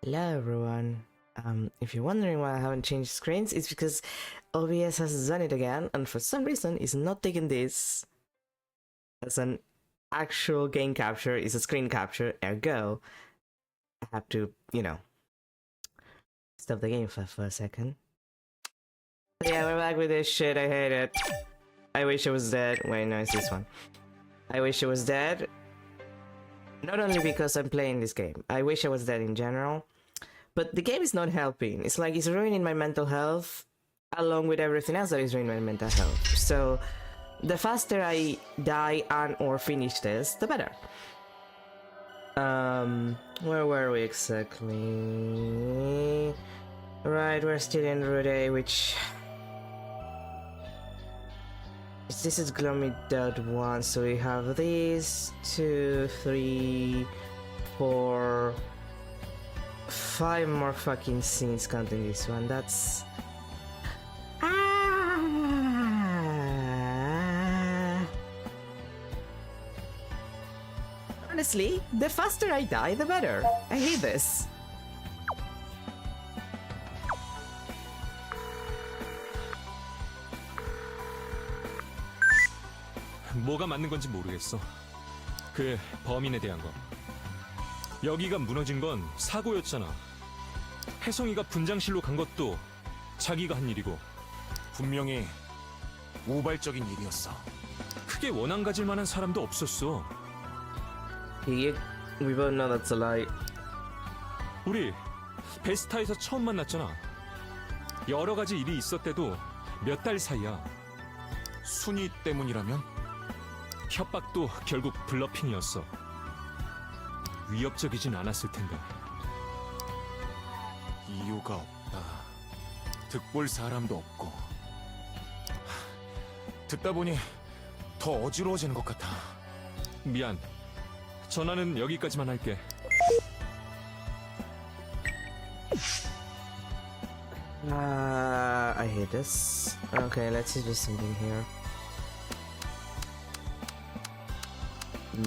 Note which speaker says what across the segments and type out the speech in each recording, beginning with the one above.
Speaker 1: Hello everyone. If you're wondering why I haven't changed screens, it's because OBS has done it again, and for some reason it's not taking this as an actual game capture, it's a screen capture, ergo I have to, stop the game for a second. But yeah, we're back with this shit, I hate it. I wish I was dead. Wait, no, it's this one. I wish I was dead. Not only because I'm playing this game, I wish I was dead in general. But the game is not helping. It's like it's ruining my mental health along with everything else that is ruining my mental health. So the faster I die and or finish this, the better. Where were we exactly? Right, we're still in Route A, which... This is Gloomy.1, so we have these 2, 3, 4, 5 more fucking scenes counting this one. That's... Honestly, the faster I die, the better. I hate this.
Speaker 2: 뭐가 맞는 건지 모르겠어. 그 범인에 대한 거. 여기가 무너진 건 사고였잖아. 혜성이가 분장실로 간 것도 자기가 한 일이고.
Speaker 3: 분명히 우발적인 일이었어.
Speaker 2: 크게 원한 가질 만한 사람도 없었어.
Speaker 1: We both know that's a lie.
Speaker 2: 우리 베스타에서 처음 만났잖아. 여러 가지 일이 있었대도 몇 달 사이야.
Speaker 3: 순위 때문이라면?
Speaker 2: 협박도 결국 블러핑이었어. 위협적이진 않았을 텐데.
Speaker 3: 이유가 없다. 득볼 사람도 없고. 듣다 보니 더 어지러워지는 것 같아.
Speaker 2: 미안. 전화는 여기까지만 할게.
Speaker 1: I hate this. Okay, let's do something here.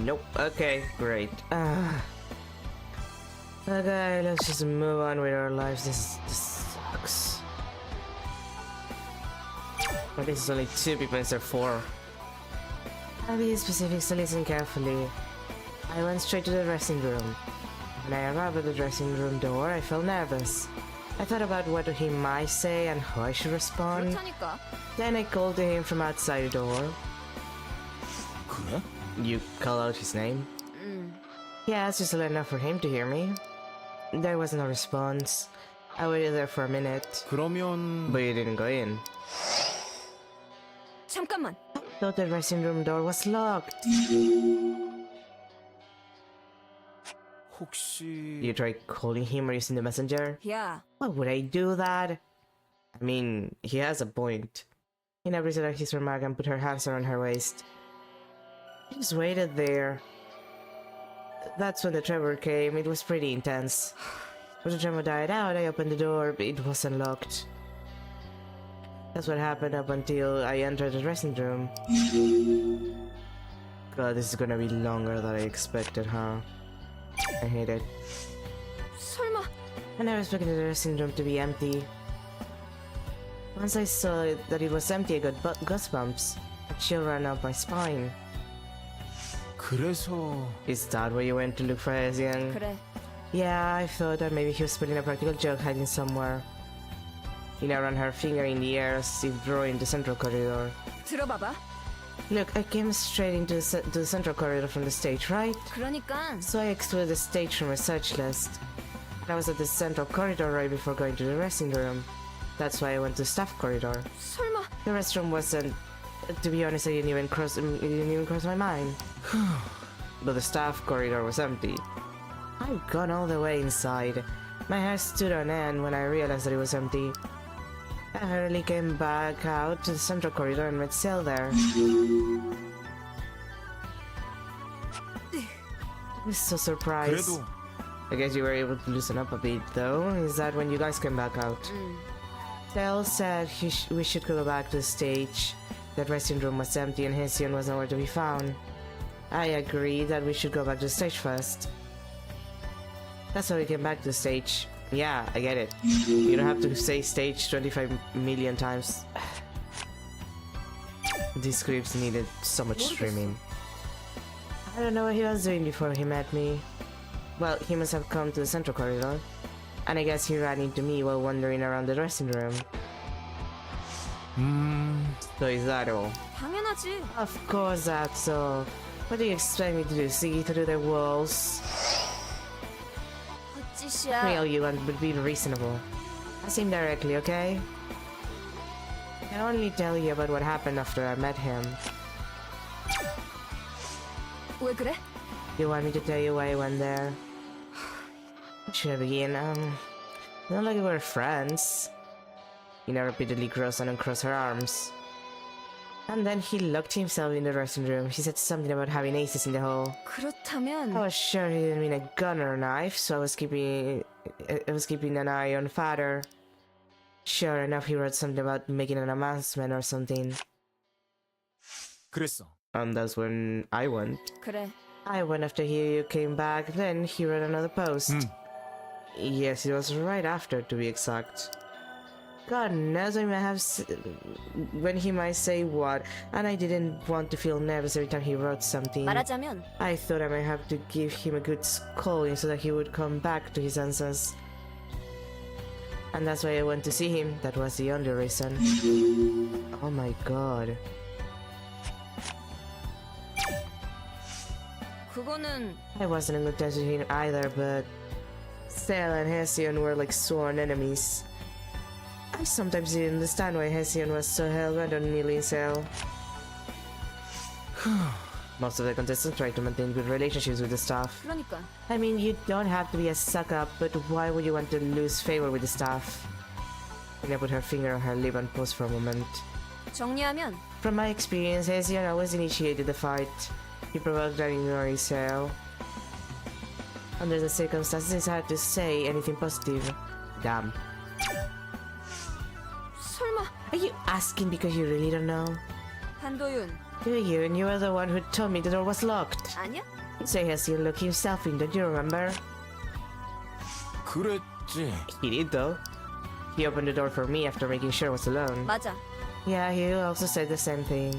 Speaker 1: Nope. Okay, great. Okay, let's just move on with our lives. This sucks. But this is only 2 people instead of 4. I'll be specific, so listen carefully. I went straight to the dressing room. When I arrived at the dressing room door, I felt nervous. I thought about what he might say and how I should respond.
Speaker 4: 그렇다니까.
Speaker 1: Then I called to him from outside the door.
Speaker 3: 그래?
Speaker 1: You call out his name? Yeah, it's just loud enough for him to hear me. There was no response. I waited there for a minute,
Speaker 3: 그러면
Speaker 1: but he didn't go in.
Speaker 4: 잠깐만.
Speaker 1: Thought the dressing room door was locked.
Speaker 3: 혹시
Speaker 1: You tried calling him or using the messenger?
Speaker 4: 야,
Speaker 1: Why would I do that? I mean, he has a point. He never said his remark and put her hands around her waist. He just waited there. That's when the tremor came. It was pretty intense. When the tremor died out, I opened the door, but it wasn't locked. That's what happened up until I entered the dressing room. God, this is gonna be longer than I expected, huh? I hate it.
Speaker 4: 설마.
Speaker 1: I never expected the dressing room to be empty. Once I saw that it was empty, I got goosebumps. A chill ran up my spine.
Speaker 3: 그래서
Speaker 1: Is that where you went to look for Hesian?
Speaker 4: 그래.
Speaker 1: Yeah, I thought that maybe he was putting a practical joke hiding somewhere. Ina ran her finger in the air as if drawing the central corridor.
Speaker 4: 들어봐봐.
Speaker 1: Look, I came straight into the central corridor from the stage, right?
Speaker 4: 그러니까
Speaker 1: So I excluded the stage from my search list. I was at the central corridor right before going to the dressing room. That's why I went to staff corridor.
Speaker 4: 설마.
Speaker 1: The restroom wasn't To be honest, it didn't even cross my mind. But the staff corridor was empty. I'd gone all the way inside. My hair stood on end when I realized that it was empty. I hurriedly came back out to the central corridor and met Cell there. I was so surprised.
Speaker 3: 그래도
Speaker 1: I guess you were able to loosen up a bit, though. Is that when you guys came back out? Cell said we should go back to the stage. That resting room was empty and Hesiod was nowhere to be found. I agreed that we should go back to the stage first. That's why we came back to the stage. Yeah, I get it. You don't have to say stage 25 million times. These scripts needed so much streaming. I don't know what he was doing before he met me. Well, he must have come to the central corridor. And I guess he ran into me while wandering around the dressing room. So is that all?
Speaker 4: 당연하지.
Speaker 1: Of course that's all. What do you expect me to do? See through the walls?
Speaker 4: 헛짓이야.
Speaker 1: Real you want, but be reasonable. Ask him directly, okay? I can only tell you about what happened after I met him.
Speaker 4: 왜 그래?
Speaker 1: You want me to tell you why I went there? Should I begin? Not like we were friends. Ina repeatedly crossed and uncrossed her arms. And then he locked himself in the dressing room. He said something about having aces in the hole.
Speaker 4: 그렇다면
Speaker 1: I was sure he didn't mean a gun or a knife, so I was keeping an eye on Father. Sure enough, he wrote something about making an announcement or something.
Speaker 3: 그랬어.
Speaker 1: And that's when I went.
Speaker 4: 그래.
Speaker 1: I went after you came back, then he wrote another post. Yes, it was right after, to be exact. God knows when he might say what, and I didn't want to feel nervous every time he wrote something.
Speaker 4: 말하자면
Speaker 1: I thought I might have to give him a good scolding so that he would come back to his senses. And that's why I went to see him. That was the only reason. Oh my god.
Speaker 4: 그거는
Speaker 1: I wasn't in good terms with him either, but Cell and Hesiod were like sworn enemies. I sometimes didn't understand why Hesiod was so hell-bent on kneeling Cell. Most of the contestants tried to maintain good relationships with the staff.
Speaker 4: 그러니까
Speaker 1: I mean, you don't have to be a suck-up, but why would you want to lose favor with the staff? Ina put her finger on her lip and paused for a moment.
Speaker 4: 정리하면
Speaker 1: From my experience, Hesiod always initiated the fight. He provoked and ignored Cell. Under the circumstances, it's hard to say anything positive. Damn.
Speaker 4: 설마
Speaker 1: Are you asking because you really don't know?
Speaker 4: 한도윤
Speaker 1: Do you? And you were the one who told me the door was locked.
Speaker 4: 아니야?
Speaker 1: So Hesiod looked himself in, don't you remember?
Speaker 3: 그랬지.
Speaker 1: He did though. He opened the door for me after making sure I was alone.
Speaker 4: 맞아.
Speaker 1: Yeah, he also said the same thing.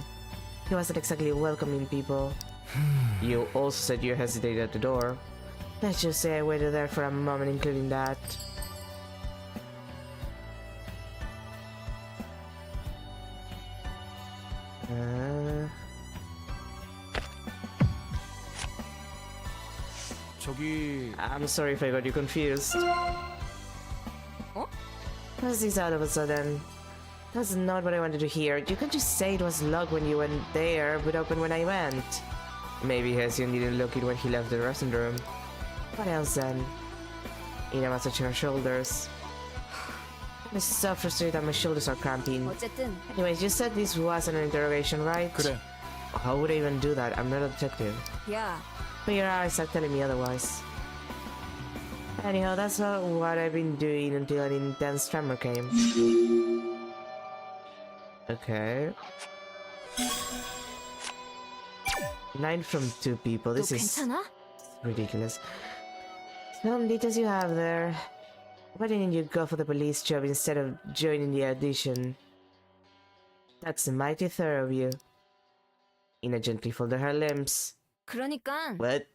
Speaker 1: He wasn't exactly welcoming people. You also said you hesitated at the door. Let's just say I waited there for a moment, including that.
Speaker 3: 저기
Speaker 1: I'm sorry if I got you confused.
Speaker 4: 어?
Speaker 1: What's this all of a sudden? That's not what I wanted to hear. You can't just say it was locked when you went there, but open when I went. Maybe Hesiod didn't lock it when he left the dressing room. What else then? Ina massaged her shoulders. I'm so frustrated that my shoulders are cramping.
Speaker 4: 어쨌든
Speaker 1: Anyways, you said this wasn't an interrogation, right?
Speaker 3: 그래.
Speaker 1: How would I even do that? I'm not a detective.
Speaker 4: 야
Speaker 1: But your eyes are telling me otherwise. Anyhow, that's not what I've been doing until an intense tremor came. Okay. 9 from 2 people.
Speaker 4: 너
Speaker 1: This is
Speaker 4: 괜찮아?
Speaker 1: ridiculous. Some details you have there. Why didn't you go for the police job instead of joining the audition? That's mighty thorough of you. Ina gently folded her limbs.
Speaker 4: 그러니까
Speaker 1: What?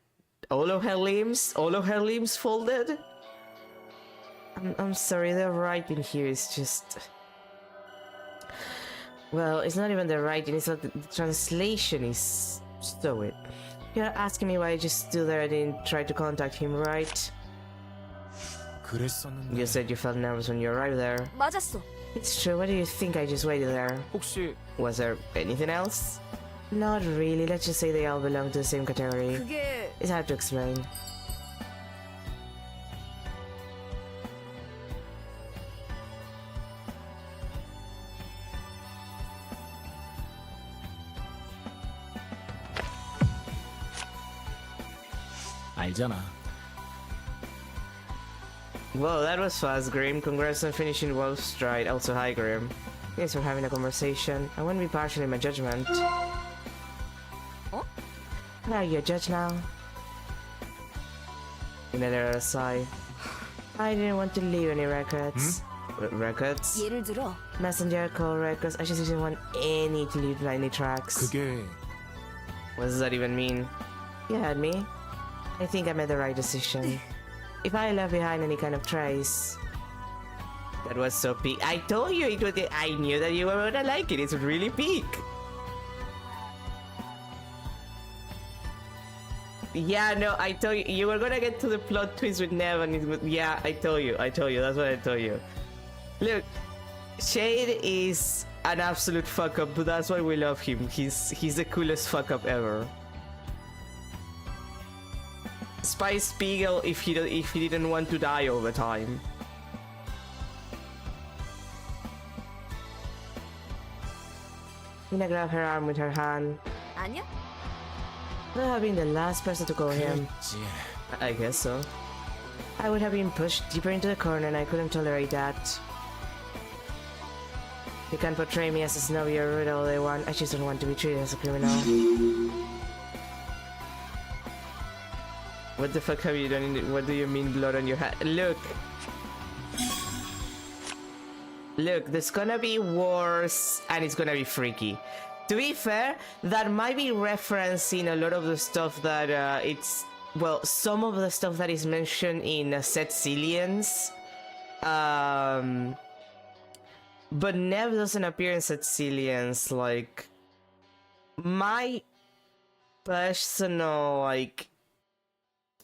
Speaker 1: All of her limbs? All of her limbs folded? I'm sorry, the writing here is just... Well, it's not even the writing, it's like the translation is so weird. You're asking me why I just stood there and didn't try to contact him, right?
Speaker 3: 그랬었는데.
Speaker 1: You said you felt nervous when you arrived there.
Speaker 4: 맞았어.
Speaker 1: It's true, what do you think? I just waited there.
Speaker 3: 혹시
Speaker 1: Was there anything else? Not really, let's just say they all belong to the same category.
Speaker 4: 그게
Speaker 1: It's hard to explain.
Speaker 3: 알잖아.
Speaker 1: Whoa, that was fast, Grim. Congrats on finishing Wolf Stride. Also, hi, Grim. Thanks for having a conversation. I won't be partial in my judgment.
Speaker 4: Oh?
Speaker 1: Are you a judge now? Another aside. I didn't want to leave any records. Records?
Speaker 4: 예를 들어
Speaker 1: Messenger call records. I just didn't want any to leave any tracks.
Speaker 3: 그게
Speaker 1: What does that even mean? You heard me. I think I made the right decision. If I left behind any kind of trace. That was so peak. I told you it was. I knew that you were gonna like it. It's really peak. Yeah, no, I told you you were gonna get to the plot twist with Nev, and yeah, I told you. That's what I told you. Look, Shade is an absolute fuck up, but that's why we love him. He's the coolest fuck up ever. Spice Spiegel if he didn't want to die all the time. Mina grabbed her arm with her hand.
Speaker 4: 아니야?
Speaker 1: Not having the last person to call him.
Speaker 3: 그랬지.
Speaker 1: I guess so. I would have been pushed deeper into the corner and I couldn't tolerate that. You can portray me as a snobby or rude all they want. I just don't want to be treated as a criminal. What the fuck have you done? What do you mean blood on your hat? Look! Look, there's gonna be wars and it's gonna be freaky. To be fair, that might be referencing a lot of the stuff that well, some of the stuff that is mentioned in Set Cillians. But Nev doesn't appear in Set Cillians. Like, my personal, like,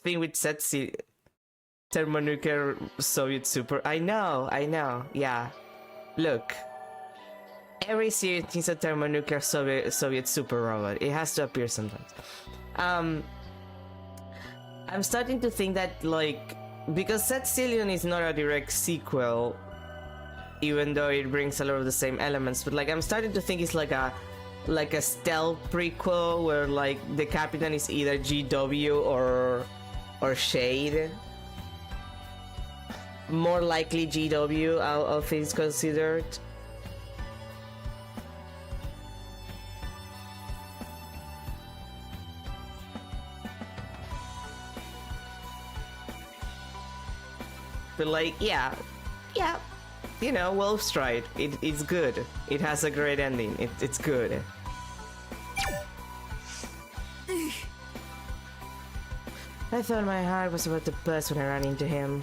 Speaker 1: thing with Set Cillians, thermonuclear Soviet super. I know, yeah. Look, every series needs a thermonuclear Soviet super robot. It has to appear sometimes. I'm starting to think that, like, because Set Cillian is not a direct sequel, even though it brings a lot of the same elements, but like I'm starting to think it's like a stealth prequel where like the Captain is either GW or Shade. More likely GW, all things considered. But like, yeah, you know, Wolf Stride, it's good. It has a great ending. It's good. I thought my heart was about to burst when I ran into him.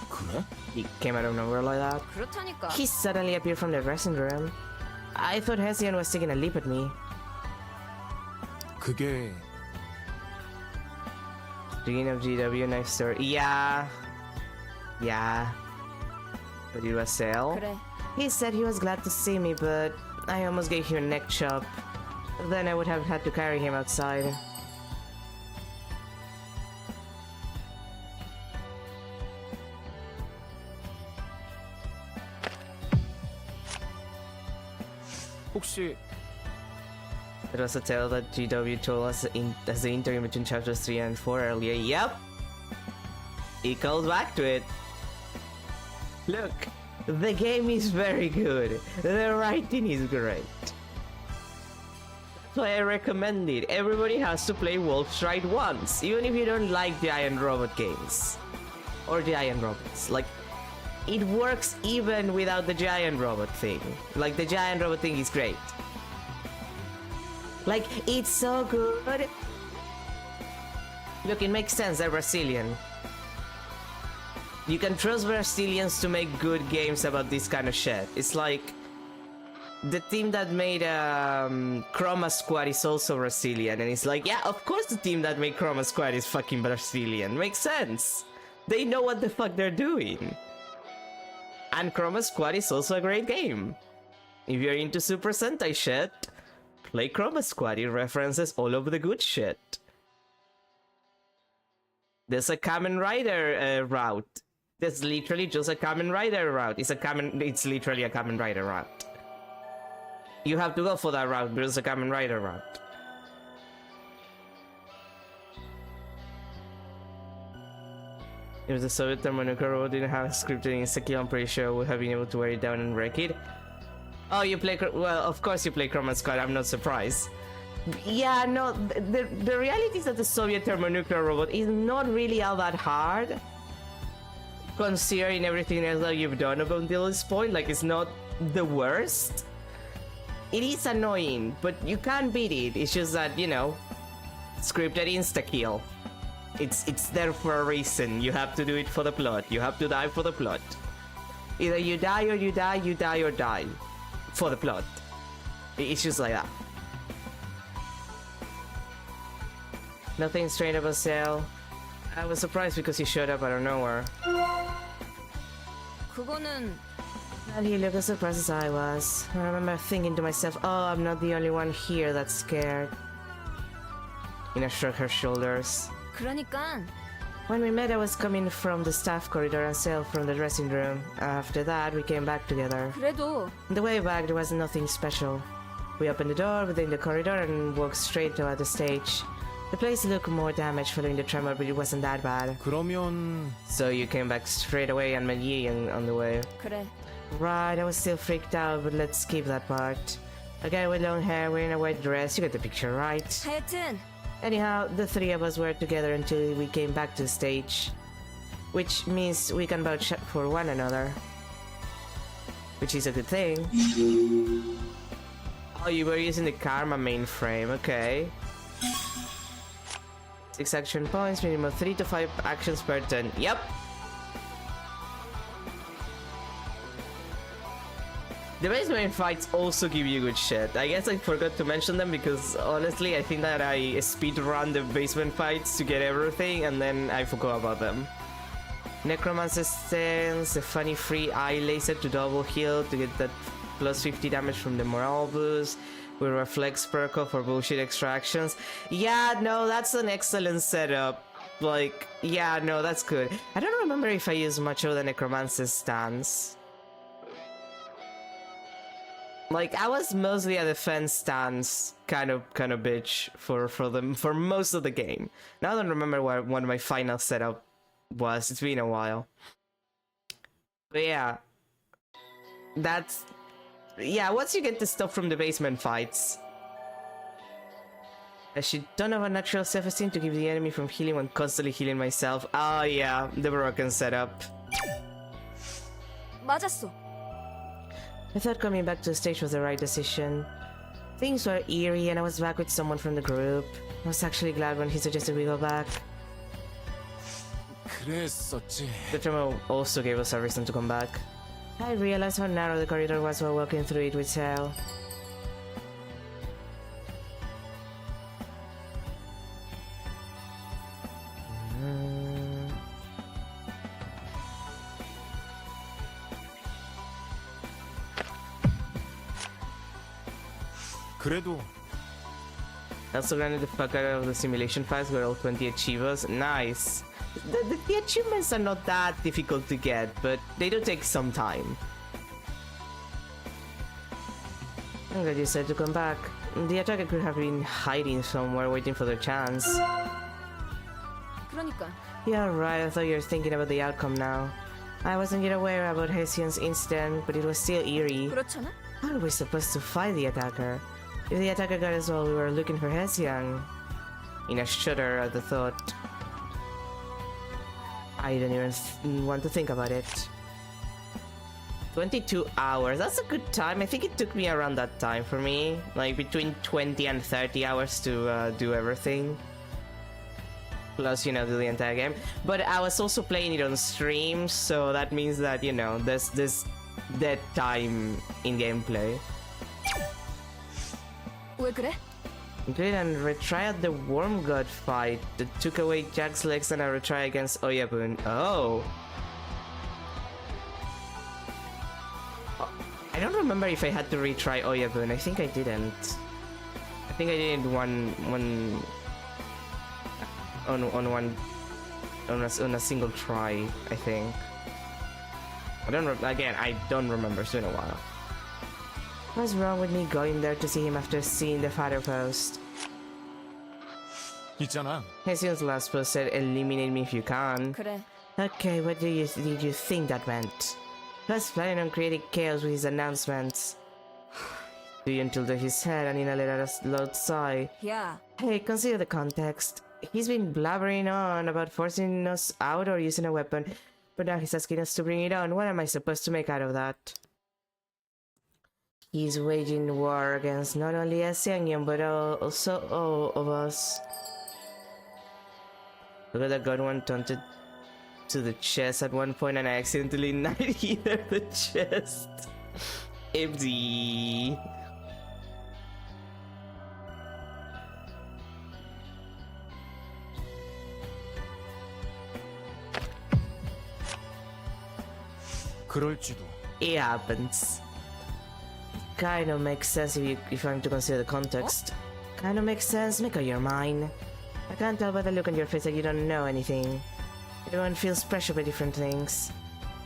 Speaker 3: 그래?
Speaker 1: He came out of nowhere like that.
Speaker 4: 그렇다니까.
Speaker 1: He suddenly appeared from the dressing room. I thought Hessian was taking a leap at me.
Speaker 3: 그게
Speaker 1: Beginning of GW, nice story. Yeah. But it was Sale.
Speaker 4: 그래.
Speaker 1: He said he was glad to see me, but I almost gave him a neck chop. Then I would have had to carry him outside.
Speaker 3: 혹시
Speaker 1: It was a tale that GW told us as the interim between chapters 3 and 4 earlier. Yep! He calls back to it. Look, the game is very good. The writing is great. That's why I recommend it. Everybody has to play Wolf Stride once, even if you don't like Giant Robot games. Or Giant Robots. Like, it works even without the Giant Robot thing. Like, the Giant Robot thing is great. Like, it's so good. Look, it makes sense, they're Brazilian. You can trust Brazilians to make good games about this kind of shit. It's like, the team that made Chroma Squad is also Brazilian, and it's like, yeah, of course the team that made Chroma Squad is fucking Brazilian. Makes sense. They know what the fuck they're doing. And Chroma Squad is also a great game. If you're into Super Sentai shit, play Chroma Squad. It references all of the good shit. There's a Kamen Rider route. There's literally just a Kamen Rider route. It's literally a Kamen Rider route. You have to go for that route, but it's a Kamen Rider route. If the Soviet thermonuclear robot didn't have scripted insta-kill, I'm pretty sure I would have been able to wear it down and wreck it. Oh, you play... Well, of course you play Chroma Squad, I'm not surprised. Yeah, no, the reality is that the Soviet thermonuclear robot is not really all that hard. Considering everything else that you've done up until this point, like, it's not the worst. It is annoying, but you can't beat it. It's just that, you know, scripted insta-kill. It's there for a reason. You have to do it for the plot. You have to die for the plot. Either you die or you die, you die or die. For the plot. It's just like that. Nothing strange about Cell. I was surprised because he showed up out of nowhere.
Speaker 4: 그거는
Speaker 1: And he looked as surprised as I was. I remember thinking to myself, oh, I'm not the only one here that's scared. Ina shrugged her shoulders.
Speaker 4: 그러니까
Speaker 1: When we met, I was coming from the staff corridor and Cell from the dressing room. After that, we came back together.
Speaker 4: 그래도
Speaker 1: On the way back, there was nothing special. We opened the door within the corridor and walked straight toward the stage. The place looked more damaged following the tremor, but it wasn't that bad.
Speaker 3: 그러면
Speaker 1: So you came back straight away and met Yi on the way.
Speaker 4: 그래.
Speaker 1: Right, I was still freaked out, but let's skip that part. A guy with long hair wearing a white dress, you get the picture, right?
Speaker 4: 하여튼
Speaker 1: Anyhow, the three of us were together until we came back to the stage. Which means we can vouch for one another. Which is a good thing. Oh, you were using the Karma mainframe, okay. 6 action points, minimum 3 to 5 actions per turn. Yep! The basement fights also give you good shit. I guess I forgot to mention them because honestly I think that I speedrun the basement fights to get everything and then I forgot about them. Necromancer stance, a funny free eye laser to double heal to get that plus 50 damage from the morale boost. With reflex perk for bullshit extractions. Yeah, no, that's an excellent setup. Like, yeah, no, that's good. I don't remember if I used much of the Necromancer stance. Like, I was mostly a defense stance kind of bitch for most of the game. Now I don't remember what my final setup was. It's been a while. But yeah, that's... Yeah, once you get the stuff from the basement fights. I should don't have a natural self-esteem to keep the enemy from healing when constantly healing myself. Oh yeah, the broken setup.
Speaker 4: 맞았어.
Speaker 1: I thought coming back to the stage was the right decision. Things were eerie and I was back with someone from the group. I was actually glad when he suggested we go back.
Speaker 3: 그랬었지.
Speaker 1: The tremor also gave us a reason to come back. I realized how narrow the corridor was while walking through it with Cell.
Speaker 3: 그래도
Speaker 1: Also granted the fuck out of the simulation files got all 20 achievers. Nice. The achievements are not that difficult to get, but they do take some time. I'm glad you said to come back. The attacker could have been hiding somewhere waiting for their chance.
Speaker 4: 그러니까
Speaker 1: Yeah, right, I thought you were thinking about the outcome now. I wasn't yet aware about Hesian's incident, but it was still eerie.
Speaker 4: 그렇잖아.
Speaker 1: How are we supposed to fight the attacker? If the attacker got us while we were looking for Hesian... Ina shuddered at the thought. I don't even want to think about it. 22 hours, that's a good time. I think it took me around that time for me. Like between 20 and 30 hours to do everything. Plus, you know, do the entire game. But I was also playing it on stream, so that means that, you know, there's this dead time in gameplay.
Speaker 4: 왜 그래?
Speaker 1: Great, and retry at the Worm God fight that took away Jack's legs and a retry against Oyabun. Oh! I don't remember if I had to retry Oyabun. I think I didn't. I think I did on a single try. I think. I don't remember. It's been a while. What's wrong with me going there to see him after seeing the father post?
Speaker 3: 있잖아.
Speaker 1: Hession's last post said, "Eliminate me if you can."
Speaker 4: 그래.
Speaker 1: Okay, what did you think that meant? He was planning on creating chaos with his announcements. Duyun tilted his head and Ina let out a loud sigh.
Speaker 4: 야,
Speaker 1: Hey, consider the context. He's been blabbering on about forcing us out or using a weapon, but now he's asking us to bring it on. What am I supposed to make out of that? He's waging war against not only Seongyun but also all of us. Look at that gun one taunted to the chest at one point and I accidentally either the chest. Empty.
Speaker 3: 그럴지도.
Speaker 1: It happens. Kind of makes sense if I'm to consider the context. Kind of makes sense, make up your mind. I can't tell by the look on your face that you don't know anything. Everyone feels pressure by different things.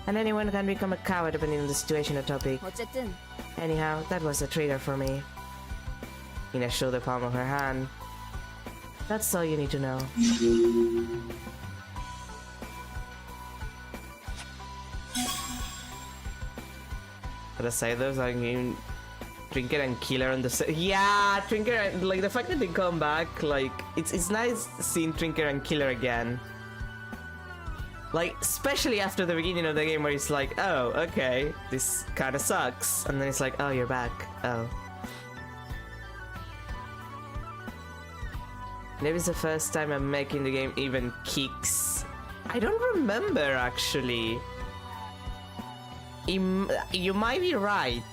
Speaker 1: And anyone can become a coward depending on the situation or topic.
Speaker 4: 어쨌든
Speaker 1: Anyhow, that was a traitor for me. Ina showed the palm of her hand. That's all you need to know. But aside those, I mean, Trinket and Killer on the yeah, Trinket and, like the fact that they come back, like it's nice seeing Trinket and Killer again. Like especially after the beginning of the game where it's like, oh, okay, this kind of sucks, and then it's like, oh, you're back. Oh. Maybe it's the first time I'm making the game even kicks. I don't remember actually. You might be right,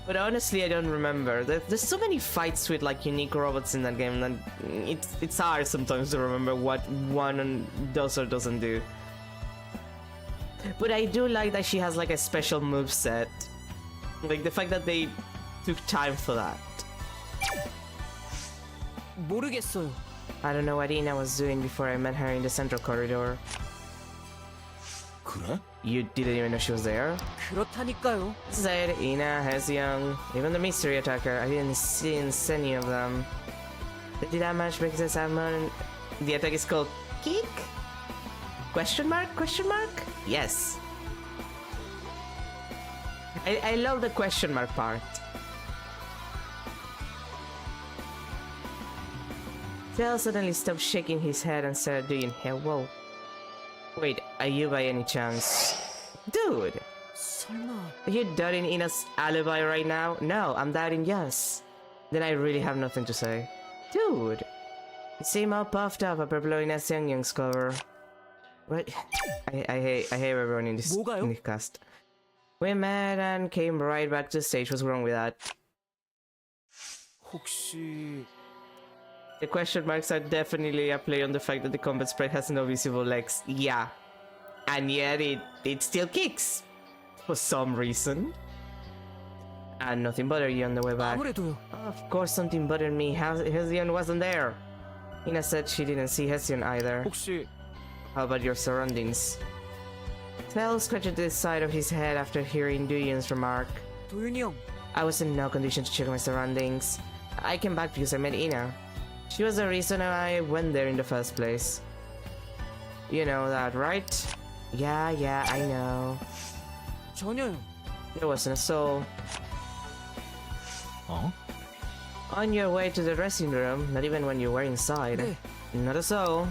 Speaker 1: but honestly I don't remember. There's so many fights with like unique robots in that game that it's hard sometimes to remember what one does or doesn't do. But I do like that she has like a special moveset. Like the fact that they took time for that.
Speaker 5: 모르겠어요.
Speaker 1: I don't know what Ina was doing before I met her in the central corridor.
Speaker 3: 그래?
Speaker 1: You didn't even know she was there?
Speaker 5: 그렇다니까요.
Speaker 1: Said Ina, Hyeseong, even the mystery attacker. I didn't see any of them. They did that much because the salmon. The attack is called Kick? Question mark? Question mark? Yes. I love the question mark part. Phil suddenly stopped shaking his head and started doing hair. Whoa. Wait, are you by any chance? Dude!
Speaker 5: 설마
Speaker 1: Are you doubting Ina's alibi right now? No, I'm doubting yours. Then I really have nothing to say. Dude! You seem all puffed up after blowing a Seongyung's cover. What? I hate everyone in this
Speaker 5: 뭐가요?
Speaker 1: cast. We met and came right back to stage. What's wrong with that?
Speaker 3: 혹시
Speaker 1: The question marks are definitely a play on the fact that the combat sprite has no visible legs. Yeah. And yet it still kicks. For some reason. And nothing bothered you on the way back.
Speaker 5: 아무래도요.
Speaker 1: Of course something bothered me. Hyeseong wasn't there. Ina said she didn't see Hyeseong either.
Speaker 3: 혹시
Speaker 1: How about your surroundings? Tail scratched the side of his head after hearing Duyun's remark.
Speaker 5: 도윤이 형,
Speaker 1: I was in no condition to check my surroundings. I came back because I met Ina. She was the reason I went there in the first place. You know that, right? Yeah, I know.
Speaker 5: 전혀요.
Speaker 1: There wasn't a soul.
Speaker 3: 어?
Speaker 1: On your way to the dressing room, not even when you were inside.
Speaker 5: 네.
Speaker 1: Not a soul.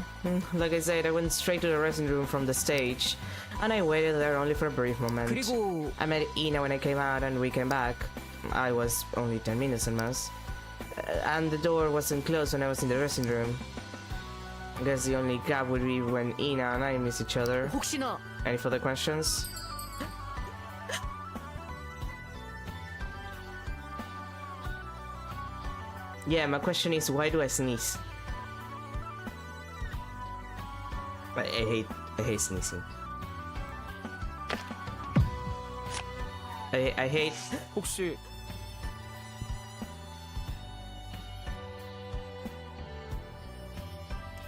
Speaker 1: Like I said, I went straight to the dressing room from the stage, and I waited there only for a brief moment.
Speaker 5: 그리고
Speaker 1: I met Ina when I came out and we came back. I was only 10 minutes at most. And the door wasn't closed when I was in the dressing room. I guess the only gap would be when Ina and I miss each other.
Speaker 5: 혹시나
Speaker 1: Any further questions? Yeah, my question is, why do I sneeze? I hate sneezing. I hate.
Speaker 3: 혹시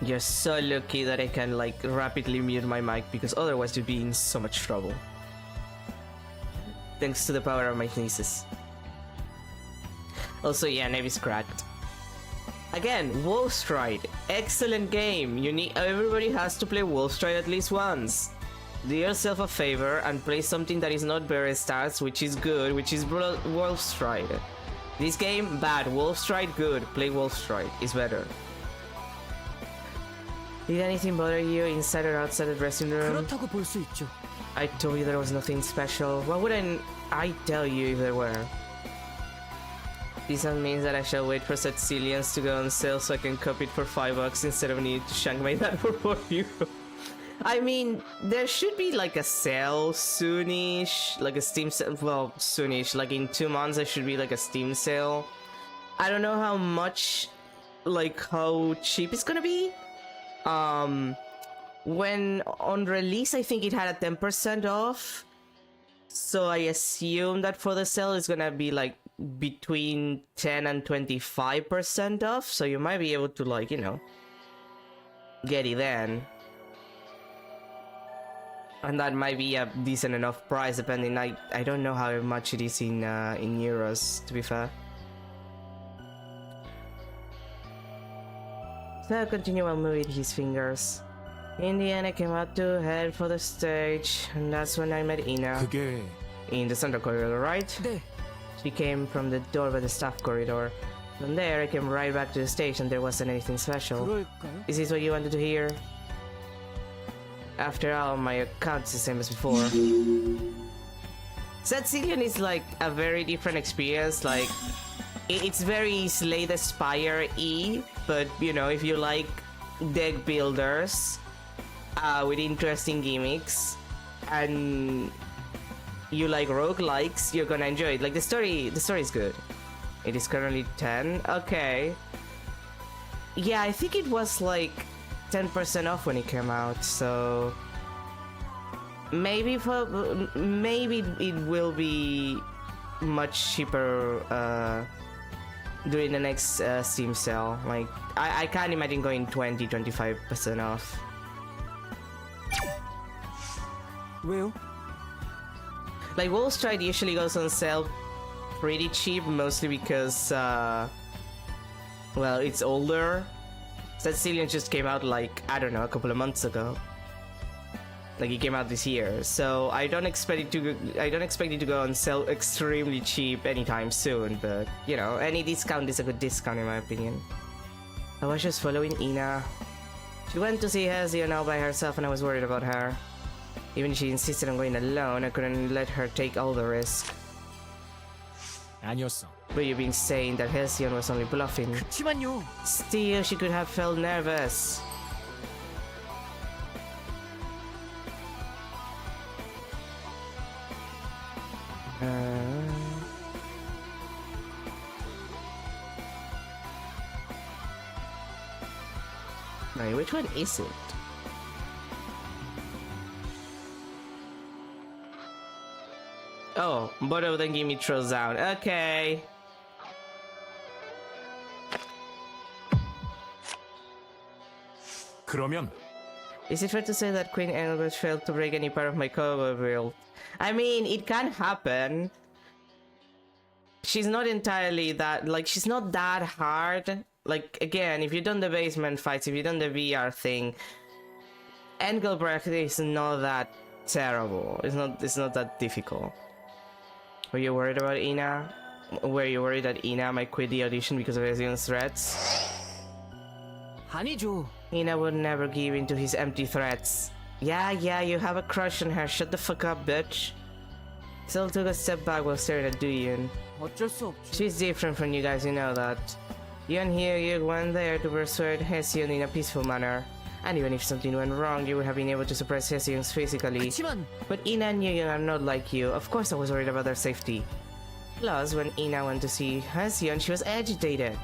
Speaker 1: You're so lucky that I can like rapidly mute my mic because otherwise you'd be in so much trouble. Thanks to the power of my nieces. Also, yeah, Navy's cracked. Again, Wolfstride, excellent game. Everybody has to play Wolfstride at least once. Do yourself a favor and play something that is not Bear Stars, which is good, which is Wolfstride. This game, bad. Wolfstride, good. Play Wolfstride, is better. Did anything bother you inside or outside the dressing room?
Speaker 5: 그렇다고 볼 수 있죠.
Speaker 1: I told you there was nothing special. Why wouldn't I tell you if there were? This means that I shall wait for Cecilians to go on sale so I can copy it for $5 instead of needing to shank my dad for €4. I mean, there should be like a sale soonish, like a Steam sale. Well, soonish, like in 2 months there should be like a Steam sale. I don't know how much, like how cheap it's gonna be. When on release, I think it had a 10% off. So I assume that for the sale it's gonna be like between 10 and 25% off. So you might be able to like, you know, get it then. And that might be a decent enough price depending. I don't know how much it is in euros, to be fair. So continue while moving his fingers. In the end, I came out to head for the stage, and that's when I met Ina.
Speaker 3: 그게
Speaker 1: In the center corridor, right?
Speaker 5: 네.
Speaker 1: She came from the door by the staff corridor. From there, I came right back to the stage, and there wasn't anything special.
Speaker 5: 그럴까요?
Speaker 1: Is this what you wanted to hear? After all, my account's the same as before. Cecilian is like a very different experience. Like, it's very Slay the Spire-y, but you know, if you like deck builders with interesting gimmicks and you like roguelikes, you're gonna enjoy it. Like the story is good. It is currently 10. Okay. Yeah, I think it was like 10% off when it came out, so maybe it will be much cheaper during the next Steam sale. Like I can't imagine going 20-25% off.
Speaker 5: 왜요?
Speaker 1: Like Wolfstride usually goes on sale pretty cheap, mostly because well, it's older. Cecilian just came out like, I don't know, a couple of months ago. Like it came out this year, so I don't expect it to go on sale extremely cheap anytime soon. But you know, any discount is a good discount in my opinion. I was just following Ina. She went to see Hesio now by herself, and I was worried about her. Even if she insisted on going alone, I couldn't let her take all the risk.
Speaker 3: 아니었어.
Speaker 1: But you've been saying that Halcyon was only bluffing.
Speaker 5: 그치만요.
Speaker 1: Still, she could have felt nervous. Wait, which one is it? Oh, both of them give me throws down. Okay.
Speaker 3: 그러면
Speaker 1: Is it fair to say that Queen Elizabeth failed to break any part of my cover build? I mean, it can happen. She's not entirely that, like, she's not that hard. Like, again, if you've done the basement fights, if you've done the VR thing, Engelbrecht is not that terrible. It's not that difficult. Were you worried about Ina? Were you worried that Ina might quit the audition because of Ezion's threats?
Speaker 5: 아니죠.
Speaker 1: Ina would never give in to his empty threats. Yeah, you have a crush on her. Shut the fuck up, bitch. Still took a step back while staring at Duyun.
Speaker 5: 어쩔 수 없죠.
Speaker 1: She's different from you guys, you know that. You and Hyuk went there to persuade Hession in a peaceful manner. And even if something went wrong, you would have been able to suppress Hessions physically.
Speaker 5: 그치만
Speaker 1: But Ina and Hyuk are not like you. Of course I was worried about their safety. Plus, when Ina went to see Hession, she was agitated.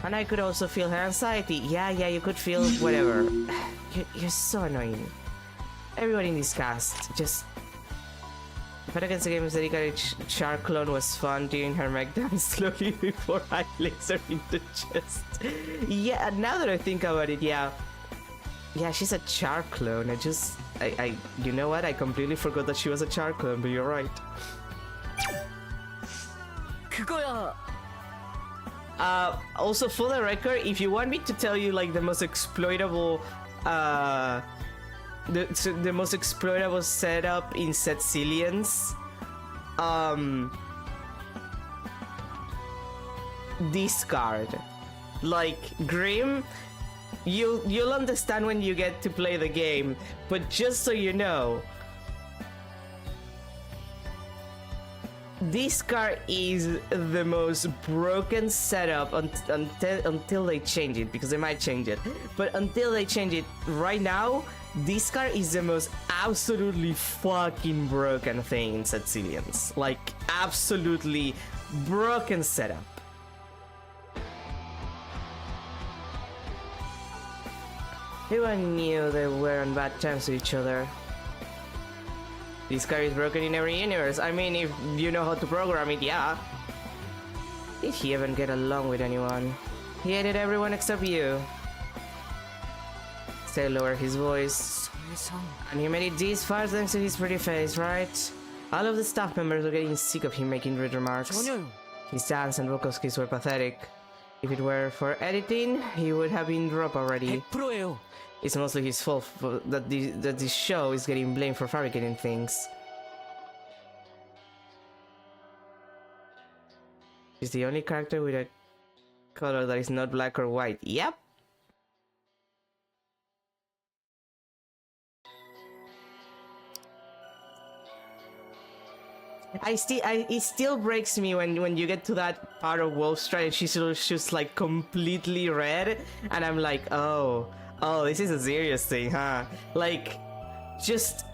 Speaker 1: And I could also feel her anxiety. Yeah, you could feel whatever. You're so annoying. Everybody in this cast, just But against the game's dedicated Char clone was fun doing her mech down slowly before I laser in the chest. Yeah, now that I think about it, yeah. Yeah, she's a Char clone. You know what? I completely forgot that she was a Char clone, but you're right.
Speaker 5: 그거야.
Speaker 1: Also, for the record, if you want me to tell you like the most exploitable, the most exploitable setup in Setzillions, discard. Like Grim, you'll understand when you get to play the game, but just so you know, this card is the most broken setup until they change it, because they might change it. But until they change it, right now, this card is the most absolutely fucking broken thing in Setzillions. Like, absolutely broken setup. Everyone knew they were on bad terms with each other. This card is broken in every universe. I mean, if you know how to program it, yeah. Did he even get along with anyone? He hated everyone except you. Still lowered his voice.
Speaker 5: 세상.
Speaker 1: And he made it this far thanks to his pretty face, right? All of the staff members were getting sick of him making rude remarks.
Speaker 5: 전혀요.
Speaker 1: His dance and vocal skills were pathetic. If it were for editing, he would have been dropped already.
Speaker 5: 100%예요.
Speaker 1: It's mostly his fault that this show is getting blamed for fabricating things. He's the only character with a color that is not black or white. Yep. It still breaks me when you get to that part of Wolfstride and she's just like completely red, and I'm like, oh, this is a serious thing, huh? Like, just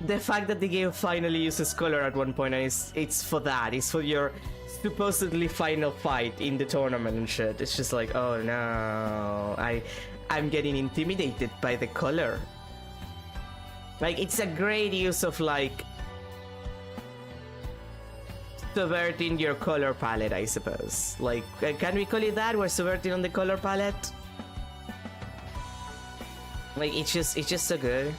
Speaker 1: the fact that the game finally uses color at one point, and it's for that, it's for your supposedly final fight in the tournament and shit. It's just like, oh no, I'm getting intimidated by the color. Like, it's a great use of like subverting your color palette, I suppose. Like, can we call it that? We're subverting on the color palette. Like, it's just so good.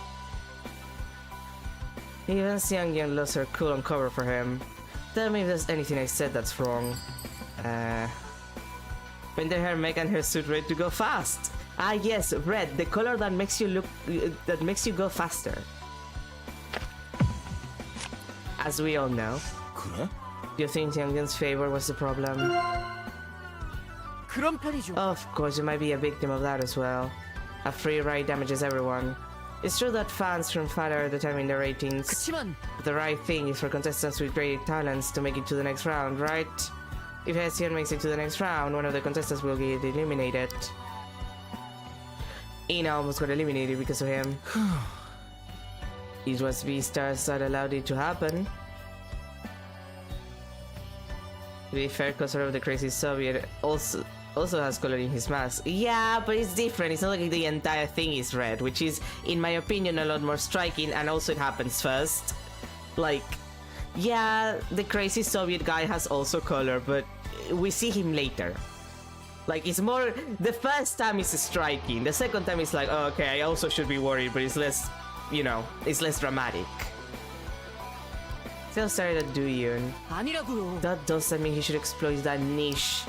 Speaker 1: Even Xiangyang lost her cool on cover for him. Tell me if there's anything I said that's wrong. Painted her mech and her suit red to go fast. Ah yes, red, the color that makes you go faster. As we all know.
Speaker 3: 그래?
Speaker 1: Do you think Xiangyang's favor was the problem?
Speaker 5: 그런 편이죠.
Speaker 1: Of course, you might be a victim of that as well. A free ride damages everyone. It's true that fans from Father determine the ratings,
Speaker 5: 그치만
Speaker 1: but the right thing is for contestants with great talents to make it to the next round, right? If Hessian makes it to the next round, one of the contestants will get eliminated. Ina almost got eliminated because of him. It was V-Stars that allowed it to happen. To be fair, Kosorov of the Crazy Soviet also has color in his mask. Yeah, but it's different. It's not like the entire thing is red, which is, in my opinion, a lot more striking, and also it happens first. Like, yeah, the Crazy Soviet guy has also color, but we see him later. Like, it's more, the first time is striking, the second time is like, oh, okay, I also should be worried, but it's less, you know, it's less dramatic. Still sorry that Duyun.
Speaker 5: 아니라고요.
Speaker 1: That doesn't mean he should exploit that niche.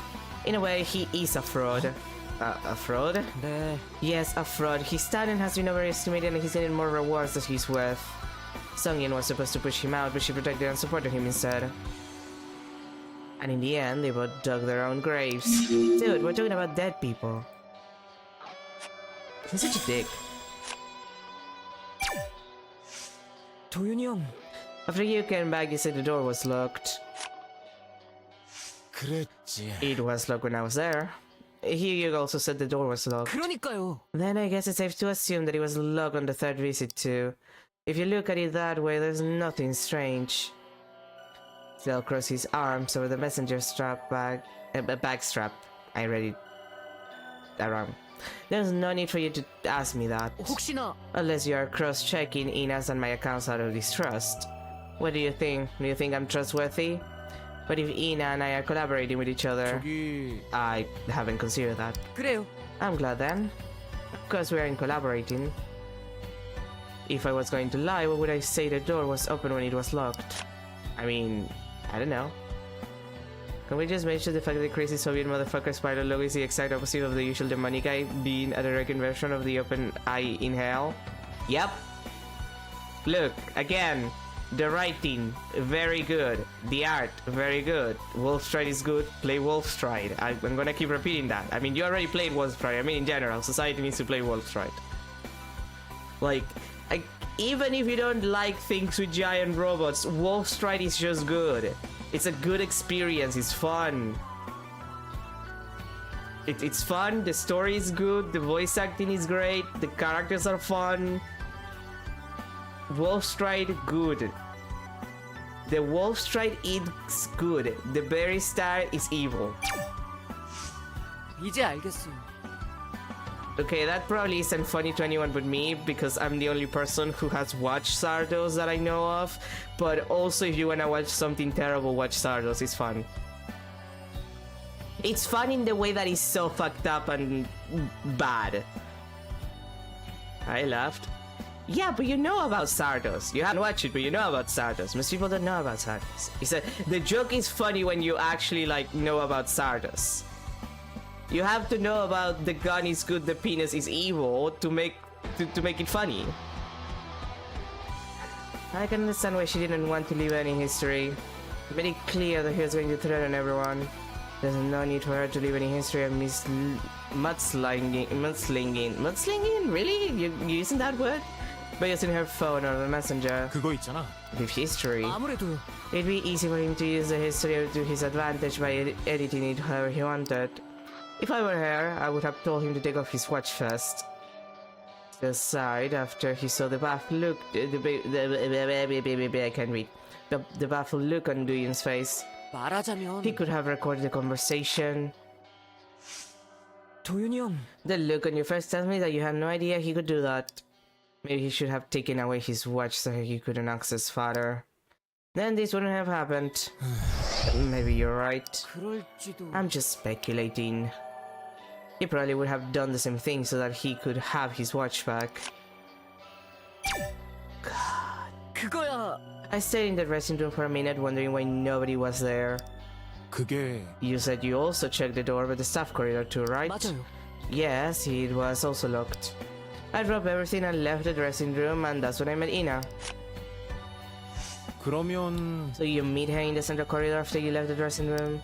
Speaker 1: In a way, he is a fraud. A fraud?
Speaker 5: 네.
Speaker 1: Yes, a fraud. His talent has been overestimated and he's getting more rewards than he's worth. Sungyeon was supposed to push him out, but she protected and supported him instead. And in the end, they both dug their own graves. Dude, we're talking about dead people. He's such a dick.
Speaker 5: 도윤이 형.
Speaker 1: After you came back, you said the door was locked.
Speaker 3: 그랬지.
Speaker 1: It was locked when I was there. You also said the door was locked.
Speaker 5: 그러니까요.
Speaker 1: Then I guess it's safe to assume that it was locked on the third visit too. If you look at it that way, there's nothing strange. Zell crossed his arms over the messenger strap bag strap. I read it wrong. There's no need for you to ask me that.
Speaker 5: 혹시나
Speaker 1: Unless you are cross-checking Ina's and my accounts out of distrust. What do you think? Do you think I'm trustworthy? What if Ina and I are collaborating with each other?
Speaker 3: 저기
Speaker 1: I haven't considered that.
Speaker 5: 그래요.
Speaker 1: I'm glad then. Of course we aren't collaborating. If I was going to lie, why would I say the door was open when it was locked? I mean, I don't know. Can we just mention the fact that the crazy Soviet motherfucker spider logo is the exact opposite of the usual demonic eye, being a direct inversion of the open eye in hell? Yep. Look, again, the writing, very good. The art, very good. Wolfstride is good, play Wolfstride. I'm gonna keep repeating that. I mean, you already played Wolfstride. I mean, in general, society needs to play Wolfstride. Like, even if you don't like things with giant robots, Wolfstride is just good. It's a good experience, it's fun. It's fun, the story is good, the voice acting is great, the characters are fun. Wolfstride, good. The Wolfstride is good. The Berry Star is evil.
Speaker 5: 이제 알겠어요.
Speaker 1: Okay, that probably isn't funny to anyone but me because I'm the only person who has watched Zardos that I know of. But also, if you wanna watch something terrible, watch Zardos. It's fun. It's fun in the way that it's so fucked up and bad. I laughed. Yeah, but you know about Zardos. You haven't watched it, but you know about Zardos. Most people don't know about Zardos. The joke is funny when you actually like know about Zardos. You have to know about the gun is good, the penis is evil to make it funny. I can understand why she didn't want to leave any history. Made it clear that he was going to threaten everyone. There's no need for her to leave any history of mudslinging. Really? You using that word? By using her phone or the messenger.
Speaker 3: 그거 있잖아.
Speaker 1: With history.
Speaker 5: 아무래도
Speaker 1: It'd be easy for him to use the history to his advantage by editing it however he wanted. If I were her, I would have told him to take off his watch first. To the side, after he saw the baffled look, I can't read. The baffled look on Duyin's face.
Speaker 5: 말하자면
Speaker 1: He could have recorded the conversation.
Speaker 5: 도윤이 형
Speaker 1: The look on your face tells me that you had no idea he could do that. Maybe he should have taken away his watch so he couldn't access father. Then this wouldn't have happened. Maybe you're right.
Speaker 5: 그럴지도.
Speaker 1: I'm just speculating. He probably would have done the same thing so that he could have his watch back.
Speaker 5: 그거야.
Speaker 1: I stayed in the dressing room for a minute wondering why nobody was there.
Speaker 3: 그게
Speaker 1: You said you also checked the door with the staff corridor too, right?
Speaker 5: 맞아요.
Speaker 1: Yes, it was also locked. I dropped everything and left the dressing room, and that's when I met Ina.
Speaker 3: 그러면
Speaker 1: So you meet her in the central corridor after you left the dressing room?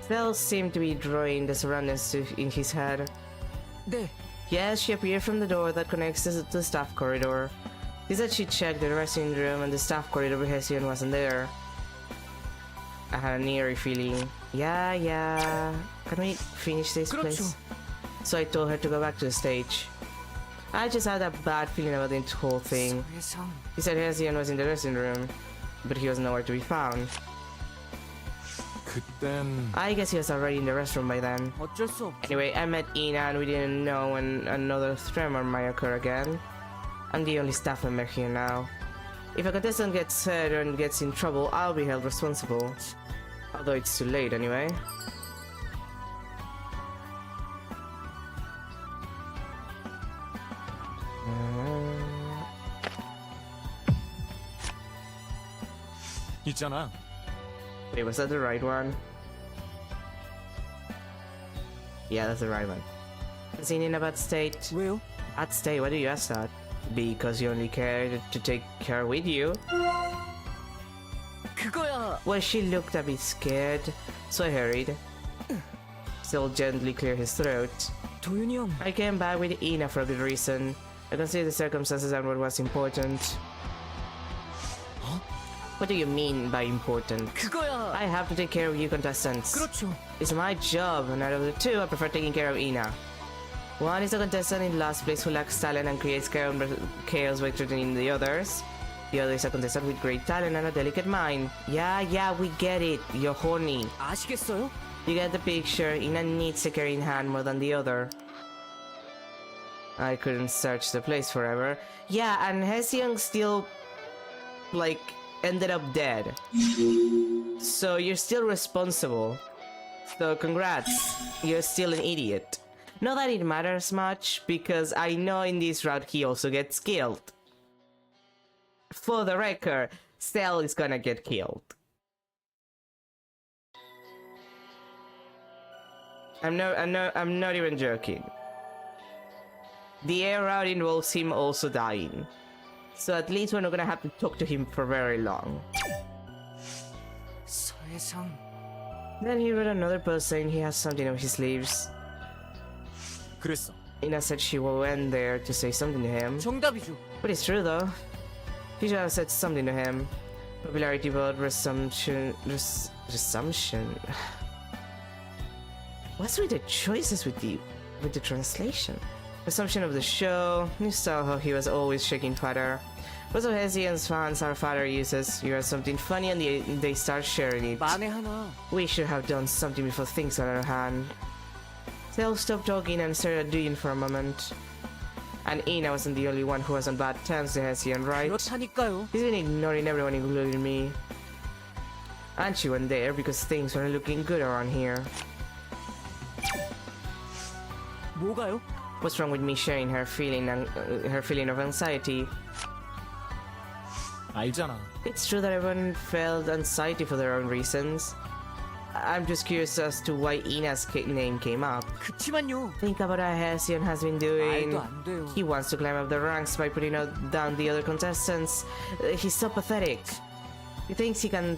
Speaker 1: Phil seemed to be drawing the surroundings in his head.
Speaker 5: 네.
Speaker 1: Yes, she appeared from the door that connects to the staff corridor. She said she checked the dressing room and the staff corridor, but Hesiod wasn't there. I had an eerie feeling. Yeah. Can we finish this,
Speaker 5: 그렇죠.
Speaker 1: please? So I told her to go back to the stage. I just had a bad feeling about the whole thing.
Speaker 5: 세상.
Speaker 1: He said Hesiod was in the dressing room, but he was nowhere to be found.
Speaker 3: 그땐
Speaker 1: I guess he was already in the restroom by then.
Speaker 5: 어쩔 수 없지.
Speaker 1: Anyway, I met Ina and we didn't know when another tremor might occur again. I'm the only staff member here now. If a contestant gets hurt and gets in trouble, I'll be held responsible. Although it's too late anyway.
Speaker 3: 있잖아.
Speaker 1: Wait, was that the right one? Yeah, that's the right one. Seen in a bad state.
Speaker 5: 왜요?
Speaker 1: Bad state, why do you ask that? Because you only cared to take her with you?
Speaker 5: 그거야.
Speaker 1: Well, she looked a bit scared, so I hurried. Still gently clear his throat.
Speaker 5: 도윤이 형.
Speaker 1: I came back with Ina for a good reason. I considered the circumstances and what was important. What do you mean by important?
Speaker 5: 그거야.
Speaker 1: I have to take care of you contestants.
Speaker 5: 그렇죠.
Speaker 1: It's my job, and out of the two, I prefer taking care of Ina. One is a contestant in last place who lacks talent and creates chaos by threatening the others. The other is a contestant with great talent and a delicate mind. Yeah, we get it. You're horny.
Speaker 5: 아시겠어요?
Speaker 1: You get the picture. Ina needs a caring hand more than the other. I couldn't search the place forever. Yeah, and Hesiong still like, ended up dead. So you're still responsible. So congrats, you're still an idiot. Not that it matters much, because I know in this route he also gets killed. For the record, Cell is gonna get killed. I'm not even joking. The air route involves him also dying. So at least we're not gonna have to talk to him for very long.
Speaker 5: 서혜성.
Speaker 1: Then he read another post saying he has something up his sleeves.
Speaker 3: 그랬어.
Speaker 1: Ina said she went there to say something to him.
Speaker 5: 정답이죠.
Speaker 1: But it's true though. She should have said something to him. Popularity vote resumption. Resumption. What's with the choices with the translation? Resumption of the show. You saw how he was always shaking father. Most of Hesian's fans are father uses. You are something funny and they start sharing it.
Speaker 5: 만에 하나.
Speaker 1: We should have done something before things got out of hand. Cell stopped talking and stared at Duyin for a moment. And Ina wasn't the only one who was on bad terms with Hesian, right?
Speaker 5: 그렇다니까요.
Speaker 1: He's been ignoring everyone, including me. And she went there because things weren't looking good around here.
Speaker 5: 뭐가요?
Speaker 1: What's wrong with me sharing her feeling of anxiety?
Speaker 3: 알잖아.
Speaker 1: It's true that everyone felt anxiety for their own reasons. I'm just curious as to why Ina's name came up.
Speaker 5: 그치만요.
Speaker 1: Think about how Hesian has been doing.
Speaker 5: 말도 안 돼요.
Speaker 1: He wants to climb up the ranks by putting down the other contestants. He's so pathetic. He thinks he can...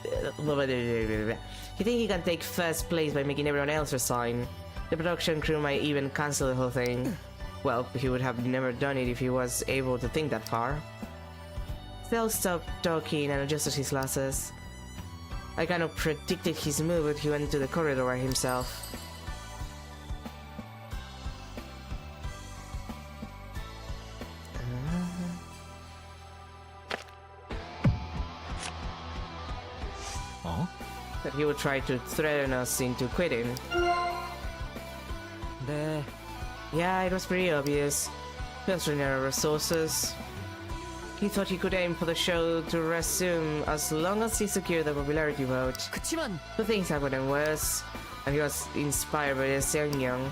Speaker 1: He thinks he can take first place by making everyone else resign. The production crew might even cancel the whole thing. Well, he would have never done it if he was able to think that far. Cell stopped talking and adjusted his glasses. I kind of predicted his move, but he went into the corridor by himself.
Speaker 3: 어?
Speaker 1: That he would try to threaten us into quitting.
Speaker 5: 네.
Speaker 1: Yeah, it was pretty obvious. Considering our resources. He thought he could aim for the show to resume as long as he secured the popularity vote.
Speaker 5: 그치만
Speaker 1: But things have gotten worse, and he was inspired by Seongyang.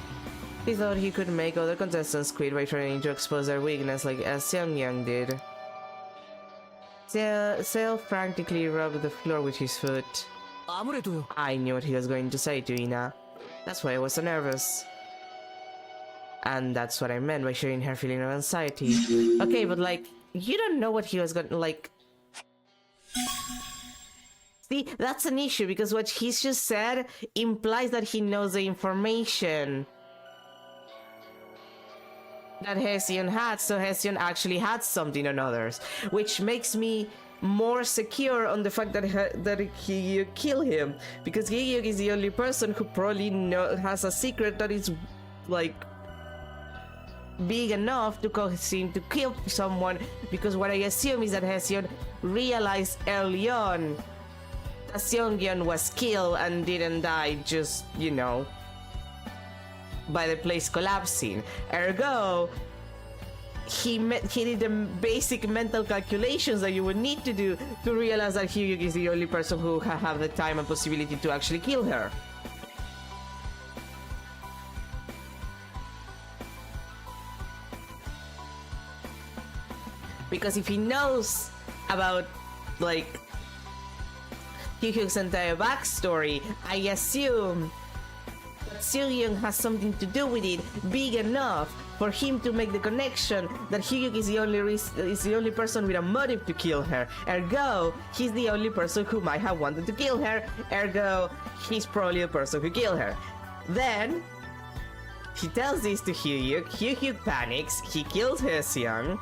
Speaker 1: He thought he could make other contestants quit by trying to expose their weakness like Seongyang did. Sale frantically rubbed the floor with his foot.
Speaker 5: 아무래도요.
Speaker 1: I knew what he was going to say to Ina. That's why I was so nervous. And that's what I meant by sharing her feeling of anxiety. Okay, but like, you don't know what he was gonna, like... See, that's an issue, because what he's just said implies that he knows the information that Hesian had, so Hesian actually had something on others, which makes me more secure on the fact that Hiyuk killed him, because Hiyuk is the only person who probably has a secret that is, like, big enough to cause him to kill someone, because what I assume is that Hesian realized early on that Seongyun was killed and didn't die just, you know, by the place collapsing. Ergo, he did the basic mental calculations that you would need to do to realize that Hiyuk is the only person who have the time and possibility to actually kill her. Because if he knows about, like, Hyuk's entire backstory, I assume that Seongyun has something to do with it, big enough for him to make the connection that Hyuk is the only person with a motive to kill her. Ergo, he's the only person who might have wanted to kill her. Ergo, he's probably the person who killed her. Then he tells this to Hyuk. Hyuk panics. He kills Hesian.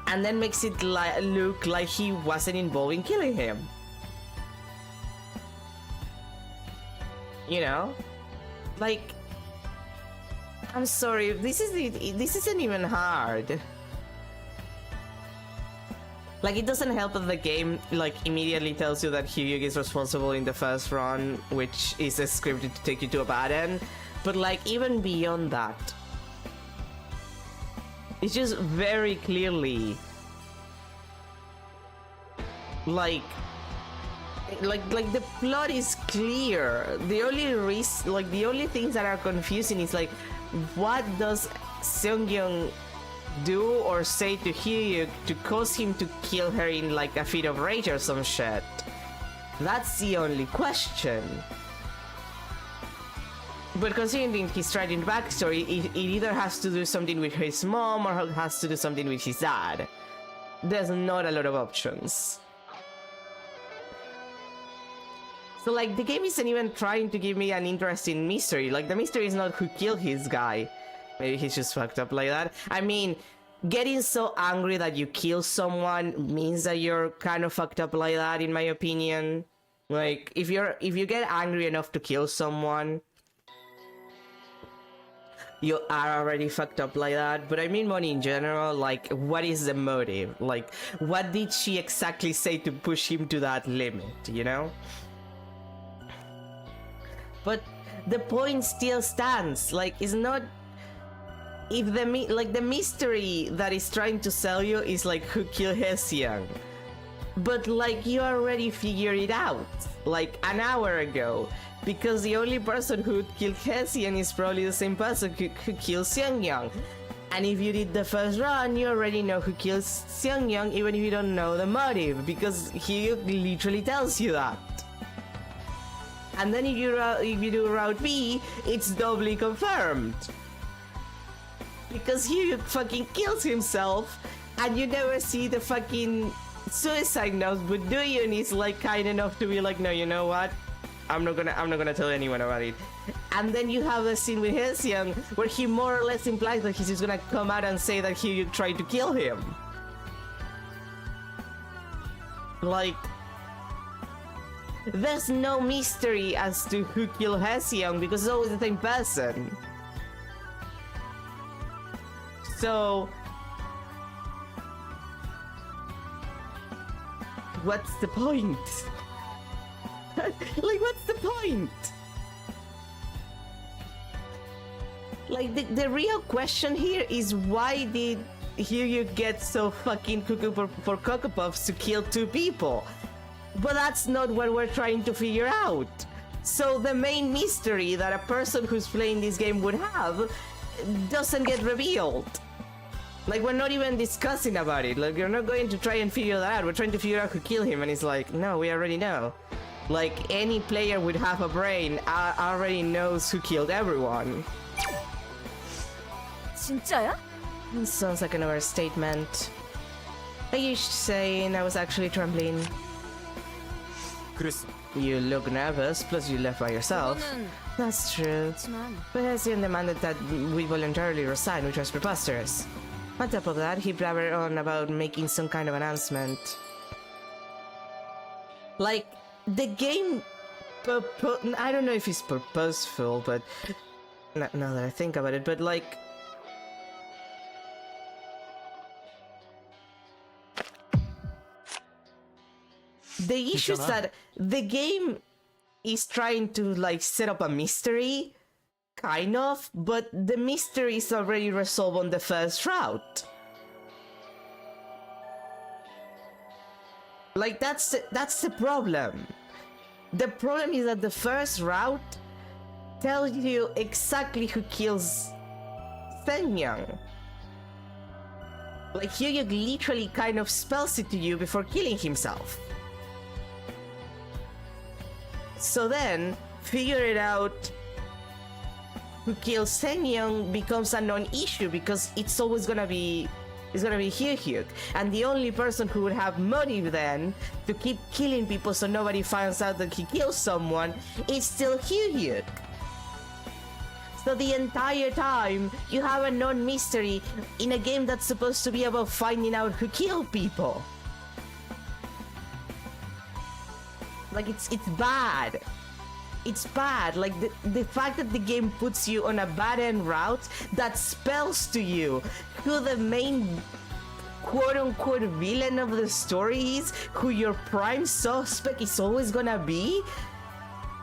Speaker 1: And then makes it look like he wasn't involved in killing him. You know? Like, I'm sorry, this isn't even hard. Like, it doesn't help that the game, like, immediately tells you that Hyuk is responsible in the first run, which is scripted to take you to a bad end. But, like, even beyond that, it's just very clearly like the plot is clear. The only things that are confusing is like, what does Seongyeong do or say to Hyuk to cause him to kill her in like a fit of rage or some shit? That's the only question. But considering his tragic backstory, it either has to do something with his mom or has to do something with his dad. There's not a lot of options. So like, the game isn't even trying to give me an interesting mystery. Like, the mystery is not who killed his guy. Maybe he's just fucked up like that. I mean, getting so angry that you kill someone means that you're kind of fucked up like that, in my opinion. Like, if you get angry enough to kill someone, you are already fucked up like that. But I mean more in general, like, what is the motive? Like, what did she exactly say to push him to that limit, you know? But the point still stands. Like, it's not... If the mystery that is trying to sell you is like who killed Hyeseong, but like, you already figured it out like an hour ago, because the only person who killed Hyeseong is probably the same person who killed Seongyeong. And if you did the first run, you already know who kills Seongyeong, even if you don't know the motive, because he literally tells you that. And then if you do Route B, it's doubly confirmed. Because he fucking kills himself, and you never see the fucking suicide notes, but Do-yoon is like kind enough to be like, no, you know what? I'm not gonna tell anyone about it. And then you have a scene with Hyeseong where he more or less implies that he's just gonna come out and say that he tried to kill him. Like, there's no mystery as to who killed Hyeseong because it's always the same person. So, what's the point? Like, what's the point? Like, the real question here is, why did Hyuk get so fucking cuckoo for Cocoa Puffs to kill 2 people? But that's not what we're trying to figure out. So the main mystery that a person who's playing this game would have doesn't get revealed. Like, we're not even discussing about it. Like, you're not going to try and figure that out. We're trying to figure out who killed him, and it's like, no, we already know. Like, any player with half a brain already knows who killed everyone.
Speaker 4: 진짜야?
Speaker 1: Sounds like an overstatement. Are you saying I was actually trembling?
Speaker 3: 그랬어.
Speaker 1: You look nervous, plus you left by yourself.
Speaker 4: 그거는
Speaker 1: That's true.
Speaker 4: 그렇지만
Speaker 1: But Hyeseong demanded that we voluntarily resign, which was preposterous. On top of that, he blabbered on about making some kind of announcement. Like, the game... I don't know if it's purposeful, but... Now that I think about it, but like... The issue is that the game is trying to like set up a mystery, kind of, but the mystery is already resolved on the first route. Like, that's the problem. The problem is that the first route tells you exactly who kills Seongyeong. Like, Hyuk literally kind of spells it to you before killing himself. So then, figure it out who kills Seongyeong becomes a non-issue because it's always gonna be Hyuk. And the only person who would have motive then to keep killing people so nobody finds out that he kills someone is still Hyuk. So the entire time, you have a non-mystery in a game that's supposed to be about finding out who killed people. Like, it's bad. It's bad. Like, the fact that the game puts you on a bad end route that spells to you who the main quote-unquote villain of the story is, who your prime suspect is always gonna be,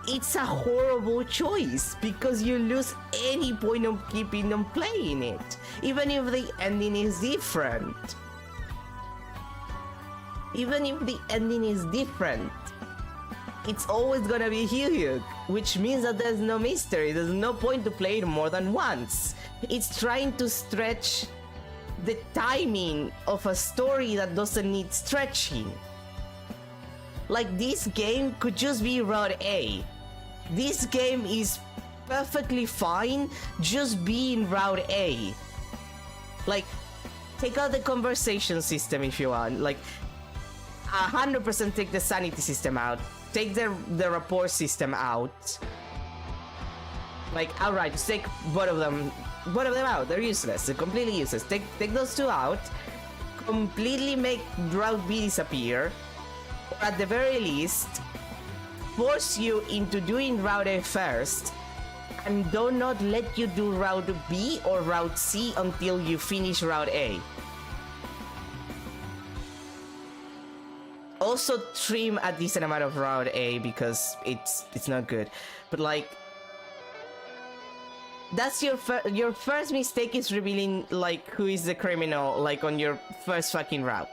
Speaker 1: it's a horrible choice because you lose any point of keeping them playing it, even if the ending is different. even if the ending is different, it's always gonna be Hyuk, which means that there's no mystery. There's no point to play it more than once. It's trying to stretch the timing of a story that doesn't need stretching. Like, this game could just be Route A. This game is perfectly fine just being Route A. Like, take out the conversation system if you want. Like, 100% take the sanity system out. Take the rapport system out. Like, outright, just take both of them out. They're useless. They're completely useless. Take those two out. Completely make Route B disappear. Or at the very least, force you into doing Route A first, and do not let you do Route B or Route C until you finish Route A. Also trim a decent amount of Route A because it's not good. But like, that's your first mistake is revealing like who is the criminal like on your first fucking route.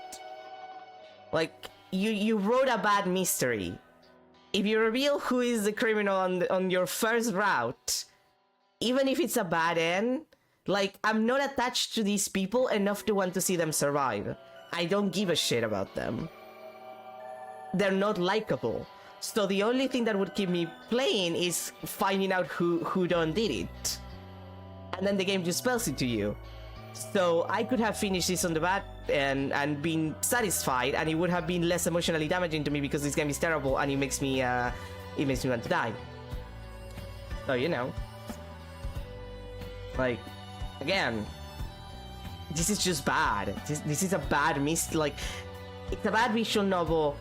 Speaker 1: Like, you wrote a bad mystery. If you reveal who is the criminal on your first route, even if it's a bad end, like, I'm not attached to these people enough to want to see them survive. I don't give a shit about them. They're not likable. So the only thing that would keep me playing is finding out who done did it. And then the game just spells it to you. So I could have finished this on the bat and been satisfied, and it would have been less emotionally damaging to me because this game is terrible and it makes me want to die. So, you know. Like, again, this is just bad. This is a bad like, it's a bad visual novel.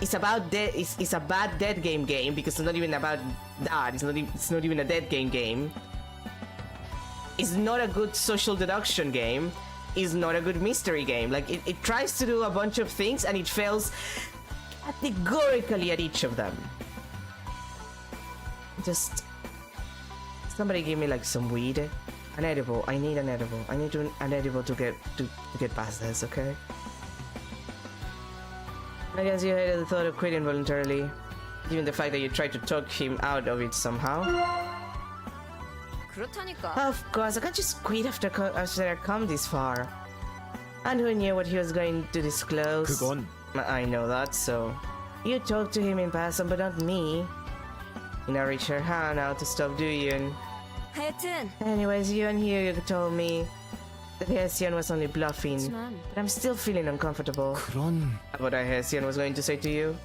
Speaker 1: It's about it's a bad dead game because it's not even about that. It's not even a dead game. It's not a good social deduction game. It's not a good mystery game. Like, it tries to do a bunch of things and it fails categorically at each of them. Just somebody give me like some weed, an edible. I need an edible. I need an edible to get past this. Okay. I guess you hated the thought of quitting voluntarily, given the fact that you tried to talk him out of it somehow.
Speaker 4: 그렇다니까.
Speaker 1: Of course, I can't just quit after I come this far. And who knew what he was going to disclose?
Speaker 3: 그건
Speaker 1: I know that, so... You talked to him in person, but not me. You know, reach your hand out to stop Duyun.
Speaker 4: 하여튼
Speaker 1: Anyways, you and Hyuk told me that Hesian was only bluffing.
Speaker 4: 하지만
Speaker 1: But I'm still feeling uncomfortable.
Speaker 3: 그런
Speaker 1: About what Hesian was going to say to you.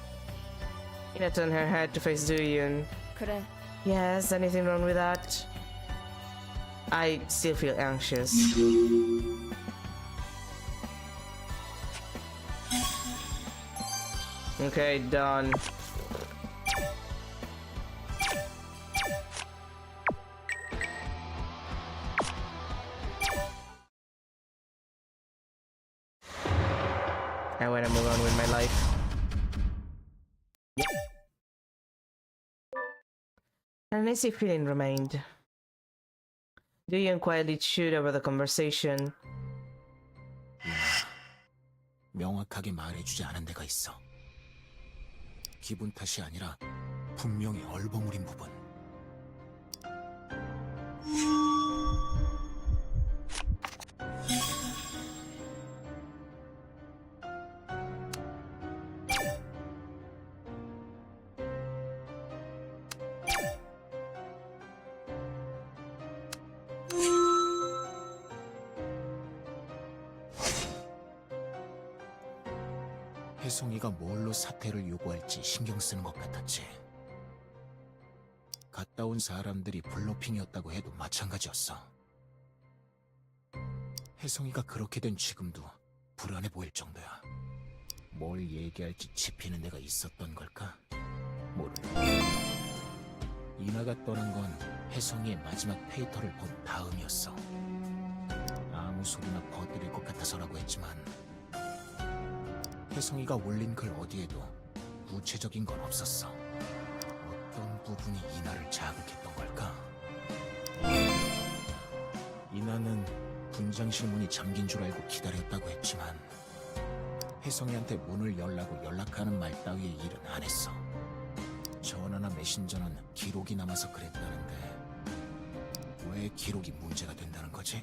Speaker 1: Ina turned her head to face Duyun.
Speaker 4: 그래.
Speaker 1: Yes, anything wrong with that? I still feel anxious. Okay, done. I wanna move on with my life. An uneasy feeling remained. Duyun quietly chewed over the conversation.
Speaker 3: 명확하게 말해주지 않은 데가 있어. 기분 탓이 아니라 분명히 얼버무린 부분. 혜송이가 뭘로 사퇴를 요구할지 신경 쓰는 것 같았지. 갔다 온 사람들이 블러핑이었다고 해도 마찬가지였어. 혜송이가 그렇게 된 지금도 불안해 보일 정도야. 뭘 얘기할지 짚이는 데가 있었던 걸까? 모르겠다. 이나가 떠난 건 혜송이의 마지막 페이터를 본 다음이었어. 아무 소리나 퍼뜨릴 것 같아서라고 했지만 혜송이가 올린 글 어디에도 구체적인 건 없었어. 어떤 부분이 이나를 자극했던 걸까? 이나는 분장실 문이 잠긴 줄 알고 기다렸다고 했지만 혜성이한테 문을 열라고 연락하는 말 따위의 일은 안 했어. 전화나 메신저는 기록이 남아서 그랬다는데 왜 기록이 문제가 된다는 거지?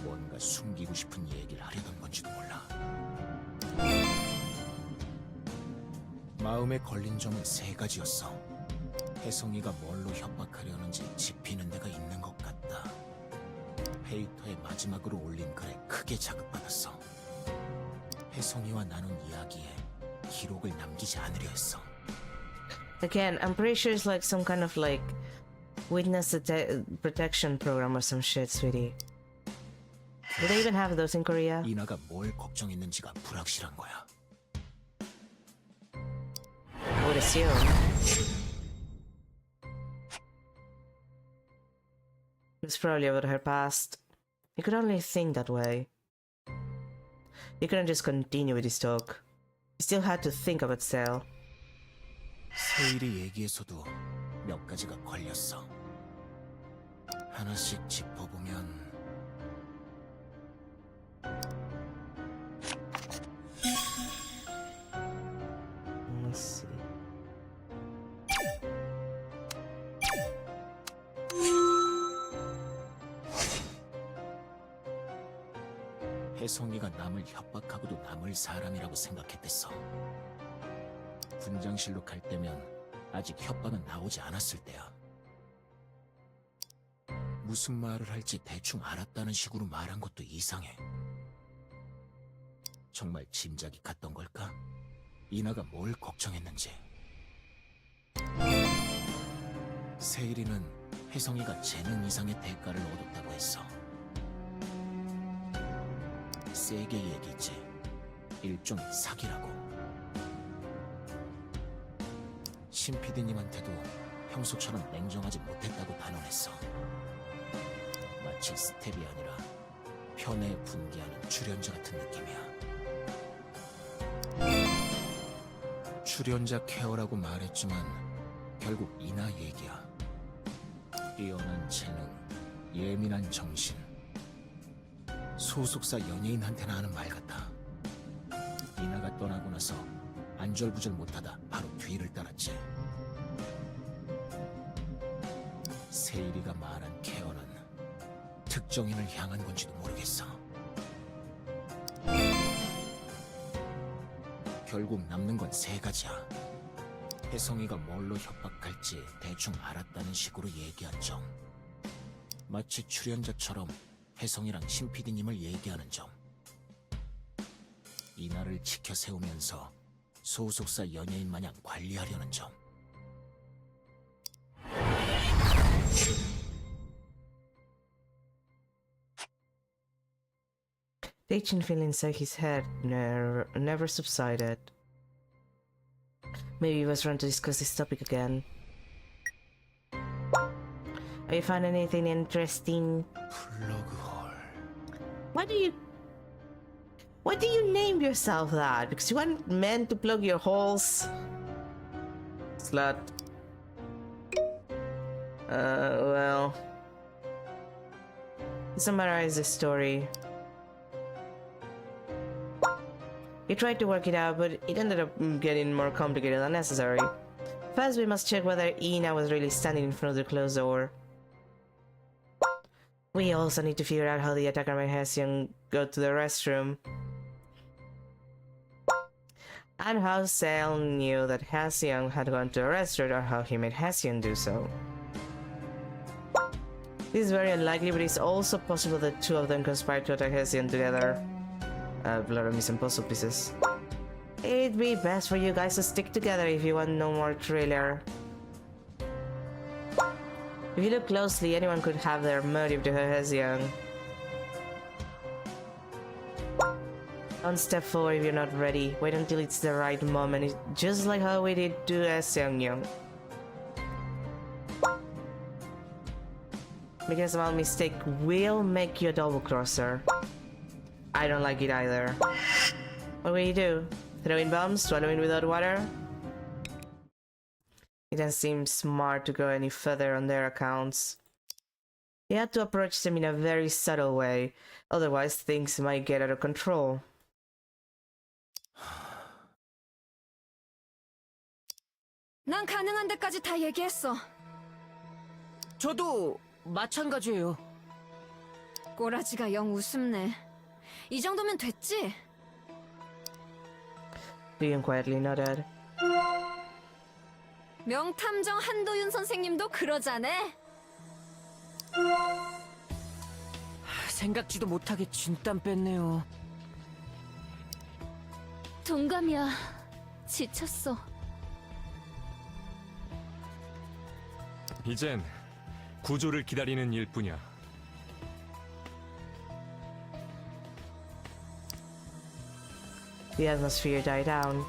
Speaker 3: 뭔가 숨기고 싶은 얘기를 하려던 건지도 몰라. 마음에 걸린 점은 세 가지였어. 혜성이가 뭘로 협박하려는지 짚이는 데가 있는 것 같다. 페이터에 마지막으로 올린 글에 크게 자극받았어. 혜성이와 나눈 이야기에 기록을 남기지 않으려 했어.
Speaker 1: Again, I'm pretty sure it's like some kind of like witness protection program or some shit, sweetie. Do they even have those in Korea?
Speaker 3: 이나가 뭘 걱정했는지가 불확실한 거야.
Speaker 1: I would assume. It's probably about her past. You could only think that way. You couldn't just continue with this talk. You still had to think about Sale.
Speaker 3: 세일이 얘기에서도 몇 가지가 걸렸어. 하나씩 짚어보면
Speaker 1: Let's see.
Speaker 3: 혜성이가 남을 협박하고도 남을 사람이라고 생각했댔어. 분장실로 갈 때면 아직 협박은 나오지 않았을 때야. 무슨 말을 할지 대충 알았다는 식으로 말한 것도 이상해. 정말 짐작이 갔던 걸까? 이나가 뭘 걱정했는지. 세일이는 혜성이가 재능 이상의 대가를 얻었다고 했어. 세게 얘기했지. 일종의 사기라고. 신 PD님한테도 평소처럼 냉정하지 못했다고 단언했어. 마치 스텝이 아니라 편에 분개하는 출연자 같은 느낌이야. 출연자 케어라고 말했지만 결국 이나 얘기야. 뛰어난 재능, 예민한 정신. 소속사 연예인한테나 하는 말 같아. 이나가 떠나고 나서 안절부절 못하다 바로 뒤를 따랐지. 세일이가 말한 케어는 특정인을 향한 건지도 모르겠어. 결국 남는 건 세 가지야. 혜성이가 뭘로 협박할지 대충 알았다는 식으로 얘기한 점. 마치 출연자처럼 혜성이랑 신 PD님을 얘기하는 점. 이나를 지켜 세우면서 소속사 연예인 마냥 관리하려는 점.
Speaker 1: The itching feeling inside his head never subsided. Maybe he was trying to discuss this topic again. Have you found anything interesting?
Speaker 3: 플러그홀.
Speaker 1: Why do you name yourself that? Because you weren't meant to plug your holes? Slut. Well. To summarize the story. He tried to work it out, but it ended up getting more complicated than necessary. First, we must check whether Ina was really standing in front of the closed door. We also need to figure out how the attacker made Hyeseong go to the restroom. And how Sale knew that Hyeseong had gone to the restroom, or how he made Hyeseong do so. This is very unlikely, but it's also possible that two of them conspired to attack Hyeseong together. A lot of missing puzzle pieces. It'd be best for you guys to stick together if you want no more thriller. If you look closely, anyone could have their motive to hurt Hyeseong. Don't step forward if you're not ready. Wait until it's the right moment. It's just like how we did to Seongyung. Making a small mistake will make you a double crosser. I don't like it either. What will you do? Throw in bombs? Swallow in without water? It doesn't seem smart to go any further on their accounts. You had to approach them in a very subtle way, otherwise things might get out of control.
Speaker 4: 난 가능한 데까지 다 얘기했어.
Speaker 5: 저도 마찬가지예요.
Speaker 4: 꼬라지가 영 우습네. 이 정도면 됐지?
Speaker 1: Ryun quietly nodded.
Speaker 4: 명탐정 한도윤 선생님도 그러자네.
Speaker 5: 생각지도 못하게 진땀 뺐네요.
Speaker 4: 동감이야. 지쳤어.
Speaker 2: 이젠 구조를 기다리는 일뿐이야.
Speaker 1: The atmosphere died down.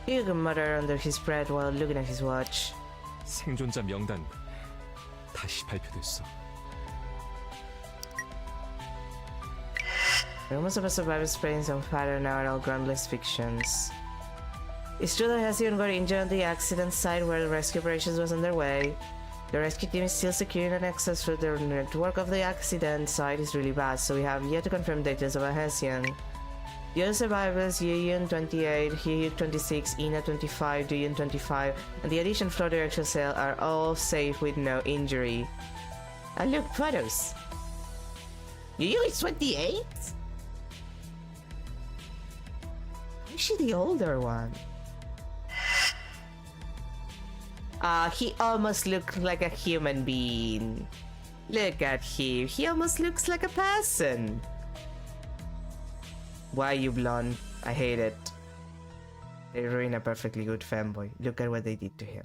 Speaker 1: Ryun muttered under his breath while looking at his watch.
Speaker 2: 생존자 명단 다시 발표됐어.
Speaker 1: Rumors of a survivor spreading some fire now are all groundless fictions. It's true that Hesiod got injured on the accident site where the rescue operations was underway. The rescue team is still securing an access through the network of the accident site is really bad, so we have yet to confirm details about Hesiod. The other survivors, Yuyun 28, Hyuk 26, Ina 25, Duyun 25, and the addition floor director cell are all safe with no injury. And look, photos! Yuyun is 28? Is she the older one? He almost looks like a human being. Look at him. He almost looks like a person. Why you blonde? I hate it. They ruined a perfectly good fanboy. Look at what they did to him.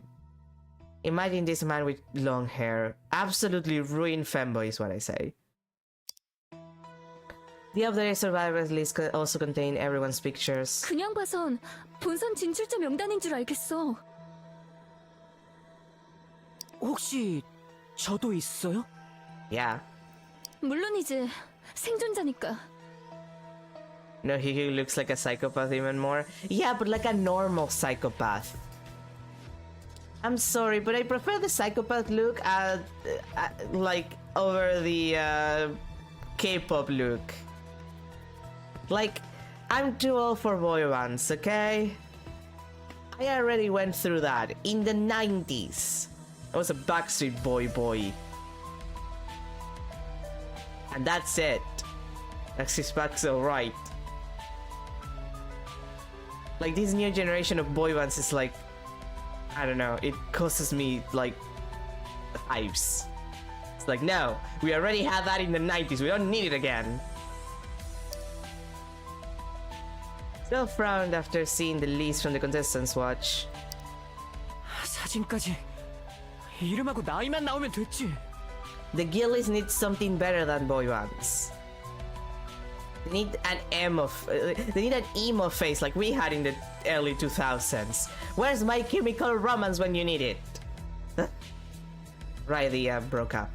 Speaker 1: Imagine this man with long hair. Absolutely ruined fanboy is what I say. The updated survivors list also contain everyone's pictures.
Speaker 4: 그냥 봐선 본선 진출자 명단인 줄 알겠어.
Speaker 5: 혹시 저도 있어요?
Speaker 1: Yeah.
Speaker 4: 물론이지. 생존자니까.
Speaker 1: No, he looks like a psychopath even more. Yeah, but like a normal psychopath. I'm sorry, but I prefer the psychopath look like over the K-pop look. Like, I'm too old for boy bands, okay? I already went through that in the 90s. I was a Backstreet boy. And that's it. Like, six packs alright. Like, this new generation of boy bands is like, I don't know, it causes me like hives. It's like, no, we already had that in the 90s, we don't need it again. Still frowned after seeing the list from the contestants' watch.
Speaker 5: 사진까지 이름하고 나이만 나오면 됐지.
Speaker 1: The guildies need something better than boy bands. They need an they need an emo face like we had in the early 2000s. Where's My Chemical Romance when you need it? Right, they broke up.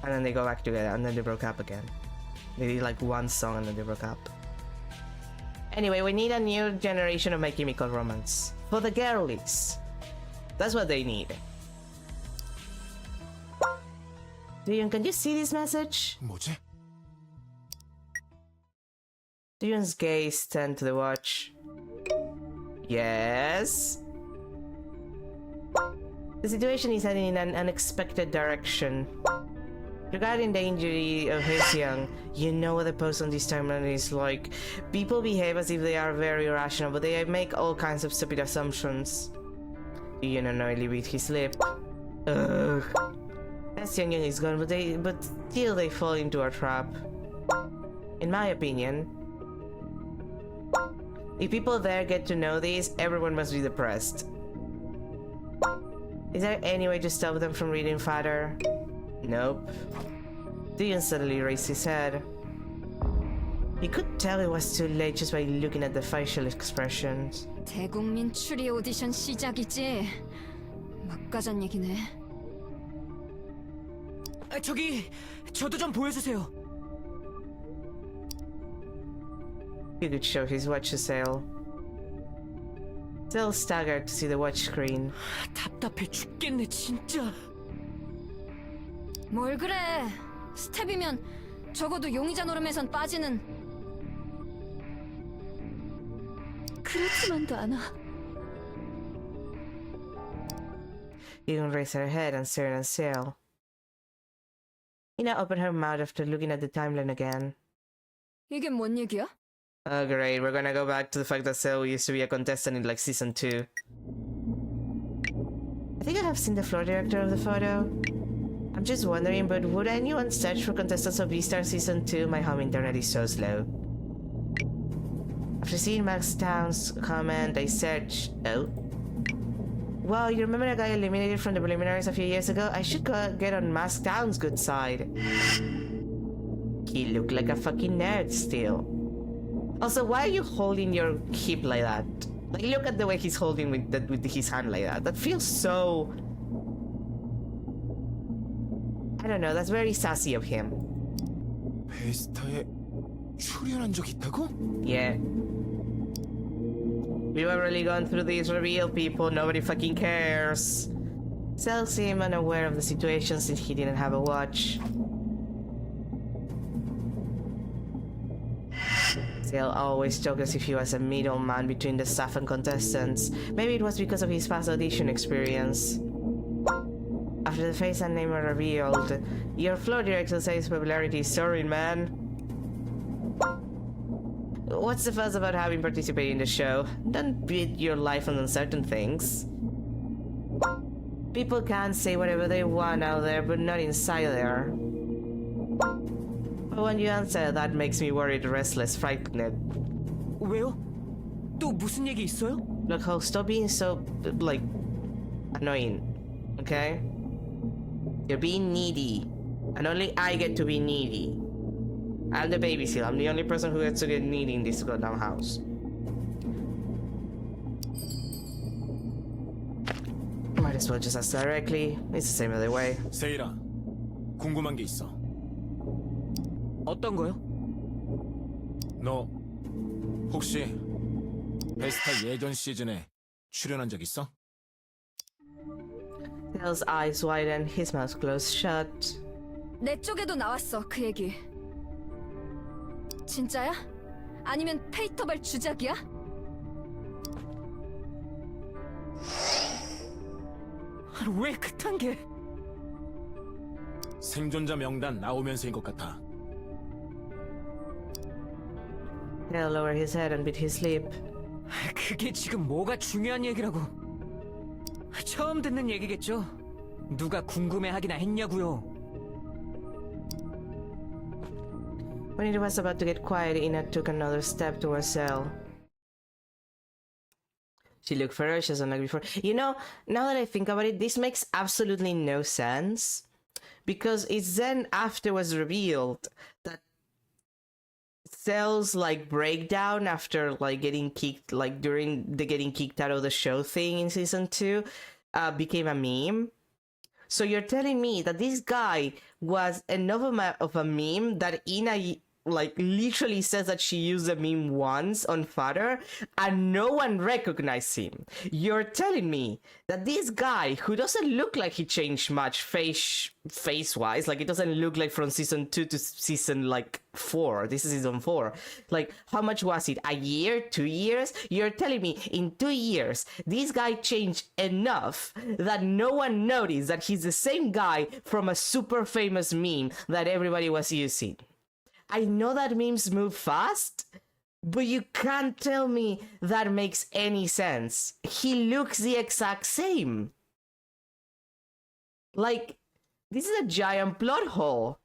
Speaker 1: And then they go back together, and then they broke up again. They did like one song and then they broke up. Anyway, we need a new generation of My Chemical Romance. For the girlies. That's what they need. Duyun, can you see this message?
Speaker 3: 뭐지?
Speaker 1: Duyun's gaze turned to the watch. Yes? The situation is heading in an unexpected direction. Regarding the injury of Hyeseong, you know what the post on this timeline is like. People behave as if they are very rational, but they make all kinds of stupid assumptions. Duyun annoyedly bit his lip. Ugh. Hyeseong is gone, but still they fall into a trap. In my opinion, if people there get to know this, everyone must be depressed. Is there any way to stop them from reading further? Nope. Duyun suddenly raised his head. He could tell it was too late just by looking at the facial expressions.
Speaker 4: 대국민 추리 오디션 시작이지. 막가잔 얘기네.
Speaker 5: 저도 좀 보여주세요.
Speaker 1: He could show his watch to Sale. Sale staggered to see the watch screen.
Speaker 5: 답답해 죽겠네 진짜.
Speaker 4: 뭘 그래. 스텝이면 적어도 용의자 노름에선 빠지는. 그렇지만도 않아.
Speaker 1: Even raised her head and stared at Sale. Ina opened her mouth after looking at the timeline again.
Speaker 4: 이게 뭔 얘기야?
Speaker 1: Oh great, we're gonna go back to the fact that Sale used to be a contestant in like season 2. I think I have seen the floor director of the photo. I'm just wondering, but would anyone search for contestants of Beastar season 2? My home internet is so slow. After seeing Max Town's comment, I searched. Oh. Wow, you remember a guy eliminated from the preliminaries a few years ago? I should go get on Max Town's good side. He looked like a fucking nerd still. Also, why are you holding your hip like that? Like, look at the way he's holding with his hand like that. That feels so... I don't know, that's very sassy of him.
Speaker 3: 베스타에 출연한 적 있다고?
Speaker 1: Yeah. We've already gone through these reveal, people. Nobody fucking cares. Cell seemed unaware of the situation since he didn't have a watch. Cell always talked as if he was a middleman between the staff and contestants. Maybe it was because of his past audition experience. After the face and name were revealed, your floor director says popularity is soaring, man. What's the fuss about having participated in the show? Don't bet your life on uncertain things. People can say whatever they want out there, but not inside there. But when you answer, that makes me worried, restless, frightened.
Speaker 5: 왜요? 또 무슨 얘기 있어요?
Speaker 1: Look, Ho, stop being so, like, annoying, okay? You're being needy, and only I get to be needy. I'm the babysitter. I'm the only person who gets to get needy in this goddamn house. Might as well just ask directly. It's the same other way.
Speaker 3: 세일아, 궁금한 게 있어.
Speaker 5: 어떤 거요?
Speaker 3: 너 혹시 베스타 예전 시즌에 출연한 적 있어?
Speaker 1: Dale's eyes widened, his mouth closed shut.
Speaker 4: 내 쪽에도 나왔어, 그 얘기. 진짜야? 아니면 페이터벌 주작이야?
Speaker 5: 왜 그딴 게?
Speaker 3: 생존자 명단 나오면서인 것 같아.
Speaker 1: Dale lowered his head and bit his lip.
Speaker 5: 그게 지금 뭐가 중요한 얘기라고? 처음 듣는 얘기겠죠? 누가 궁금해하기나 했냐고요.
Speaker 1: When it was about to get quiet, Ina took another step towards Cell. She looked ferocious unlike before. You know, now that I think about it, this makes absolutely no sense. Because it's then afterwards revealed that Cell's like breakdown after like getting kicked, like during the getting kicked out of the show thing in season 2, became a meme. So you're telling me that this guy was enough of a meme that Ina like literally says that she used the meme once on Father and no one recognized him. You're telling me that this guy who doesn't look like he changed much face wise, like it doesn't look like from season 2 to season like 4, this is season 4, like how much was it, a year, 2 years? You're telling me in 2 years this guy changed enough that no one noticed that he's the same guy from a super famous meme that everybody was using. I know that memes move fast, but you can't tell me that makes any sense. He looks the exact same. Like, this is a giant plot hole.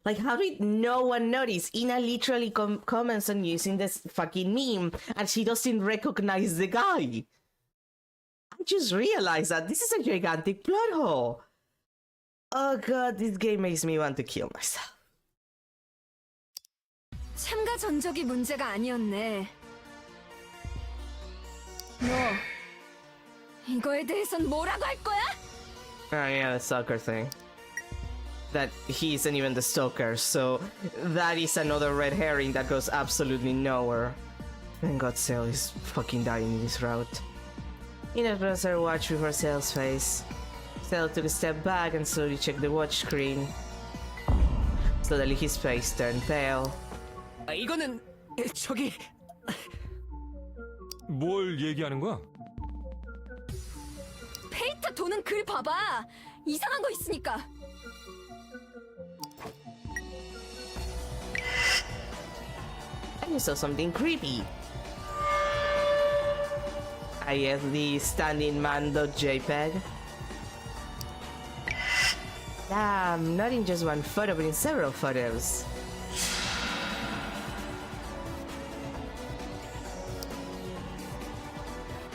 Speaker 1: Like, how did no one notice? Ina literally comments on using this fucking meme, and she doesn't recognize the guy. I just realized that this is a gigantic plot hole. Oh god, this game makes me want to kill myself.
Speaker 4: 참가 전적이 문제가 아니었네. 너 이거에 대해선 뭐라고 할 거야?
Speaker 1: Oh yeah, the stalker thing. That he isn't even the stalker, so that is another red herring that goes absolutely nowhere. Thank God Cell is fucking dying in this route. Ina pressed her watch before Cell's face. Cell took a step back and slowly checked the watch screen. Suddenly his face turned pale.
Speaker 5: 이거는 저기
Speaker 2: 뭘 얘기하는 거야?
Speaker 4: 페이터 도는 글 봐봐. 이상한 거 있으니까.
Speaker 1: I saw something creepy. I have the standing man.jpg. Damn, not in just one photo, but in several photos.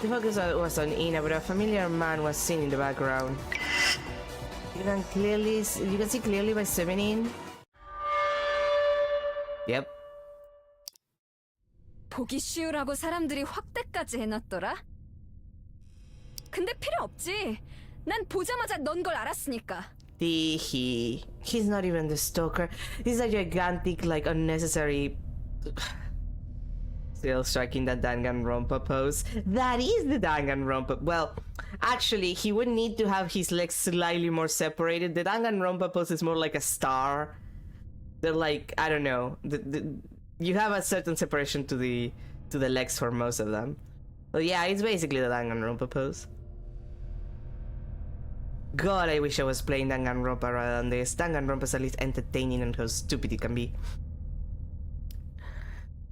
Speaker 1: The focus was on Ina, but a familiar man was seen in the background. You can see clearly by zooming in. Yep.
Speaker 4: 보기 쉬우라고 사람들이 확대까지 해놨더라. 근데 필요 없지. 난 보자마자 넌 걸 알았으니까.
Speaker 1: He's not even the stalker. He's a gigantic, like, unnecessary. Still striking that Danganronpa pose. That is the Danganronpa. Well, actually, he would need to have his legs slightly more separated. The Danganronpa pose is more like a star. They're like, I don't know. You have a certain separation to the legs for most of them. But yeah, it's basically the Danganronpa pose. God, I wish I was playing Danganronpa rather than this. Danganronpa is at least entertaining and how stupid it can be.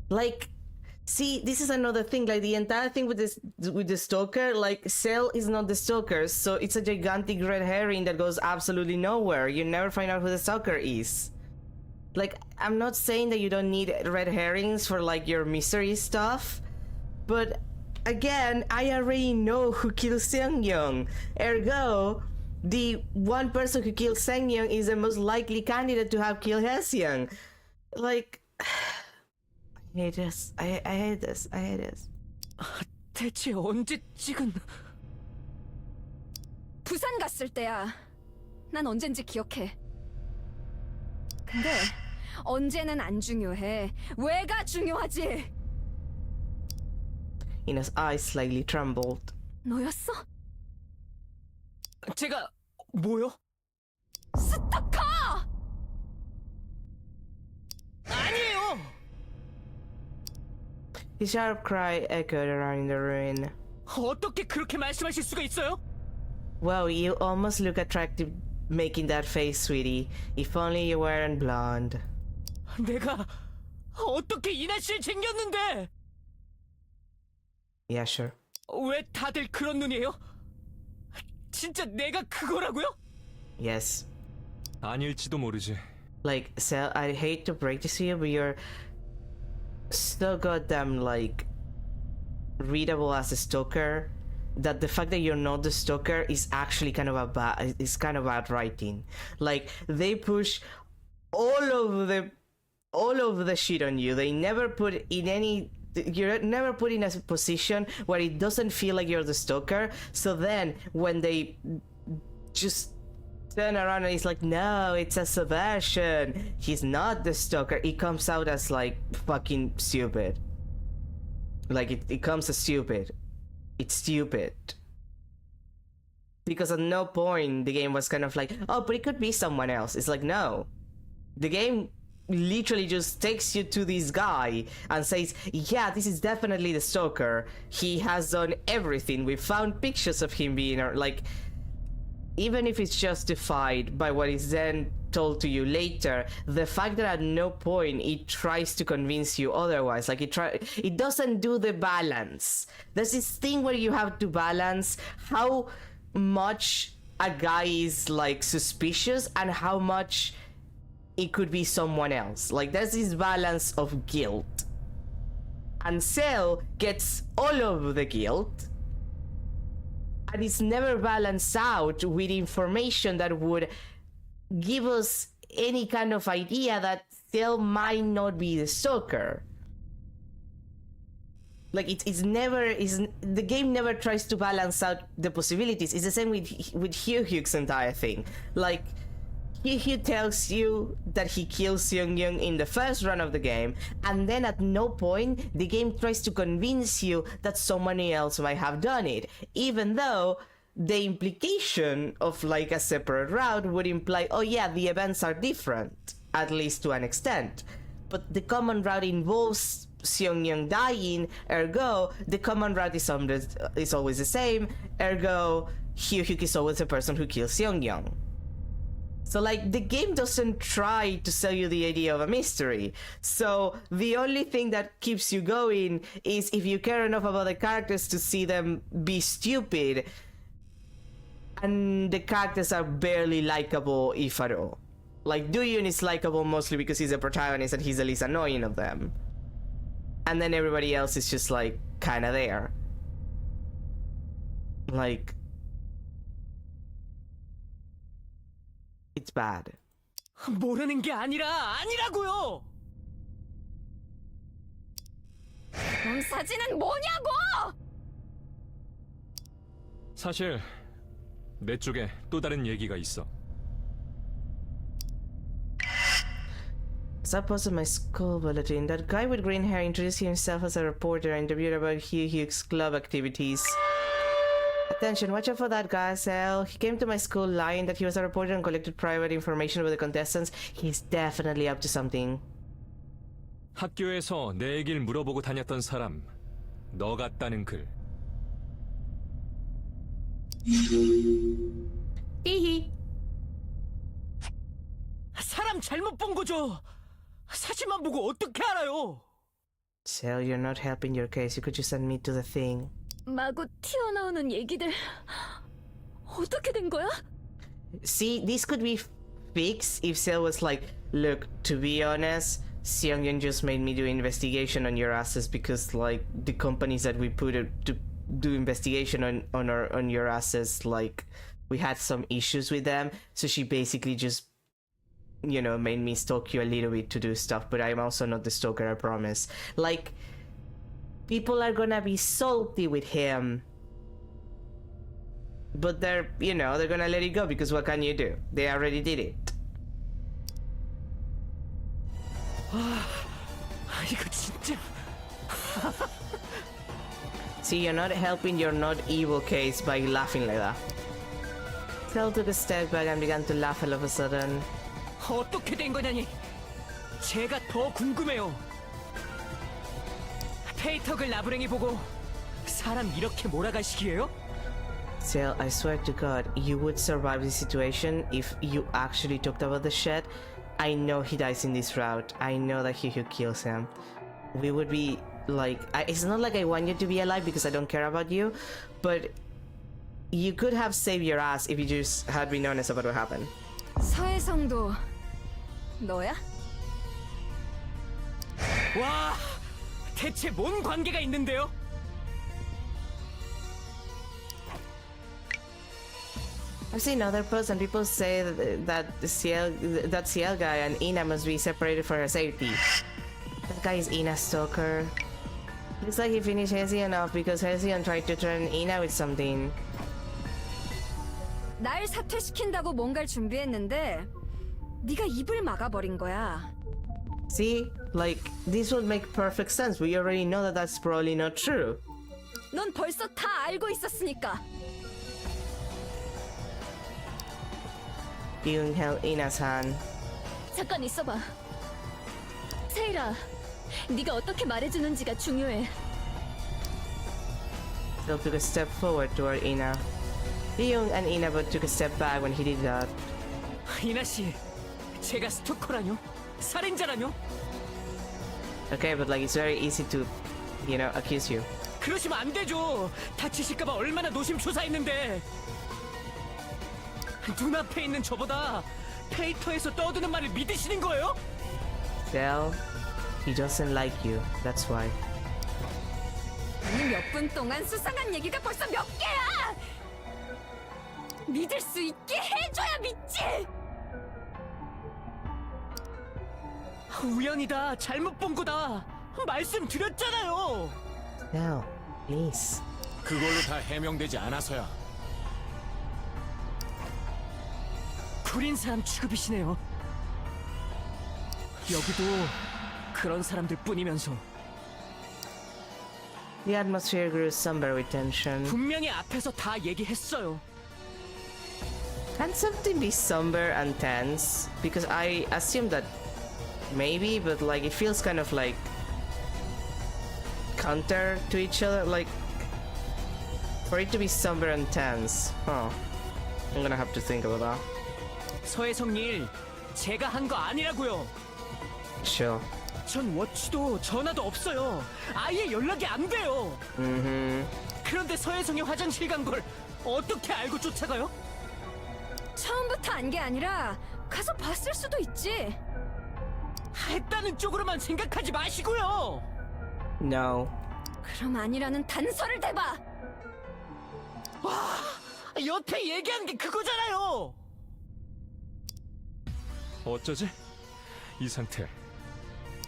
Speaker 1: Like, see, this is another thing. Like, the entire thing with the stalker, like, Cell is not the stalker, so it's a gigantic red herring that goes absolutely nowhere. You never find out who the stalker is. Like, I'm not saying that you don't need red herrings for, like, your mystery stuff, but again, I already know who killed Seong-Young. Ergo, the one person who killed Seong-Young is the most likely candidate to have killed Hye-Seong. Like, I hate this. I hate this. I hate this.
Speaker 5: 대체 언제 찍은...
Speaker 4: 부산 갔을 때야. 난 언젠지 기억해. 근데 언제는 안 중요해. 왜가 중요하지?
Speaker 1: Ina's eyes slightly trembled.
Speaker 4: 너였어?
Speaker 5: 제가... 뭐요?
Speaker 4: 스토커!
Speaker 5: 아니에요!
Speaker 1: His sharp cry echoed around the ruin.
Speaker 5: 어떻게 그렇게 말씀하실 수가 있어요?
Speaker 1: Well, you almost look attractive making that face, sweetie. If only you weren't blonde.
Speaker 5: 내가 어떻게 이나 씨를 챙겼는데?
Speaker 1: Yeah, sure.
Speaker 5: 왜 다들 그런 눈이에요? 진짜 내가 그거라고요?
Speaker 1: Yes.
Speaker 2: 아닐지도 모르지.
Speaker 1: Like, Cell, I hate to break this to you, but you're so goddamn, like, readable as a stalker that the fact that you're not the stalker is actually kind of bad writing. Like, they push all over the shit on you. They never put in any... You're never put in a position where it doesn't feel like you're the stalker. So then, when they just turn around and it's like, no, it's a subversion. He's not the stalker. It comes out as, like, fucking stupid. Like, it comes as stupid. It's stupid. Because at no point the game was kind of like, oh, but it could be someone else. It's like, no. The game literally just takes you to this guy and says, yeah, this is definitely the stalker. He has done everything. We found pictures of him being, like, even if it's justified by what is then told to you later, the fact that at no point it tries to convince you otherwise, like, it doesn't do the balance. There's this thing where you have to balance how much a guy is, like, suspicious and how much it could be someone else. Like, there's this balance of guilt. And Cell gets all of the guilt, and it's never balanced out with information that would give us any kind of idea that Cell might not be the stalker. Like, the game never tries to balance out the possibilities. It's the same with Hugh-Hugh's entire thing. Like, Hugh tells you that he kills Seong-Young in the first run of the game, and then at no point the game tries to convince you that someone else might have done it, even though the implication of, like, a separate route would imply, oh yeah, the events are different, at least to an extent, but the common route involves Seong-young dying, ergo the common route is always the same, ergo Hyo-hyuk is always the person who kills Seong-young. So like the game doesn't try to sell you the idea of a mystery. So the only thing that keeps you going is if you care enough about the characters to see them be stupid, and the characters are barely likable, if at all. Like Do-yoon is likable mostly because he's a protagonist and he's the least annoying of them. And then everybody else is just like kinda there. Like, it's bad.
Speaker 5: 모르는 게 아니라고요.
Speaker 4: 그럼 사진은 뭐냐고!
Speaker 2: 사실 내 쪽에 또 다른 얘기가 있어.
Speaker 1: So I posted my school bulletin. That guy with green hair introduced himself as a reporter and interviewed about Hyo-hyuk's club activities. Attention, watch out for that guy, Sel. He came to my school lying that he was a reporter and collected private information about the contestants. He's definitely up to something.
Speaker 2: 학교에서 내 얘기를 물어보고 다녔던 사람, 너 같다는 글.
Speaker 1: Hehe.
Speaker 5: 사람 잘못 본 거죠. 사진만 보고 어떻게 알아요?
Speaker 1: Sel, you're not helping your case. You could just admit to the thing.
Speaker 4: 마구 튀어나오는 얘기들 어떻게 된 거야?
Speaker 1: See, this could be fixed if Sel was like, look, to be honest, Seong-yeon just made me do investigation on your asses because like the companies that we put to do investigation on your asses, like we had some issues with them, so she basically just, you know, made me stalk you a little bit to do stuff, but I'm also not the stalker, I promise. Like, people are gonna be salty with him, but they're, you know, they're gonna let it go because what can you do? They already did it.
Speaker 5: 이거 진짜.
Speaker 1: See, you're not helping your not evil case by laughing like that. Sel took a step back and began to laugh all of a sudden.
Speaker 5: 어떻게 된 거냐니? 제가 더 궁금해요. 페이터글 나부랭이 보고 사람 이렇게 몰아가시기에요?
Speaker 1: Sel, I swear to God, you would survive this situation if you actually talked about the shed. I know he dies in this route. I know that Hyo-hyuk kills him. We would be like, it's not like I want you to be alive because I don't care about you, but you could have saved your ass if you just had been honest about what happened.
Speaker 4: 서혜성도 너야?
Speaker 5: 와, 대체 뭔 관계가 있는데요?
Speaker 1: I've seen other posts and people say that Ciel guy and Ina must be separated for her safety. That guy is Ina's stalker. Looks like he finished Hesiod off because Hesiod tried to turn Ina with something.
Speaker 4: 날 사퇴시킨다고 뭔가를 준비했는데 네가 입을 막아버린 거야.
Speaker 1: See? Like, this would make perfect sense. We already know that that's probably not true.
Speaker 4: 넌 벌써 다 알고 있었으니까.
Speaker 1: Yoon held Ina's hand.
Speaker 4: 잠깐 있어봐. 세일아, 네가 어떻게 말해주는지가 중요해.
Speaker 1: Still took a step forward toward Ina. Yoon and Ina both took a step back when he did that.
Speaker 5: 이나 씨, 제가 스토커라뇨? 살인자라뇨?
Speaker 1: Okay, but like, it's very easy to, you know, accuse you.
Speaker 5: 그러시면 안 되죠. 다치실까봐 얼마나 노심초사했는데. 눈앞에 있는 저보다 페이터에서 떠드는 말을 믿으시는 거예요?
Speaker 1: Sel, he doesn't like you. That's why.
Speaker 4: 아니 몇 분 동안 수상한 얘기가 벌써 몇 개야! 믿을 수 있게 해줘야 믿지!
Speaker 5: 우연이다. 잘못 본 거다. 말씀드렸잖아요.
Speaker 1: Sel, please.
Speaker 3: 그걸로 다 해명되지 않아서야.
Speaker 5: 구린 사람 취급이시네요. 여기도 그런 사람들 뿐이면서
Speaker 1: The atmosphere grew somber with tension.
Speaker 5: 분명히 앞에서 다 얘기했어요.
Speaker 1: Can something be somber and tense? Because I assume that maybe, but like it feels kind of like counter to each other, like for it to be somber and tense. Huh. I'm gonna have to think about that.
Speaker 5: 서혜성 일 제가 한 거 아니라고요.
Speaker 1: Sure.
Speaker 5: 전 워치도 전화도 없어요. 아예 연락이 안 돼요. 그런데 서혜성이 화장실 간 걸 어떻게 알고 쫓아가요?
Speaker 4: 처음부터 안 게 아니라 가서 봤을 수도 있지.
Speaker 5: 했다는 쪽으로만 생각하지 마시고요.
Speaker 1: No.
Speaker 4: 그럼 아니라는 단서를 대봐.
Speaker 5: 여태 얘기한 게 그거잖아요.
Speaker 2: 어쩌지? 이 상태.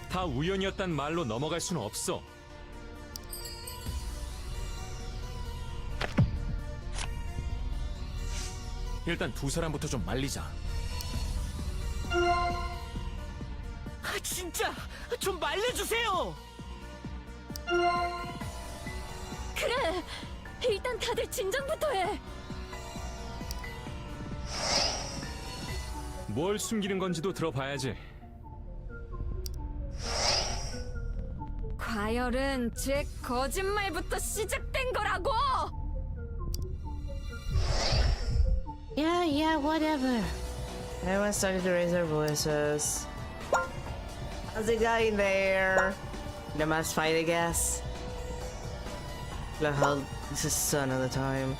Speaker 2: 다 우연이었단 말로 넘어갈 수는 없어.
Speaker 3: 일단 두 사람부터 좀 말리자.
Speaker 5: 진짜 좀 말려주세요.
Speaker 4: 그래. 일단 다들 진정부터 해.
Speaker 2: 뭘 숨기는 건지도 들어봐야지.
Speaker 4: 과열은 제 거짓말부터 시작된 거라고.
Speaker 1: Yeah, whatever. Everyone started to raise their voices. How's the guy in there? The mass fight, I guess. Look how this is so another time.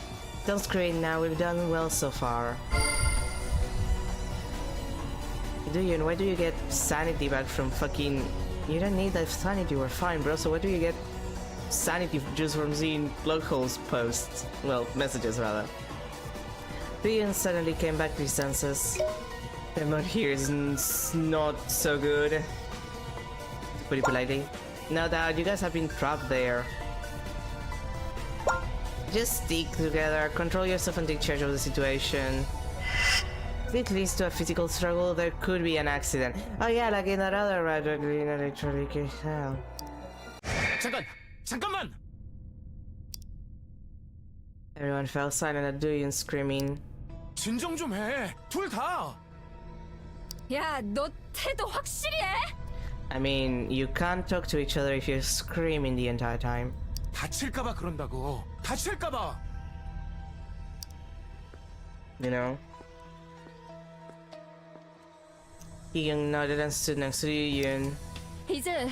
Speaker 1: Don't scream now, we've done well so far. Why do you get sanity back from fucking... You don't need that sanity, we're fine, bro. So why do you get sanity just from seeing Local's posts? Well, messages rather. Ian suddenly came back to his senses. The mood here is not so good. To put it politely. Now that you guys have been trapped there, just stick together, control yourself and take charge of the situation. If it leads to a physical struggle, there could be an accident. Oh yeah, like in that other Radar Green Electronic Hell.
Speaker 3: 잠깐만!
Speaker 1: Everyone fell silent at Duyan screaming.
Speaker 3: 진정 좀 해. 둘 다.
Speaker 4: 야, 너 태도 확실히 해?
Speaker 1: I mean, you can't talk to each other if you're screaming the entire time.
Speaker 3: 다칠까봐 그런다고. 다칠까봐.
Speaker 1: You know? Young nodded and stood next to Yoon.
Speaker 4: 이제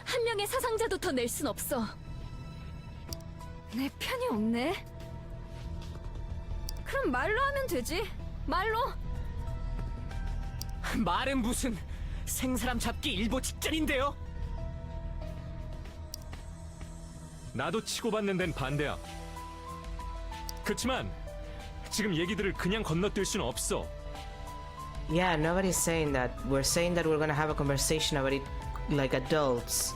Speaker 4: 한 명의 사상자도 더 낼 순 없어. 내 편이 없네. 그럼 말로 하면 되지. 말로.
Speaker 5: 말은 무슨 생사람 잡기 일보 직전인데요.
Speaker 2: 나도 치고받는 데는 반대야. 그치만 지금 얘기들을 그냥 건너뛸 수는 없어.
Speaker 1: Yeah, nobody's saying that. We're saying that we're gonna have a conversation about it like adults.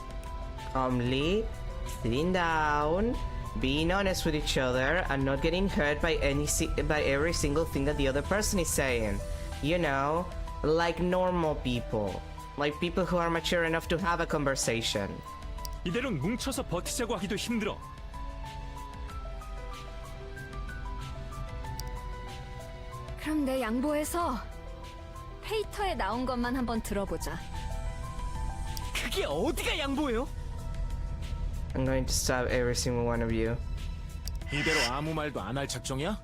Speaker 1: Calmly, sitting down, being honest with each other, and not getting hurt by by every single thing that the other person is saying. You know, like normal people. Like people who are mature enough to have a conversation.
Speaker 2: 이대로 뭉쳐서 버티자고 하기도 힘들어.
Speaker 4: 그럼 내 양보해서 페이터에 나온 것만 한번 들어보자.
Speaker 5: 그게 어디가 양보예요?
Speaker 1: I'm going to stab every single one of you.
Speaker 3: 이대로 아무 말도 안 할 작정이야?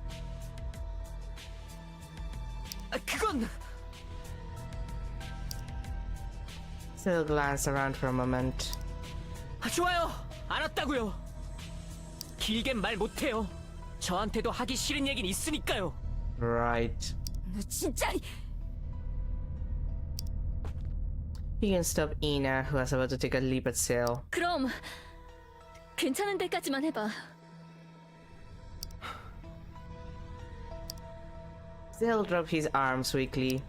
Speaker 5: 그건
Speaker 1: Still glance around for a moment.
Speaker 5: 좋아요. 알았다고요. 길게 말 못해요. 저한테도 하기 싫은 얘긴 있으니까요.
Speaker 1: Right.
Speaker 4: 너 진짜
Speaker 1: You can stop Ina, who was about to take a leap at Sail.
Speaker 4: 그럼 괜찮은 데까지만 해봐.
Speaker 1: Sail dropped his arms weakly.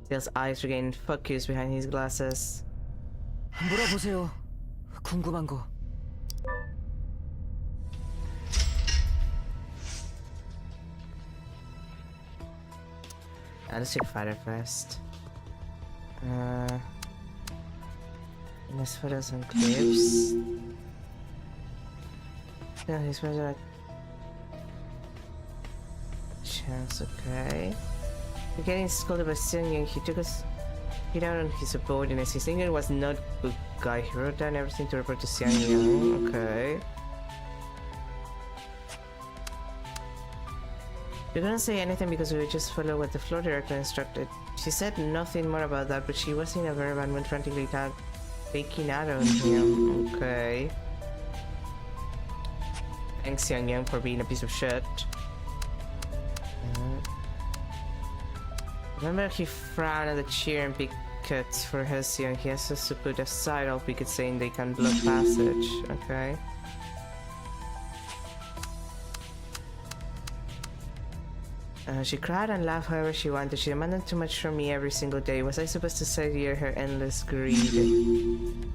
Speaker 1: Sail's eyes regained focus behind his glasses.
Speaker 5: 물어보세요. 궁금한 거.
Speaker 1: Let's check Fighter first. Nice photos and clips. Yeah, his photos are... Chance, okay. You're getting scolded by Sun Young. He took us... He down on his subordinates. His English was not good guy. He wrote down everything to report to Xiang Yang. Okay. We couldn't say anything because we would just follow what the floor director instructed. She said nothing more about that, but she was in a very bad mood, frantically taking out on him. Okay. Thanks, Xiang Yang, for being a piece of shit. Remember, he frowned at the cheer and pickets for Hesiod. He has us to put aside all pickets saying they can block passage. Okay. She cried and laughed however she wanted. She demanded too much from me every single day. Was I supposed to satiate her endless greed?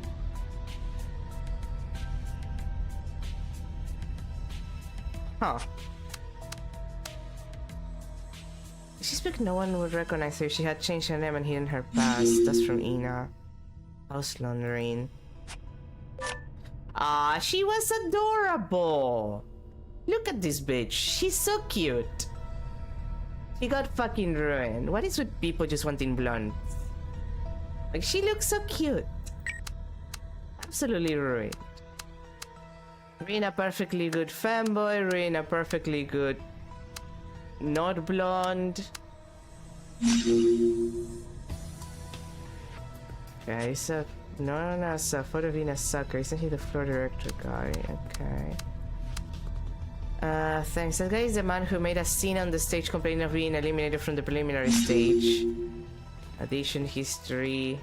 Speaker 1: Huh. She spoke, no one would recognize her. She had changed her name and hidden her past. That's from Ina. House laundering. Ah, she was adorable. Look at this bitch. She's so cute. She got fucking ruined. What is with people just wanting blondes? Like, she looks so cute. Absolutely ruined. Ruin a perfectly good fanboy. Ruin a perfectly good not blonde. Okay, so no, it's a photo of Ina Sucker. Isn't he the floor director guy? Okay. Thanks. That guy is the man who made a scene on the stage complaining of being eliminated from the preliminary stage. Addition history.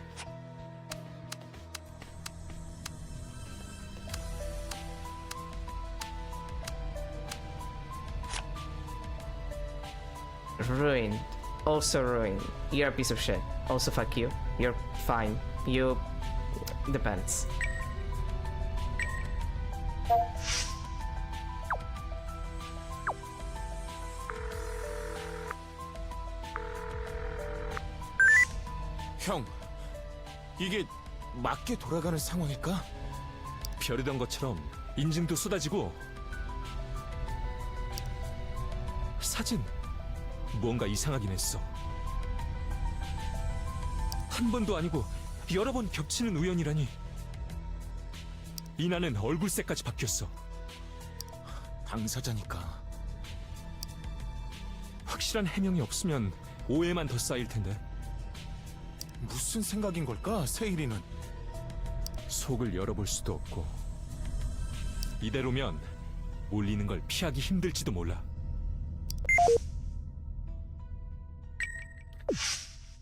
Speaker 1: Ruined. Also ruined. You're a piece of shit. Also fuck you. You're fine. You... depends.
Speaker 3: 형, 이게 맞게 돌아가는 상황일까?
Speaker 2: 벼르던 것처럼 인증도 쏟아지고 사진 뭔가 이상하긴 했어. 한 번도 아니고 여러 번 겹치는 우연이라니. 이나는 얼굴색까지 바뀌었어.
Speaker 3: 당사자니까.
Speaker 2: 확실한 해명이 없으면 오해만 더 쌓일 텐데.
Speaker 3: 무슨 생각인 걸까, 세일이는?
Speaker 2: 속을 열어볼 수도 없고 이대로면 올리는 걸 피하기 힘들지도 몰라.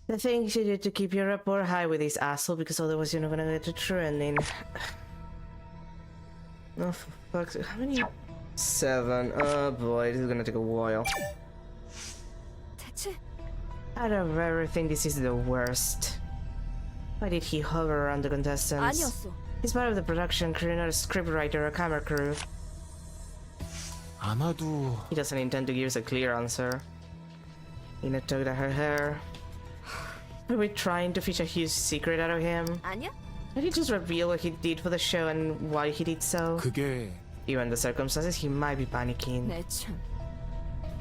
Speaker 1: The thing you should do to keep your rapport high with this asshole, because otherwise you're not gonna get to trending. Oh, fuck. How many? 7. Oh boy, this is gonna take a while.
Speaker 4: 대체
Speaker 1: Out of everything, this is the worst. Why did he hover around the contestants?
Speaker 4: 아니었어.
Speaker 1: He's part of the production crew, not a scriptwriter or a camera crew.
Speaker 3: 아마도
Speaker 1: He doesn't intend to give us a clear answer. Ina tugged at her hair. Were we trying to fish a huge secret out of him?
Speaker 4: 아니야?
Speaker 1: Did he just reveal what he did for the show and why he did so?
Speaker 3: 그게
Speaker 1: Given the circumstances, he might be panicking.
Speaker 4: 내 참.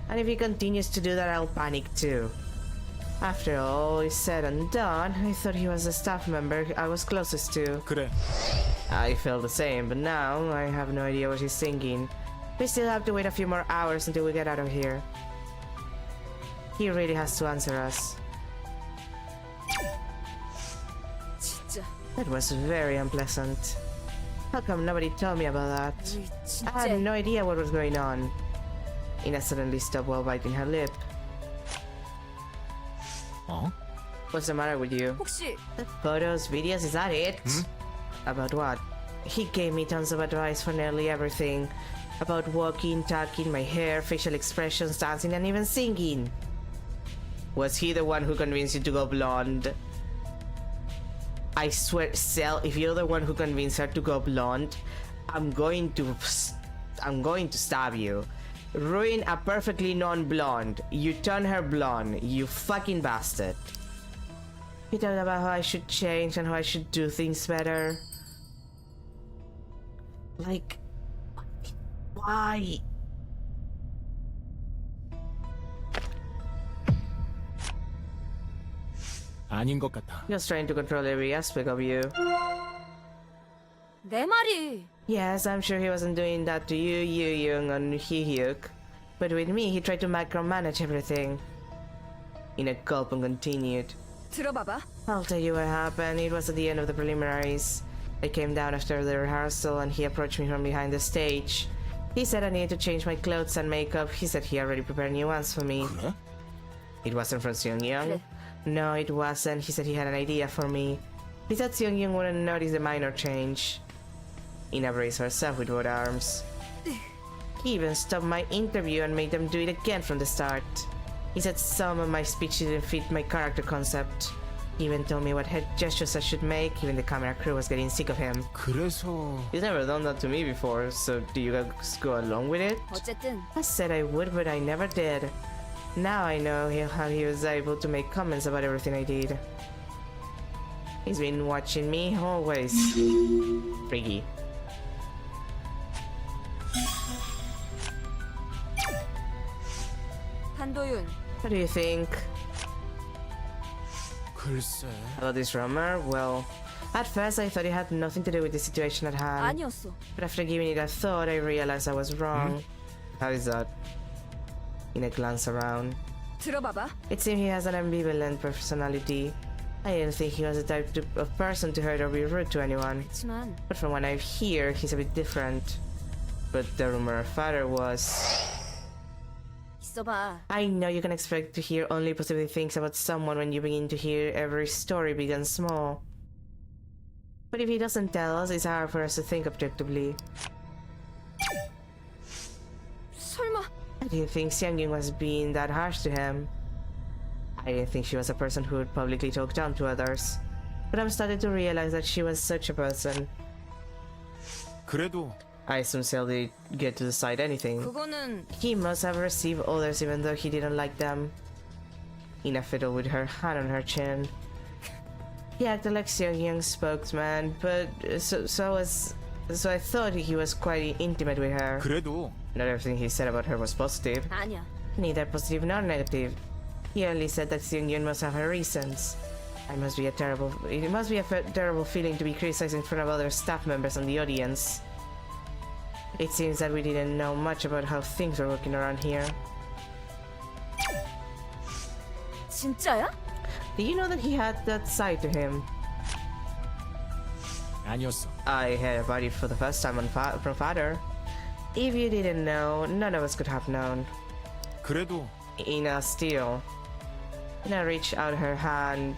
Speaker 1: And if he continues to do that, I'll panic too. After all is said and done, I thought he was the staff member I was closest to.
Speaker 3: 그래.
Speaker 1: I felt the same, but now I have no idea what he's thinking. We still have to wait a few more hours until we get out of here. He really has to answer us.
Speaker 4: 진짜.
Speaker 1: That was very unpleasant. How come nobody told me about that?
Speaker 4: 으이,
Speaker 1: I had
Speaker 4: 진짜.
Speaker 1: no idea what was going on. Ina suddenly stopped while biting her lip.
Speaker 3: 어?
Speaker 1: What's the matter with you?
Speaker 4: 혹시
Speaker 1: Photos, videos, is that it? About what? He gave me tons of advice for nearly everything. About walking, talking, my hair, facial expressions, dancing, and even singing. Was he the one who convinced you to go blonde? I swear, Cell, if you're the one who convinced her to go blonde, I'm going to stab you. Ruin a perfectly non-blonde. You turn her blonde, you fucking bastard. He talked about how I should change and how I should do things better. Like, why?
Speaker 3: 아닌 것 같아.
Speaker 1: He was trying to control every aspect of you.
Speaker 4: 내 말이.
Speaker 1: Yes, I'm sure he wasn't doing that to you, Yu-Young, and Hee-Hyuk. But with me, he tried to micromanage everything. Ina gulped and continued.
Speaker 4: 들어봐봐.
Speaker 1: I'll tell you what happened. It was at the end of the preliminaries. I came down after the rehearsal and he approached me from behind the stage. He said I needed to change my clothes and makeup. He said he already prepared new ones for me.
Speaker 3: 그래?
Speaker 1: It wasn't from Seung-young.
Speaker 4: 그래.
Speaker 1: No, it wasn't. He said he had an idea for me. He thought Seung-young wouldn't notice the minor change. Ina braced herself with both arms. He even stopped my interview and made them do it again from the start. He said some of my speech didn't fit my character concept. He even told me what head gestures I should make. Even the camera crew was getting sick of him.
Speaker 3: 그래서
Speaker 1: He's never done that to me before, so do you guys go along with it?
Speaker 4: 어쨌든
Speaker 1: I said I would, but I never did. Now I know how he was able to make comments about everything I did. He's been watching me always. Freaky.
Speaker 4: 한도윤.
Speaker 1: What do you think
Speaker 3: 글쎄.
Speaker 1: about this rumor? Well, at first I thought it had nothing to do with the situation at hand.
Speaker 4: 아니었어.
Speaker 1: But after giving it a thought, I realized I was wrong. How is that? In a glance around.
Speaker 4: 들어봐봐.
Speaker 1: It seemed he has an ambivalent personality. I didn't think he was the type of person to hurt or be rude to anyone.
Speaker 4: 그렇지만
Speaker 1: But from what I hear, he's a bit different. But the rumor father was...
Speaker 4: 있어봐.
Speaker 1: I know you can expect to hear only positive things about someone when you begin to hear every story began small. But if he doesn't tell us, it's hard for us to think objectively.
Speaker 4: 설마
Speaker 1: I didn't think Seung-young was being that harsh to him. I didn't think she was a person who would publicly talk down to others. But I'm starting to realize that she was such a person.
Speaker 3: 그래도
Speaker 1: I assume Sel did get to decide anything.
Speaker 4: 그거는
Speaker 1: He must have received orders even though he didn't like them. Ina fiddled with her hand on her chin. He acted like Seung-young's spokesman, but so I thought he was quite intimate with her.
Speaker 3: 그래도
Speaker 1: Not everything he said about her was positive.
Speaker 4: 아니야.
Speaker 1: Neither positive nor negative. He only said that Seung-young must have her reasons. It must be a terrible feeling to be criticized in front of other staff members and the audience. It seems that we didn't know much about how things were working around here.
Speaker 4: 진짜야?
Speaker 1: Do you know that he had that side to him?
Speaker 3: 아니었어.
Speaker 1: I heard about it for the first time from father. If you didn't know, none of us could have known.
Speaker 3: 그래도
Speaker 1: Ina still. Ina reached out her hand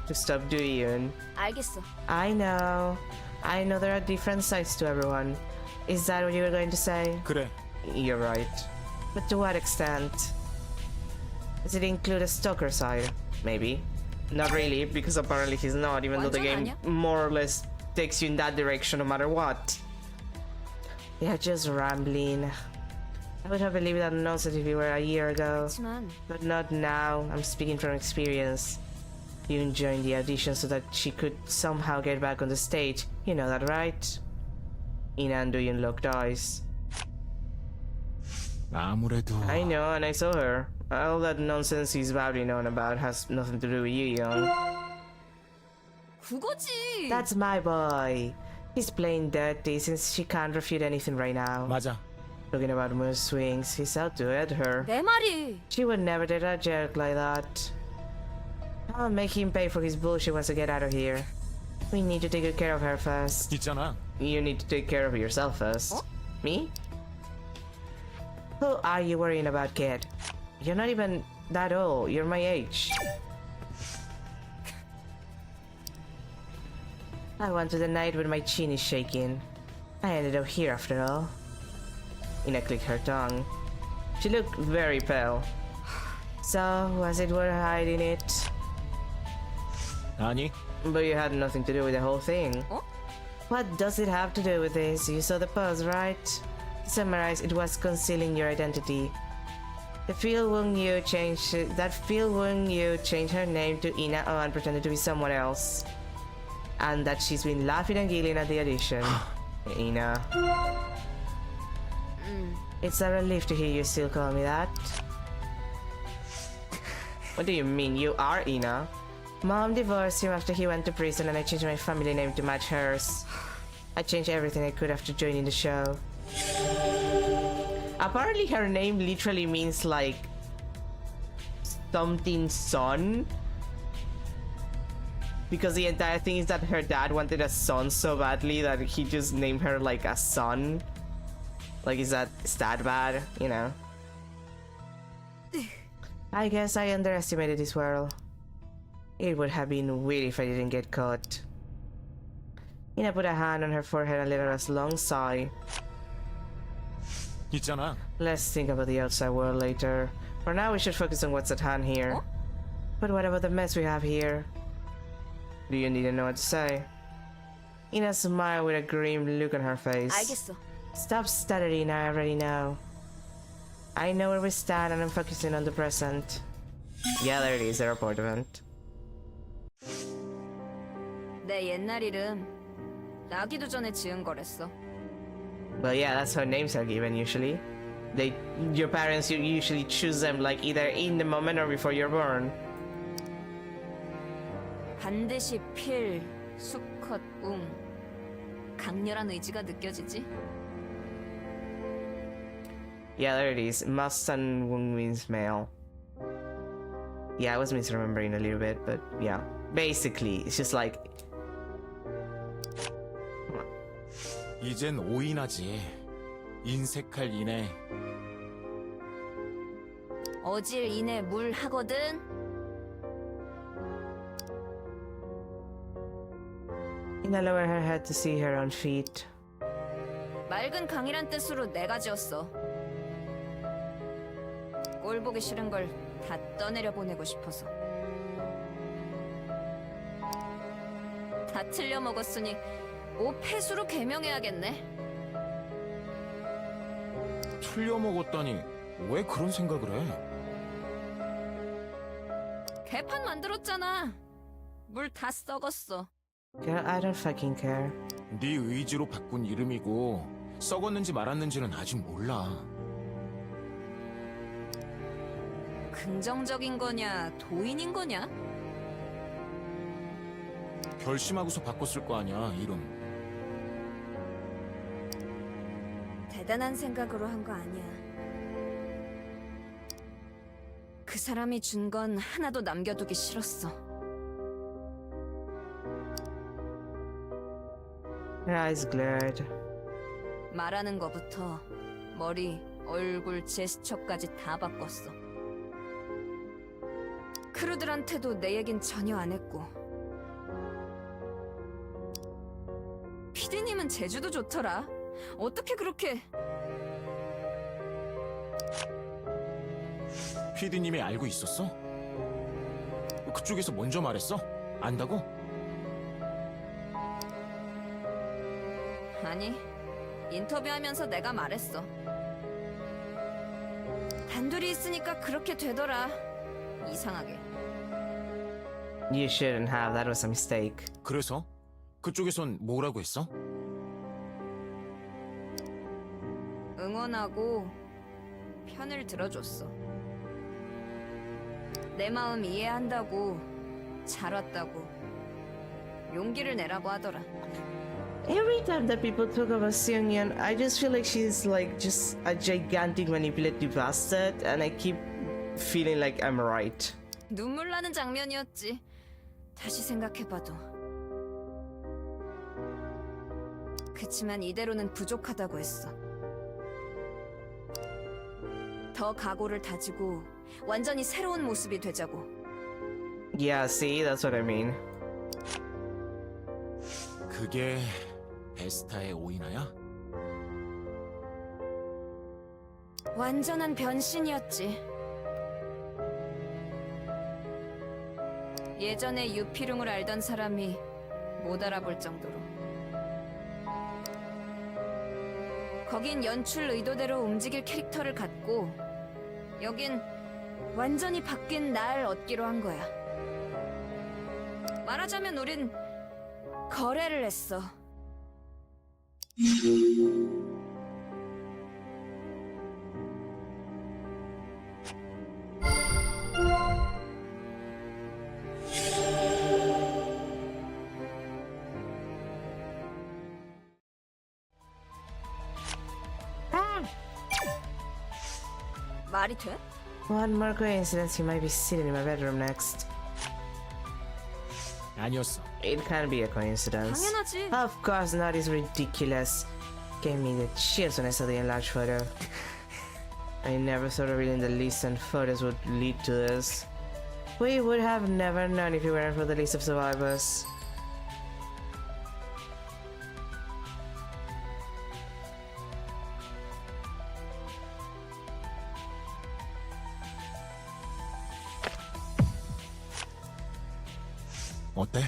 Speaker 1: to stop Duyun.
Speaker 4: 알겠어.
Speaker 1: I know there are different sides to everyone. Is that what you were going to say?
Speaker 3: 그래.
Speaker 1: You're right. But to what extent? Does it include a stalker side? Maybe. Not really, because apparently he's not, even though the
Speaker 4: 완전
Speaker 1: game
Speaker 4: 아니야?
Speaker 1: more or less takes you in that direction no matter what. They're just rambling. I would have believed that nonsense if it were a year ago.
Speaker 4: 그렇지만
Speaker 1: But not now. I'm speaking from experience. You joined the audition so that she could somehow get back on the stage. You know that, right? Ina and Duyun locked eyes.
Speaker 3: 아무래도
Speaker 1: I know, and I saw her. All that nonsense he's babbling on about has nothing to do with you, Young.
Speaker 4: 그거지.
Speaker 1: That's my boy. He's playing dirty since she can't refute anything right now.
Speaker 3: 맞아.
Speaker 1: Talking about mood swings, he's out to hurt her.
Speaker 4: 내 말이.
Speaker 1: She would never date a jerk like that. I'll make him pay for his bullshit once I get out of here. We need to take good care of her first.
Speaker 3: 있잖아.
Speaker 1: You need to take care of yourself first. Me? Who are you worrying about, kid? You're not even that old. You're my age. I went to the night when my chin is shaking. I ended up here after all. Ina clicked her tongue. She looked very pale. So, was it worth hiding it?
Speaker 3: 아니.
Speaker 1: But you had nothing to do with the whole thing.
Speaker 4: 어?
Speaker 1: What does it have to do with this? You saw the pose, right? To summarize, it was concealing your identity. That Phil Wung Yu changed her name to Ina Oh and pretended to be someone else. And that she's been laughing and giggling at the audition. Ina. It's a relief to hear you still call me that. What do you mean? You are Ina? Mom divorced him after he went to prison and I changed my family name to match hers. I changed everything I could after joining the show. Apparently her name literally means like something son. Because the entire thing is that her dad wanted a son so badly that he just named her like a son. Like is that bad, you know? I guess I underestimated this world. It would have been weird if I didn't get caught. Ina put a hand on her forehead and let out a long sigh.
Speaker 3: 있잖아.
Speaker 1: Let's think about the outside world later. For now, we should focus on what's at hand here. But what about the mess we have here? Do you need to know what to say? Ina smiled with a grim look on her face.
Speaker 4: 알겠어.
Speaker 1: Stop stuttering, I already know. I know where we stand and I'm focusing on the present. Yeah, there it is, the report event.
Speaker 4: 내 옛날 이름 나기도 전에 지은 거랬어.
Speaker 1: Well, yeah, that's how names are given usually. Your parents, you usually choose them like either in the moment or before you're born.
Speaker 4: 반드시 필, 수컷, 웅. 강렬한 의지가 느껴지지?
Speaker 1: Yeah, there it is. Must and Wung means male. Yeah, I was misremembering a little bit, but yeah. Basically, it's just like
Speaker 3: 이젠 오인하지. 인색할 이내.
Speaker 4: 어질 이내 물 하거든.
Speaker 1: Ina lowered her head to see her own feet.
Speaker 4: 맑은 강이란 뜻으로 내가 지었어. 꼴 보기 싫은 걸 다 떠내려 보내고 싶어서. 다 틀려 먹었으니 오 폐수로 개명해야겠네.
Speaker 3: 틀려 먹었다니. 왜 그런 생각을 해?
Speaker 4: 개판 만들었잖아. 물 다 썩었어.
Speaker 1: Girl, I don't fucking care.
Speaker 3: 네 의지로 바꾼 이름이고 썩었는지 말았는지는 아직 몰라.
Speaker 4: 긍정적인 거냐, 도인인 거냐?
Speaker 3: 결심하고서 바꿨을 거 아니야, 이름.
Speaker 4: 대단한 생각으로 한 거 아니야. 그 사람이 준 건 하나도 남겨두기 싫었어.
Speaker 1: Her eyes glared.
Speaker 4: 말하는 거부터 머리, 얼굴, 제스처까지 다 바꿨어. 크루들한테도 내 얘긴 전혀 안 했고. 피디님은 제주도 좋더라. 어떻게 그렇게...
Speaker 3: 피디님이 알고 있었어? 그쪽에서 먼저 말했어? 안다고?
Speaker 4: 아니, 인터뷰하면서 내가 말했어. 단둘이 있으니까 그렇게 되더라. 이상하게.
Speaker 1: You shouldn't have. That was a mistake.
Speaker 3: 그래서? 그쪽에선 뭐라고 했어?
Speaker 4: 응원하고 편을 들어줬어. 내 마음 이해한다고, 잘 왔다고, 용기를 내라고 하더라.
Speaker 1: Every time that people talk about Seungyeon, I just feel like she's like just a gigantic manipulative bastard, and I keep feeling like I'm right.
Speaker 4: 눈물 나는 장면이었지. 다시 생각해봐도. 그치만 이대로는 부족하다고 했어. 더 각오를 다지고 완전히 새로운 모습이 되자고.
Speaker 1: Yeah, see, that's what I mean.
Speaker 3: 그게 베스타의 오인하야?
Speaker 4: 완전한 변신이었지. 예전에 유피룽을 알던 사람이 못 알아볼 정도로. 거긴 연출 의도대로 움직일 캐릭터를 갖고, 여긴 완전히 바뀐 날 얻기로 한 거야. 말하자면 우린 거래를 했어. 말이 돼?
Speaker 1: One more coincidence, he might be sitting in my bedroom next.
Speaker 3: 아니었어.
Speaker 1: It can't be a coincidence.
Speaker 4: 당연하지.
Speaker 1: Of course not, it's ridiculous. Gave me the chills when I saw the enlarged photo. I never thought revealing the list and photos would lead to this. We would have never known if it weren't for the list of survivors.
Speaker 3: 어때?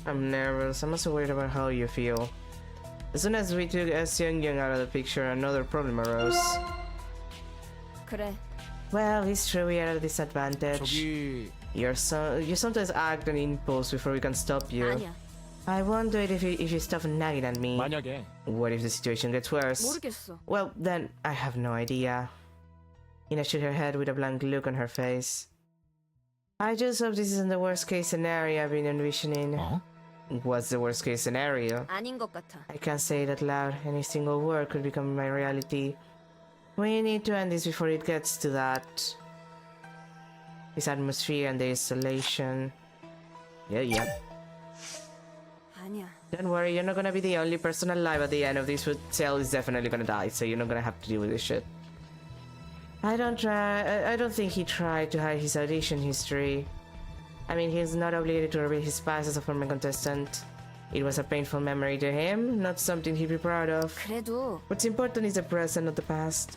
Speaker 1: I'm nervous. I'm also worried about how you feel. As soon as we took Seung-young out of the picture, another problem arose.
Speaker 4: 그래.
Speaker 1: Well, it's true we are at a disadvantage.
Speaker 3: 저기
Speaker 1: You sometimes act on impulse before we can stop you.
Speaker 4: 아니야.
Speaker 1: I won't do it if you stop nagging at me.
Speaker 3: 만약에
Speaker 1: What if the situation gets worse?
Speaker 4: 모르겠어.
Speaker 1: Well, then I have no idea. Ina shook her head with a blank look on her face. I just hope this isn't the worst case scenario I've been envisioning.
Speaker 3: 어?
Speaker 1: What's the worst case scenario?
Speaker 4: 아닌 것 같아.
Speaker 1: I can't say it out loud. Any single word could become my reality. We need to end this before it gets to that. This atmosphere and the isolation. Yeah.
Speaker 4: 아니야.
Speaker 1: Don't worry, you're not gonna be the only person alive at the end of this. Cell is definitely gonna die, so you're not gonna have to deal with this shit. I don't think he tried to hide his audition history. I mean, he's not obligated to reveal his past as a former contestant. It was a painful memory to him, not something he'd be proud of.
Speaker 4: 그래도
Speaker 1: What's important is the present, not the past.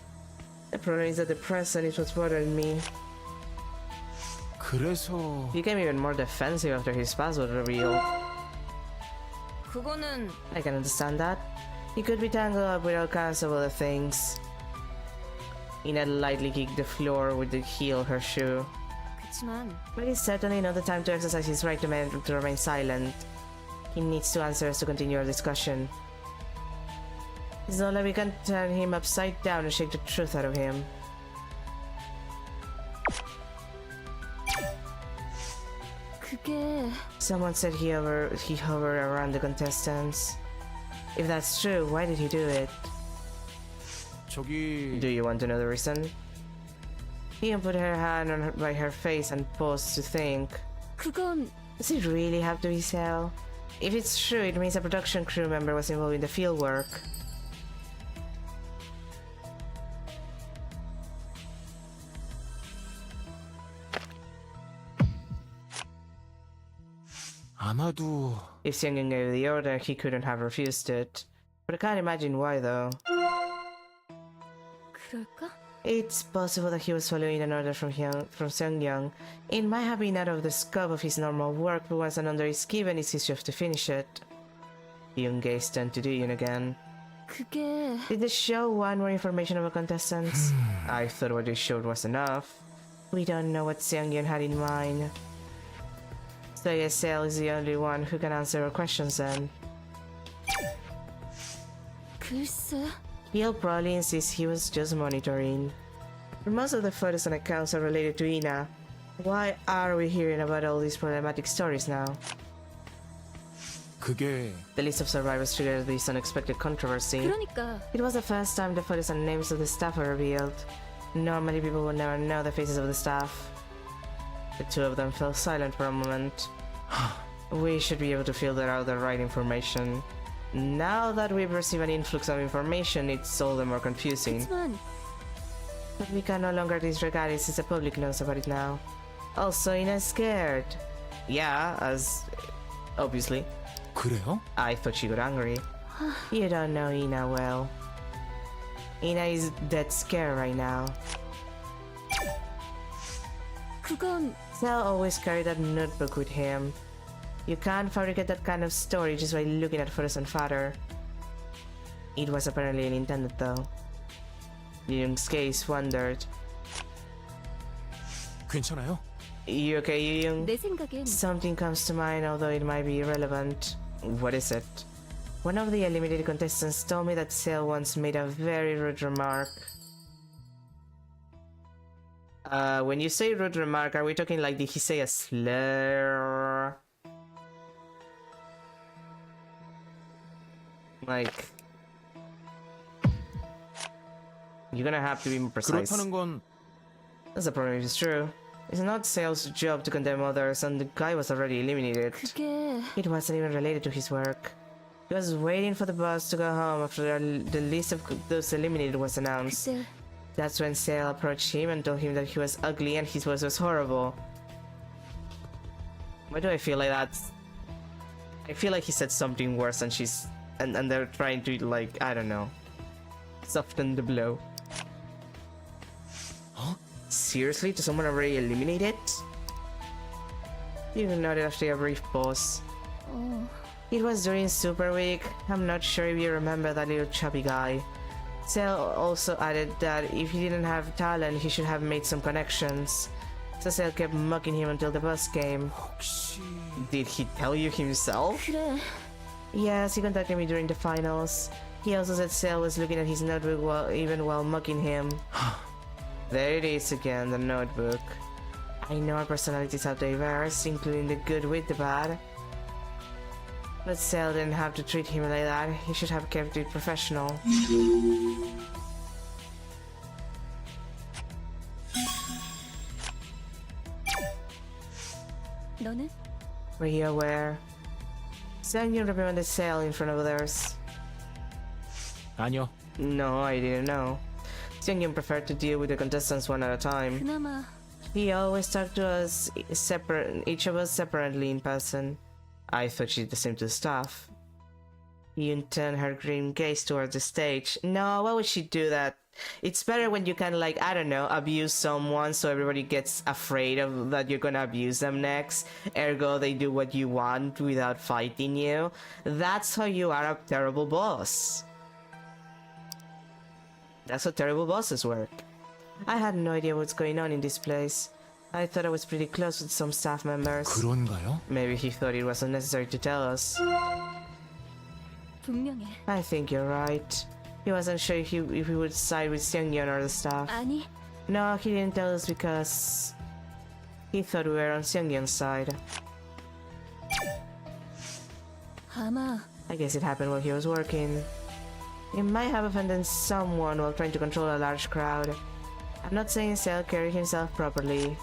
Speaker 1: The problem is that the present is what's bothering me.
Speaker 3: 그래서
Speaker 1: He became even more defensive after his password reveal.
Speaker 4: 그거는
Speaker 1: I can understand that. He could be tangled up with all kinds of other things. Ina lightly kicked the floor with the heel of her shoe.
Speaker 4: 그치만
Speaker 1: But it's certainly not the time to exercise his right to remain silent. He needs to answer us to continue our discussion. It's not like we can turn him upside down and shake the truth out of him.
Speaker 4: 그게
Speaker 1: Someone said he hovered around the contestants. If that's true, why did he do it?
Speaker 3: 저기
Speaker 1: Do you want to know the reason? Ian put her hand by her face and paused to think.
Speaker 4: 그건
Speaker 1: Does it really have to be Cell? If it's true, it means a production crew member was involved in the field work.
Speaker 3: 아마도
Speaker 1: If Seung-young gave the order, he couldn't have refused it. But I can't imagine why though.
Speaker 4: 그럴까?
Speaker 1: It's possible that he was following an order from Seung-young. It might have been out of the scope of his normal work, but once an order is given, it's his job to finish it. Young Gaze turned to Yoon again.
Speaker 4: 그게
Speaker 1: Did the show want more information about contestants? I thought what they showed was enough. We don't know what Seung-young had in mind. So Sale is the only one who can answer our questions then.
Speaker 4: 글쎄
Speaker 1: He'll probably insist he was just monitoring. Most of the photos and accounts are related to Ina. Why are we hearing about all these problematic stories now?
Speaker 3: 그게
Speaker 1: The list of survivors triggered this unexpected controversy.
Speaker 4: 그러니까
Speaker 1: It was the first time the photos and names of the staff were revealed. Normally people would never know the faces of the staff. The two of them fell silent for a moment. We should be able to filter out the right information. Now that we've received an influx of information, it's all the more confusing.
Speaker 4: 그치만
Speaker 1: But we can no longer disregard it since the public knows about it now. Also, Ina's scared. Yeah, as... obviously.
Speaker 3: 그래요?
Speaker 1: I thought she got angry. You don't know Ina well. Ina is dead scared right now.
Speaker 4: 그건
Speaker 1: Sal always carried that notebook with him. You can't fabricate that kind of story just by looking at photos and father. It was apparently unintended though. Young's gaze wondered.
Speaker 3: 괜찮아요?
Speaker 1: You okay, Young?
Speaker 4: 내 생각엔
Speaker 1: Something comes to mind, although it might be irrelevant. What is it? One of the eliminated contestants told me that Sale once made a very rude remark. When you say rude remark, are we talking like did he say a slur? Like... You're gonna have to be more precise.
Speaker 3: 그렇다는 건
Speaker 1: That's the problem if it's true. It's not Sale's job to condemn others, and the guy was already eliminated.
Speaker 4: 그게
Speaker 1: It wasn't even related to his work. He was waiting for the boss to go home after the list of those eliminated was announced.
Speaker 4: 그때
Speaker 1: That's when Sale approached him and told him that he was ugly and his voice was horrible. Why do I feel like that? I feel like he said something worse and and they're trying to, like, I don't know, soften the blow.
Speaker 3: Huh?
Speaker 1: Seriously? To someone already eliminated? You nodded after a brief pause.
Speaker 4: 어,
Speaker 1: It was during Super Week. I'm not sure if you remember that little chubby guy. Sale also added that if he didn't have talent, he should have made some connections. So Sale kept mocking him until the bus came.
Speaker 3: 혹시
Speaker 1: Did he tell you himself?
Speaker 4: 그래.
Speaker 1: Yes, he contacted me during the finals. He also said Sale was looking at his notebook while mocking him. There it is again, the notebook. I know our personalities are diverse, including the good with the bad. But Sale didn't have to treat him like that. He should have kept it professional.
Speaker 4: 너는?
Speaker 1: Were you aware? Seongyun reprimanded Sale in front of others.
Speaker 3: 아니요.
Speaker 1: No, I didn't know. Seongyun preferred to deal with the contestants one at a time.
Speaker 4: 그나마
Speaker 1: He always talked to us each of us separately in person. I thought she did the same to the staff. Yoon turned her green gaze towards the stage. No, why would she do that? It's better when you can, like, I don't know, abuse someone so everybody gets afraid of that you're gonna abuse them next. Ergo, they do what you want without fighting you. That's how you are a terrible boss. That's how terrible bosses work. I had no idea what's going on in this place. I thought I was pretty close with some staff members.
Speaker 3: 그런가요?
Speaker 1: Maybe he thought it was unnecessary to tell us.
Speaker 4: 분명해.
Speaker 1: I think you're right. He wasn't sure if he would side with Seongyun or the staff.
Speaker 4: 아니,
Speaker 1: No, he didn't tell us because he thought we were on Seongyun's side.
Speaker 4: 아마
Speaker 1: I guess it happened while he was working. He might have offended someone while trying to control a large crowd. I'm not saying Sale carried himself properly.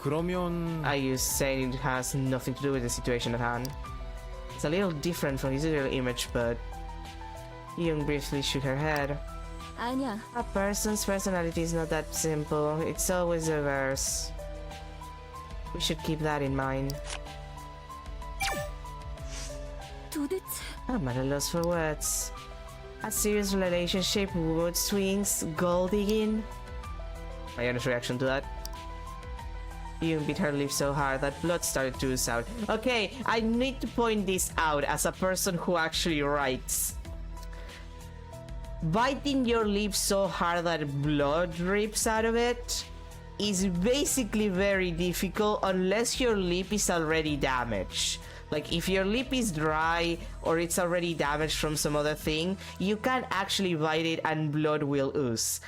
Speaker 3: 그러면
Speaker 1: I use saying it has nothing to do with the situation at hand. It's a little different from his usual image, but Young briefly shook her head.
Speaker 4: 아니야.
Speaker 1: A person's personality is not that simple. It's always diverse. We should keep that in mind.
Speaker 4: 도대체
Speaker 1: I'm at a loss for words. A serious relationship, mood swings, gold digging. My honest reaction to that. Yoon bit her lip so hard that blood started to ooze out. Okay, I need to point this out as a person who actually writes. Biting your lip so hard that blood drips out of it is basically very difficult unless your lip is already damaged. Like, if your lip is dry or it's already damaged from some other thing, you can actually bite it and blood will ooze.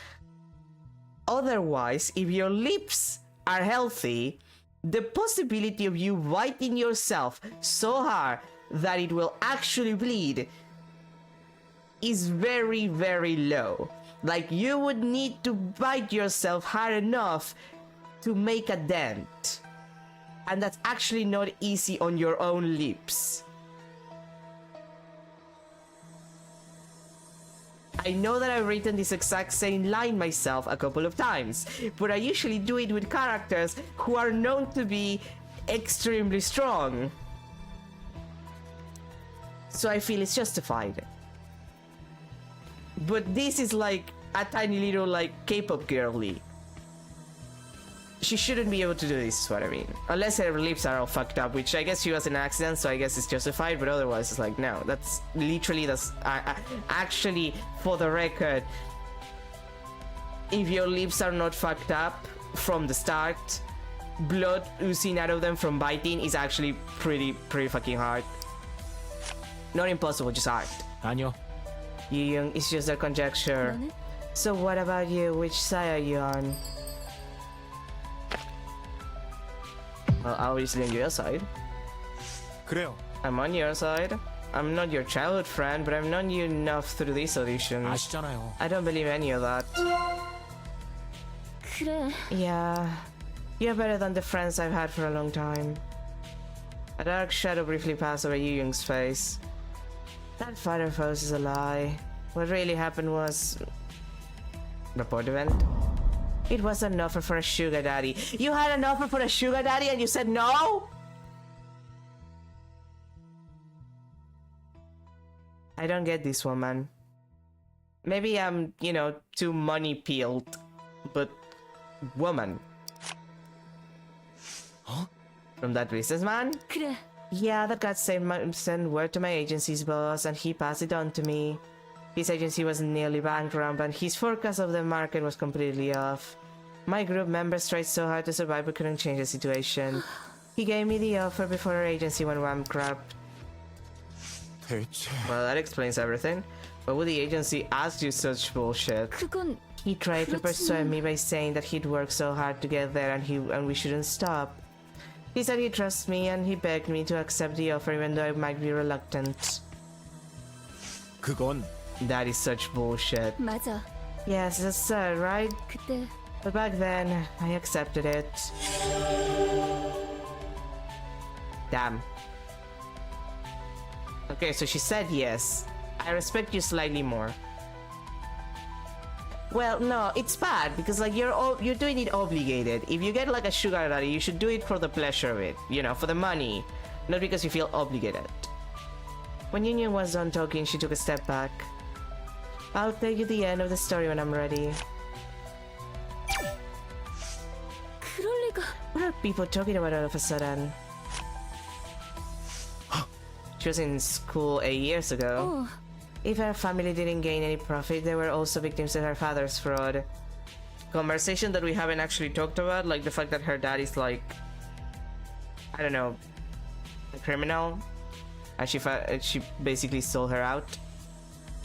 Speaker 1: Otherwise, if your lips are healthy, the possibility of you biting yourself so hard that it will actually bleed is very, very low. Like, you would need to bite yourself hard enough to make a dent. And that's actually not easy on your own lips. I know that I've written this exact same line myself a couple of times, but I usually do it with characters who are known to be extremely strong. So I feel it's justified. But this is like a tiny little, like, K-pop girly. She shouldn't be able to do this, is what I mean. Unless her lips are all fucked up, which I guess she was an accident, so I guess it's justified, but otherwise it's like, no, that's literally, actually, for the record, if your lips are not fucked up from the start, blood oozing out of them from biting is actually pretty fucking hard. Not impossible, just hard.
Speaker 3: 아니요.
Speaker 1: Young, it's just a conjecture.
Speaker 4: 너는?
Speaker 1: So what about you? Which side are you on? Well, obviously on your side.
Speaker 3: 그래요.
Speaker 1: I'm on your side. I'm not your childhood friend, but I've known you enough through these auditions.
Speaker 3: 아시잖아요.
Speaker 1: I don't believe any of that.
Speaker 4: 그래.
Speaker 1: Yeah, you're better than the friends I've had for a long time. A dark shadow briefly passed over Yu Young's face. That father force is a lie. What really happened was... Report event? It was an offer for a sugar daddy. You had an offer for a sugar daddy and you said no? I don't get this woman. Maybe I'm, you know, too money-peeled. But... woman.
Speaker 3: Huh?
Speaker 1: From that businessman?
Speaker 4: 그래.
Speaker 1: Yeah, that guy sent word to my agency's boss and he passed it on to me. His agency was nearly bankrupt and his forecast of the market was completely off. My group members tried so hard to survive but couldn't change the situation. He gave me the offer before our agency went bankrupt.
Speaker 3: 대체
Speaker 1: Well, that explains everything. But would the agency ask you such bullshit?
Speaker 4: 그건
Speaker 1: He tried to persuade me by saying that he'd worked so hard to get there and we shouldn't stop. He said he trusts me and he begged me to accept the offer even though I might be reluctant.
Speaker 3: 그건
Speaker 1: That is such bullshit.
Speaker 4: 맞아.
Speaker 1: Yes, it's sad, right?
Speaker 4: 그때
Speaker 1: But back then, I accepted it. Damn. Okay, so she said yes. I respect you slightly more. Well, no, it's bad because like you're doing it obligated. If you get like a sugar daddy, you should do it for the pleasure of it, you know, for the money, not because you feel obligated. When Union was done talking, she took a step back. I'll tell you the end of the story when I'm ready.
Speaker 4: 그럴 리가.
Speaker 1: What are people talking about all of a sudden? She was in school 8 years ago.
Speaker 4: 어.
Speaker 1: If her family didn't gain any profit, they were also victims of her father's fraud. Conversation that we haven't actually talked about, like the fact that her dad is like, I don't know, a criminal, and she basically sold her out.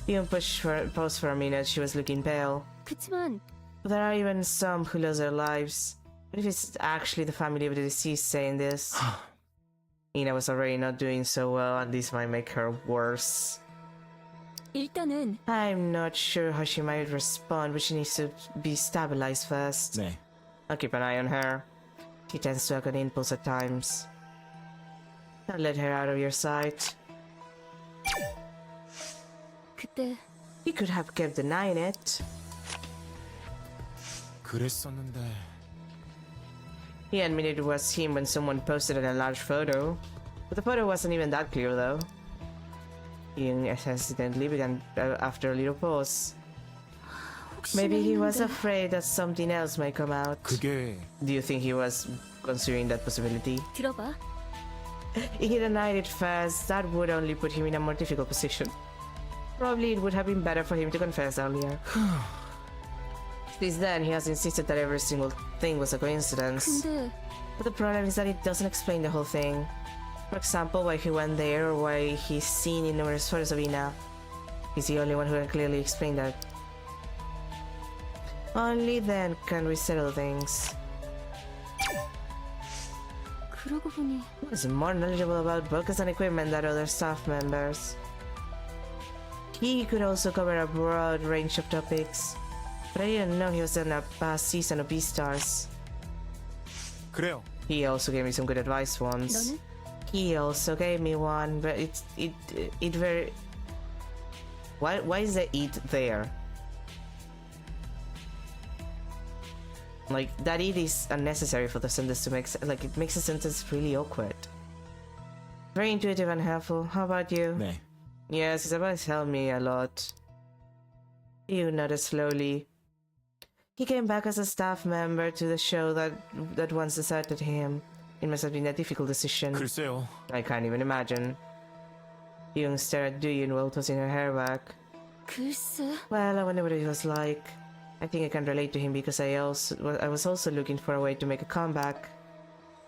Speaker 1: Even paused for a minute. She was looking pale.
Speaker 4: 그치만
Speaker 1: There are even some who lose their lives. What if it's actually the family of the deceased saying this? Ina was already not doing so well, and this might make her worse.
Speaker 4: 일단은
Speaker 1: I'm not sure how she might respond, but she needs to be stabilized first.
Speaker 3: 네.
Speaker 1: I'll keep an eye on her. She tends to act on impulse at times. Don't let her out of your sight.
Speaker 4: 그때
Speaker 1: You could have kept denying it.
Speaker 3: 그랬었는데
Speaker 1: He admitted it was him when someone posted a large photo. But the photo wasn't even that clear though. Young hesitantly began after a little pause. Maybe he was afraid that something else might come out.
Speaker 3: 그게
Speaker 1: Do you think he was considering that possibility?
Speaker 4: 들어봐.
Speaker 1: If he denied it first, that would only put him in a more difficult position. Probably it would have been better for him to confess earlier. Since then, he has insisted that every single thing was a coincidence.
Speaker 4: 근데
Speaker 1: But the problem is that it doesn't explain the whole thing. For example, why he went there or why he's seen in numerous photos of Ina. He's the only one who can clearly explain that. Only then can we settle things.
Speaker 4: 그러고 보니
Speaker 1: He was more knowledgeable about buckets and equipment than other staff members. He could also cover a broad range of topics. But I didn't know he was in a past season of Beastars.
Speaker 3: 그래요.
Speaker 1: He also gave me some good advice once.
Speaker 4: 너는?
Speaker 1: He also gave me one, but it very. Why is the it there? Like that it is unnecessary for the sentence to make like it makes the sentence really awkward. Very intuitive and helpful. How about you?
Speaker 3: 네.
Speaker 1: Yes, his advice helped me a lot. You nodded slowly. He came back as a staff member to the show that once deserted him. It must have been a difficult decision.
Speaker 3: 글쎄요.
Speaker 1: I can't even imagine. Young stared at Duyun while tossing her hair back.
Speaker 4: 글쎄.
Speaker 1: Well, I wonder what it was like. I think I can relate to him because I was also looking for a way to make a comeback.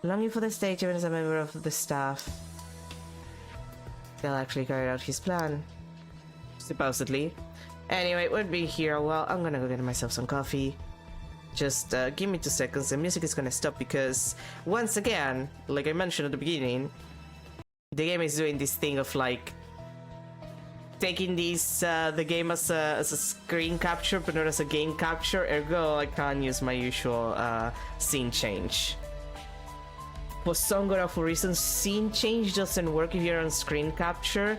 Speaker 1: Longing for the stage even as a member of the staff. They'll actually carry out his plan. Supposedly. Anyway, we'll be here a while. I'm gonna go get myself some coffee. Just give me 2 seconds. The music is gonna stop because, once again, like I mentioned at the beginning, the game is doing this thing of like taking the game as a screen capture, but not as a game capture. Ergo, I can't use my usual scene change. For some god awful reason, scene change doesn't work if you're on screen capture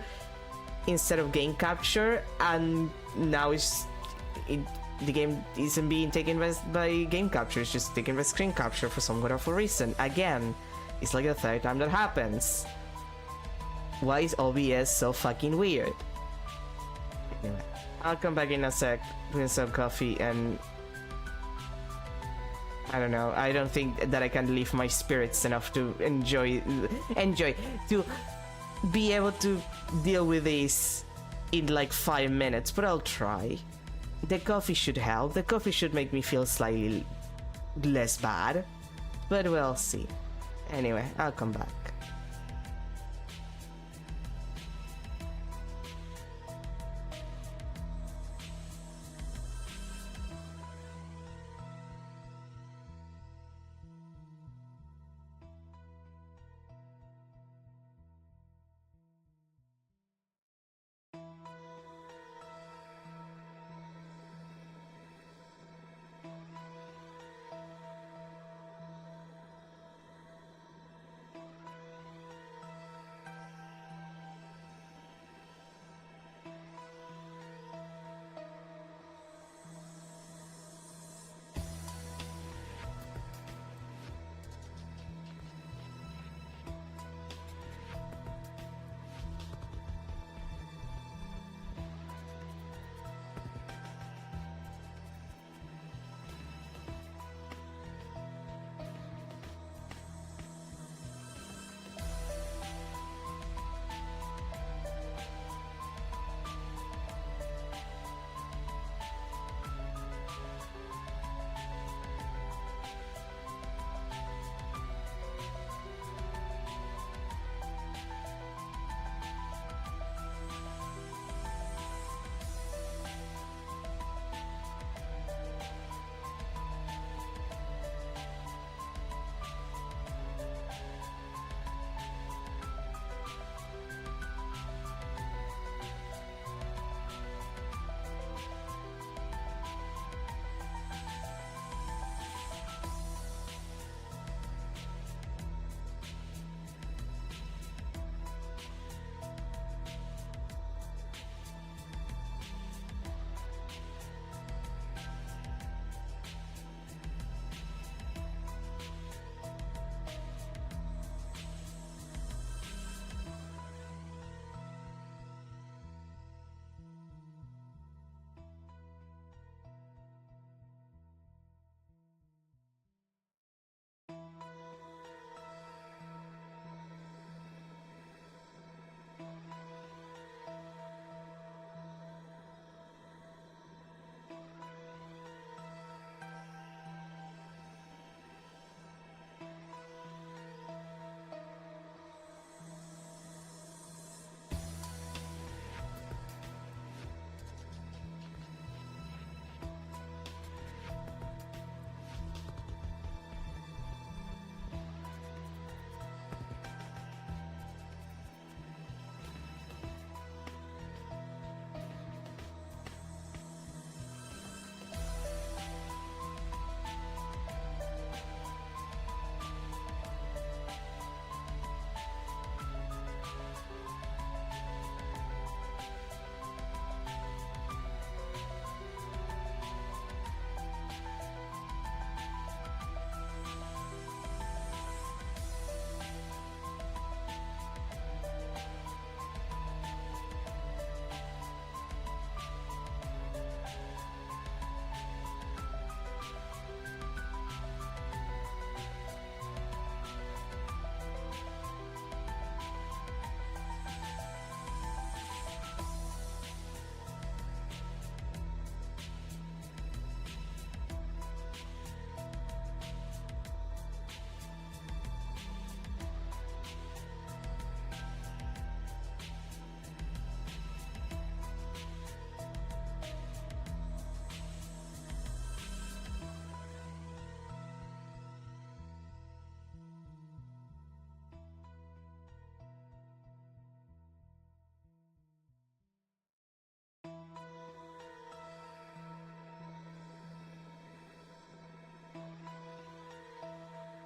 Speaker 1: instead of game capture, and now the game isn't being taken by game capture, it's just taken by screen capture for some god awful reason. Again, it's like the third time that happens. Why is OBS so fucking weird? Anyway, I'll come back in a sec with some coffee, and I don't know, I don't think that I can lift my spirits enough to enjoy to be able to deal with this in like 5 minutes, but I'll try. The coffee should help. The coffee should make me feel slightly less bad, but we'll see. Anyway, I'll come back.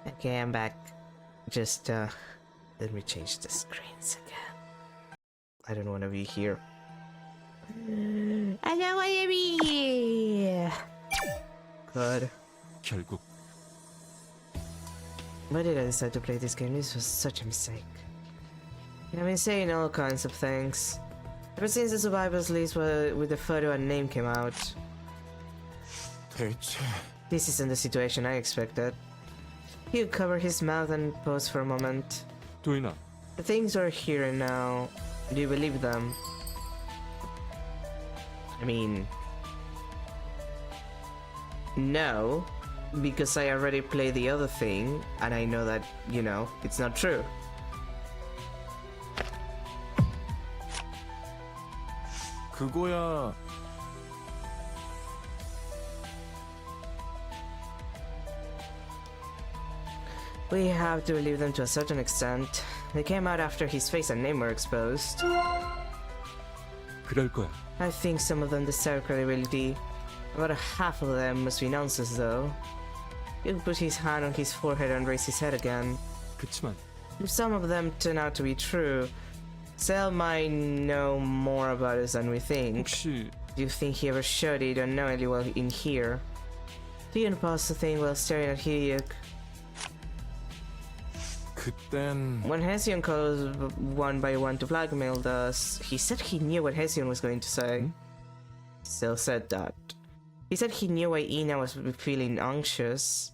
Speaker 1: Okay, I'm back. Just, let me change the screens again. I don't want to be here. I don't want to be here. God.
Speaker 2: 결국
Speaker 1: Why did I decide to play this game? This was such a mistake. I've been saying all kinds of things. Ever since the survivors list with the photo and name came out.
Speaker 3: 대체
Speaker 1: This isn't the situation I expected. He covered his mouth and paused for a moment.
Speaker 2: 도인아,
Speaker 1: The things are here and now. Do you believe them? I mean... No, because I already played the other thing, and I know that, you know, it's not true.
Speaker 3: 그거야
Speaker 1: We have to believe them to a certain extent. They came out after his face and name were exposed.
Speaker 2: 그럴 거야.
Speaker 1: I think some of them deserve credibility. About a half of them must be nonsense though. He'll put his hand on his forehead and raise his head again.
Speaker 2: 그치만
Speaker 1: If some of them turn out to be true, Cell might know more about us than we think.
Speaker 2: 혹시
Speaker 1: Do you think he ever showed it unknowingly while in here? Theon paused the thing while staring at Hiyuk.
Speaker 3: 그땐
Speaker 1: When Hesiod calls one by one to blackmail us, he said he knew what Hesiod was going to say. Cell said that. He said he knew why Ina was feeling anxious.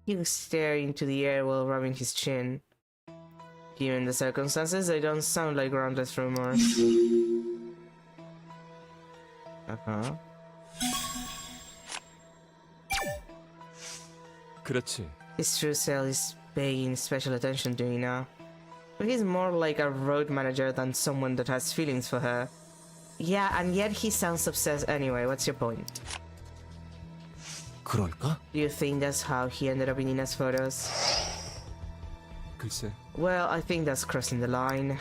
Speaker 1: He was staring into the air while rubbing his chin. Given the circumstances, they don't sound like groundless rumors. Uh-huh.
Speaker 2: 그렇지.
Speaker 1: It's true Cell is paying special attention to Ina. But he's more like a road manager than someone that has feelings for her. Yeah, and yet he sounds obsessed anyway. What's your point?
Speaker 3: 그럴까?
Speaker 1: Do you think that's how he ended up in Ina's photos?
Speaker 2: 글쎄.
Speaker 1: Well, I think that's crossing the line.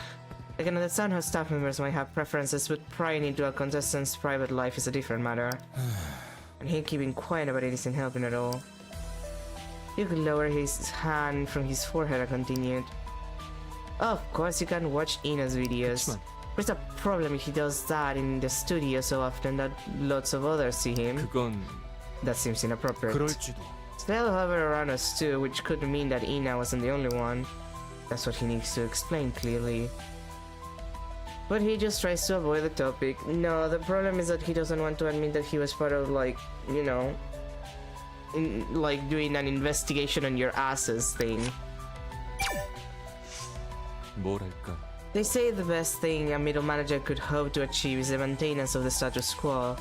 Speaker 1: I can understand how staff members might have preferences, but prying into a contestant's private life is a different matter. And him keeping quiet about it isn't helping at all. You could lower his hand from his forehead and continued. Of course, you can watch Ina's videos.
Speaker 2: 그치만
Speaker 1: What's the problem if he does that in the studio so often that lots of others see him?
Speaker 2: 그건
Speaker 1: That seems inappropriate.
Speaker 3: 그럴지도.
Speaker 1: They'll hover around us too, which could mean that Ina wasn't the only one. That's what he needs to explain clearly. But he just tries to avoid the topic. No, the problem is that he doesn't want to admit that he was part of, like, you know, like doing an investigation on your asses thing.
Speaker 2: 뭐랄까.
Speaker 1: They say the best thing a middle manager could hope to achieve is the maintenance of the status quo.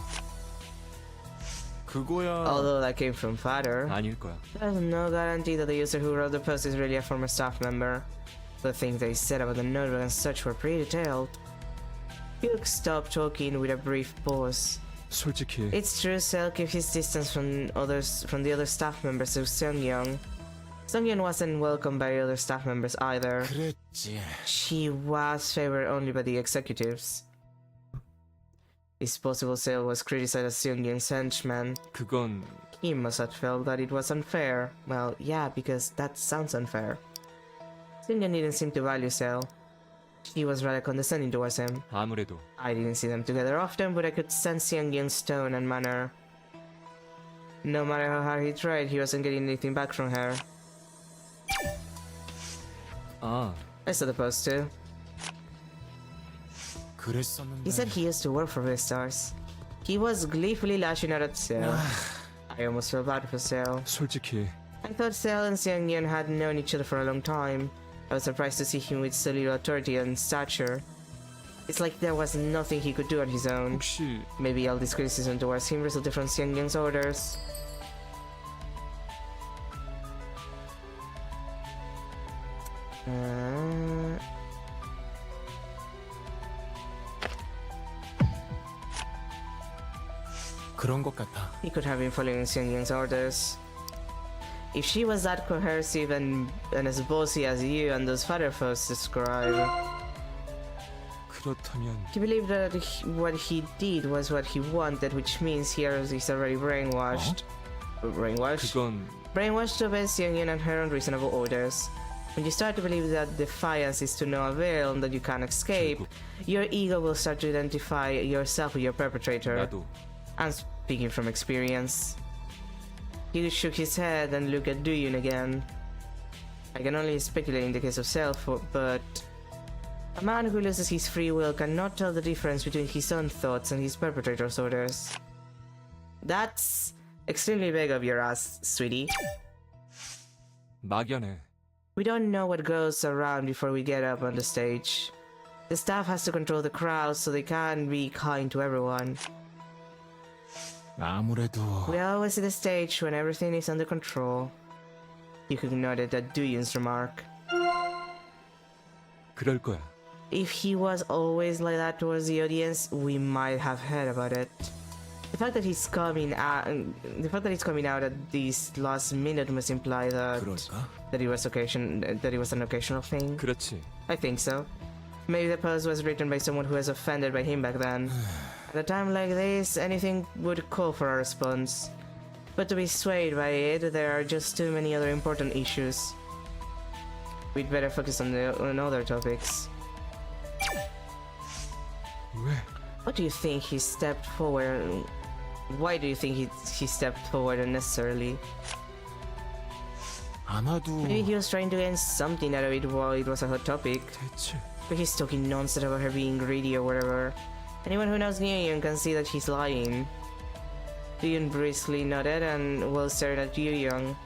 Speaker 3: 그거야
Speaker 1: Although that came from Father.
Speaker 2: 아닐 거야.
Speaker 1: There's no guarantee that the user who wrote the post is really a former staff member. The things they said about the notebook and such were pretty detailed. Hugh stopped talking with a brief pause.
Speaker 2: 솔직히
Speaker 1: It's true Cell kept his distance from the other staff members of Seongyeong. Seongyeong wasn't welcomed by other staff members either.
Speaker 3: 그랬지.
Speaker 1: She was favored only by the executives. This possible Cell was criticized as Seongyeong's henchman.
Speaker 2: 그건
Speaker 1: He must have felt that it was unfair. Well, yeah, because that sounds unfair. Seongyeong didn't seem to value Cell. She was rather condescending towards him.
Speaker 2: 아무래도
Speaker 1: I didn't see them together often, but I could sense Seongyeong's tone and manner. No matter how hard he tried, he wasn't getting anything back from her.
Speaker 2: 아
Speaker 1: I saw the post too.
Speaker 3: 그랬었는데.
Speaker 1: He said he used to work for Vistars. He was gleefully lashing out at Cell. I almost felt bad for Cell.
Speaker 2: 솔직히
Speaker 1: I thought Cell and Seongyeon had known each other for a long time. I was surprised to see him with so little authority and stature. It's like there was nothing he could do on his own.
Speaker 2: 혹시
Speaker 1: Maybe all this criticism towards him resulted from Seongyeon's orders.
Speaker 3: 그런 것 같아.
Speaker 1: He could have been following Seongyeon's orders. If she was that coercive and as bossy as you and those father folks describe,
Speaker 2: 그렇다면
Speaker 1: he believed that what he did was what he wanted, which means here he's already brainwashed. Brainwashed?
Speaker 2: 그건
Speaker 1: Brainwashed to obey Seong-Yun and her unreasonable orders. When you start to believe that defiance is to no avail and that you can't escape, your ego will start to identify yourself with your perpetrator.
Speaker 2: 나도
Speaker 1: I'm speaking from experience. He shook his head and looked at Do-Yoon again. I can only speculate in the case of Self, but a man who loses his free will cannot tell the difference between his own thoughts and his perpetrator's orders. That's extremely big of your ass, sweetie.
Speaker 2: 막연해.
Speaker 1: We don't know what goes around before we get up on the stage. The staff has to control the crowd so they can be kind to everyone.
Speaker 3: 아무래도
Speaker 1: We always see the stage when everything is under control. You could note at Do-Yoon's remark.
Speaker 2: 그럴 거야.
Speaker 1: If he was always like that towards the audience, we might have heard about it. The fact that he's coming out at this last minute must imply
Speaker 3: 그럴까?
Speaker 1: that it was an occasional thing.
Speaker 2: 그렇지.
Speaker 1: I think so. Maybe the post was written by someone who was offended by him back then. At a time like this, anything would call for a response. But to be swayed by it, there are just too many other important issues. We'd better focus on other topics.
Speaker 2: 왜?
Speaker 1: What do you think he stepped forward? Why do you think he stepped forward unnecessarily?
Speaker 3: 아마도
Speaker 1: Maybe he was trying to gain something out of it while it was a hot topic.
Speaker 2: 대체
Speaker 1: But he's talking nonsense about her being greedy or whatever. Anyone who knows Yoo-Yoon can see that he's lying. Yoo-Yoon briskly nodded and was staring at Yoo-Young.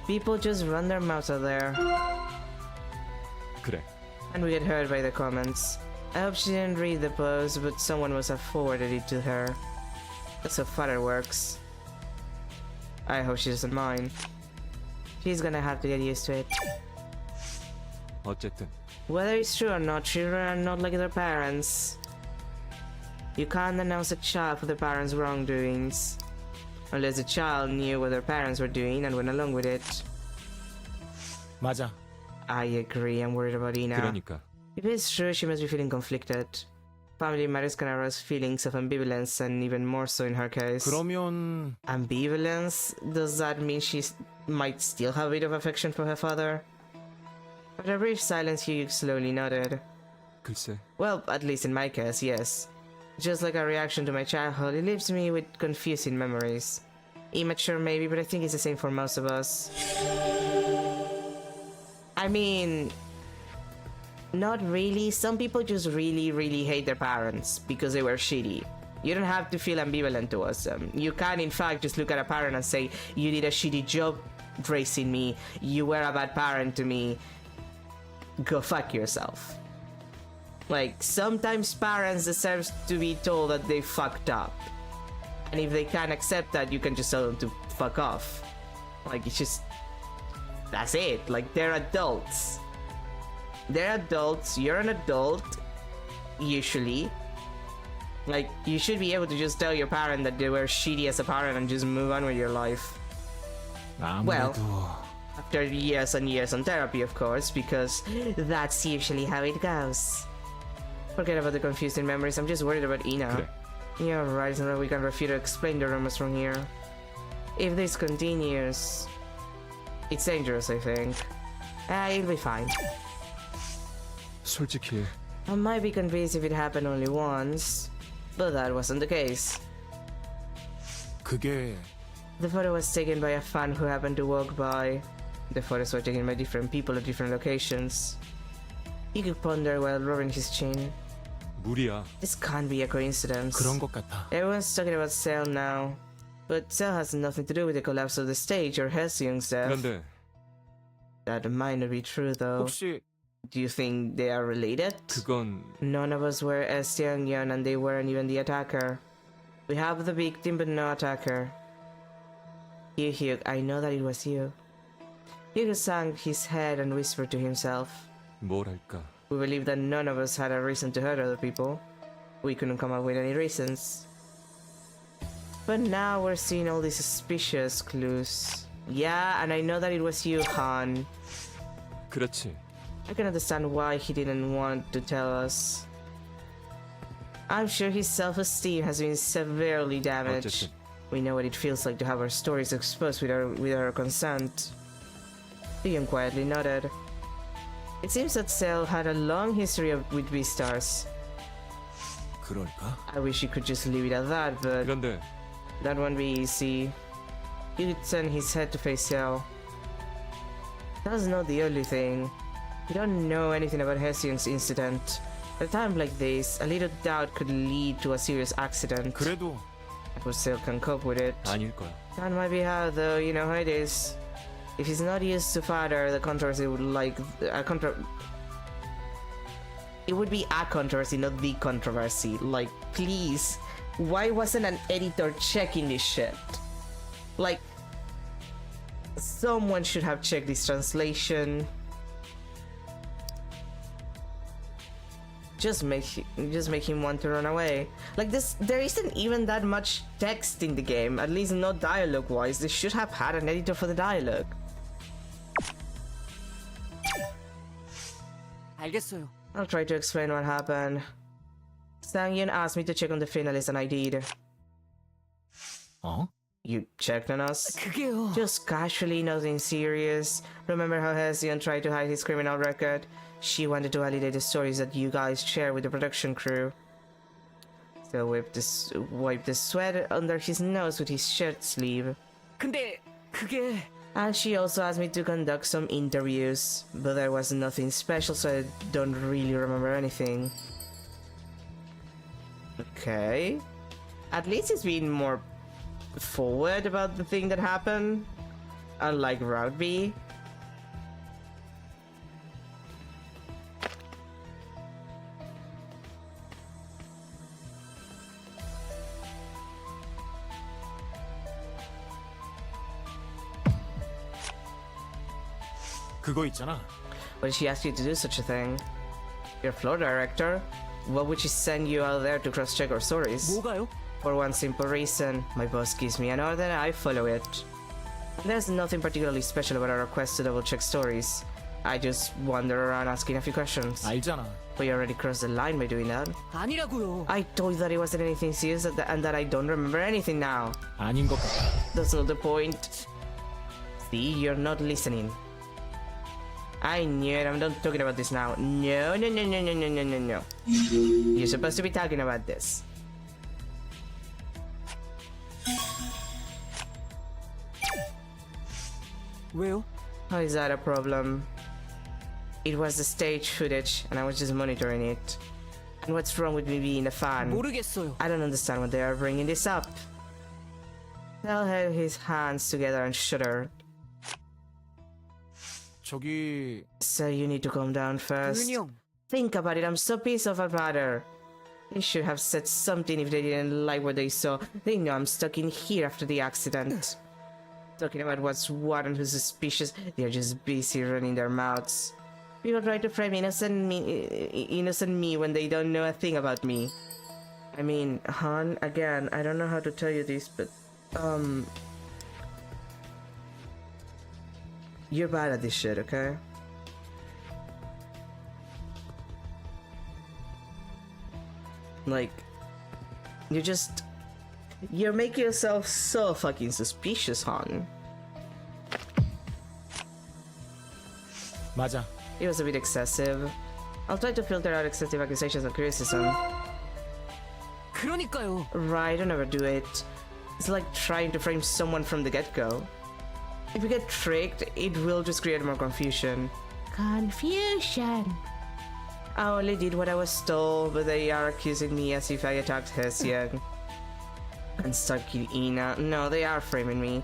Speaker 1: People just run their mouths out there.
Speaker 2: 그래.
Speaker 1: And we get hurt by the comments. I hope she didn't read the post, but someone must have forwarded it to her. That's how father works. I hope she doesn't mind. She's gonna have to get used to it.
Speaker 2: 어쨌든
Speaker 1: Whether it's true or not, children are not like their parents. You can't denounce a child for the parents' wrongdoings. Unless the child knew what their parents were doing and went along with it.
Speaker 3: 맞아.
Speaker 1: I agree, I'm worried about Ina.
Speaker 2: 그러니까
Speaker 1: If it's true, she must be feeling conflicted. Family matters can arouse feelings of ambivalence, and even more so in her case.
Speaker 3: 그러면
Speaker 1: Ambivalence? Does that mean she might still have a bit of affection for her father? After a brief silence, Hugh slowly nodded.
Speaker 2: 글쎄
Speaker 1: Well, at least in my case, yes. Just like a reaction to my childhood, it leaves me with confusing memories. Immature maybe, but I think it's the same for most of us. I mean, not really. Some people just really, really hate their parents because they were shitty. You don't have to feel ambivalent towards them. You can, in fact, just look at a parent and say, you did a shitty job raising me, you were a bad parent to me, go fuck yourself. Like, sometimes parents deserve to be told that they fucked up. And if they can't accept that, you can just tell them to fuck off. Like, it's just... That's it. Like, they're adults. They're adults, you're an adult, usually. Like, you should be able to just tell your parent that they were shitty as a parent and just move on with your life.
Speaker 3: 아무래도
Speaker 1: After years and years on therapy, of course, because that's usually how it goes. Forget about the confusing memories, I'm just worried about Ina.
Speaker 2: 그래.
Speaker 1: You're right, so that we can refuse to explain the rumors from here. If this continues, it's dangerous, I think. It'll be fine.
Speaker 2: 솔직히
Speaker 1: I might be convinced if it happened only once, but that wasn't the case.
Speaker 3: 그게
Speaker 1: The photo was taken by a fan who happened to walk by. The photos were taken by different people at different locations. He could ponder while rubbing his chin.
Speaker 2: 무리야.
Speaker 1: This can't be a coincidence.
Speaker 3: 그런 것 같아.
Speaker 1: Everyone's talking about Cell now, but Cell has nothing to do with the collapse of the stage or Hyeseung's death.
Speaker 2: 그런데
Speaker 1: That might not be true though.
Speaker 3: 혹시
Speaker 1: Do you think they are related?
Speaker 2: 그건
Speaker 1: None of us were Seong-Yeon and they weren't even the attacker. We have the victim but no attacker. Hyuk, I know that it was you. Hyuk sank his head and whispered to himself.
Speaker 2: 뭐랄까.
Speaker 1: We believe that none of us had a reason to hurt other people. We couldn't come up with any reasons. But now we're seeing all these suspicious clues. Yeah, and I know that it was you, Han.
Speaker 2: 그렇지.
Speaker 1: I can understand why he didn't want to tell us. I'm sure his self-esteem has been severely damaged.
Speaker 2: 어쨌든
Speaker 1: We know what it feels like to have our stories exposed without our consent. Leon quietly nodded. It seems that Cell had a long history with Beastars.
Speaker 3: 그럴까?
Speaker 1: I wish you could just leave it at that, but
Speaker 2: 그런데
Speaker 1: that won't be easy. He would turn his head to face Cell. That's not the only thing. We don't know anything about Hession's incident. At a time like this, a little doubt could lead to a serious accident.
Speaker 3: 그래도
Speaker 1: I hope Cell can cope with it.
Speaker 2: 아닐 거야.
Speaker 1: That might be how, though, you know how it is. If he's not used to father, the controversy would it would be a controversy, not the controversy. Like, please, why wasn't an editor checking this shit? Like, someone should have checked this translation. Just make him want to run away. Like this, there isn't even that much text in the game, at least not dialogue-wise. They should have had an editor for the dialogue.
Speaker 5: 알겠어요.
Speaker 1: I'll try to explain what happened. Sangyun asked me to check on the finalists and I did.
Speaker 3: 어?
Speaker 1: You checked on us?
Speaker 5: 그게요.
Speaker 1: Just casually, nothing serious. Remember how Hession tried to hide his criminal record? She wanted to validate the stories that you guys share with the production crew. So wiped the sweat under his nose with his shirt sleeve.
Speaker 5: 근데 그게
Speaker 1: And she also asked me to conduct some interviews, but there was nothing special, so I don't really remember anything. Okay. At least it's been more forward about the thing that happened, unlike Route B.
Speaker 3: 그거 있잖아.
Speaker 1: Why did she ask you to do such a thing? Your floor director? Why would she send you out there to cross-check our stories?
Speaker 5: 뭐가요?
Speaker 1: For one simple reason, my boss gives me an order and I follow it. There's nothing particularly special about our request to double-check stories. I just wander around asking a few questions.
Speaker 3: 알잖아.
Speaker 1: But you already crossed the line by doing that.
Speaker 5: 아니라고요.
Speaker 1: I told you that it wasn't anything serious and that I don't remember anything now.
Speaker 3: 아닌 것 같아.
Speaker 1: That's not the point. See, you're not listening. I knew it. I'm not talking about this now. No. You're supposed to be talking about this.
Speaker 5: 왜요?
Speaker 1: How is that a problem? It was the stage footage and I was just monitoring it. And what's wrong with me being a fan?
Speaker 5: 모르겠어요.
Speaker 1: I don't understand why they are bringing this up. Tel held his hands together and shuddered.
Speaker 3: 저기
Speaker 1: So you need to calm down first.
Speaker 5: 은영.
Speaker 1: Think about it, I'm so pissed off about her. They should have said something if they didn't like what they saw. They know I'm stuck in here after the accident. Talking about what's what and who's suspicious, they're just busy running their mouths. People try to frame innocent me when they don't know a thing about me. I mean, Han, again, I don't know how to tell you this, but, you're bad at this shit, okay? Like, you're making yourself so fucking suspicious, Han.
Speaker 3: 맞아.
Speaker 1: It was a bit excessive. I'll try to filter out excessive accusations and criticism.
Speaker 5: 그러니까요.
Speaker 1: Right, don't ever do it. It's like trying to frame someone from the get-go. If you get tricked, it will just create more confusion. Confusion! I only did what I was told, but they are accusing me as if I attacked Hession. And stuck Ina. No, they are framing me.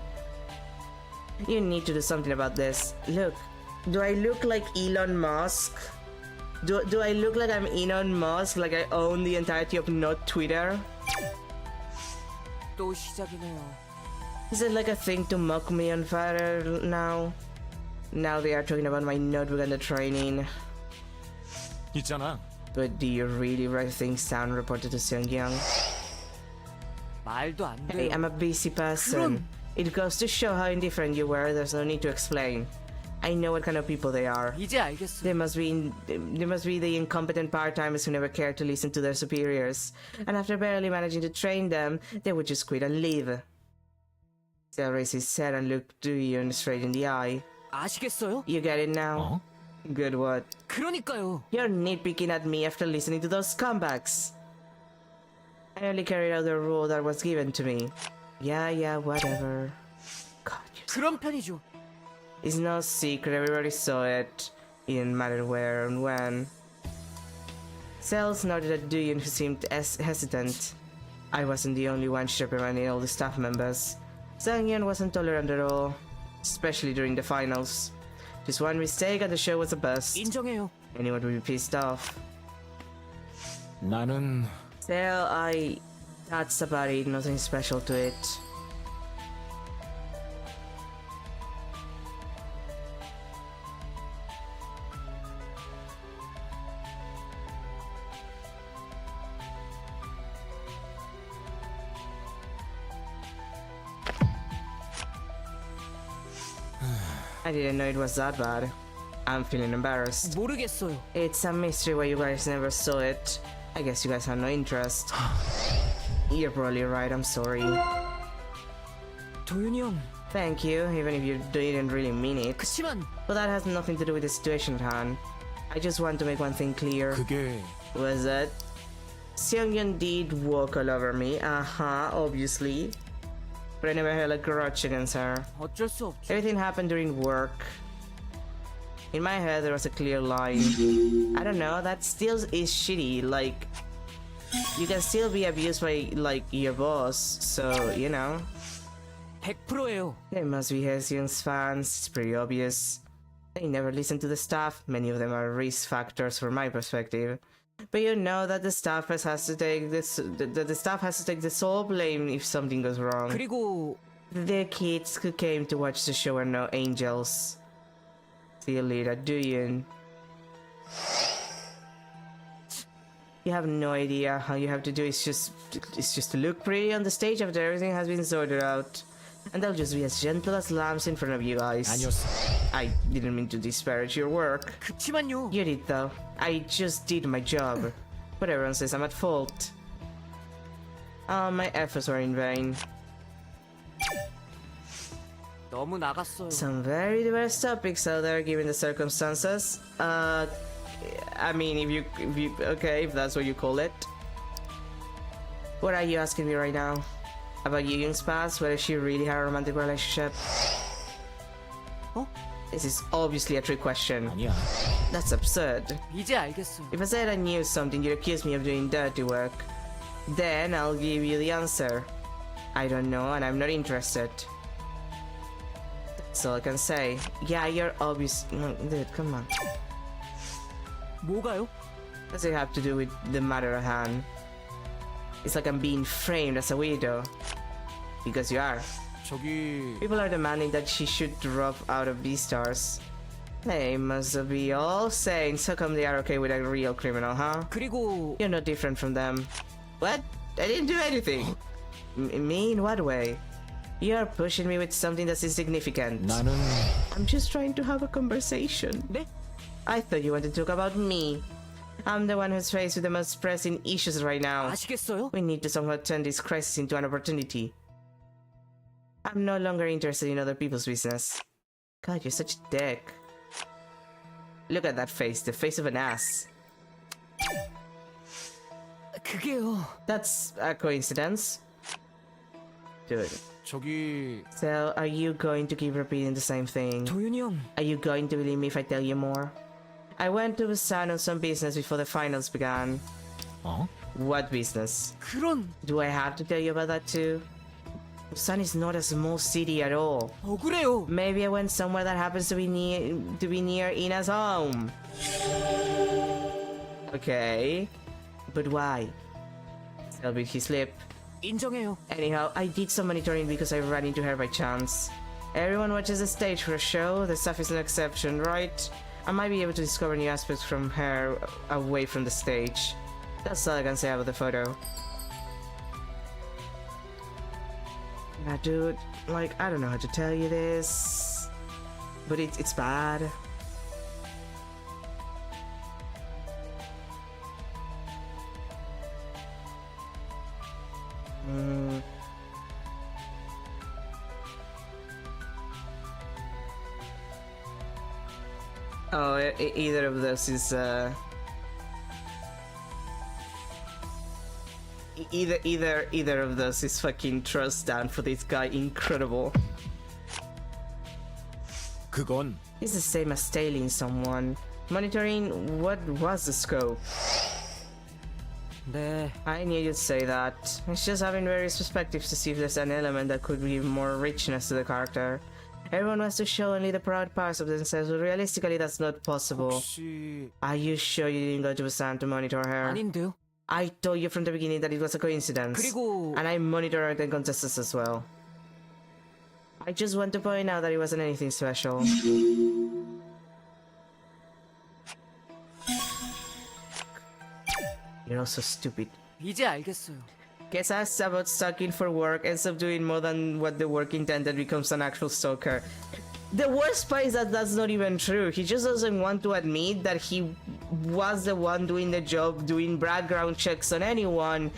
Speaker 1: You need to do something about this. Look, do I look like Elon Musk? Do I look like I'm Elon Musk? Like I own the entirety of not Twitter?
Speaker 5: 또 시작이네요.
Speaker 1: Is it like a thing to mock me on Twitter now? Now they are talking about my notebook and the training.
Speaker 3: 있잖아.
Speaker 1: But do you really write things down reported to Seongyang?
Speaker 5: 말도 안
Speaker 1: Hey,
Speaker 5: 돼요.
Speaker 1: I'm a busy person. It goes to show how indifferent you were. There's no need to explain. I know what kind of people they are.
Speaker 5: 이제 알겠어요.
Speaker 1: They must be the incompetent part-timers who never cared to listen to their superiors. And after barely managing to train them, they would just quit and leave. Sale raised his head and looked Do-yoon straight in the eye.
Speaker 5: 아시겠어요?
Speaker 1: You get it now?
Speaker 3: 어?
Speaker 1: Good what?
Speaker 5: 그러니까요.
Speaker 1: You're nitpicking at me after listening to those scumbags. I only carried out the rule that was given to me. Yeah, whatever. God,
Speaker 5: 그런 편이죠.
Speaker 1: it's no secret, everybody saw it. It didn't matter where and when. Sales noted that Do-yoon seemed hesitant. I wasn't the only one reprimanding all the staff members. Sang-yeon wasn't tolerant at all, especially during the finals. Just one mistake and the show was a bust.
Speaker 5: 인정해요.
Speaker 1: Anyone would be pissed off.
Speaker 3: 나는
Speaker 1: Well, that's about it, nothing special to it. I didn't know it was that bad. I'm feeling embarrassed.
Speaker 5: 모르겠어요.
Speaker 1: It's a mystery why you guys never saw it. I guess you guys have no interest. You're probably right, I'm sorry.
Speaker 5: 도윤이 형.
Speaker 1: Thank you, even if you didn't really mean it.
Speaker 5: 그치만
Speaker 1: But that has nothing to do with the situation at hand. I just want to make one thing clear.
Speaker 3: 그게
Speaker 1: Was that Seongyun did walk all over me, obviously. But I never held a grudge against her.
Speaker 5: 어쩔 수 없죠.
Speaker 1: Everything happened during work. In my head, there was a clear line. I don't know, that still is shitty. Like, you can still be abused by, like, your boss. So, you know.
Speaker 5: 100%예요.
Speaker 1: They must be Hyeseung's fans, it's pretty obvious. They never listen to the staff, many of them are risk factors from my perspective. But you know that the staff has to take this, the staff has to take the sole blame if something goes wrong.
Speaker 5: 그리고
Speaker 1: The kids who came to watch the show are no angels. Silly, that Do-yoon. You have no idea how you have to do it's just to look pretty on the stage after everything has been sorted out. And they'll just be as gentle as lambs in front of you guys.
Speaker 3: 아니었어.
Speaker 1: I didn't mean to disparage your work.
Speaker 5: 그치만요.
Speaker 1: You did though. I just did my job. But everyone says I'm at fault. My efforts were in vain.
Speaker 5: 너무 나갔어요.
Speaker 1: Some very diverse topics out there given the circumstances. I mean, if that's what you call it. What are you asking me right now? About Young's past, whether she really had a romantic relationship?
Speaker 5: 어?
Speaker 1: This is obviously a trick question.
Speaker 3: 아니야.
Speaker 1: That's absurd.
Speaker 5: 이제 알겠어요.
Speaker 1: If I said I knew something, you'd accuse me of doing dirty work. Then I'll give you the answer. I don't know and I'm not interested. That's all I can say. Yeah, you're obvious. No, dude, come on.
Speaker 5: 뭐가요?
Speaker 1: What does it have to do with the matter at hand? It's like I'm being framed as a widow. Because you are.
Speaker 3: 저기
Speaker 1: People are demanding that she should drop out of Beastars. They must be all saints. How come they are okay with a real criminal, huh?
Speaker 5: 그리고
Speaker 1: You're no different from them. What? I didn't do anything. Me in what way? You're pushing me with something that's insignificant.
Speaker 3: 나는
Speaker 1: I'm just trying to have a conversation.
Speaker 5: 네?
Speaker 1: I thought you wanted to talk about me. I'm the one who's faced with the most pressing issues right now.
Speaker 5: 아시겠어요?
Speaker 1: We need to somehow turn this crisis into an opportunity. I'm no longer interested in other people's business. God, you're such a dick. Look at that face, the face of an ass.
Speaker 5: 그게요.
Speaker 1: That's a coincidence. Dude.
Speaker 3: 저기
Speaker 1: So, are you going to keep repeating the same thing?
Speaker 5: 도윤이 형.
Speaker 1: Are you going to believe me if I tell you more? I went to Busan on some business before the finals began.
Speaker 3: 어?
Speaker 1: What business?
Speaker 5: 그런
Speaker 1: Do I have to tell you about that too? Busan is not a small city at all.
Speaker 5: 억울해요.
Speaker 1: Maybe I went somewhere that happens to be near Ina's home. Okay, but why? Still bit his lip.
Speaker 5: 인정해요.
Speaker 1: Anyhow, I did some monitoring because I ran into her by chance. Everyone watches the stage for a show. The staff is an exception, right? I might be able to discover new aspects from her away from the stage. That's all I can say about the photo. Now, dude, like, I don't know how to tell you this, but it's bad. Oh, either of those is either of those is fucking trust down for this guy. Incredible.
Speaker 3: 그건
Speaker 1: It's the same as tailing someone. Monitoring what was the scope?
Speaker 5: 네.
Speaker 1: I knew you'd say that. It's just having various perspectives to see if there's an element that could give more richness to the character. Everyone wants to show only the proud parts of themselves, but realistically that's not possible.
Speaker 3: 혹시
Speaker 1: Are you sure you didn't go to Busan to monitor her?
Speaker 5: 아닌데요.
Speaker 1: I told you from the beginning that it was a coincidence.
Speaker 5: 그리고
Speaker 1: And I monitored the contestants as well. I just want to point out that it wasn't anything special. You're also stupid.
Speaker 5: 이제 알겠어요.
Speaker 1: Gets asked about stalking for work, ends up doing more than what the work intended, becomes an actual stalker. The worst part is that that's not even true. He just doesn't want to admit that he was the one doing the job, doing background checks on anyone,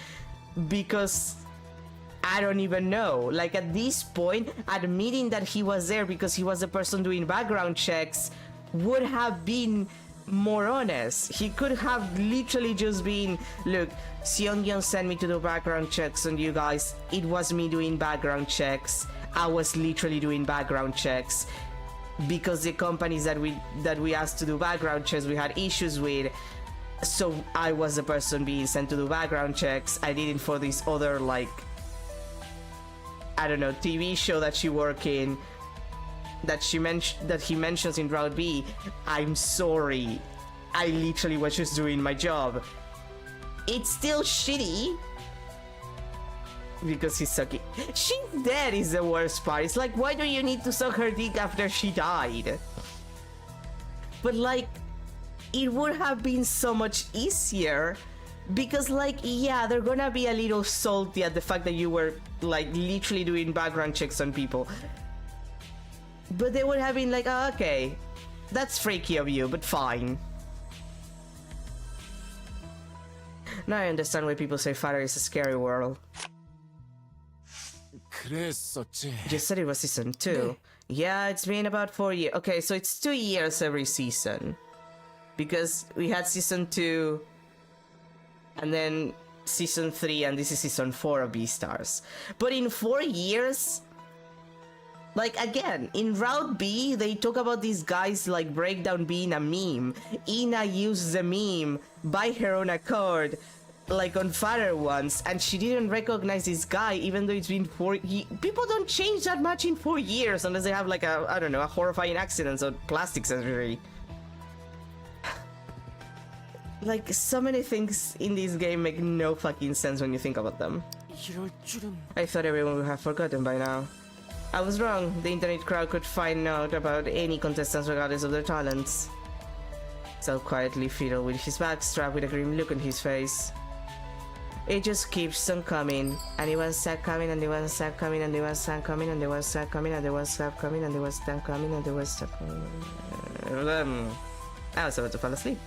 Speaker 1: because I don't even know. Like, at this point, admitting that he was there because he was the person doing background checks would have been more honest. He could have literally just been, look, Seongyeon sent me to do background checks on you guys. It was me doing background checks. I was literally doing background checks because the companies that we asked to do background checks we had issues with. So I was the person being sent to do background checks. I did it for this other, like, I don't know, TV show that she worked in, that he mentions in Route B. I'm sorry. I literally was just doing my job. It's still shitty because he's sucking. She's dead is the worst part. It's like, why do you need to suck her dick after she died? But like, it would have been so much easier because, like, yeah, they're gonna be a little salty at the fact that you were, like, literally doing background checks on people. But they would have been like, oh, okay, that's freaky of you, but fine. Now I understand why people say Fire is a scary world.
Speaker 3: 그랬었지.
Speaker 1: You said it was season 2. Yeah, it's been about 4 years. Okay, so it's 2 years every season. Because we had season 2, and then season 3, and this is season 4 of Beastars. But in 4 years, like, again, in Route B, they talk about these guys, like, Breakdown being a meme. Ina used the meme by her own accord, like, on Father once, and she didn't recognize this guy, even though it's been 4 years. People don't change that much in 4 years, unless they have, like, I don't know, a horrifying accident or plastic surgery. Like, so many things in this game make no fucking sense when you think about them.
Speaker 5: 이럴 줄은.
Speaker 1: I thought everyone would have forgotten by now. I was wrong. The internet crowd could find out about any contestants regardless of their talents. So quietly fiddle with his backstrap with a grim look on his face. It just keeps on coming, and it was start coming, and it was start coming, and it was start coming, and it was start coming, and it was start coming, and it was start coming, and it was start coming. I was about to fall asleep.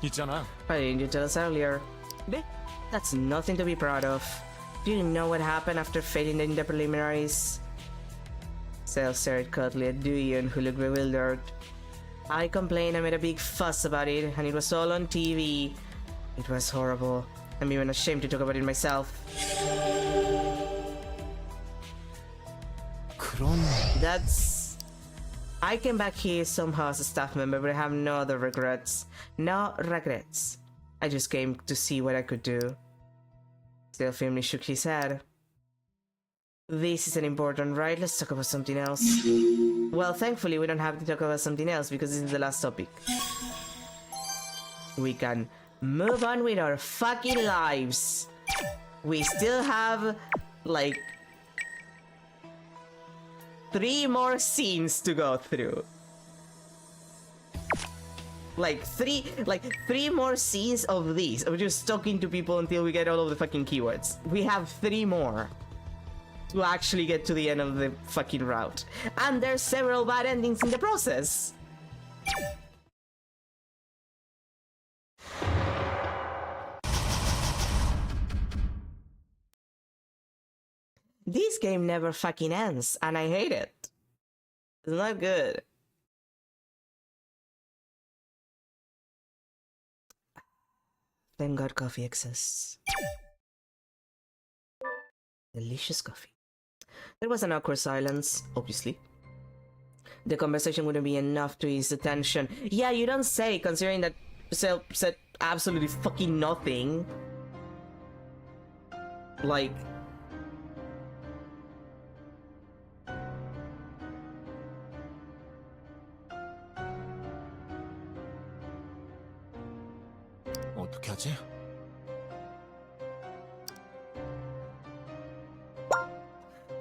Speaker 3: 있잖아.
Speaker 1: Why didn't you tell us earlier?
Speaker 5: 네?
Speaker 1: That's nothing to be proud of. Do you know what happened after failing in the preliminaries? Sel stared cuddly at Dooyeon, who looked bewildered. I complained, I made a big fuss about it, and it was all on TV. It was horrible. I'm even ashamed to talk about it myself.
Speaker 3: 그런
Speaker 1: That's... I came back here somehow as a staff member, but I have no other regrets. No regrets. I just came to see what I could do. Still firmly shook his head. This isn't important, right? Let's talk about something else. Well, thankfully we don't have to talk about something else because this is the last topic. We can move on with our fucking lives. We still have, like, 3 more scenes to go through. Like three more scenes of these, of just talking to people until we get all of the fucking keywords. We have 3 more to actually get to the end of the fucking route. And there's several bad endings in the process. This game never fucking ends, and I hate it. It's not good. Thank God coffee exists. Delicious coffee. There was an awkward silence, obviously. The conversation wouldn't be enough to ease the tension. Yeah, you don't say, considering that Sel said absolutely fucking nothing. Like...
Speaker 3: 어떻게 하지?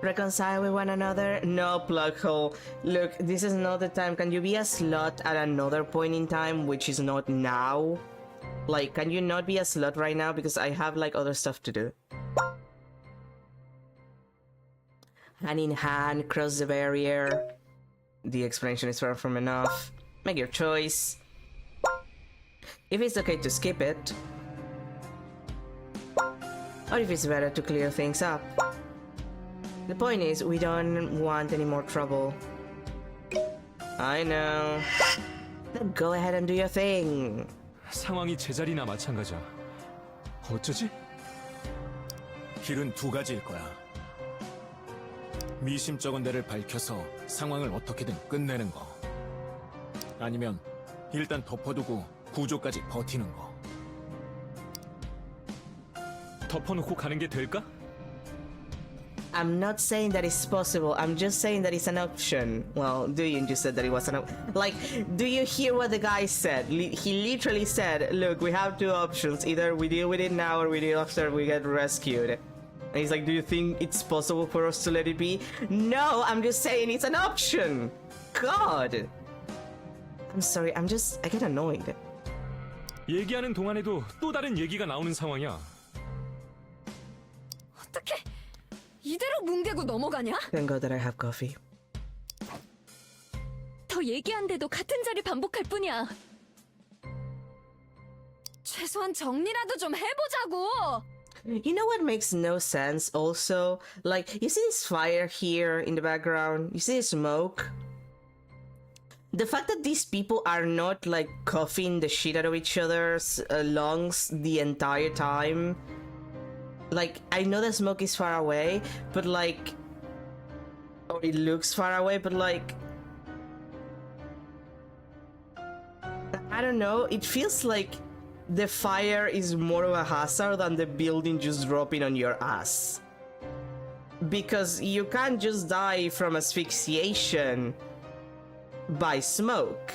Speaker 1: Reconcile with one another? No, plug hole. Look, this is not the time. Can you be a slut at another point in time, which is not now? Like, can you not be a slut right now? Because I have, like, other stuff to do. Hand in hand, cross the barrier. The explanation is far from enough. Make your choice. If it's okay to skip it. Or if it's better to clear things up. The point is, we don't want any more trouble. I know. Then go ahead and do your thing.
Speaker 2: 상황이 제자리나 마찬가지야. 어쩌지?
Speaker 3: 길은 두 가지일 거야. 미심쩍은 데를 밝혀서 상황을 어떻게든 끝내는 거. 아니면 일단 덮어두고 구조까지 버티는 거.
Speaker 2: 덮어놓고 가는 게 될까?
Speaker 1: I'm not saying that it's possible. I'm just saying that it's an option. Well, Duyun just said that it was an option. Like, do you hear what the guy said? He literally said, look, we have two options. Either we deal with it now or we deal after we get rescued. And he's like, do you think it's possible for us to let it be? No, I'm just saying it's an option. God. I'm sorry, I get annoyed.
Speaker 2: 얘기하는 동안에도 또 다른 얘기가 나오는 상황이야.
Speaker 4: 어떻게 이대로 뭉개고 넘어가냐?
Speaker 1: Thank God that I have coffee.
Speaker 4: 더 얘기한데도 같은 자리 반복할 뿐이야. 최소한 정리라도 좀 해보자고.
Speaker 1: You know what makes no sense also? Like, you see this fire here in the background? You see the smoke? The fact that these people are not, like, coughing the shit out of each other's lungs the entire time. Like, I know the smoke is far away, but like... Or it looks far away, but like... I don't know, it feels like the fire is more of a hazard than the building just dropping on your ass. Because you can't just die from asphyxiation by smoke.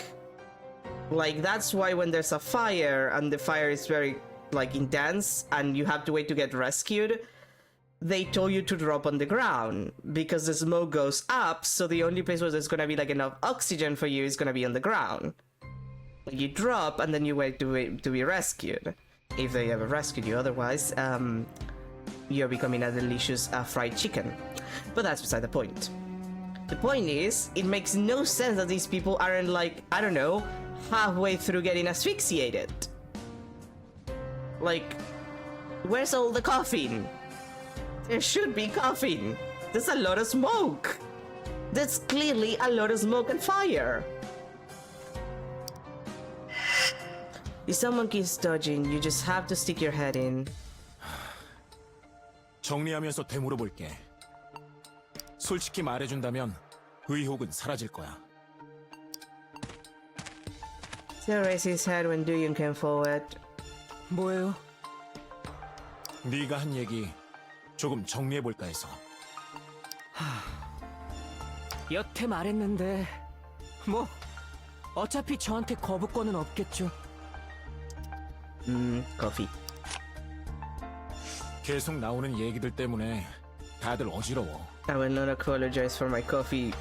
Speaker 1: Like, that's why when there's a fire and the fire is very, like, intense and you have to wait to get rescued, they told you to drop on the ground because the smoke goes up, so the only place where there's gonna be, like, enough oxygen for you is gonna be on the ground. Like, you drop and then you wait to be rescued, if they ever rescued you. Otherwise, you're becoming a delicious fried chicken. But that's beside the point. The point is, it makes no sense that these people aren't, like, I don't know, halfway through getting asphyxiated. Like, where's all the coughing? There should be coughing. There's a lot of smoke. There's clearly a lot of smoke and fire. If someone keeps dodging, you just have to stick your head in.
Speaker 3: 정리하면서 되물어볼게. 솔직히 말해준다면 의혹은 사라질 거야.
Speaker 1: Still raised his head when Duyun came forward.
Speaker 5: 뭐예요?
Speaker 3: 네가 한 얘기 조금 정리해볼까 해서.
Speaker 5: 여태 말했는데 뭐 어차피 저한테 거부권은 없겠죠.
Speaker 1: Coffee.
Speaker 3: 계속 나오는 얘기들 때문에 다들 어지러워.
Speaker 1: I will not apologize for my coffee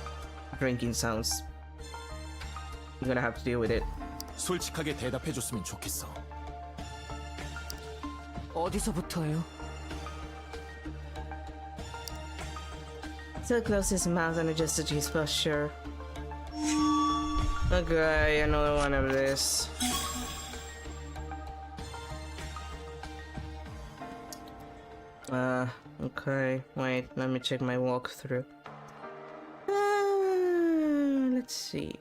Speaker 1: drinking sounds. I'm gonna have to deal with it.
Speaker 3: 솔직하게 대답해줬으면 좋겠어.
Speaker 5: 어디서부터요?
Speaker 1: Still closed his mouth and adjusted his posture. Okay, another one of this. Okay, wait, let me check my walkthrough. Let's see.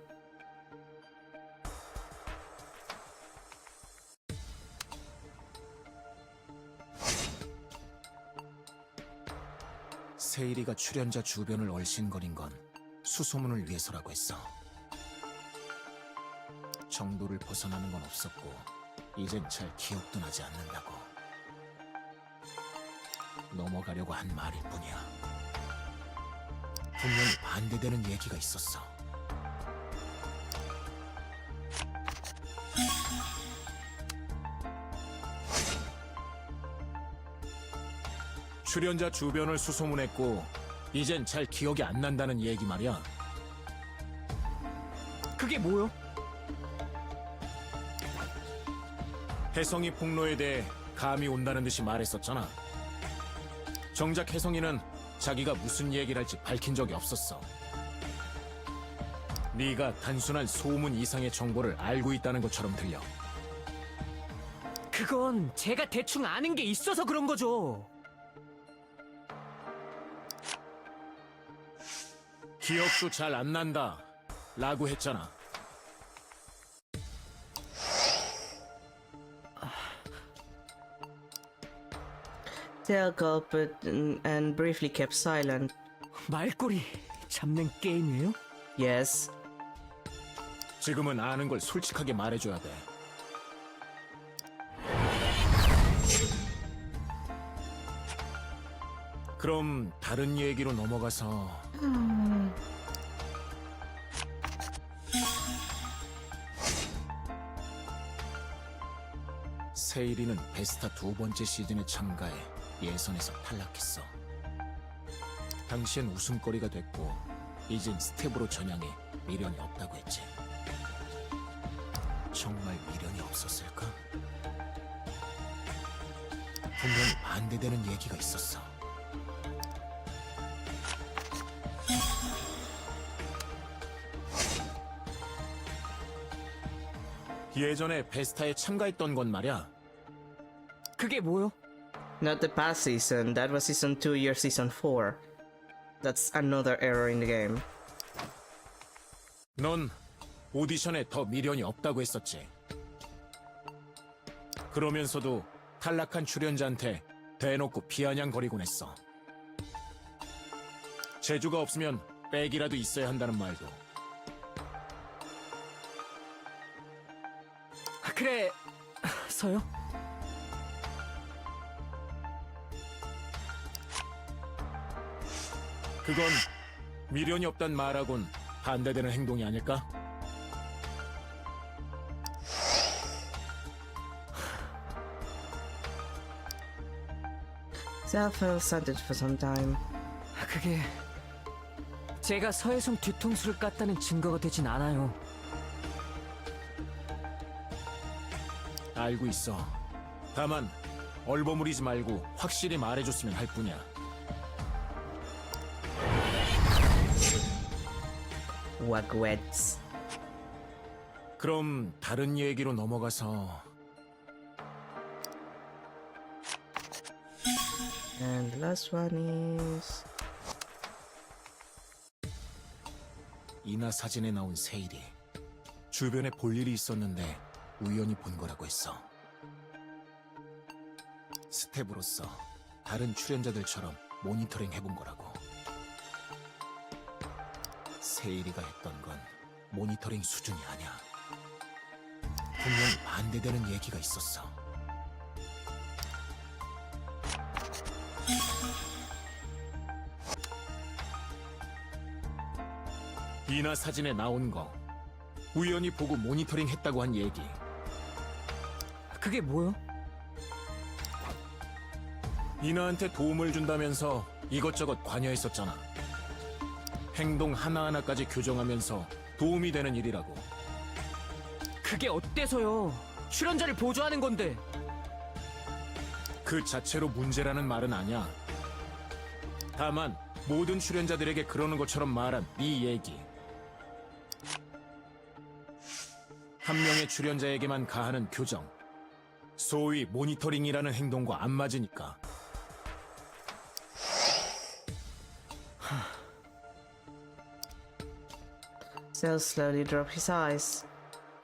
Speaker 3: 세일이가 출연자 주변을 얼씬거린 건 수소문을 위해서라고 했어. 정도를 벗어나는 건 없었고 이젠 잘 기억도 나지 않는다고. 넘어가려고 한 말일 뿐이야. 분명히 반대되는 얘기가 있었어. 출연자 주변을 수소문했고 이젠 잘 기억이 안 난다는 얘기 말이야.
Speaker 5: 그게 뭐요?
Speaker 3: 혜성이 폭로에 대해 감이 온다는 듯이 말했었잖아. 정작 혜성이는 자기가 무슨 얘기를 할지 밝힌 적이 없었어. 네가 단순한 소문 이상의 정보를 알고 있다는 것처럼 들려.
Speaker 5: 그건 제가 대충 아는 게 있어서 그런 거죠.
Speaker 3: 기억도 잘 안 난다 라고 했잖아.
Speaker 1: Tail gulped and briefly kept silent.
Speaker 5: 말꼬리 잡는 게임이에요?
Speaker 1: Yes.
Speaker 3: 지금은 아는 걸 솔직하게 말해줘야 돼. 그럼 다른 얘기로 넘어가서 세일이는 베스타 2번째 시즌에 참가해 예선에서 탈락했어. 당시엔 웃음거리가 됐고 이젠 스텝으로 전향해 미련이 없다고 했지. 정말 미련이 없었을까? 분명히 반대되는 얘기가 있었어. 예전에 베스타에 참가했던 건 말이야.
Speaker 5: 그게 뭐요?
Speaker 1: Not the past season, that was season 2, you're season 4. That's another error in the game.
Speaker 3: 넌 오디션에 더 미련이 없다고 했었지. 그러면서도 탈락한 출연자한테 대놓고 비아냥거리곤 했어. 재주가 없으면 백이라도 있어야 한다는 말도.
Speaker 5: 그래, 서요?
Speaker 3: 그건 미련이 없단 말하곤 반대되는 행동이 아닐까?
Speaker 1: Zell felt silent for some time.
Speaker 5: 그게 제가 서혜성 뒤통수를 깠다는 증거가 되진 않아요.
Speaker 3: 알고 있어. 다만 얼버무리지 말고 확실히 말해줬으면 할 뿐이야.
Speaker 1: Wagweds.
Speaker 3: 그럼 다른 얘기로 넘어가서
Speaker 1: And the last one is...
Speaker 3: 이나 사진에 나온 세일이 주변에 볼 일이 있었는데 우연히 본 거라고 했어. 스텝으로서 다른 출연자들처럼 모니터링 해본 거라고. 세일이가 했던 건 모니터링 수준이 아니야. 분명히 반대되는 얘기가 있었어. 이나 사진에 나온 거 우연히 보고 모니터링 했다고 한 얘기.
Speaker 5: 그게 뭐요?
Speaker 3: 이나한테 도움을 준다면서 이것저것 관여했었잖아. 행동 하나하나까지 교정하면서 도움이 되는 일이라고.
Speaker 5: 그게 어때서요? 출연자를 보조하는 건데.
Speaker 3: 그 자체로 문제라는 말은 아니야. 다만 모든 출연자들에게 그러는 것처럼 말한 네 얘기. 한 명의 출연자에게만 가하는 교정, 소위 모니터링이라는 행동과 안 맞으니까.
Speaker 1: Cell slowly dropped his eyes.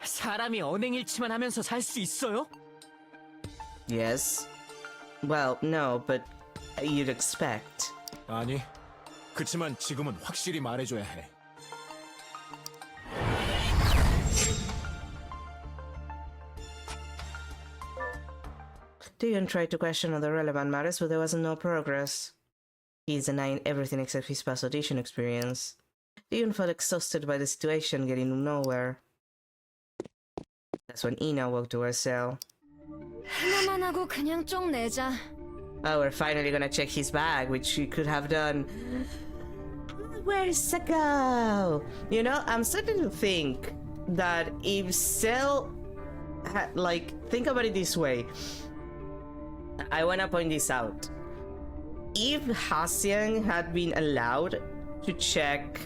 Speaker 5: 사람이 언행일치만 하면서 살 수 있어요?
Speaker 1: Yes. Well, no, but you'd expect.
Speaker 3: 아니, 그치만 지금은 확실히 말해줘야 해.
Speaker 1: Dion tried to question other relevant matters, but there was no progress. He is denying everything except his past audition experience. Dion felt exhausted by the situation, getting nowhere. That's when Ina walked to her cell.
Speaker 4: 하나만 하고 그냥 쪽 내자.
Speaker 1: Oh, we're finally gonna check his bag, which we could have done. Where's Sako? You know, I'm starting to think that if Cell had, like, think about it this way. I wanna point this out. If Haseong had been allowed to check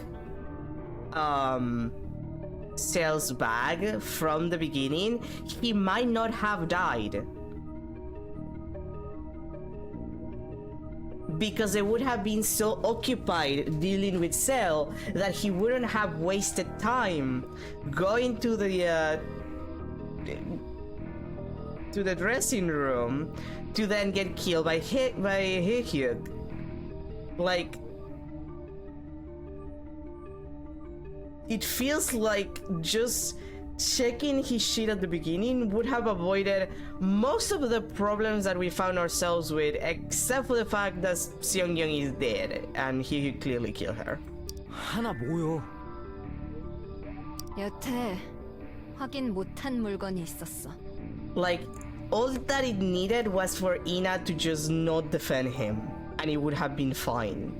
Speaker 1: Cell's bag from the beginning, he might not have died. Because they would have been so occupied dealing with Cell that he wouldn't have wasted time going to the dressing room to then get killed by Hyehyuk. Like, it feels like just checking his shit at the beginning would have avoided most of the problems that we found ourselves with, except for the fact that Seongyeong is dead and he clearly killed her.
Speaker 5: 하나 뭐요?
Speaker 4: 여태 확인 못한 물건이 있었어.
Speaker 1: Like, all that it needed was for Ina to just not defend him, and it would have been fine.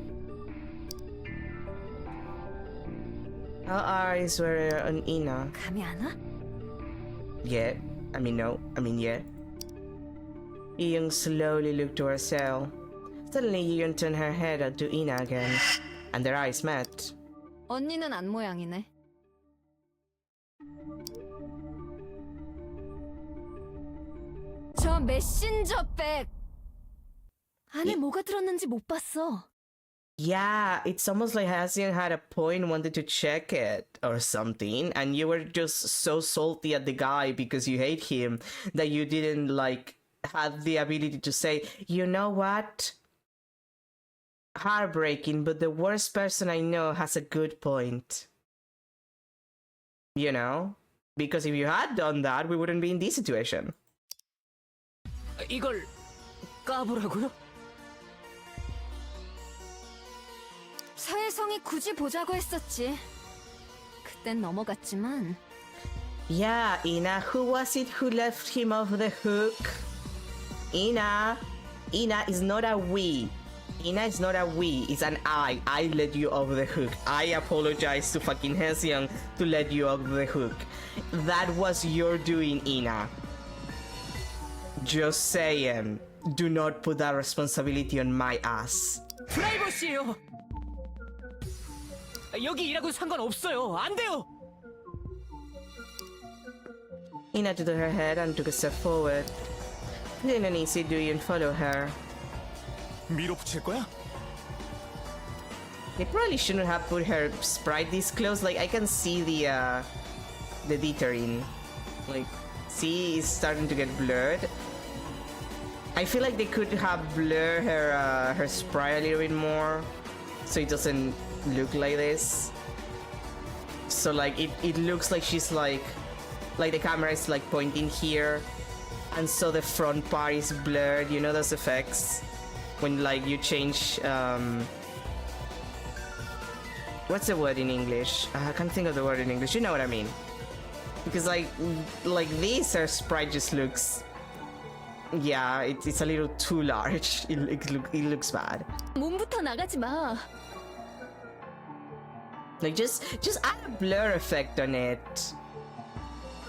Speaker 1: Our eyes were on Ina.
Speaker 4: 감이 안 와?
Speaker 1: Yeah. Yeah. Young slowly looked to her cell. Suddenly, Yoon turned her head to Ina again, and their eyes met.
Speaker 4: 언니는 안 모양이네. 저 메신저 백 안에 뭐가 들었는지 못 봤어.
Speaker 1: Yeah, it's almost like Haseong had a point, wanted to check it or something, and you were just so salty at the guy because you hate him that you didn't, like, have the ability to say, you know what? Heartbreaking, but the worst person I know has a good point. You know? Because if you had done that, we wouldn't be in this situation.
Speaker 5: 이걸 까보라고요?
Speaker 4: 서혜성이 굳이 보자고 했었지. 그땐 넘어갔지만.
Speaker 1: Yeah, Ina, who was it who left him off the hook? Ina is not a we. Ina is not a we, it's an I. I let you off the hook. I apologize to fucking Haseong to let you off the hook. That was your doing, Ina. Just saying. Do not put that responsibility on my ass.
Speaker 5: 프라이버시예요. 여기 일하고 상관없어요. 안 돼요.
Speaker 1: Ina tilted her head and took a step forward. Then uneasy, Doyeon followed her.
Speaker 3: 밀어붙일 거야?
Speaker 1: They probably shouldn't have put her sprite this close. Like, I can see the dithering. Like, see, it's starting to get blurred. I feel like they could have blurred her sprite a little bit more, so it doesn't look like this. So like it looks like she's like the camera is like pointing here, and so the front part is blurred. You know those effects when like you change what's the word in English? I can't think of the word in English. You know what I mean? Because like this, her sprite just looks. Yeah, it's a little too large. It looks bad.
Speaker 4: 몸부터 나가지 마.
Speaker 1: Like just add a blur effect on it,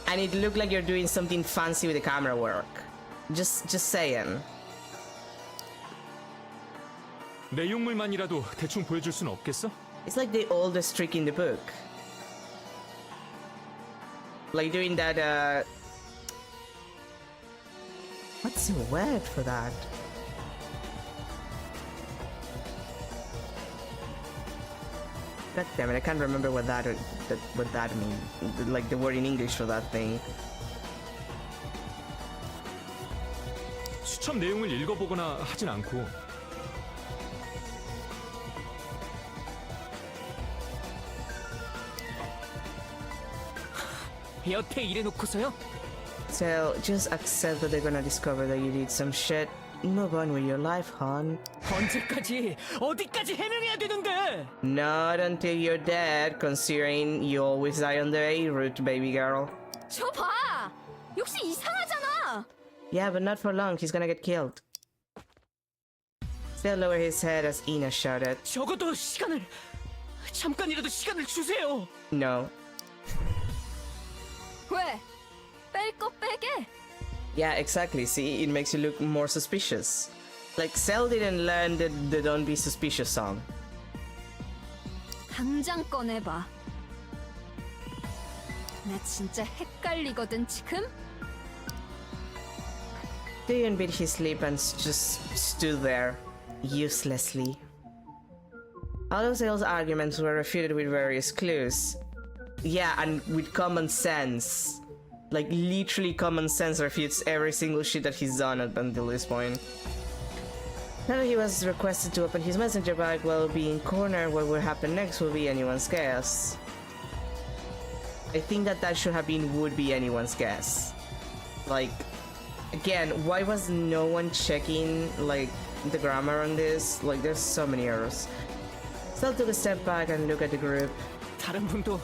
Speaker 1: and it looked like you're doing something fancy with the camera work. Just saying.
Speaker 2: 내용물만이라도 대충 보여줄 수는 없겠어?
Speaker 1: It's like the oldest trick in the book. Like doing that. What's the word for that? God damn it, I can't remember what that means. Like the word in English for that thing.
Speaker 2: 수첩 내용을 읽어보거나 하진 않고
Speaker 5: 여태 이래놓고서요?
Speaker 1: So just accept that they're gonna discover that you did some shit. Move on with your life, hon.
Speaker 5: 언제까지 어디까지 헤매야 되는데?
Speaker 1: Not until you're dead, considering you always die on the A route, baby girl.
Speaker 4: 저 봐! 역시 이상하잖아!
Speaker 1: Yeah, but not for long, he's gonna get killed. Still lower his head as Ina shouted.
Speaker 5: 적어도 잠깐이라도 시간을 주세요.
Speaker 1: No.
Speaker 4: 왜? 뺄 거 빼게?
Speaker 1: Yeah, exactly. See, it makes you look more suspicious. Like, Cell didn't learn the Don't Be Suspicious song.
Speaker 4: 당장 꺼내봐. 나 진짜 헷갈리거든, 지금?
Speaker 1: Tyrion bit his lip and just stood there, uselessly. All of Cell's arguments were refuted with various clues. Yeah, and with common sense. Like, literally common sense refutes every single shit that he's done up until this point. Now that he was requested to open his messenger bag while being cornered, what would happen next will be anyone's guess. I think that should have been would be anyone's guess. Like, again, why was no one checking, like, the grammar on this? Like, there's so many errors. Still took a step back and looked at the group.
Speaker 5: 다른 분도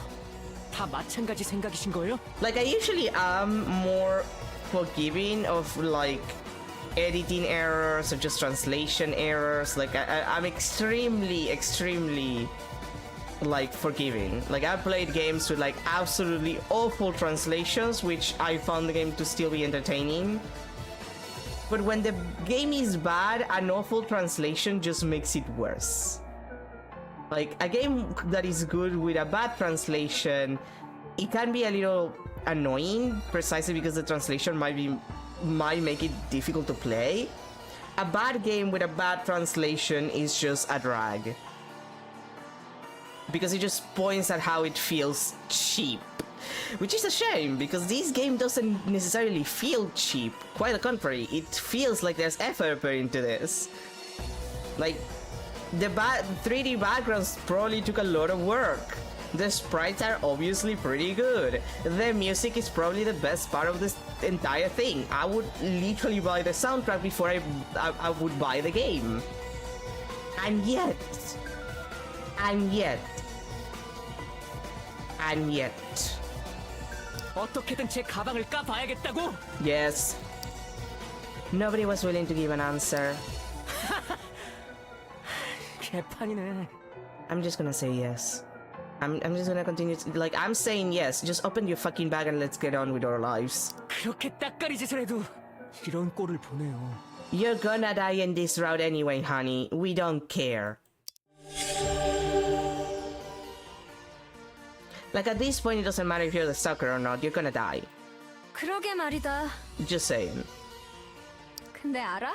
Speaker 5: 다 마찬가지 생각이신 거예요?
Speaker 1: Like, I usually am more forgiving of, like, editing errors or just translation errors. Like, I'm extremely, like, forgiving. Like, I've played games with, like, absolutely awful translations, which I found the game to still be entertaining. But when the game is bad, an awful translation just makes it worse. Like, a game that is good with a bad translation, it can be a little annoying, precisely because the translation might make it difficult to play. A bad game with a bad translation is just a drag. Because it just points at how it feels cheap. Which is a shame, because this game doesn't necessarily feel cheap. Quite the contrary, it feels like there's effort put into this. Like, the 3D backgrounds probably took a lot of work. The sprites are obviously pretty good. The music is probably the best part of this entire thing. I would literally buy the soundtrack before I would buy the game. And yet...
Speaker 5: 어떻게든 제 가방을 까봐야겠다고?
Speaker 1: Yes. Nobody was willing to give an answer.
Speaker 5: 개판이네.
Speaker 1: I'm just gonna say yes. I'm just gonna continue like, I'm saying yes. Just open your fucking bag and let's get on with our lives.
Speaker 5: 그렇게 따까리 짓을 해도 이런 꼴을 보네요.
Speaker 1: You're gonna die in this route anyway, honey. We don't care. Like, at this point, it doesn't matter if you're the stalker or not. You're gonna die.
Speaker 4: 그러게 말이다.
Speaker 1: Just saying.
Speaker 4: 근데 알아?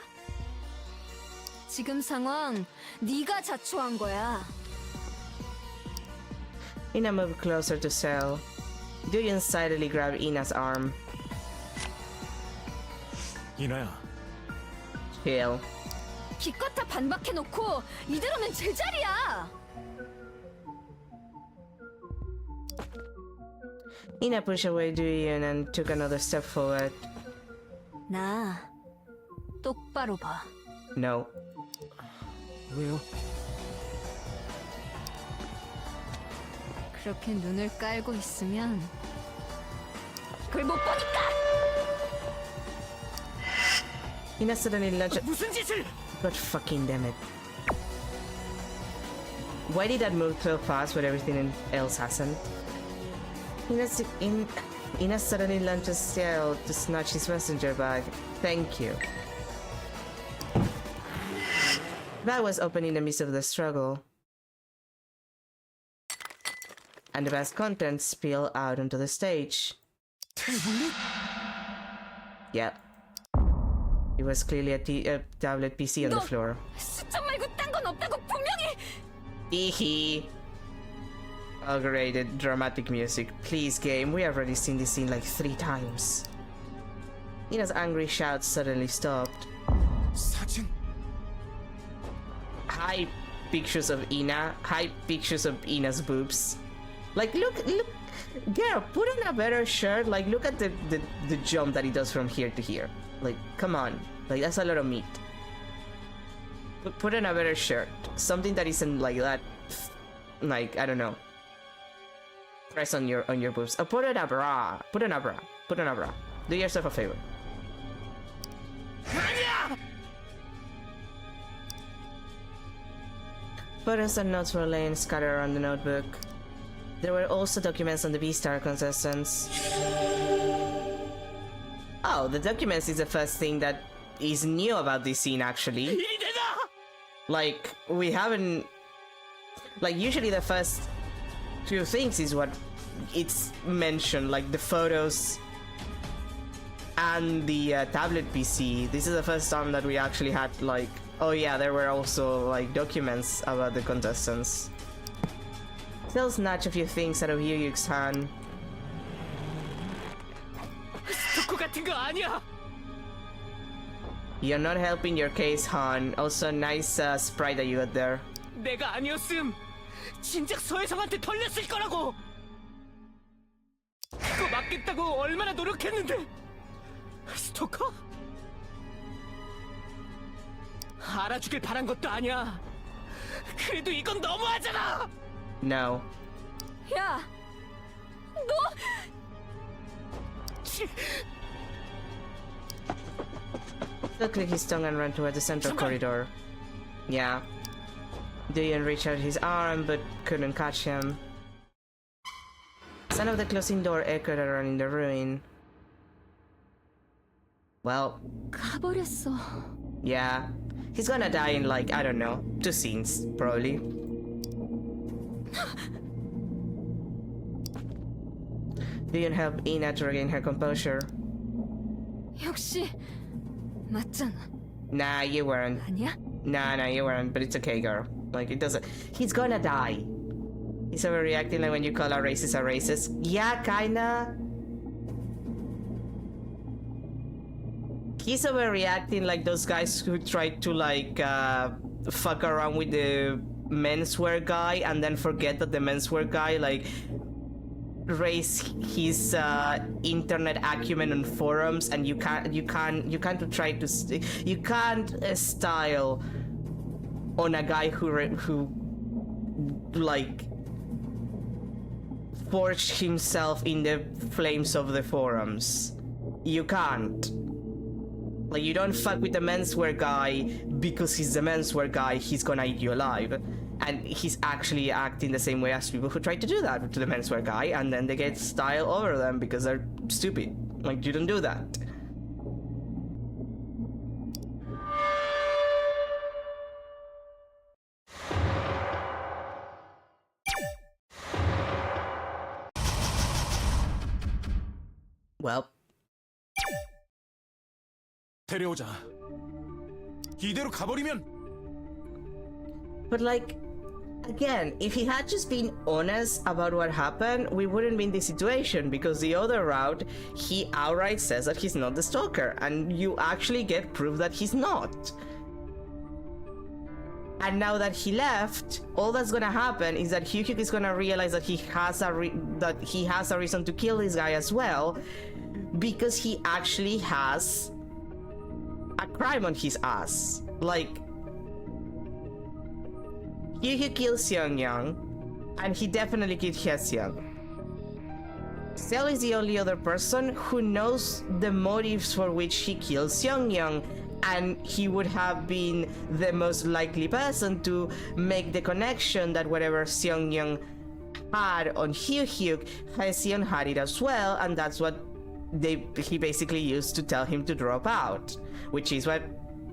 Speaker 4: 지금 상황 네가 자초한 거야.
Speaker 1: Ina moved closer to Cell. Tyrion silently grabbed Ina's arm.
Speaker 2: 이나야,
Speaker 1: Chill.
Speaker 4: 기껏 다 반박해놓고 이대로면 제자리야.
Speaker 1: Ina pushed away Tyrion and took another step forward.
Speaker 4: 나 똑바로 봐.
Speaker 1: No.
Speaker 5: 왜요?
Speaker 4: 그렇게 눈을 깔고 있으면 그걸 못 보니까.
Speaker 1: Ina suddenly lunged.
Speaker 5: 무슨 짓을?
Speaker 1: God fucking damn it. Why did that move so fast when everything else hasn't? Ina suddenly lunged to Cell to snatch his messenger bag. Thank you. That was open in the midst of the struggle. And the bag's contents spilled out onto the stage. Yep. It was clearly a tablet PC on the floor.
Speaker 4: 수첩 말고 딴 건 없다고 분명히.
Speaker 1: Hehe. Oh great, the dramatic music. Please game, we have already seen this scene like 3 times. Ina's angry shouts suddenly stopped.
Speaker 3: 사진?
Speaker 1: High pictures of Ina, high pictures of Ina's boobs. Like look, girl, put on a better shirt. Like look at the jump that he does from here to here. Like come on, like that's a lot of meat. Put on a better shirt, something that isn't like that. Like I don't know. Press on your boobs. Oh, put on a bra. Put on a bra. Put on a bra. Do yourself a favor. Photos and notes were laying scattered around the notebook. There were also documents on the V-Star contestants. Oh, the documents is the first thing that is new about this scene, actually.
Speaker 5: 일이 되다!
Speaker 1: Like, we haven't... Like, usually the first 2 things is what it's mentioned, like the photos and the tablet PC. This is the first time that we actually had, like... Oh yeah, there were also, like, documents about the contestants. They'll snatch a few things out of Yu-Yu's hand.
Speaker 5: 스토커 같은 거 아니야!
Speaker 1: You're not helping your case, Han. Also, nice sprite that you got there.
Speaker 5: 내가 아니었음 진작 서혜성한테 털렸을 거라고! 그거 막겠다고 얼마나 노력했는데! 스토커? 알아주길 바란 것도 아니야. 그래도 이건 너무하잖아!
Speaker 1: No.
Speaker 4: 야, 너
Speaker 1: He'll click his tongue and run toward the central corridor. Yeah. Duyan reached out his arm but couldn't catch him. Sound of the closing door echoed around in the ruin. Well,
Speaker 4: 가버렸어.
Speaker 1: yeah. He's gonna die in like, I don't know, 2 scenes, probably. Duyan helped Ina to regain her composure.
Speaker 4: 역시 맞잖아.
Speaker 1: Nah, you weren't.
Speaker 4: 아니야?
Speaker 1: Nah, you weren't, but it's okay, girl. Like, it doesn't... He's gonna die. He's overreacting like when you call a racist a racist. Yeah, kinda. He's overreacting like those guys who tried to, like, fuck around with the menswear guy and then forget that the menswear guy, like, raise his internet acumen on forums, and you can't style on a guy who like forged himself in the flames of the forums. You can't. Like, you don't fuck with the menswear guy because he's the menswear guy, he's gonna eat you alive. And he's actually acting the same way as people who try to do that to the menswear guy, and then they get style over them because they're stupid. Like, you don't do that. Well,
Speaker 3: 데려오자. 이대로 가버리면
Speaker 1: but like, again, if he had just been honest about what happened, we wouldn't be in this situation, because the other route, he outright says that he's not the stalker, and you actually get proof that he's not. And now that he left, all that's gonna happen is that Hyuk is gonna realize that he has a reason to kill this guy as well, because he actually has a crime on his ass. Like, Hyuk killed Seongyang, and he definitely killed Hyeseong. Seo is the only other person who knows the motives for which he killed Seongyang, and he would have been the most likely person to make the connection that whatever Seongyang had on Hyuk, Hyeseong had it as well, and that's what he basically used to tell him to drop out, which is why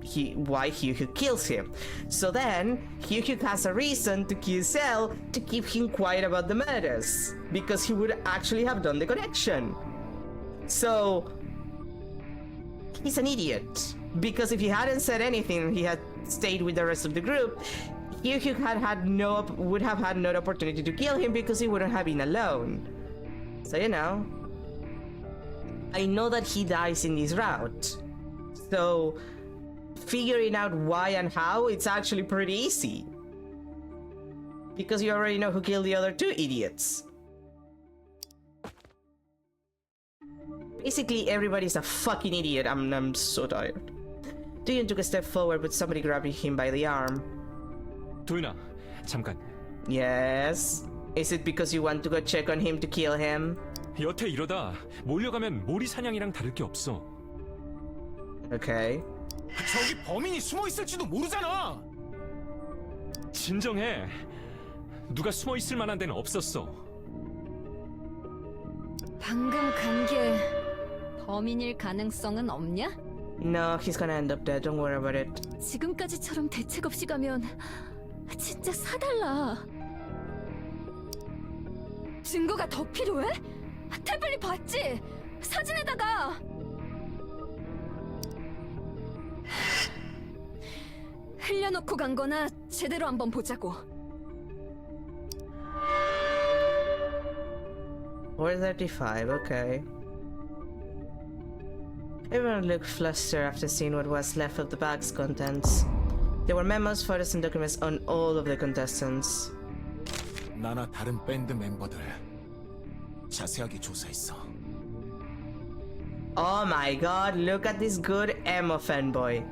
Speaker 1: Hyuk kills him. So then Hyuk has a reason to kill Seo to keep him quiet about the murders, because he would actually have done the connection. So he's an idiot, because if he hadn't said anything, he had stayed with the rest of the group, Hyuk would have had no opportunity to kill him because he wouldn't have been alone. So you know, I know that he dies in this route. So figuring out why and how, it's actually pretty easy. Because you already know who killed the other two idiots. Basically, everybody's a fucking idiot. I'm so tired. Doyun took a step forward with somebody grabbing him by the arm.
Speaker 2: 도윤아, 잠깐.
Speaker 1: Yes? Is it because you want to go check on him to kill him?
Speaker 2: 여태 이러다 몰려가면 모리 사냥이랑 다를 게 없어.
Speaker 1: Okay.
Speaker 3: 저기 범인이 숨어 있을지도 모르잖아.
Speaker 2: 진정해. 누가 숨어 있을 만한 데는 없었어.
Speaker 4: 방금 간 게 범인일 가능성은 없냐?
Speaker 1: No, he's gonna end up dead. Don't worry about it.
Speaker 4: 지금까지처럼 대책 없이 가면 진짜 사달라. 증거가 더 필요해? 태블릿 봤지? 사진에다가. 흘려놓고 간 거나 제대로 한번 보자고.
Speaker 1: 4:35, okay. Everyone looked flustered after seeing what was left of the bag's contents. There were memos, photos, and documents on all of the contestants.
Speaker 3: 나나 다른 밴드 멤버들 자세하게 조사했어.
Speaker 1: Oh my god, look at this good emo fanboy.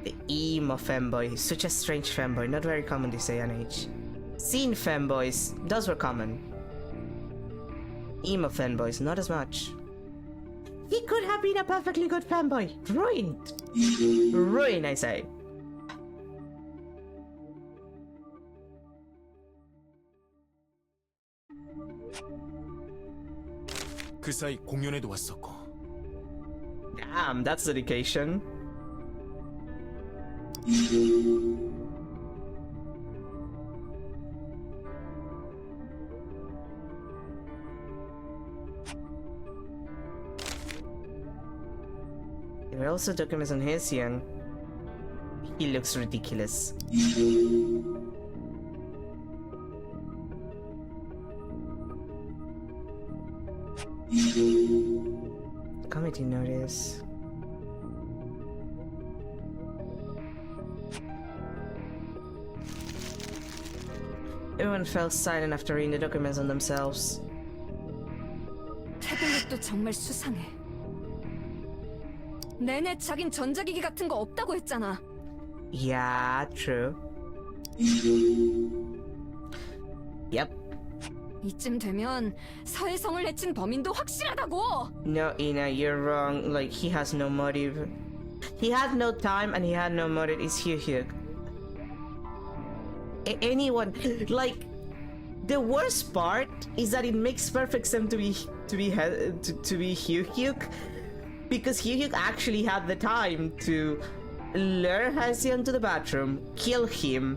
Speaker 1: The emo fanboy. Such a strange fanboy, not very common this day and age. Scene fanboys, those were common. Emo fanboys, not as much. He could have been a perfectly good fanboy. Ruined. Ruined, I say.
Speaker 3: 그 사이 공연에도 왔었고.
Speaker 1: Damn, that's dedication. There are also documents on Hyeseong. He looks ridiculous. Committee notice. Everyone fell silent after reading the documents on themselves.
Speaker 4: 태블릿도 정말 수상해. 내내 자긴 전자기기 같은 거 없다고 했잖아.
Speaker 1: Yeah, true. Yep.
Speaker 4: 이쯤 되면 서해성을 해친 범인도 확실하다고.
Speaker 1: No, Ina, you're wrong. Like, he has no motive. He had no time and he had no motive. It's Hyuk. Anyone, like, the worst part is that it makes perfect sense to be Hyuk, because Hyuk actually had the time to lure Hyeseong to the bathroom, kill him,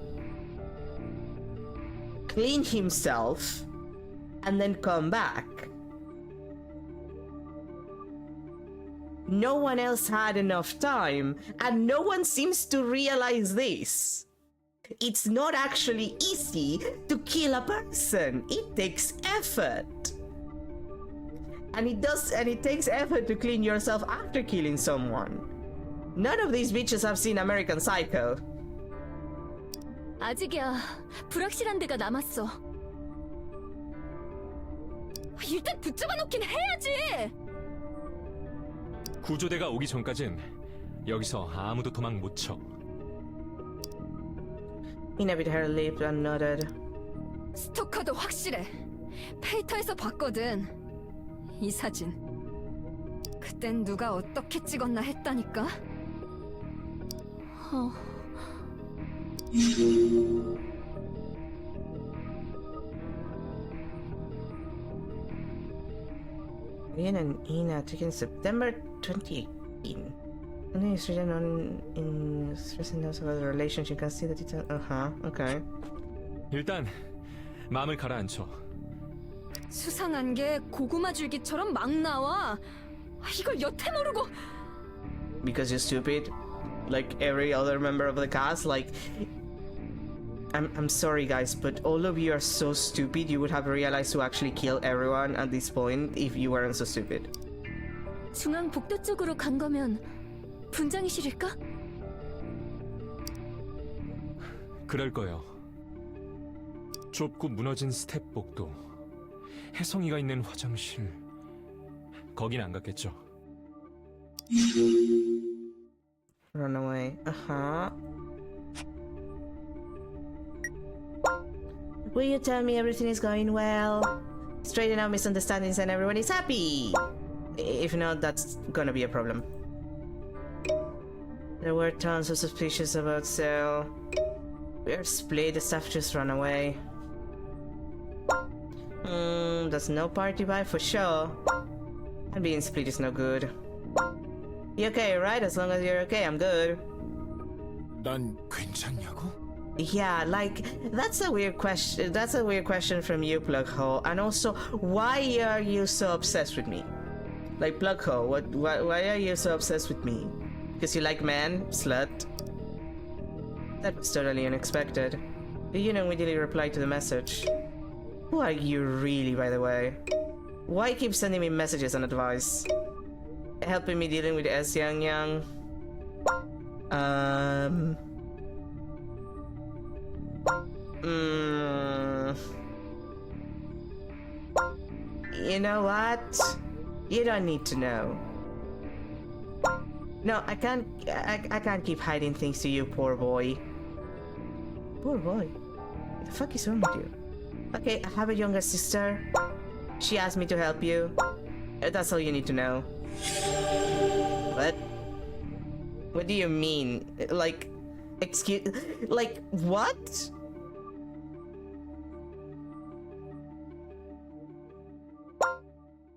Speaker 1: clean himself, and then come back. No one else had enough time, and no one seems to realize this. It's not actually easy to kill a person. It takes effort. And it takes effort to clean yourself after killing someone. None of these bitches have seen American Psycho.
Speaker 4: 아직이야. 불확실한 데가 남았어. 일단 붙잡아 놓긴 해야지.
Speaker 2: 구조대가 오기 전까진 여기서 아무도 도망 못 쳐.
Speaker 1: Ina bit her lip and nodded.
Speaker 4: 스토커도 확실해. 페이터에서 봤거든. 이 사진. 그땐 누가 어떻게 찍었나 했다니까.
Speaker 1: Ian and Ina took in September 2018. And then it's written on in stressing notes about the relationship. You can see the detail. Okay.
Speaker 2: 일단 마음을 가라앉혀.
Speaker 4: 수상한 게 고구마 줄기처럼 막 나와. 이걸 여태 모르고.
Speaker 1: Because you're stupid, like every other member of the cast. Like, I'm sorry guys, but all of you are so stupid. You would have realized to actually kill everyone at this point if you weren't so stupid.
Speaker 4: 중앙 복도 쪽으로 간 거면 분장실일까?
Speaker 2: 그럴 거요. 좁고 무너진 스텝 복도, 혜성이가 있는 화장실, 거긴 안 갔겠죠.
Speaker 1: Run away. Uh-huh. Will you tell me everything is going well? Straighten out misunderstandings and everyone is happy! If not, that's gonna be a problem. There were tons of suspicions about Cell. We're split, the staff just run away. That's no party vibe for sure. And being split is no good. You okay, right? As long as you're okay, I'm good.
Speaker 3: 난 괜찮냐고?
Speaker 1: Yeah, like, that's a weird question. That's a weird question from you, Plughole. And also, why are you so obsessed with me? Like, Plughole, why are you so obsessed with me? Because you like men, slut? That was totally unexpected. You immediately replied to the message. Who are you really, by the way? Why keep sending me messages and advice? Helping me dealing with S Yang Yang? You know what? You don't need to know. No, I can't keep hiding things to you, poor boy. Poor boy? What the fuck is wrong with you? Okay, I have a younger sister. She asked me to help you. That's all you need to know. What? What do you mean? Like, excuse... Like, what?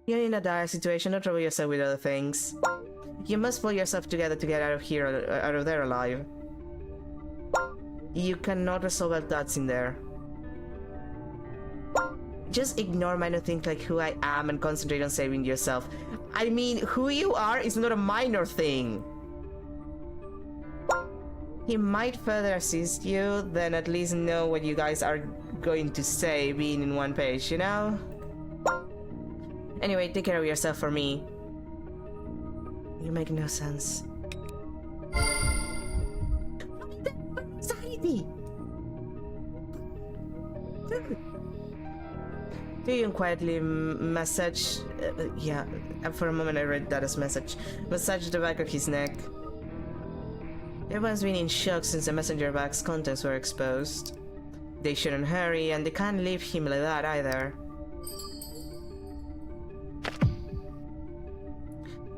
Speaker 1: You're in a dire situation, don't trouble yourself with other things. You must pull yourself together to get out of here, out of there alive. You cannot resolve all thoughts in there. Just ignore minor things like who I am and concentrate on saving yourself. I mean, who you are is not a minor thing. He might further assist you, then at least know what you guys are going to say being in one page, you know? Anyway, take care of yourself for me. You make no sense. Anxiety! Do you quietly massage... yeah, for a moment I read that as message. Massage the back of his neck. Everyone's been in shock since the messenger bag's contents were exposed. They shouldn't hurry, and they can't leave him like that either.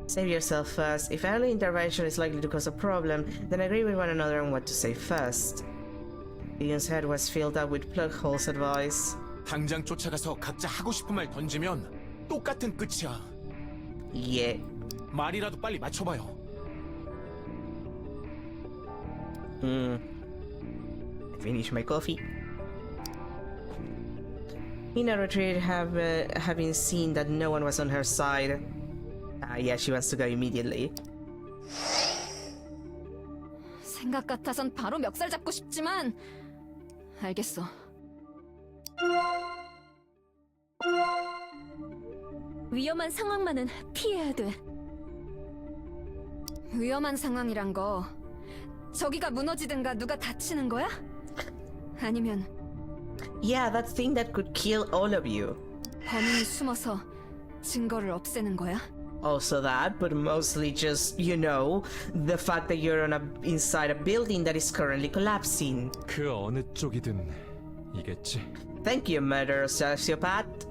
Speaker 1: Save yourself first. If early intervention is likely to cause a problem, then agree with one another on what to say first. Gideon's head was filled up with Plughole's advice.
Speaker 3: 당장 쫓아가서 각자 하고 싶은 말 던지면 똑같은 끝이야.
Speaker 1: Yeah.
Speaker 3: 말이라도 빨리 맞춰봐요.
Speaker 1: Finish my coffee. Hina retreated, having seen that no one was on her side. Yeah, she wants to go immediately.
Speaker 4: 생각 같아선 바로 멱살 잡고 싶지만 알겠어. 위험한 상황만은 피해야 돼. 위험한 상황이란 거 저기가 무너지든가 누가 다치는 거야? 아니면
Speaker 1: Yeah, that thing that could kill all of you.
Speaker 4: 범인이 숨어서 증거를 없애는 거야?
Speaker 1: Also that, but mostly just, you know, the fact that you're inside a building that is currently collapsing.
Speaker 2: 그 어느 쪽이든 이겠지.
Speaker 1: Thank you, murder sociopath,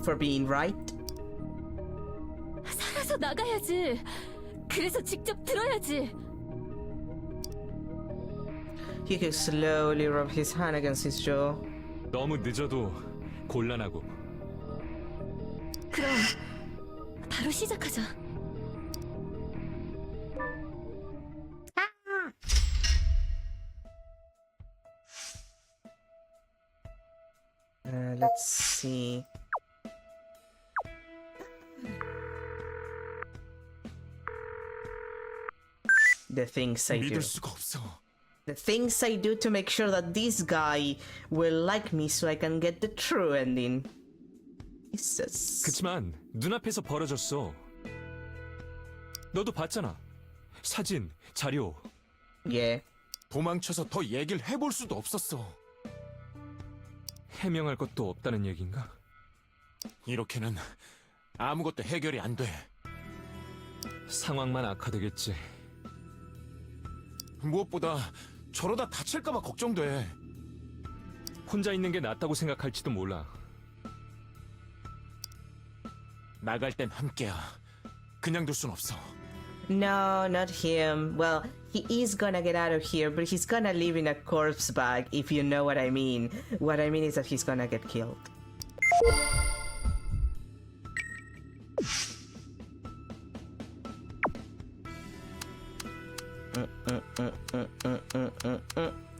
Speaker 1: for being right.
Speaker 4: 살아서 나가야지. 그래서 직접 들어야지.
Speaker 1: He could slowly rub his hand against his jaw.
Speaker 2: 너무 늦어도 곤란하고.
Speaker 4: 그럼 바로 시작하자.
Speaker 1: Let's see. The things I do.
Speaker 3: 믿을 수가 없어.
Speaker 1: the things I do to make sure that this guy will like me so I can get the true ending. Jesus.
Speaker 2: 그치만 눈앞에서 벌어졌어. 너도 봤잖아. 사진, 자료.
Speaker 1: Yeah.
Speaker 3: 도망쳐서 더 얘기를 해볼 수도 없었어.
Speaker 2: 해명할 것도 없다는 얘긴가?
Speaker 3: 이렇게는 아무것도 해결이 안 돼.
Speaker 2: 상황만 악화되겠지.
Speaker 3: 무엇보다 저러다 다칠까봐 걱정돼.
Speaker 2: 혼자 있는 게 낫다고 생각할지도 몰라.
Speaker 3: 나갈 땐 함께야. 그냥 둘 순 없어.
Speaker 1: No, not him. Well, he is gonna get out of here, but he's gonna live in a corpse bag, if you know what I mean. What I mean is that he's gonna get killed.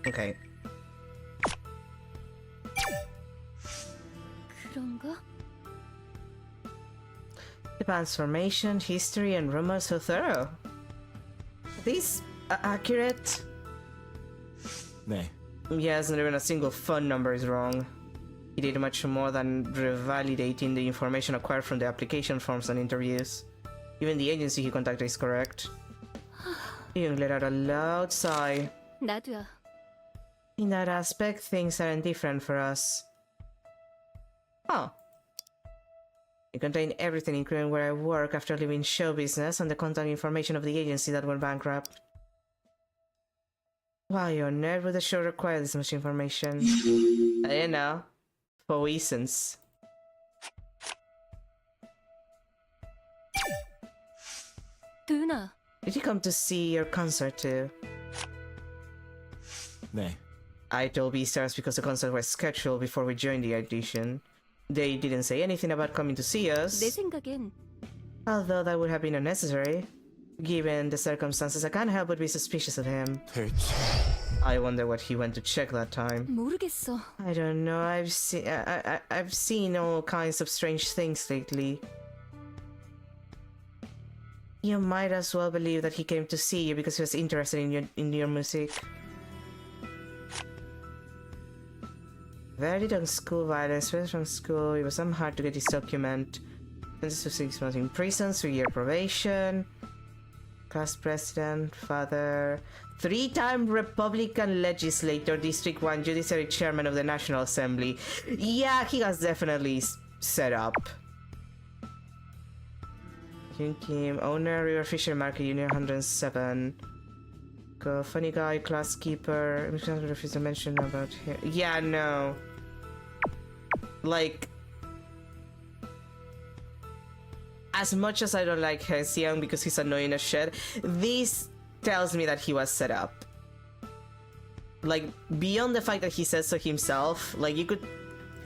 Speaker 1: Okay.
Speaker 4: 그런가?
Speaker 1: Japan's formation, history, and rumors so thorough. Are these accurate?
Speaker 3: 네.
Speaker 1: Yes, not even a single phone number is wrong. He did much more than revalidating the information acquired from the application forms and interviews. Even the agency he contacted is correct. Young let out a loud sigh.
Speaker 4: 나도야.
Speaker 1: In that aspect, things aren't different for us. Huh. It contained everything, including where I work after leaving show business and the contact information of the agency that went bankrupt. Why on earth would the show require this much information? I don't know. For reasons.
Speaker 4: 도윤아,
Speaker 1: Did you come to see your concert too?
Speaker 3: 네.
Speaker 1: I told Beastars because the concert was scheduled before we joined the audition. They didn't say anything about coming to see us.
Speaker 4: 내 생각엔
Speaker 1: Although that would have been unnecessary. Given the circumstances, I can't help but be suspicious of him.
Speaker 3: 대체
Speaker 1: I wonder what he went to check that time.
Speaker 4: 모르겠어.
Speaker 1: I don't know. I've seen all kinds of strange things lately. You might as well believe that he came to see you because he was interested in your music. Very little school violence, straight from school. It was hard to get his document. Sentenced to 6 months in prison, 3-year probation. Class president, father. 3-time Republican legislator, District 1 judiciary chairman of the National Assembly. Yeah, he was definitely set up. Hyun Kim, owner, River Fisher Market Union 107. Funny guy, class keeper. I'm just gonna refuse to mention about him. Yeah, no. Like, as much as I don't like Hesiang because he's annoying as shit, this tells me that he was set up. Like, beyond the fact that he says so himself, like, you could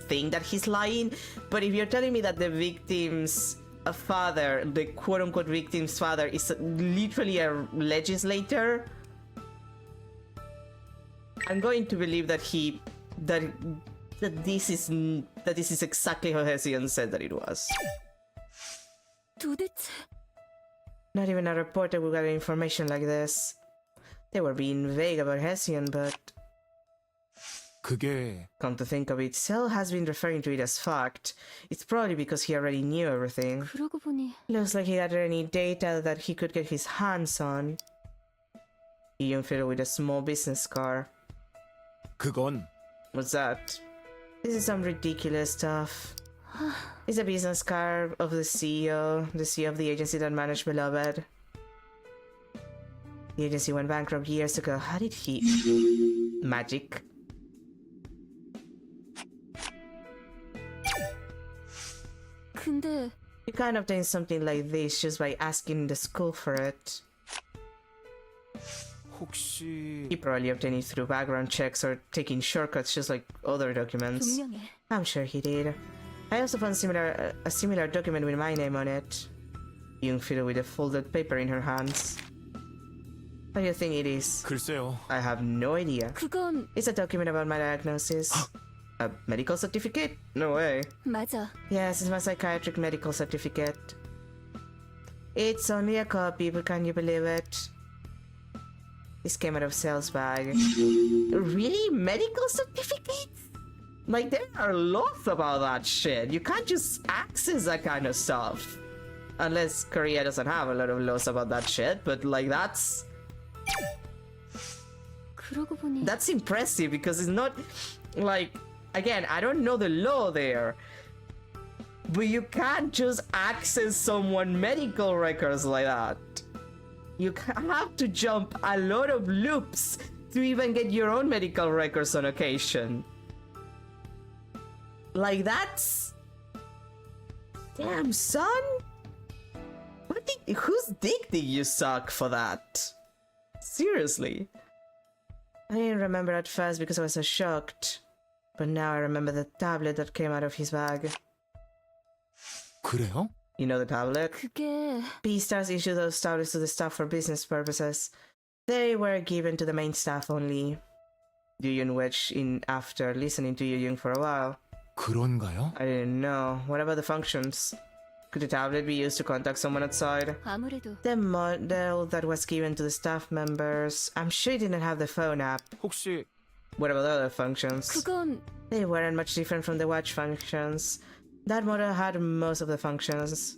Speaker 1: think that he's lying, but if you're telling me that the victim's father, the quote-unquote victim's father, is literally a legislator, I'm going to believe that that this is exactly how Hesian said that it was.
Speaker 4: 도대체
Speaker 1: Not even a reporter would gather information like this. They were being vague about Hesian, but
Speaker 3: 그게
Speaker 1: come to think of it, Cell has been referring to it as fact. It's probably because he already knew everything.
Speaker 4: 그러고 보니
Speaker 1: Looks like he had any data that he could get his hands on. A young fellow with a small business car.
Speaker 3: 그건
Speaker 1: What's that? This is some ridiculous stuff. It's a business car of the CEO of the agency that managed Beloved. The agency went bankrupt years ago. How did he? Magic.
Speaker 4: 근데
Speaker 1: You can't obtain something like this just by asking the school for it.
Speaker 3: 혹시
Speaker 1: He probably obtained it through background checks or taking shortcuts just like other documents.
Speaker 4: 분명해.
Speaker 1: I'm sure he did. I also found a similar document with my name on it. Young fiddle with a folded paper in her hands. What do you think it is?
Speaker 3: 글쎄요.
Speaker 1: I have no idea.
Speaker 4: 그건
Speaker 1: It's a document about my diagnosis. A medical certificate? No way.
Speaker 4: 맞아.
Speaker 1: Yes, it's my psychiatric medical certificate. It's only a copy, but can you believe it? This came out of sales bag. Really? Medical certificates? Like, there are laws about that shit. You can't just access that kind of stuff. Unless Korea doesn't have a lot of laws about that shit, but like, that's
Speaker 4: 그러고 보니
Speaker 1: impressive because it's not like, again, I don't know the law there, but you can't just access someone's medical records like that. You have to jump a lot of loops to even get your own medical records on occasion. Like, that's... Damn, son! Whose dick did you suck for that? Seriously. I didn't remember at first because I was so shocked. But now I remember the tablet that came out of his bag.
Speaker 3: 그래요?
Speaker 1: You know the tablet?
Speaker 4: 그게
Speaker 1: B-Stars issue those tablets to the staff for business purposes. They were given to the main staff only. Yu-Yun wedged in after listening to Yu-Yun for a while.
Speaker 3: 그런가요?
Speaker 1: I didn't know. What about the functions? Could the tablet be used to contact someone outside?
Speaker 4: 아무래도
Speaker 1: The model that was given to the staff members, I'm sure it didn't have the phone app.
Speaker 3: 혹시
Speaker 1: What about the other functions?
Speaker 4: 그건
Speaker 1: They weren't much different from the watch functions. That model had most of the functions.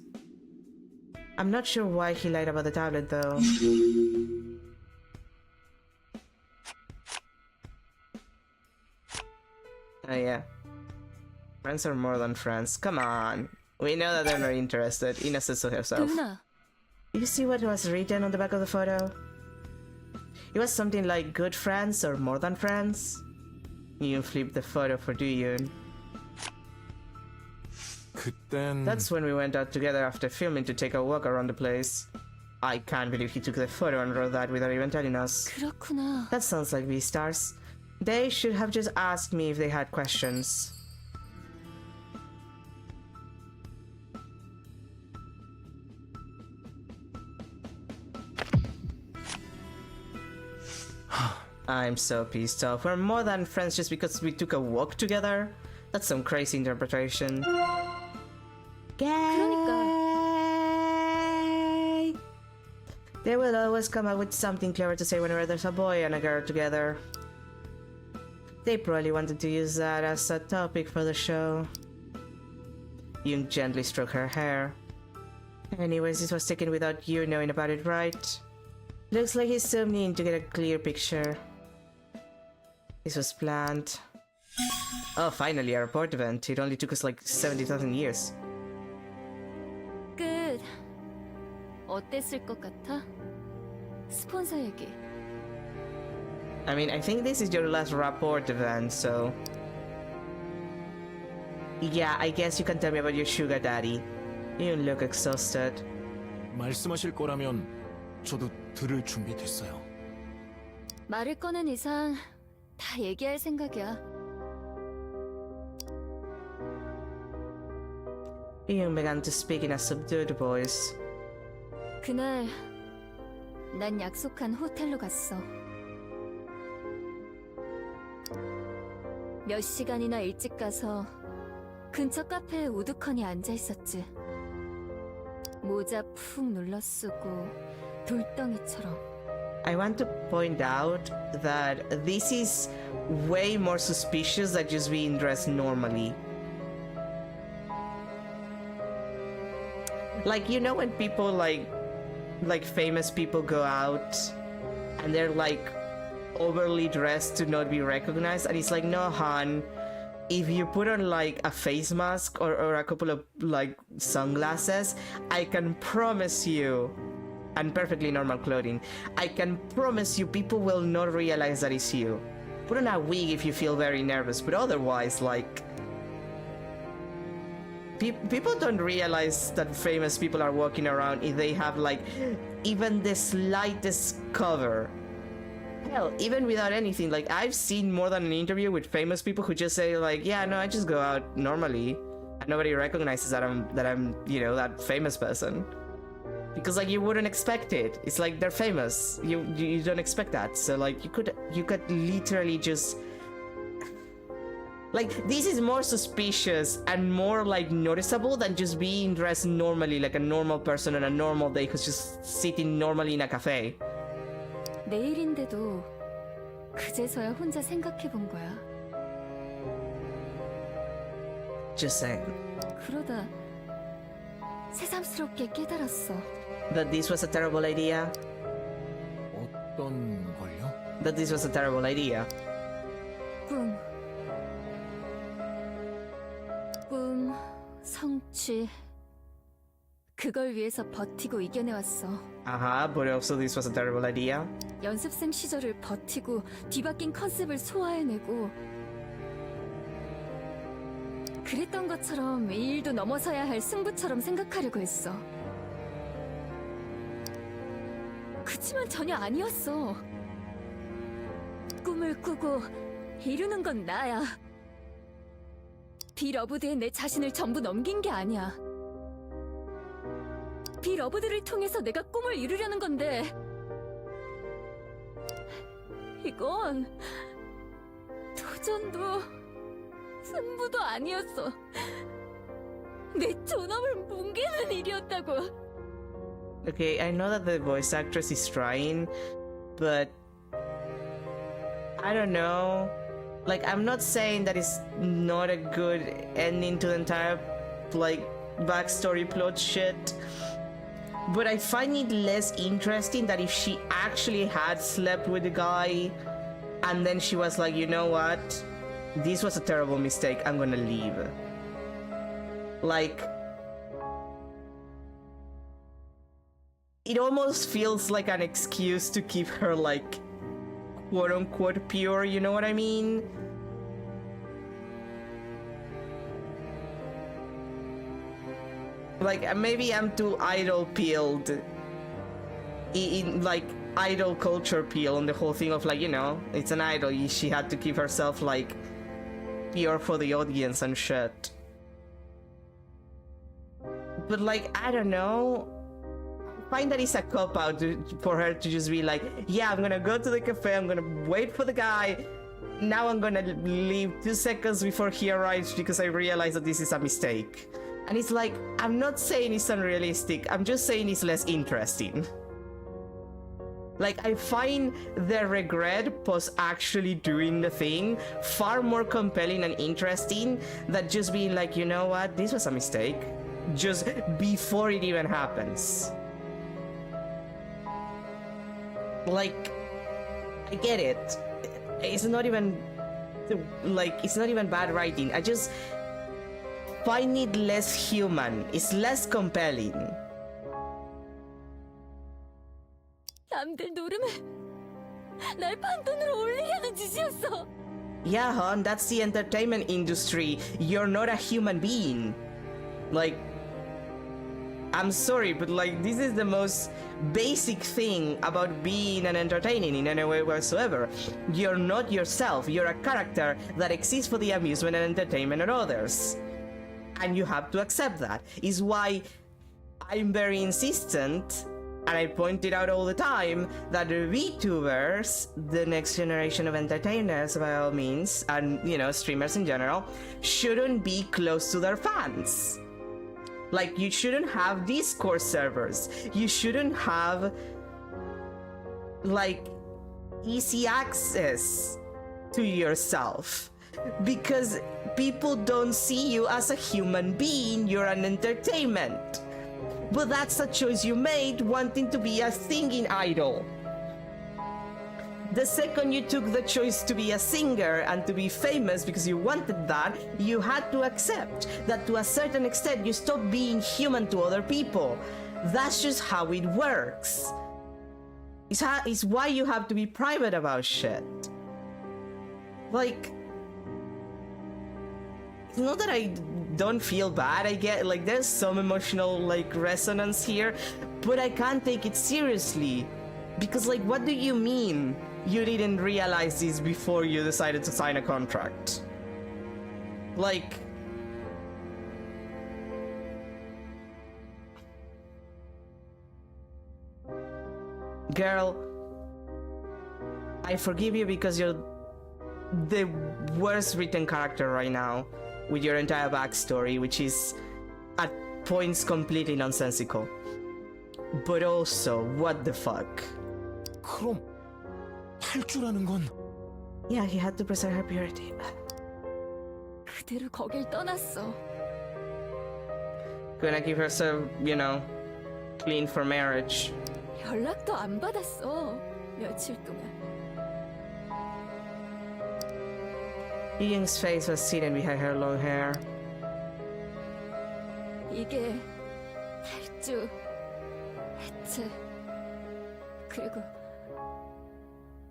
Speaker 1: I'm not sure why he lied about the tablet though. Oh yeah. Friends are more than friends. Come on. We know that they're not interested. Ina says so herself.
Speaker 4: 누나
Speaker 1: You see what was written on the back of the photo? It was something like good friends or more than friends. You flipped the photo for Duyun.
Speaker 3: 그땐
Speaker 1: That's when we went out together after filming to take a walk around the place. I can't believe he took the photo and wrote that without even telling us.
Speaker 4: 그렇구나.
Speaker 1: That sounds like V-Stars. They should have just asked me if they had questions. I'm so pissed off. We're more than friends just because we took a walk together? That's some crazy interpretation. Gay. They will always come up with something clever to say whenever there's a boy and a girl together. They probably wanted to use that as a topic for the show. Yoon gently stroked her hair. Anyways, this was taken without you knowing about it, right? Looks like he zoomed in to get a clear picture. This was planned. Oh, finally, a report event. It only took us like 70,000 years.
Speaker 4: 끝. 어땠을 것 같아? 스폰서 얘기.
Speaker 1: I mean, I think this is your last report event, so... Yeah, I guess you can tell me about your sugar daddy. You look exhausted.
Speaker 3: 말씀하실 거라면 저도 들을 준비됐어요.
Speaker 4: 말을 꺼낸 이상 다 얘기할 생각이야.
Speaker 1: Yoon began to speak in a subdued voice.
Speaker 4: 그날 난 약속한 호텔로 갔어. 몇 시간이나 일찍 가서 근처 카페에 우두커니 앉아 있었지. 모자 푹 눌러 쓰고 돌덩이처럼.
Speaker 1: I want to point out that this is way more suspicious than just being dressed normally. Like, you know when people like famous people go out and they're like overly dressed to not be recognized, and it's like, no, hon, if you put on like a face mask or a couple of like sunglasses, I can promise you, and perfectly normal clothing, I can promise you people will not realize that it's you. Put on a wig if you feel very nervous, but otherwise, like, people don't realize that famous people are walking around if they have like even the slightest cover. Hell, even without anything, like, I've seen more than an interview with famous people who just say like, yeah, no, I just go out normally and nobody recognizes that I'm you know, that famous person, because like you wouldn't expect it. It's like they're famous, you don't expect that. So like you could literally just, like, this is more suspicious and more like noticeable than just being dressed normally like a normal person on a normal day who's just sitting normally in a cafe.
Speaker 4: 내일인데도 그제서야 혼자 생각해 본 거야.
Speaker 1: Just saying
Speaker 4: 그러다 새삼스럽게 깨달았어.
Speaker 1: that this was a terrible idea.
Speaker 3: 어떤 걸요?
Speaker 1: That this was a terrible idea.
Speaker 4: 꿈, 성취. 그걸 위해서 버티고 이겨내왔어.
Speaker 1: But also this was a terrible idea.
Speaker 4: 연습생 시절을 버티고 뒤바뀐 컨셉을 소화해내고 그랬던 것처럼 이 일도 넘어서야 할 승부처럼 생각하려고 했어. 그치만 전혀 아니었어. 꿈을 꾸고 이루는 건 나야. 비러브드에 내 자신을 전부 넘긴 게 아니야. 비러브드를 통해서 내가 꿈을 이루려는 건데 이건 도전도 승부도 아니었어. 내 존엄을 뭉개는 일이었다고.
Speaker 1: Okay, I know that the voice actress is trying, but I don't know. Like, I'm not saying that it's not a good ending to the entire, like, backstory plot shit. But I find it less interesting that if she actually had slept with the guy and then she was like, you know what? This was a terrible mistake. I'm gonna leave. Like, it almost feels like an excuse to keep her, like, quote unquote pure, you know what I mean? Like, maybe I'm too idol peeled in like idol culture peel on the whole thing of, like, you know, it's an idol, she had to keep herself, like, pure for the audience and shit. But, like, I don't know, I find that it's a cop-out for her to just be like, yeah, I'm gonna go to the cafe, I'm gonna wait for the guy, now I'm gonna leave 2 seconds before he arrives because I realize that this is a mistake. And it's like, I'm not saying it's unrealistic, I'm just saying it's less interesting. Like, I find the regret post actually doing the thing far more compelling and interesting than just being like, you know what, this was a mistake, just before it even happens. Like, I get it. It's not even, like, it's not even bad writing. I just find it less human. It's less compelling.
Speaker 4: 남들 노름에 날 판돈으로 올리려는 짓이었어.
Speaker 1: Yeah, hon, that's the entertainment industry. You're not a human being. Like, I'm sorry, but, like, this is the most basic thing about being an entertaining in any way whatsoever. You're not yourself. You're a character that exists for the amusement and entertainment of others. And you have to accept that. Is why I'm very insistent, and I point it out all the time, that the VTubers, the next generation of entertainers by all means, and, you know, streamers in general, shouldn't be close to their fans. Like, you shouldn't have Discord servers. You shouldn't have, like, easy access to yourself. Because people don't see you as a human being, you're an entertainment. But that's a choice you made, wanting to be a singing idol. The second you took the choice to be a singer and to be famous because you wanted that, you had to accept that to a certain extent you stopped being human to other people. That's just how it works. It's why you have to be private about shit. Like, it's not that I don't feel bad, I get, like, there's some emotional, like, resonance here, but I can't take it seriously. Because, like, what do you mean you didn't realize this before you decided to sign a contract? Like, girl, I forgive you because you're the worst written character right now, with your entire backstory, which is at points completely nonsensical. But also, what the fuck?
Speaker 3: 그럼 탈주라는 건
Speaker 1: Yeah, he had to preserve her purity.
Speaker 4: 그대로 거길 떠났어.
Speaker 1: Gonna keep herself, you know, clean for marriage.
Speaker 4: 연락도 안 받았어. 며칠 동안.
Speaker 1: Ying's face was hidden behind her long hair.
Speaker 4: 이게 탈주, 해체, 그리고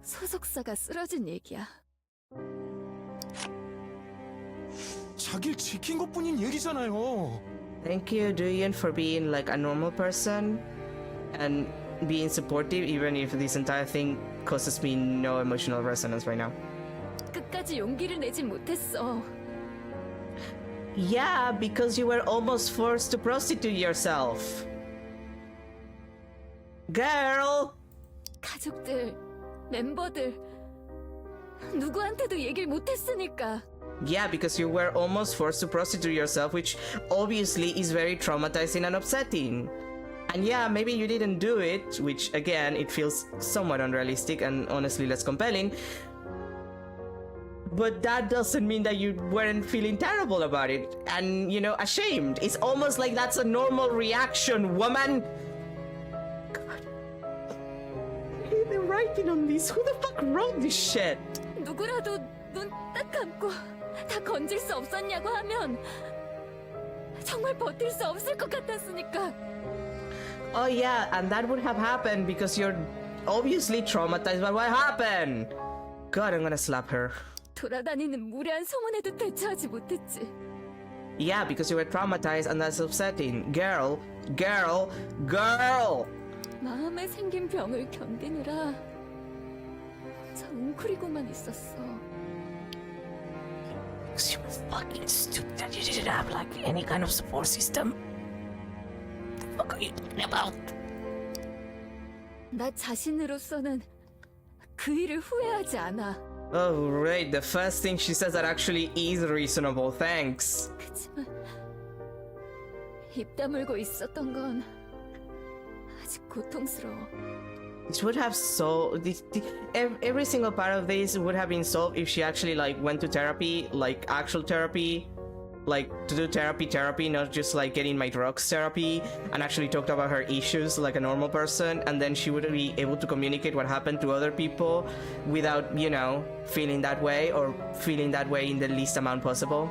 Speaker 4: 소속사가 쓰러진 얘기야.
Speaker 3: 자길 지킨 것뿐인 얘기잖아요.
Speaker 1: Thank you, Duyan, for being like a normal person and being supportive, even if this entire thing causes me no emotional resonance right now.
Speaker 4: 끝까지 용기를 내진 못했어.
Speaker 1: Yeah, because you were almost forced to prostitute yourself. Girl!
Speaker 4: 가족들, 멤버들, 누구한테도 얘기를 못했으니까.
Speaker 1: Yeah, because you were almost forced to prostitute yourself, which obviously is very traumatizing and upsetting. And yeah, maybe you didn't do it, which again, it feels somewhat unrealistic and honestly less compelling. But that doesn't mean that you weren't feeling terrible about it and, you know, ashamed. It's almost like that's a normal reaction, woman. God. They're writing on this. Who the fuck wrote this shit?
Speaker 4: 누구라도 눈 딱 감고 다 건질 수 없었냐고 하면 정말 버틸 수 없을 것 같았으니까.
Speaker 1: Oh yeah, and that would have happened because you're obviously traumatized by what happened. God, I'm gonna slap her.
Speaker 4: 돌아다니는 무례한 소문에도 대처하지 못했지.
Speaker 1: Yeah, because you were traumatized and that's upsetting. Girl.
Speaker 4: 마음에 생긴 병을 견디느라 혼자 웅크리고만 있었어.
Speaker 1: Because you were fucking stupid that you didn't have like any kind of support system. What the fuck are you talking about?
Speaker 4: 나 자신으로서는 그 일을 후회하지 않아.
Speaker 1: Oh, right. The first thing she says that actually is reasonable. Thanks.
Speaker 4: 그치만 입 다물고 있었던 건 아직 고통스러워.
Speaker 1: This would have every single part of this would have been solved if she actually like went to therapy, like actual therapy, like to do therapy, not just like getting my drugs therapy, and actually talked about her issues like a normal person, and then she would be able to communicate what happened to other people without, you know, feeling that way or feeling that way in the least amount possible.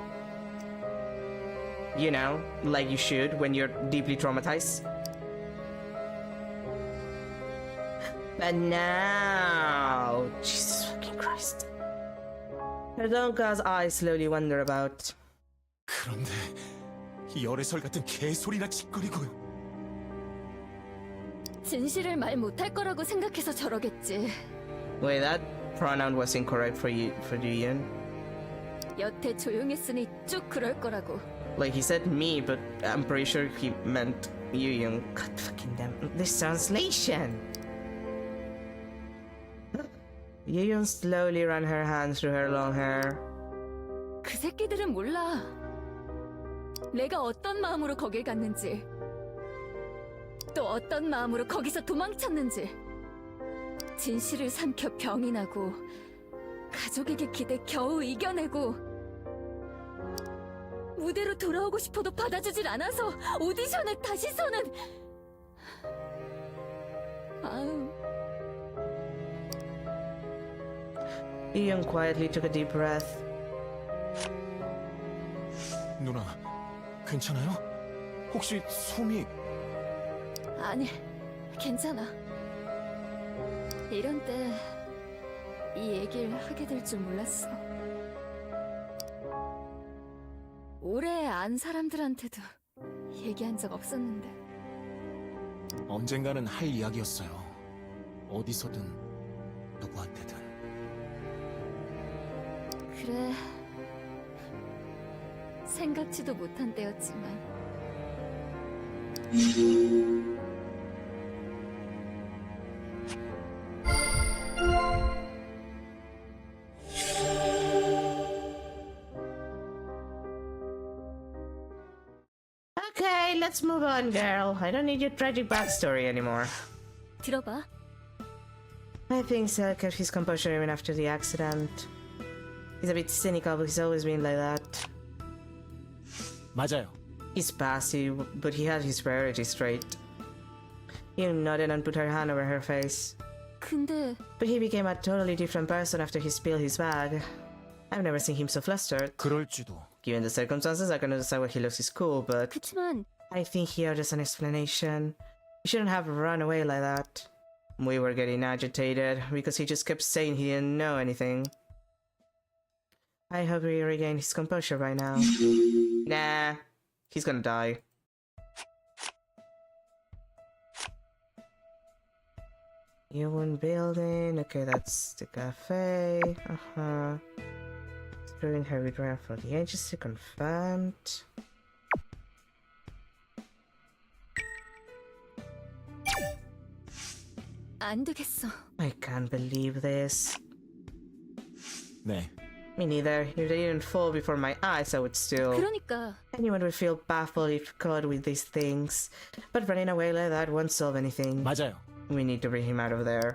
Speaker 1: You know, like you should when you're deeply traumatized. But now, Jesus fucking Christ. Her downcast eyes slowly wander about.
Speaker 3: 그런데 열애설 같은 개소리나 짓거리고
Speaker 4: 진실을 말 못할 거라고 생각해서 저러겠지.
Speaker 1: Wait, that pronoun was incorrect for Yuyeon.
Speaker 4: 여태 조용했으니 쭉 그럴 거라고.
Speaker 1: Like he said me, but I'm pretty sure he meant Yuyeon. God fucking damn this translation. Yuyeon slowly ran her hands through her long hair.
Speaker 4: 그 새끼들은 몰라. 내가 어떤 마음으로 거길 갔는지, 또 어떤 마음으로 거기서 도망쳤는지. 진실을 삼켜 병이 나고, 가족에게 기대 겨우 이겨내고, 무대로 돌아오고 싶어도 받아주질 않아서 오디션에 다시 서는 마음.
Speaker 1: Yuyeon quietly took a deep breath.
Speaker 3: 누나 괜찮아요? 혹시 솜이
Speaker 4: 아니, 괜찮아. 이런 때 이 얘기를 하게 될 줄 몰랐어. 오래 안 사람들한테도 얘기한 적 없었는데.
Speaker 3: 언젠가는 할 이야기였어요. 어디서든 누구한테든.
Speaker 4: 그래, 생각지도 못한 때였지만.
Speaker 1: Okay, let's move on, girl. I don't need your tragic backstory anymore.
Speaker 4: 들어봐.
Speaker 1: I think Sal kept his composure even after the accident. He's a bit cynical, but he's always been like that.
Speaker 3: 맞아요.
Speaker 1: He's passive, but he had his priorities straight. Young nodded and put her hand over her face.
Speaker 4: 근데
Speaker 1: But he became a totally different person after he spilled his bag. I've never seen him so flustered.
Speaker 3: 그럴지도.
Speaker 1: Given the circumstances, I can understand why he lost his cool, but
Speaker 4: 그치만
Speaker 1: I think he owed us an explanation. He shouldn't have run away like that. We were getting agitated because he just kept saying he didn't know anything. I hope he regained his composure by now. Nah, he's gonna die. Yewon building, okay, that's the cafe. Screwing heavy ground for the agency, confirmed.
Speaker 4: 안 되겠어.
Speaker 1: I can't believe this.
Speaker 3: 네.
Speaker 1: Me neither. If they didn't fall before my eyes, I would still.
Speaker 4: 그러니까
Speaker 1: Anyone would feel baffled if caught with these things. But running away like that won't solve anything.
Speaker 3: 맞아요.
Speaker 1: We need to bring him out of there.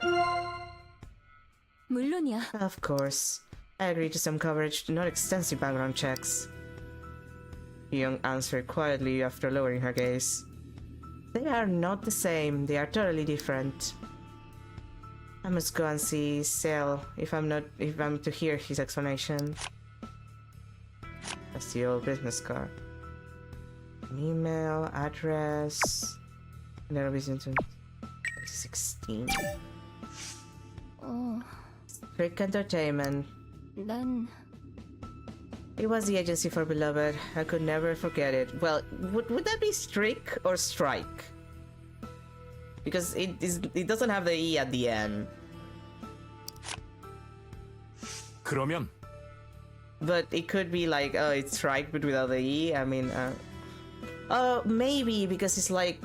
Speaker 4: 물론이야.
Speaker 1: Of course. I agree to some coverage, not extensive background checks. Young answered quietly after lowering her gaze. They are not the same. They are totally different. I must go and see Sel if I'm to hear his explanation. That's the old business card. An email, address. That'll be since 2016. Trick Entertainment.
Speaker 4: 난
Speaker 1: It was the agency for Beloved. I could never forget it. Well, would that be Strick or Strike? Because it doesn't have the E at the end.
Speaker 3: 그러면
Speaker 1: But it could be like, oh, it's Strike but without the E. I mean, oh, maybe because it's like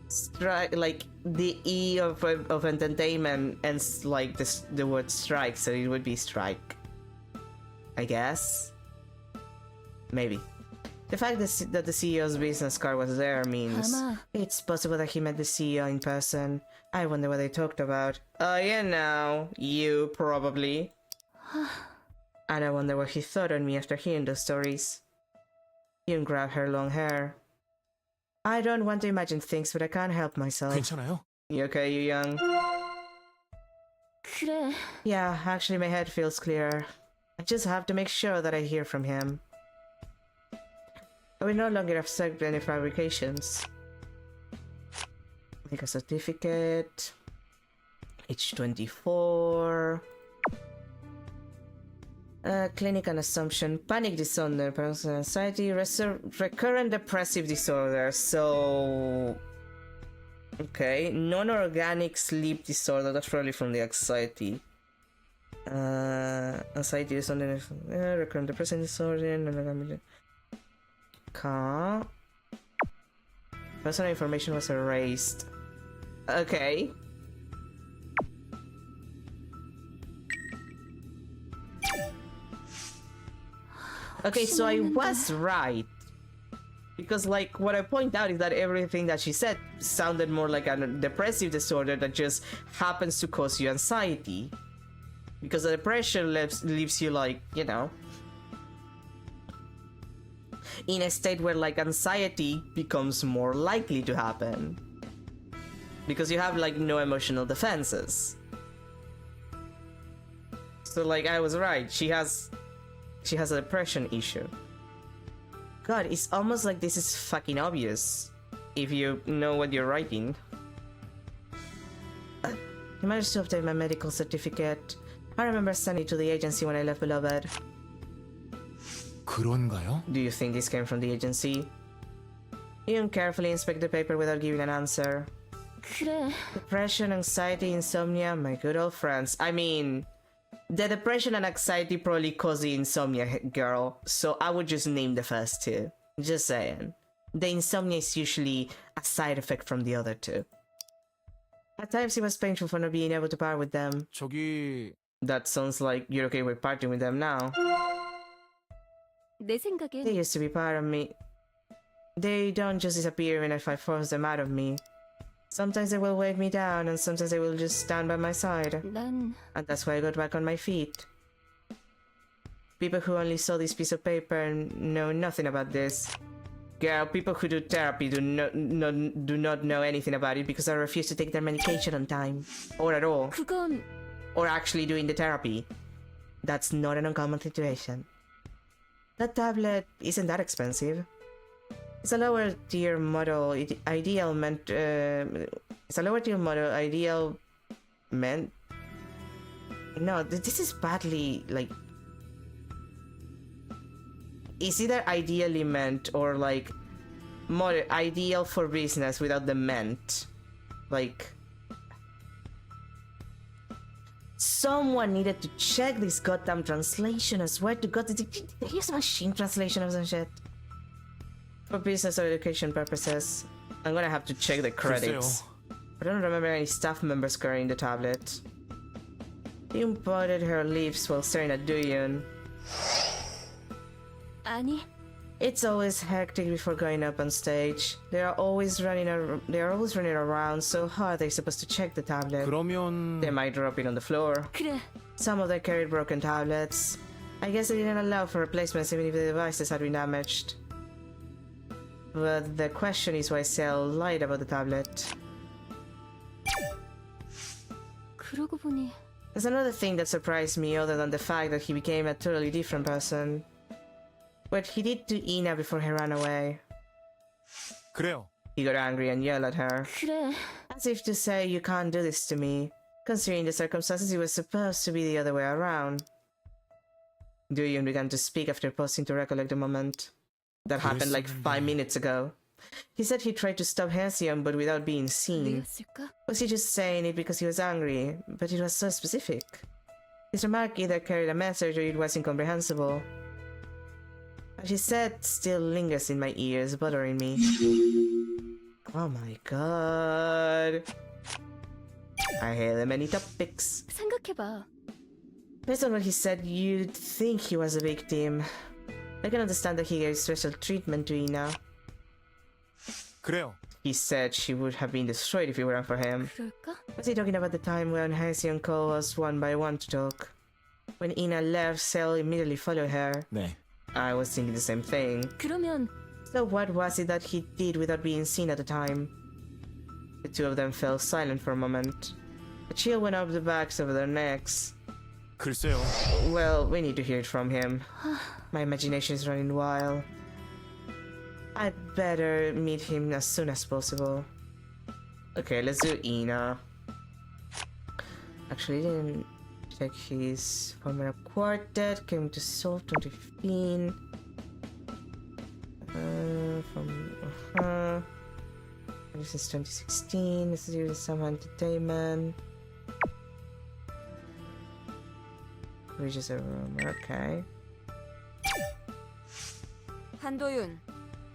Speaker 1: strike, like the E of entertainment and like the word strike, so it would be strike. I guess. Maybe. The fact that the CEO's business card was there means
Speaker 4: 아마
Speaker 1: it's possible that he met the CEO in person. I wonder what they talked about. Oh, yeah, now you probably. And I wonder what he thought on me after hearing those stories. Yoon grabbed her long hair. I don't want to imagine things, but I can't help myself.
Speaker 3: 괜찮아요?
Speaker 1: You okay, you young?
Speaker 4: 그래.
Speaker 1: Yeah, actually my head feels clearer. I just have to make sure that I hear from him. I will no longer accept any fabrications. Make a certificate. Age 24. Clinic and assumption. Panic disorder, personal anxiety, recurrent depressive disorder. So... Okay, non-organic sleep disorder. That's probably from the anxiety. Anxiety disorder, recurrent depressive disorder, non-organic... Personal information was erased. Okay. Okay, so I was right. Because, like, what I point out is that everything that she said sounded more like a depressive disorder that just happens to cause you anxiety. Because the depression leaves you, like, you know, in a state where, like, anxiety becomes more likely to happen. Because you have, like, no emotional defenses. So, like, I was right. She has a depression issue. God, it's almost like this is fucking obvious if you know what you're writing. I managed to obtain my medical certificate. I remember sending it to the agency when I left Beloved.
Speaker 3: 그런가요?
Speaker 1: Do you think this came from the agency? Yoon carefully inspected the paper without giving an answer.
Speaker 4: 그래.
Speaker 1: Depression, anxiety, insomnia, my good old friends. I mean, the depression and anxiety probably cause the insomnia, girl. So I would just name the first two. Just saying. The insomnia is usually a side effect from the other two. At times it was painful for not being able to part with them.
Speaker 3: 저기
Speaker 1: That sounds like you're okay with parting with them now.
Speaker 4: 내 생각엔
Speaker 1: They used to be part of me. They don't just disappear even if I force them out of me. Sometimes they will weigh me down, and sometimes they will just stand by my side.
Speaker 4: 난
Speaker 1: And that's why I got back on my feet. People who only saw this piece of paper and know nothing about this. Girl, people who do therapy do not know anything about it because I refuse to take their medication on time. Or at all.
Speaker 4: 그건
Speaker 1: Or actually doing the therapy. That's not an uncommon situation. That tablet isn't that expensive. It's a lower tier model. It's a lower tier model. Ideal meant. No, this is badly like. Is either ideally meant or like more ideal for business without the meant. Like. Someone needed to check this goddamn translation. I swear to God, did they use a machine translation of some shit? For business or education purposes, I'm gonna have to check the credits. I don't remember any staff members carrying the tablet. Yoon parted her lips while staring at Doyoon.
Speaker 4: 아니.
Speaker 1: It's always hectic before going up on stage. They are always running around so hard they're supposed to check the tablet.
Speaker 3: 그러면
Speaker 1: They might drop it on the floor.
Speaker 4: 그래.
Speaker 1: Some of them carried broken tablets. I guess they didn't allow for replacements even if the devices had been damaged. But the question is why Cell lied about the tablet.
Speaker 4: 그러고 보니
Speaker 1: There's another thing that surprised me other than the fact that he became a totally different person. What he did to Ina before he ran away.
Speaker 3: 그래요.
Speaker 1: He got angry and yelled at her.
Speaker 4: 그래.
Speaker 1: As if to say, you can't do this to me. Considering the circumstances, it was supposed to be the other way around. Doyoon began to speak after pausing to recollect the moment. That happened like 5 minutes ago. He said he tried to stop Hyeseon but without being seen.
Speaker 4: 왜였을까?
Speaker 1: Was he just saying it because he was angry? But it was so specific. His remark either carried a message or it was incomprehensible. What he said still lingers in my ears, bothering me. Oh my god. I hate the many topics.
Speaker 4: 생각해봐.
Speaker 1: Based on what he said, you'd think he was a victim. I can understand that he gave special treatment to Ina.
Speaker 3: 그래요.
Speaker 1: He said she would have been destroyed if it weren't for him.
Speaker 4: 그럴까?
Speaker 1: Was he talking about the time when Hyeseon called us one by one to talk? When Ina left, Cell immediately followed her.
Speaker 3: 네.
Speaker 1: I was thinking the same thing.
Speaker 4: 그러면
Speaker 1: So what was it that he did without being seen at the time? The two of them fell silent for a moment. A chill went up the backs of their necks.
Speaker 3: 글쎄요.
Speaker 1: Well, we need to hear it from him. My imagination is running wild. I'd better meet him as soon as possible. Okay, let's do Ina. Actually, didn't check his former quartet. Came to Seoul 2015. This is 2016. This is some entertainment. Reaches a room. Okay.
Speaker 4: 한도윤.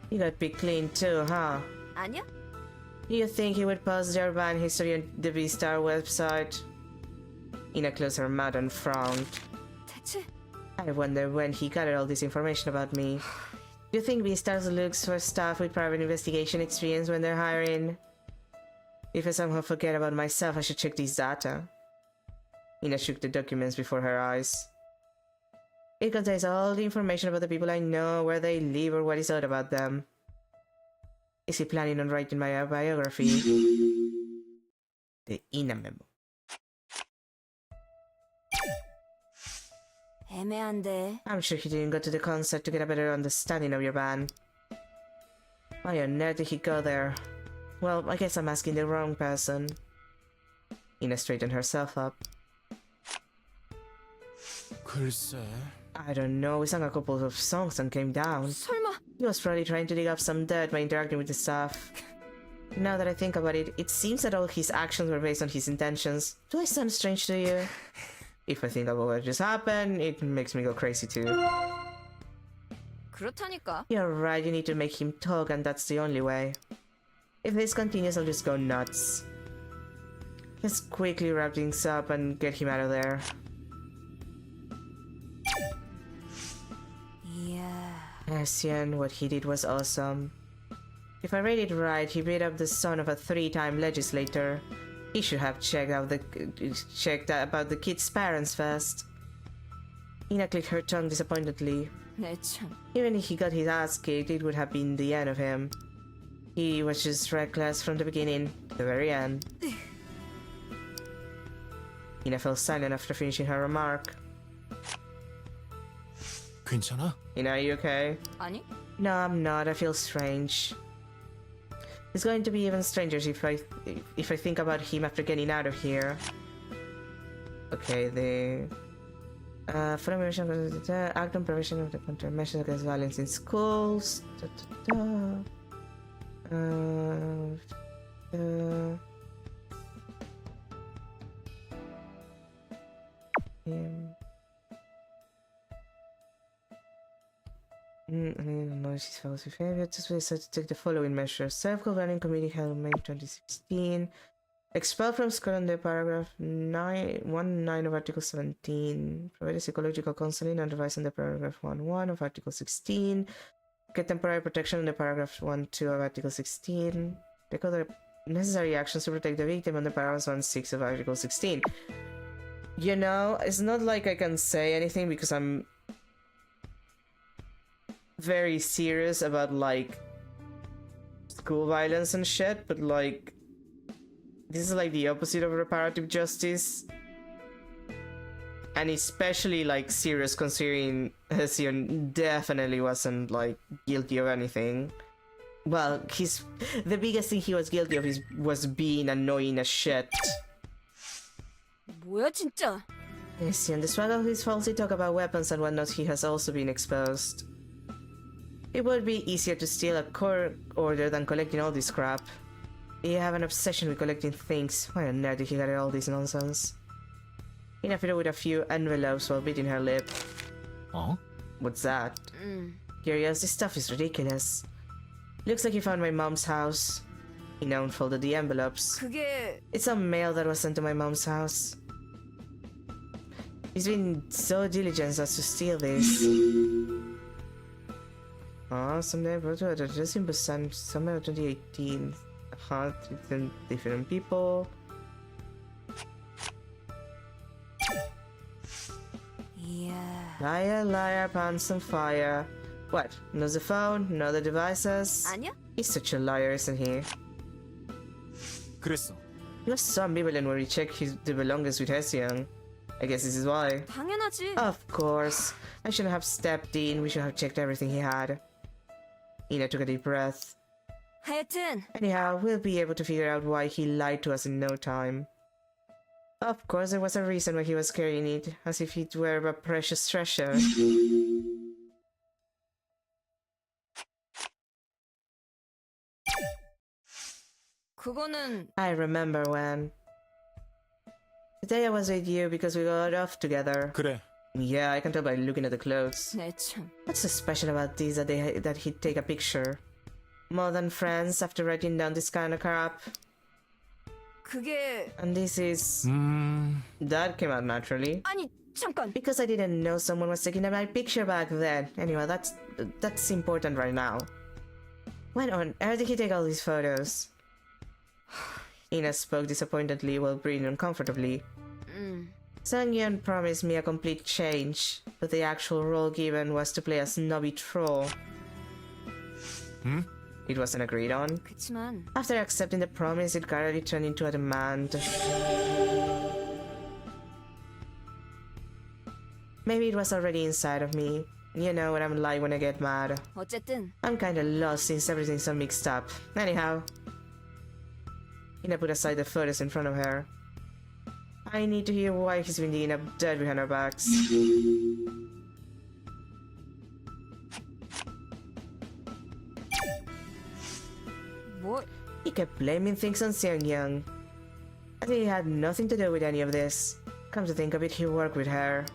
Speaker 1: You got picked clean too, huh?
Speaker 4: 아니야?
Speaker 1: Do you think he would post their band history on the V-Star website? Ina closed her mouth and frowned.
Speaker 4: 대체
Speaker 1: I wonder when he gathered all this information about me. Do you think V-Stars looks for staff with private investigation experience when they're hiring? If I somehow forget about myself, I should check this data. Ina shook the documents before her eyes. It contains all the information about the people I know, where they live, or what is odd about them. Is he planning on writing my biography? The Ina memo.
Speaker 4: 애매한데.
Speaker 1: I'm sure he didn't go to the concert to get a better understanding of your band. Why on earth did he go there? Well, I guess I'm asking the wrong person. Ina straightened herself up.
Speaker 3: 글쎄.
Speaker 1: I don't know, we sang a couple of songs and came down.
Speaker 4: 설마
Speaker 1: He was probably trying to dig up some dirt by interacting with the staff. Now that I think about it, it seems that all his actions were based on his intentions. Do I sound strange to you? If I think about what just happened, it makes me go crazy too.
Speaker 4: 그렇다니까.
Speaker 1: You're right, you need to make him talk, and that's the only way. If this continues, I'll just go nuts. Let's quickly wrap things up and get him out of there.
Speaker 4: 이야.
Speaker 1: Hyeseon, what he did was awesome. If I read it right, he beat up the son of a 3-time legislator. He should have checked about the kid's parents first. Ina clicked her tongue disappointedly.
Speaker 4: 내 참.
Speaker 1: Even if he got his ass kicked, it would have been the end of him. He was just reckless from the beginning to the very end. Ina fell silent after finishing her remark.
Speaker 3: 괜찮아?
Speaker 1: Ina, are you okay?
Speaker 4: 아니?
Speaker 1: No, I'm not. I feel strange. It's going to be even stranger if I think about him after getting out of here. Okay, the act on prevention of the countermeasures against violence in schools. No, she's false behavior. Just decided to take the following measures. Self-governing committee held May 2016. Expelled from school under paragraph 1.9 of Article 17. Provided psychological counseling and advice under paragraph 1.1 of Article 16. Get temporary protection under paragraph 1.2 of Article 16. Take other necessary actions to protect the victim under paragraph 1.6 of Article 16. You know, it's not like I can say anything because I'm very serious about like school violence and shit, but like this is like the opposite of reparative justice, and especially like serious considering Hesiod definitely wasn't like guilty of anything. Well, the biggest thing he was guilty of was being annoying as shit.
Speaker 4: 뭐야 진짜?
Speaker 1: Hesiod, despite all his falsely talk about weapons and whatnot, he has also been exposed. It would be easier to steal a court order than collecting all this crap. You have an obsession with collecting things. Why on earth did he get all this nonsense? Ina fiddled with a few envelopes while biting her lip.
Speaker 3: 어?
Speaker 1: What's that? Curious, this stuff is ridiculous. Looks like you found my mom's house. Ina unfolded the envelopes.
Speaker 4: 그게
Speaker 1: It's some mail that was sent to my mom's house. He's been so diligent as to steal this. Someday I brought to it addressing percent summer 2018. Different people.
Speaker 4: 이야.
Speaker 1: Liar, liar, pants on fire. What? Knows the phone? Know the devices?
Speaker 4: 아니야?
Speaker 1: He's such a liar, isn't he?
Speaker 3: 그랬어.
Speaker 1: He was so ambivalent when we checked the belongings with Hesiod. I guess this is why.
Speaker 4: 당연하지.
Speaker 1: Of course. I shouldn't have stepped in. We should have checked everything he had. Ina took a deep breath.
Speaker 4: 하여튼
Speaker 1: Anyhow, we'll be able to figure out why he lied to us in no time. Of course, there was a reason why he was carrying it, as if it were a precious treasure.
Speaker 4: 그거는
Speaker 1: I remember when. Today I was with you because we got off together.
Speaker 3: 그래.
Speaker 1: Yeah, I can tell by looking at the clothes.
Speaker 4: 내 참.
Speaker 1: What's so special about this that he'd take a picture? More than friends after writing down this kind of crap?
Speaker 4: 그게
Speaker 1: And this is... That came out naturally.
Speaker 4: 아니 잠깐.
Speaker 1: Because I didn't know someone was taking my picture back then. Anyway, that's important right now. When on earth did he take all these photos? Ina spoke disappointedly while breathing uncomfortably. Sang-yeon promised me a complete change, but the actual role given was to play a snobby troll. It wasn't agreed on.
Speaker 4: 그치만
Speaker 1: After accepting the promise, it gradually turned into a demand. Maybe it was already inside of me. You know what I'm like when I get mad.
Speaker 4: 어쨌든
Speaker 1: I'm kinda lost since everything's so mixed up. Anyhow, Ina put aside the photos in front of her. I need to hear why he's been digging up dirt behind our backs.
Speaker 4: 뭐
Speaker 1: He kept blaming things on Seong-young. As if he had nothing to do with any of this. Come to think of it, he worked with her.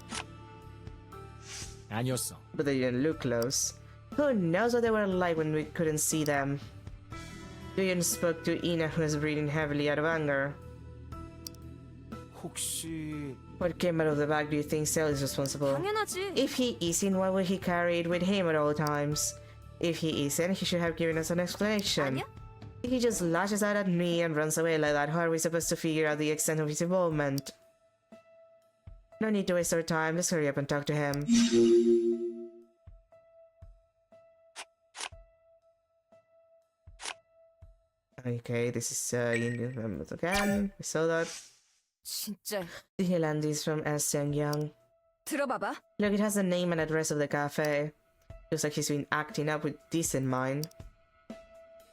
Speaker 3: 아니었어.
Speaker 1: But they didn't look close. Who knows what they were like when we couldn't see them? Duyun spoke to Ina, who was breathing heavily out of anger.
Speaker 3: 혹시
Speaker 1: What came out of the bag do you think Sel is responsible?
Speaker 4: 당연하지.
Speaker 1: If he isn't, why would he carry it with him at all times? If he isn't, he should have given us an explanation.
Speaker 4: 아니야?
Speaker 1: He just lashes out at me and runs away like that. How are we supposed to figure out the extent of his involvement? No need to waste our time. Let's hurry up and talk to him. Okay, this is Indian members again. We saw that.
Speaker 4: 진짜
Speaker 1: The Highland is from S. Young.
Speaker 4: 들어봐봐.
Speaker 1: Look, it has the name and address of the cafe. Looks like he's been acting up with this in mind.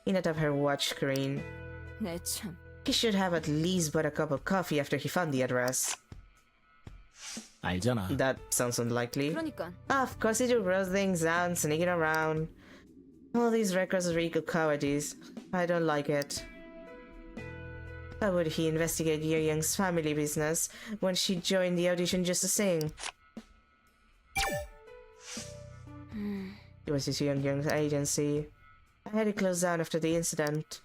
Speaker 1: In the top of her watch screen.
Speaker 4: 내 참.
Speaker 1: He should have at least bought a cup of coffee after he found the address.
Speaker 3: 알잖아.
Speaker 1: That sounds unlikely.
Speaker 4: 그러니까
Speaker 1: Of course he do roll things down, sneaking around. All these records reek of cowardice. I don't like it. Why would he investigate Yo Young's family business when she joined the audition just to sing? It was just Yo Young's agency. I had it closed down after the incident.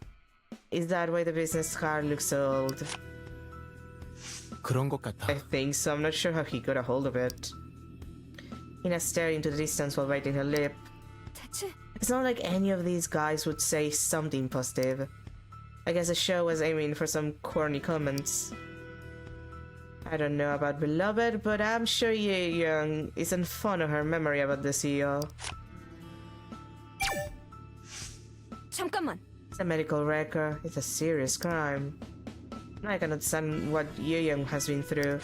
Speaker 1: Is that why the business card looks so old?
Speaker 3: 그런 것 같아.
Speaker 1: I think so. I'm not sure how he got a hold of it. Ina stared into the distance while biting her lip.
Speaker 4: 대체
Speaker 1: It's not like any of these guys would say something positive. I guess the show was aiming for some corny comments. I don't know about Beloved, but I'm sure Ye Young isn't fond of her memory about the CEO.
Speaker 4: 잠깐만.
Speaker 1: It's a medical record. It's a serious crime. I can understand what Ye Young has been through.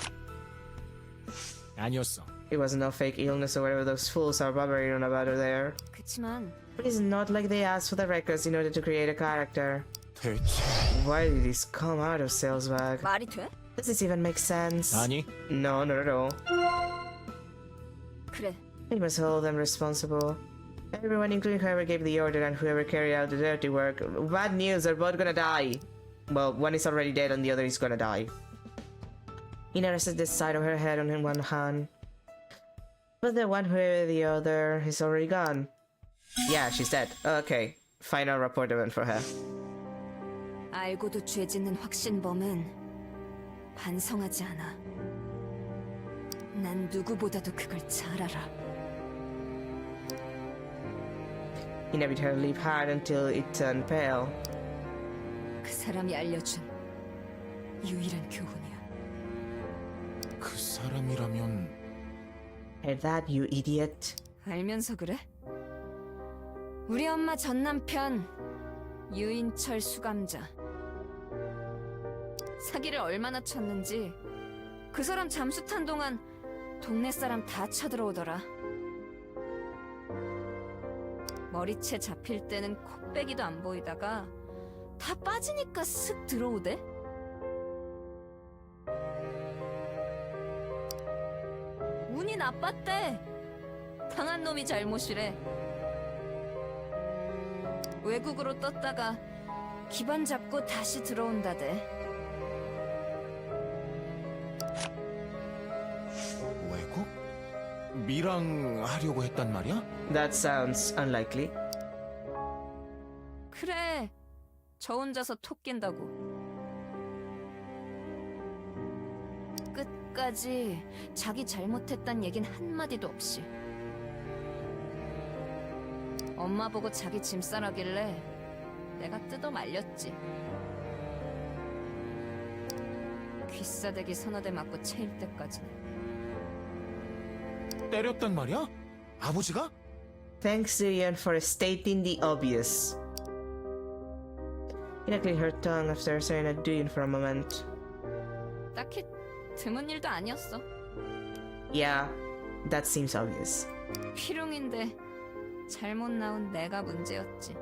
Speaker 3: 아니었어.
Speaker 1: It was no fake illness or whatever those fools are babbling on about her there.
Speaker 4: 그치만
Speaker 1: But it's not like they asked for the records in order to create a character.
Speaker 3: 대체.
Speaker 1: Why did this come out of sales bag?
Speaker 4: 말이 돼?
Speaker 1: Does this even make sense?
Speaker 3: 아니,
Speaker 1: No, not at all.
Speaker 4: 그래.
Speaker 1: We must hold them responsible. Everyone, including whoever gave the order and whoever carried out the dirty work. Bad news, they're both gonna die. Well, one is already dead and the other is gonna die. Ina rested the side of her head on one hand. But the one whoever the other is already gone. Yeah, she's dead. Okay. Final report event for her.
Speaker 4: 알고도 죄 짓는 확신범은 반성하지 않아. 난 누구보다도 그걸 잘 알아.
Speaker 1: Ina bit her lip hard until it turned pale.
Speaker 4: 그 사람이 알려준 유일한 교훈이야.
Speaker 3: 그 사람이라면
Speaker 1: Heard that, you idiot.
Speaker 4: 알면서 그래? 우리 엄마 전 남편 유인철 수감자. 사기를 얼마나 쳤는지 그 사람 잠수 탄 동안 동네 사람 다 쳐들어오더라. 머리채 잡힐 때는 코빼기도 안 보이다가 다 빠지니까 슥 들어오대. 운이 나빴대. 당한 놈이 잘못이래. 외국으로 떴다가 기반 잡고 다시 들어온다대.
Speaker 3: 외국? 미랑 하려고 했단 말이야?
Speaker 1: That sounds unlikely.
Speaker 4: 그래. 저 혼자서 톡 낀다고. 끝까지 자기 잘못했단 얘긴 한마디도 없이. 엄마 보고 자기 짐 싸라길래 내가 뜯어 말렸지. 귀싸대기 서너 대 맞고 체일 때까지는.
Speaker 3: 때렸단 말이야? 아버지가?
Speaker 1: Thanks to Ian for stating the obvious. Ina cleared her tongue after staring at Duyin for a moment.
Speaker 4: 딱히 드문 일도 아니었어.
Speaker 1: Yeah, that seems obvious.
Speaker 4: 희룡인데 잘못 나온 내가 문제였지.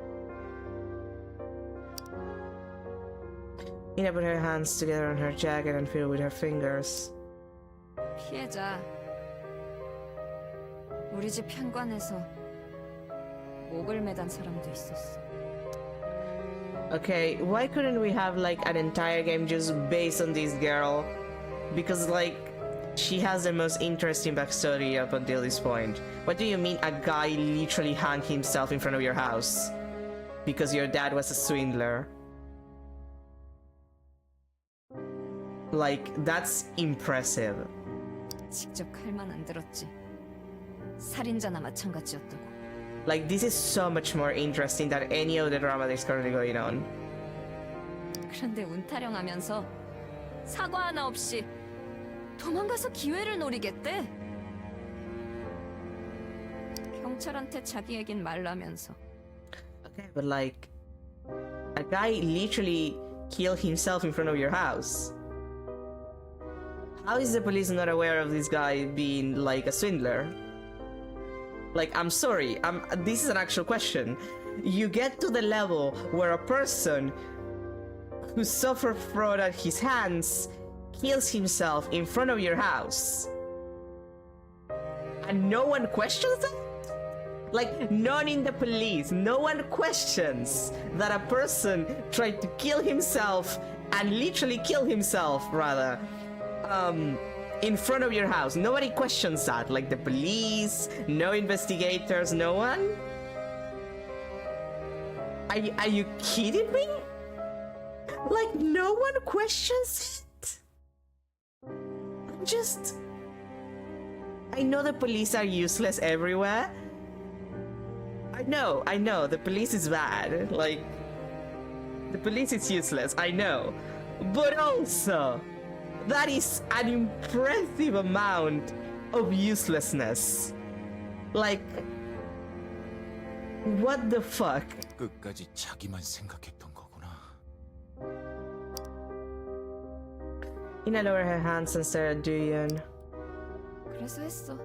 Speaker 1: Ina put her hands together on her jacket and filled with her fingers.
Speaker 4: 피해자. 우리 집 현관에서 목을 매단 사람도 있었어.
Speaker 1: Okay, why couldn't we have like an entire game just based on this girl? Because like she has the most interesting backstory up until this point. What do you mean a guy literally hung himself in front of your house? Because your dad was a swindler. Like, that's impressive.
Speaker 4: 직접 칼만 안 들었지. 살인자나 마찬가지였다고.
Speaker 1: Like, this is so much more interesting than any of the drama that's currently going on.
Speaker 4: 그런데 운타령하면서 사과 하나 없이 도망가서 기회를 노리겠대. 경찰한테 자기 얘긴 말라면서.
Speaker 1: Okay, but like, a guy literally killed himself in front of your house. How is the police not aware of this guy being like a swindler? Like, I'm sorry, this is an actual question. You get to the level where a person who suffered fraud at his hands kills himself in front of your house, and no one questions it? Like, none in the police, no one questions that a person tried to kill himself and literally kill himself, rather, in front of your house. Nobody questions that. Like, the police, no investigators, no one? Are you kidding me? Like, no one questions it? I know the police are useless everywhere. I know, the police is bad. Like, the police is useless, I know. But also, that is an impressive amount of uselessness. Like, what the fuck?
Speaker 3: 끝까지 자기만 생각했던 거구나.
Speaker 1: Ina lowered her hands and stared at Duyun.
Speaker 4: 그래서 했어.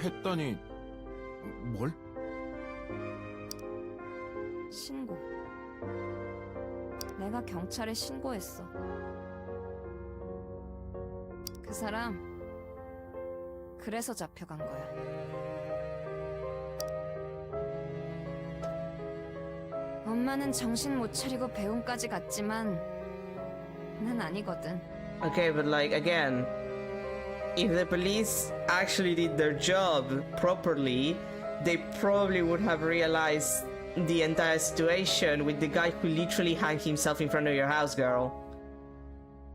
Speaker 3: 했더니 뭘?
Speaker 4: 신고. 내가 경찰에 신고했어. 그 사람 그래서 잡혀간 거야. 엄마는 정신 못 차리고 배움까지 갔지만 난 아니거든.
Speaker 1: Okay, but like, again, if the police actually did their job properly, they probably would have realized the entire situation with the guy who literally hanged himself in front of your house, girl.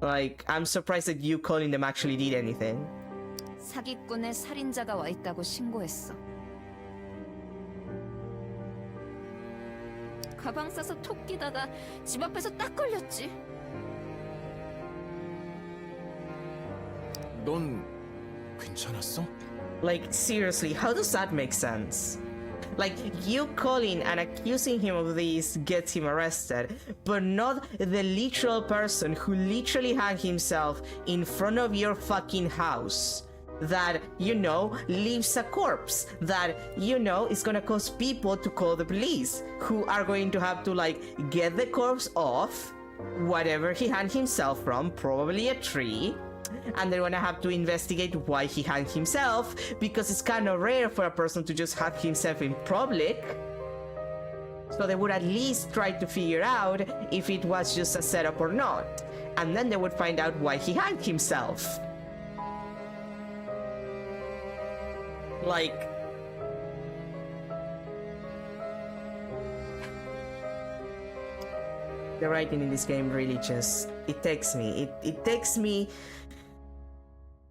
Speaker 1: Like, I'm surprised that you calling them actually did anything.
Speaker 4: 사기꾼의 살인자가 와 있다고 신고했어. 가방 싸서 톡 끼다가 집 앞에서 딱 걸렸지.
Speaker 3: 넌 괜찮았어?
Speaker 1: Like, seriously, how does that make sense? Like, you calling and accusing him of this gets him arrested, but not the literal person who literally hanged himself in front of your fucking house. That, you know, leaves a corpse. That, you know, is gonna cause people to call the police, who are going to have to, like, get the corpse off whatever he hanged himself from, probably a tree. And they're gonna have to investigate why he hanged himself, because it's kind of rare for a person to just hang himself in public. So they would at least try to figure out if it was just a setup or not. And then they would find out why he hanged himself. Like... the writing in this game really just... it takes me. It takes me...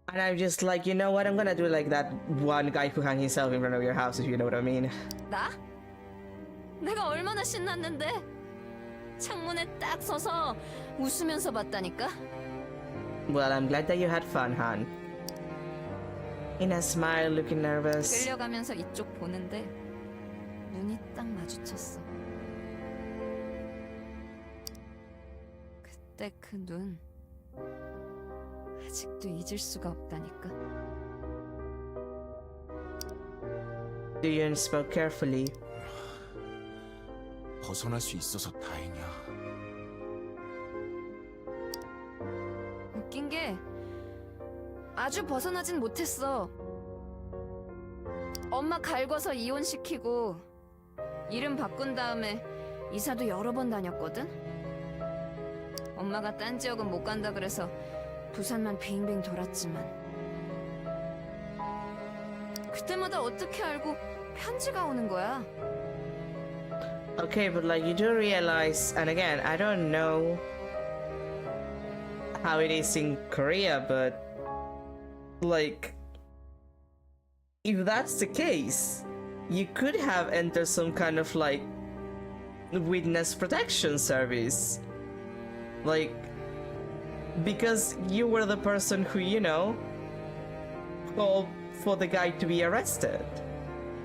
Speaker 1: and I'm just like, you know what, I'm gonna do like that one guy who hung himself in front of your house, if you know what I mean.
Speaker 4: 나? 내가 얼마나 신났는데? 창문에 딱 서서 웃으면서 봤다니까?
Speaker 1: Well, I'm glad that you had fun, Han. Ina smiled, looking nervous.
Speaker 4: 끌려가면서 이쪽 보는데 눈이 딱 마주쳤어. 그때 그 눈 아직도 잊을 수가 없다니까.
Speaker 1: Duyun spoke carefully.
Speaker 3: 벗어날 수 있어서 다행이야.
Speaker 4: 웃긴 게 아주 벗어나진 못했어. 엄마 갈궈서 이혼시키고 이름 바꾼 다음에 이사도 여러 번 다녔거든. 엄마가 딴 지역은 못 간다 그래서 부산만 빙빙 돌았지만 그때마다 어떻게 알고 편지가 오는 거야.
Speaker 1: Okay, but like, you do realize, and again, I don't know how it is in Korea, but like, if that's the case, you could have entered some kind of like witness protection service. Like, because you were the person who, you know, called for the guy to be arrested.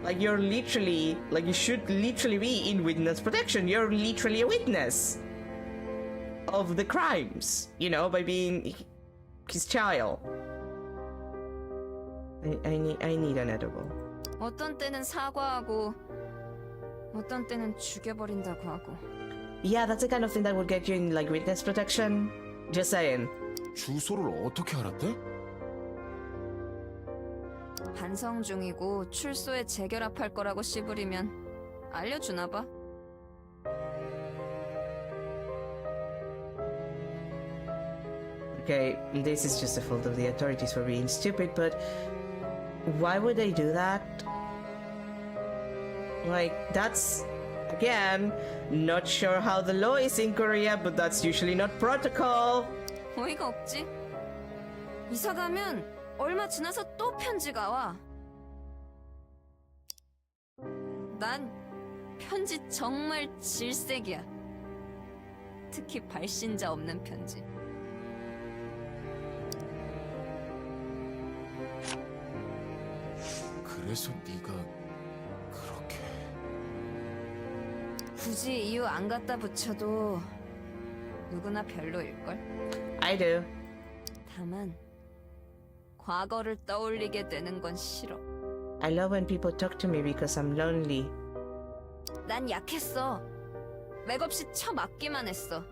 Speaker 1: Like, you're literally, like, you should literally be in witness protection. You're literally a witness of the crimes, you know, by being his child. I need an edible.
Speaker 4: 어떤 때는 사과하고 어떤 때는 죽여버린다고 하고.
Speaker 1: Yeah, that's the kind of thing that would get you in, like, witness protection. Just saying.
Speaker 3: 주소를 어떻게 알았대?
Speaker 4: 반성 중이고 출소에 재결합할 거라고 씨부리면 알려주나 봐.
Speaker 1: Okay, this is just the fault of the authorities for being stupid, but why would they do that? Like, that's, again, not sure how the law is in Korea, but that's usually not protocol.
Speaker 4: 어이가 없지. 이사 가면 얼마 지나서 또 편지가 와. 난 편지 정말 질색이야. 특히 발신자 없는 편지.
Speaker 3: 그래서 네가 그렇게...
Speaker 4: 굳이 이유 안 갖다 붙여도 누구나 별로일걸?
Speaker 1: I do.
Speaker 4: 다만 과거를 떠올리게 되는 건 싫어.
Speaker 1: I love when people talk to me because I'm lonely.
Speaker 4: 난 약했어. 맥없이 쳐맞기만 했어.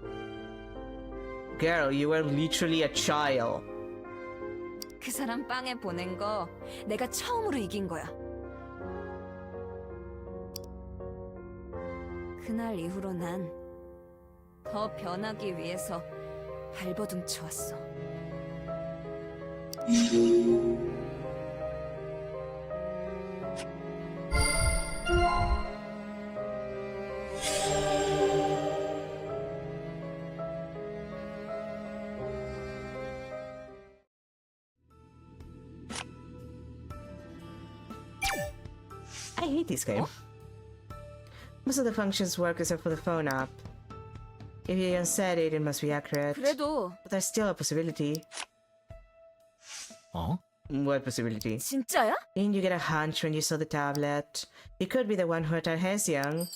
Speaker 1: Girl, you were literally a child.
Speaker 4: 그 사람 빵에 보낸 거 내가 처음으로 이긴 거야. 그날 이후로 난 더 변하기 위해서 발버둥 쳐왔어.
Speaker 1: I hate this game. Most of the functions work except for the phone app. If you said it, it must be accurate.
Speaker 4: 그래도
Speaker 1: But there's still a possibility.
Speaker 3: 어?
Speaker 1: What possibility?
Speaker 4: 진짜야?
Speaker 1: Didn't you get a hunch when you saw the tablet? You could be the one who attacked Hyeseong.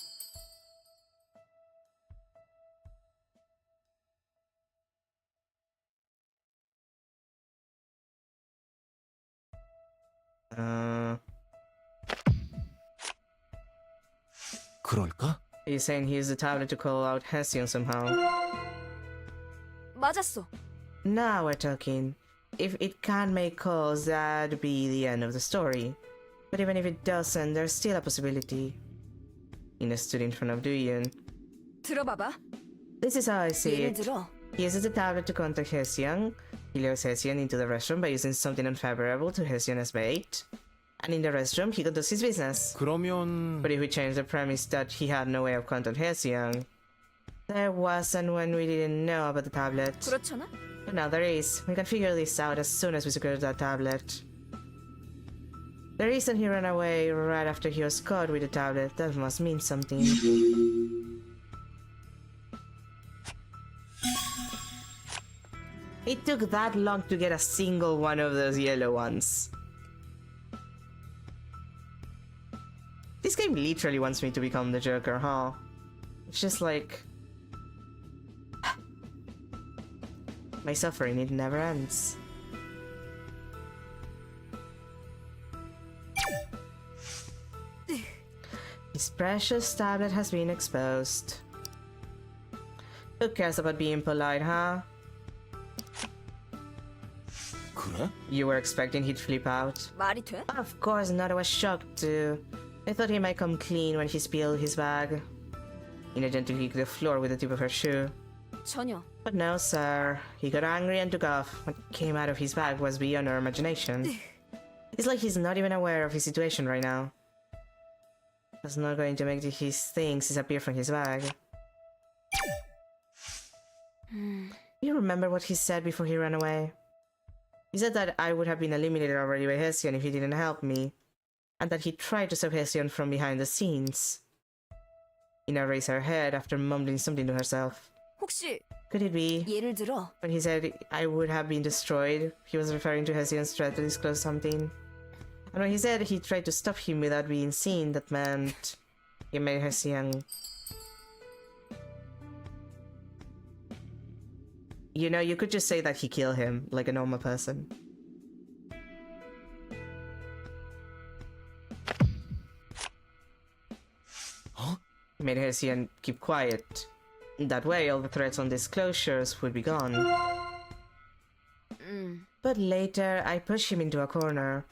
Speaker 3: 그럴까?
Speaker 1: Are you saying he used the tablet to call out Hyeseong somehow?
Speaker 4: 맞았어.
Speaker 1: Now we're talking. If it can't make calls, that'd be the end of the story. But even if it doesn't, there's still a possibility. Ina stood in front of Dooyun.
Speaker 4: 들어봐봐.
Speaker 1: This is how I see
Speaker 4: 예를
Speaker 1: it.
Speaker 4: 들어
Speaker 1: He uses the tablet to contact Hyeseong. He lures Hyeseong into the restroom by using something unfavorable to Hyeseong as bait. And in the restroom, he conducts his business.
Speaker 3: 그러면...
Speaker 1: But if we change the premise that he had no way of contacting Hyeseong, there wasn't when we didn't know about the tablet.
Speaker 4: 그렇잖아?
Speaker 1: But now there is. We can figure this out as soon as we secure that tablet. The reason he ran away right after he was caught with the tablet, that must mean something. It took that long to get a single one of those yellow ones. This game literally wants me to become the Joker, huh? It's just like... my suffering, it never ends. His precious tablet has been exposed. Who cares about being polite, huh?
Speaker 3: 그래?
Speaker 1: You were expecting he'd flip out?
Speaker 4: 말이 돼?
Speaker 1: Of course not, I was shocked too. I thought he might come clean when he spilled his bag. Ina gently kicked the floor with the tip of her shoe.
Speaker 4: 전혀.
Speaker 1: But no, sir. He got angry and took off. What came out of his bag was beyond our imagination. It's like he's not even aware of his situation right now. That's not going to make his things disappear from his bag. You remember what he said before he ran away? He said that I would have been eliminated already by Hyeseong if he didn't help me. and that he tried to stop Hesiod from behind the scenes. Ina raised her head after mumbling something to herself.
Speaker 4: 혹시
Speaker 1: Could it be?
Speaker 4: 예를 들어
Speaker 1: When he said I would have been destroyed, he was referring to Hesiod's threat to disclose something. And when he said he tried to stop him without being seen, that meant he made Hesiod. You know, you could just say that he killed him, like a normal person.
Speaker 3: Huh?
Speaker 1: He made Hesiod keep quiet. That way, all the threats on disclosures would be gone. But later, I pushed him into a corner.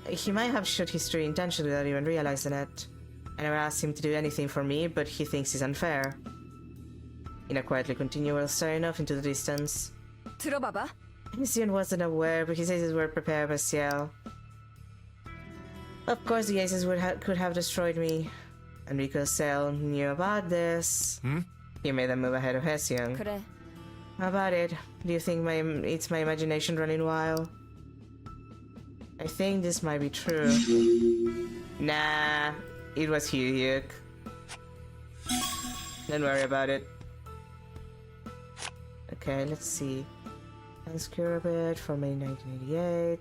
Speaker 1: He might have shot his true intention without even realizing it. I never asked him to do anything for me, but he thinks it's unfair. Ina quietly continued while staring off into the distance.
Speaker 4: 들어봐봐.
Speaker 1: Hesiod wasn't aware, but his aces were prepared by Ciel. Of course, the aces could have destroyed me. And because Ciel knew about this, he made them move ahead of Hesiod.
Speaker 4: 그래.
Speaker 1: How about it? Do you think it's my imagination running wild? I think this might be true. Nah, it was Hyuk. Don't worry about it. Okay, let's see. Unscrew a bit for May 1988.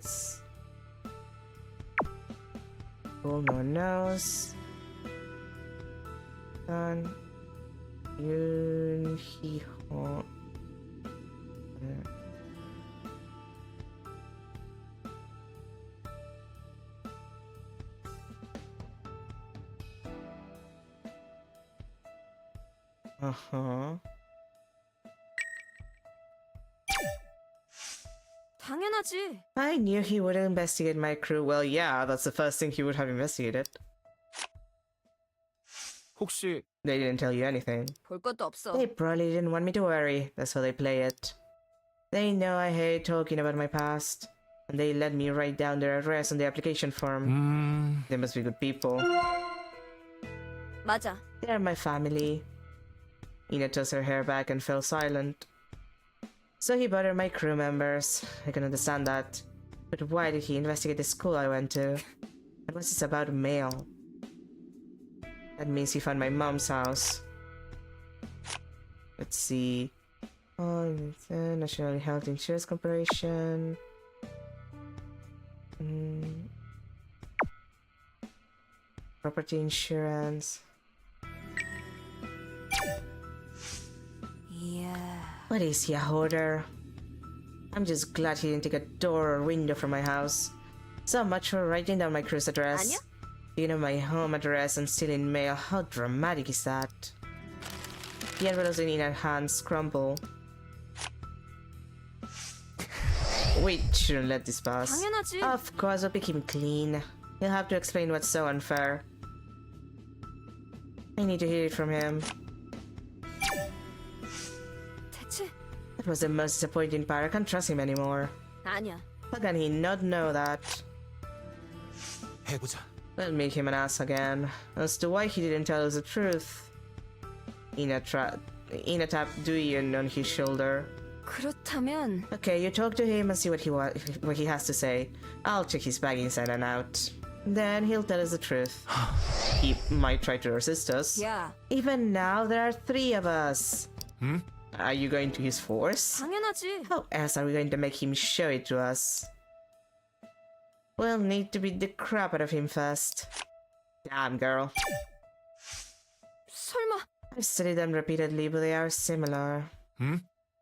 Speaker 1: Cool, no one knows. Done. Yoon Hee Ho. Uh-huh.
Speaker 4: 당연하지.
Speaker 1: I knew he would investigate my crew. Well, yeah, that's the first thing he would have investigated.
Speaker 3: 혹시
Speaker 1: They didn't tell you anything.
Speaker 4: 볼 것도 없어.
Speaker 1: They probably didn't want me to worry. That's how they play it. They know I hate talking about my past. And they let me write down their address on the application form. They must be good people.
Speaker 4: 맞아.
Speaker 1: They are my family. Ina tossed her hair back and fell silent. So he bothered my crew members. I can understand that. But why did he investigate the school I went to? And what's this about mail? That means he found my mom's house. Let's see. Oh, it's a National Health Insurance Corporation. Property insurance.
Speaker 4: 이야.
Speaker 1: What is he, a hoarder? I'm just glad he didn't take a door or window from my house. So much for writing down my crew's address.
Speaker 4: 아니야?
Speaker 1: You know my home address and stealing mail. How dramatic is that? The envelopes in Ina's hands crumble. We shouldn't let this pass.
Speaker 4: 당연하지.
Speaker 1: Of course, we'll pick him clean. He'll have to explain what's so unfair. I need to hear it from him.
Speaker 4: 대체
Speaker 1: That was the most disappointing part. I can't trust him anymore.
Speaker 4: 아니야.
Speaker 1: How can he not know that?
Speaker 3: 해보자.
Speaker 1: We'll make him an ass again. As to why he didn't tell us the truth. Ina tapped Duyin on his shoulder.
Speaker 4: 그렇다면
Speaker 1: Okay, you talk to him and see what he has to say. I'll check his bag inside and out. Then he'll tell us the truth. He might try to resist us.
Speaker 4: 야.
Speaker 1: Even now, there are 3 of us. Are you going to his force?
Speaker 4: 당연하지.
Speaker 1: How else are we going to make him show it to us? We'll need to beat the crap out of him first. Damn, girl.
Speaker 4: 설마
Speaker 1: I've studied them repeatedly, but they are similar.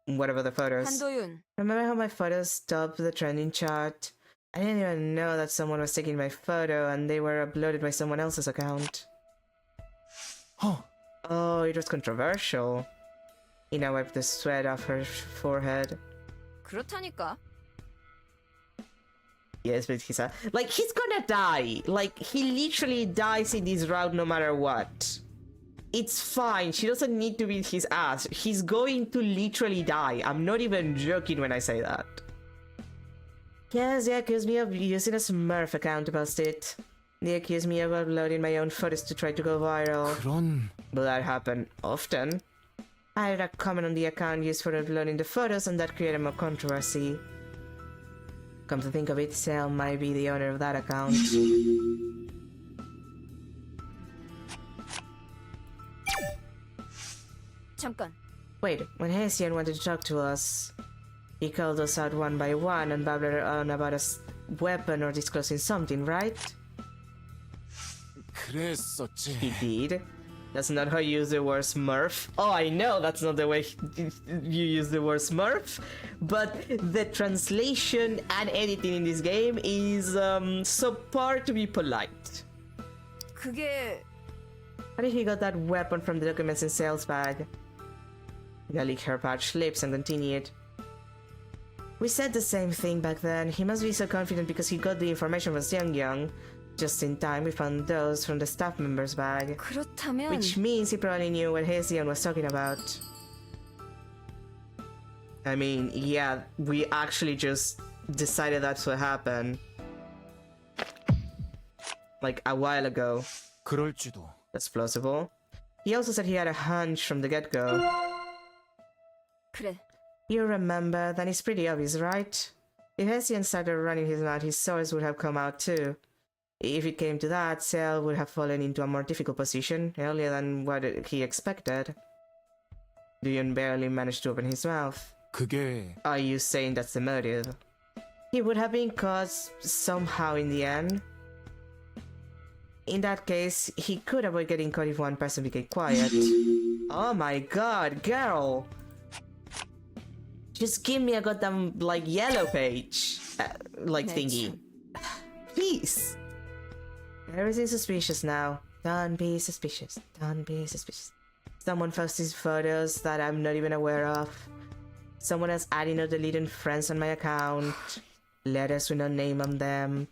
Speaker 1: What about the photos?
Speaker 4: 한도윤.
Speaker 1: Remember how my photos topped the trending chart? I didn't even know that someone was taking my photo and they were uploaded by someone else's account. Oh, it was controversial. Ina wiped the sweat off her forehead.
Speaker 4: 그렇다니까.
Speaker 1: Yes, but he's gonna die. Like, he literally dies in this route no matter what. It's fine. She doesn't need to beat his ass. He's going to literally die. I'm not even joking when I say that. Yes, they accused me of using a Smurf account to post it. They accused me of uploading my own photos to try to go viral.
Speaker 3: 그런
Speaker 1: But that happened often. I had a comment on the account used for uploading the photos and that created more controversy. Come to think of it, Sel might be the owner of that account.
Speaker 4: 잠깐.
Speaker 1: Wait, when Hessian wanted to talk to us, he called us out one by one and babbled on about a weapon or disclosing something, right?
Speaker 3: 그랬었지.
Speaker 1: He did. That's not how you use the word smurf. Oh, I know that's not the way you use the word smurf, but the translation and editing in this game is subpar to be polite.
Speaker 4: 그게
Speaker 1: How did he got that weapon from the documents in Sale's bag? Ina licked her parched lips and continued. We said the same thing back then. He must be so confident because he got the information from Young. Just in time, we found those from the staff member's bag.
Speaker 4: 그렇다면
Speaker 1: Which means he probably knew what Hesian was talking about. I mean, yeah, we actually just decided that's what happened. Like a while ago.
Speaker 3: 그럴지도.
Speaker 1: That's plausible. He also said he had a hunch from the get-go.
Speaker 4: 그래.
Speaker 1: You remember, then it's pretty obvious, right? If Hessian started running his mouth, his swords would have come out too. If it came to that, Sale would have fallen into a more difficult position, earlier than what he expected. Duyan barely managed to open his mouth.
Speaker 3: 그게
Speaker 1: Are you saying that's the motive? He would have been caught somehow in the end. In that case, he could avoid getting caught if one person became quiet. Oh my god, girl! Just give me a goddamn, like, yellow page. Thingy. Please! Everything's suspicious now. Don't be suspicious. Don't be suspicious. Someone posted photos that I'm not even aware of. Someone else adding or deleting friends on my account. Letters with no name on them.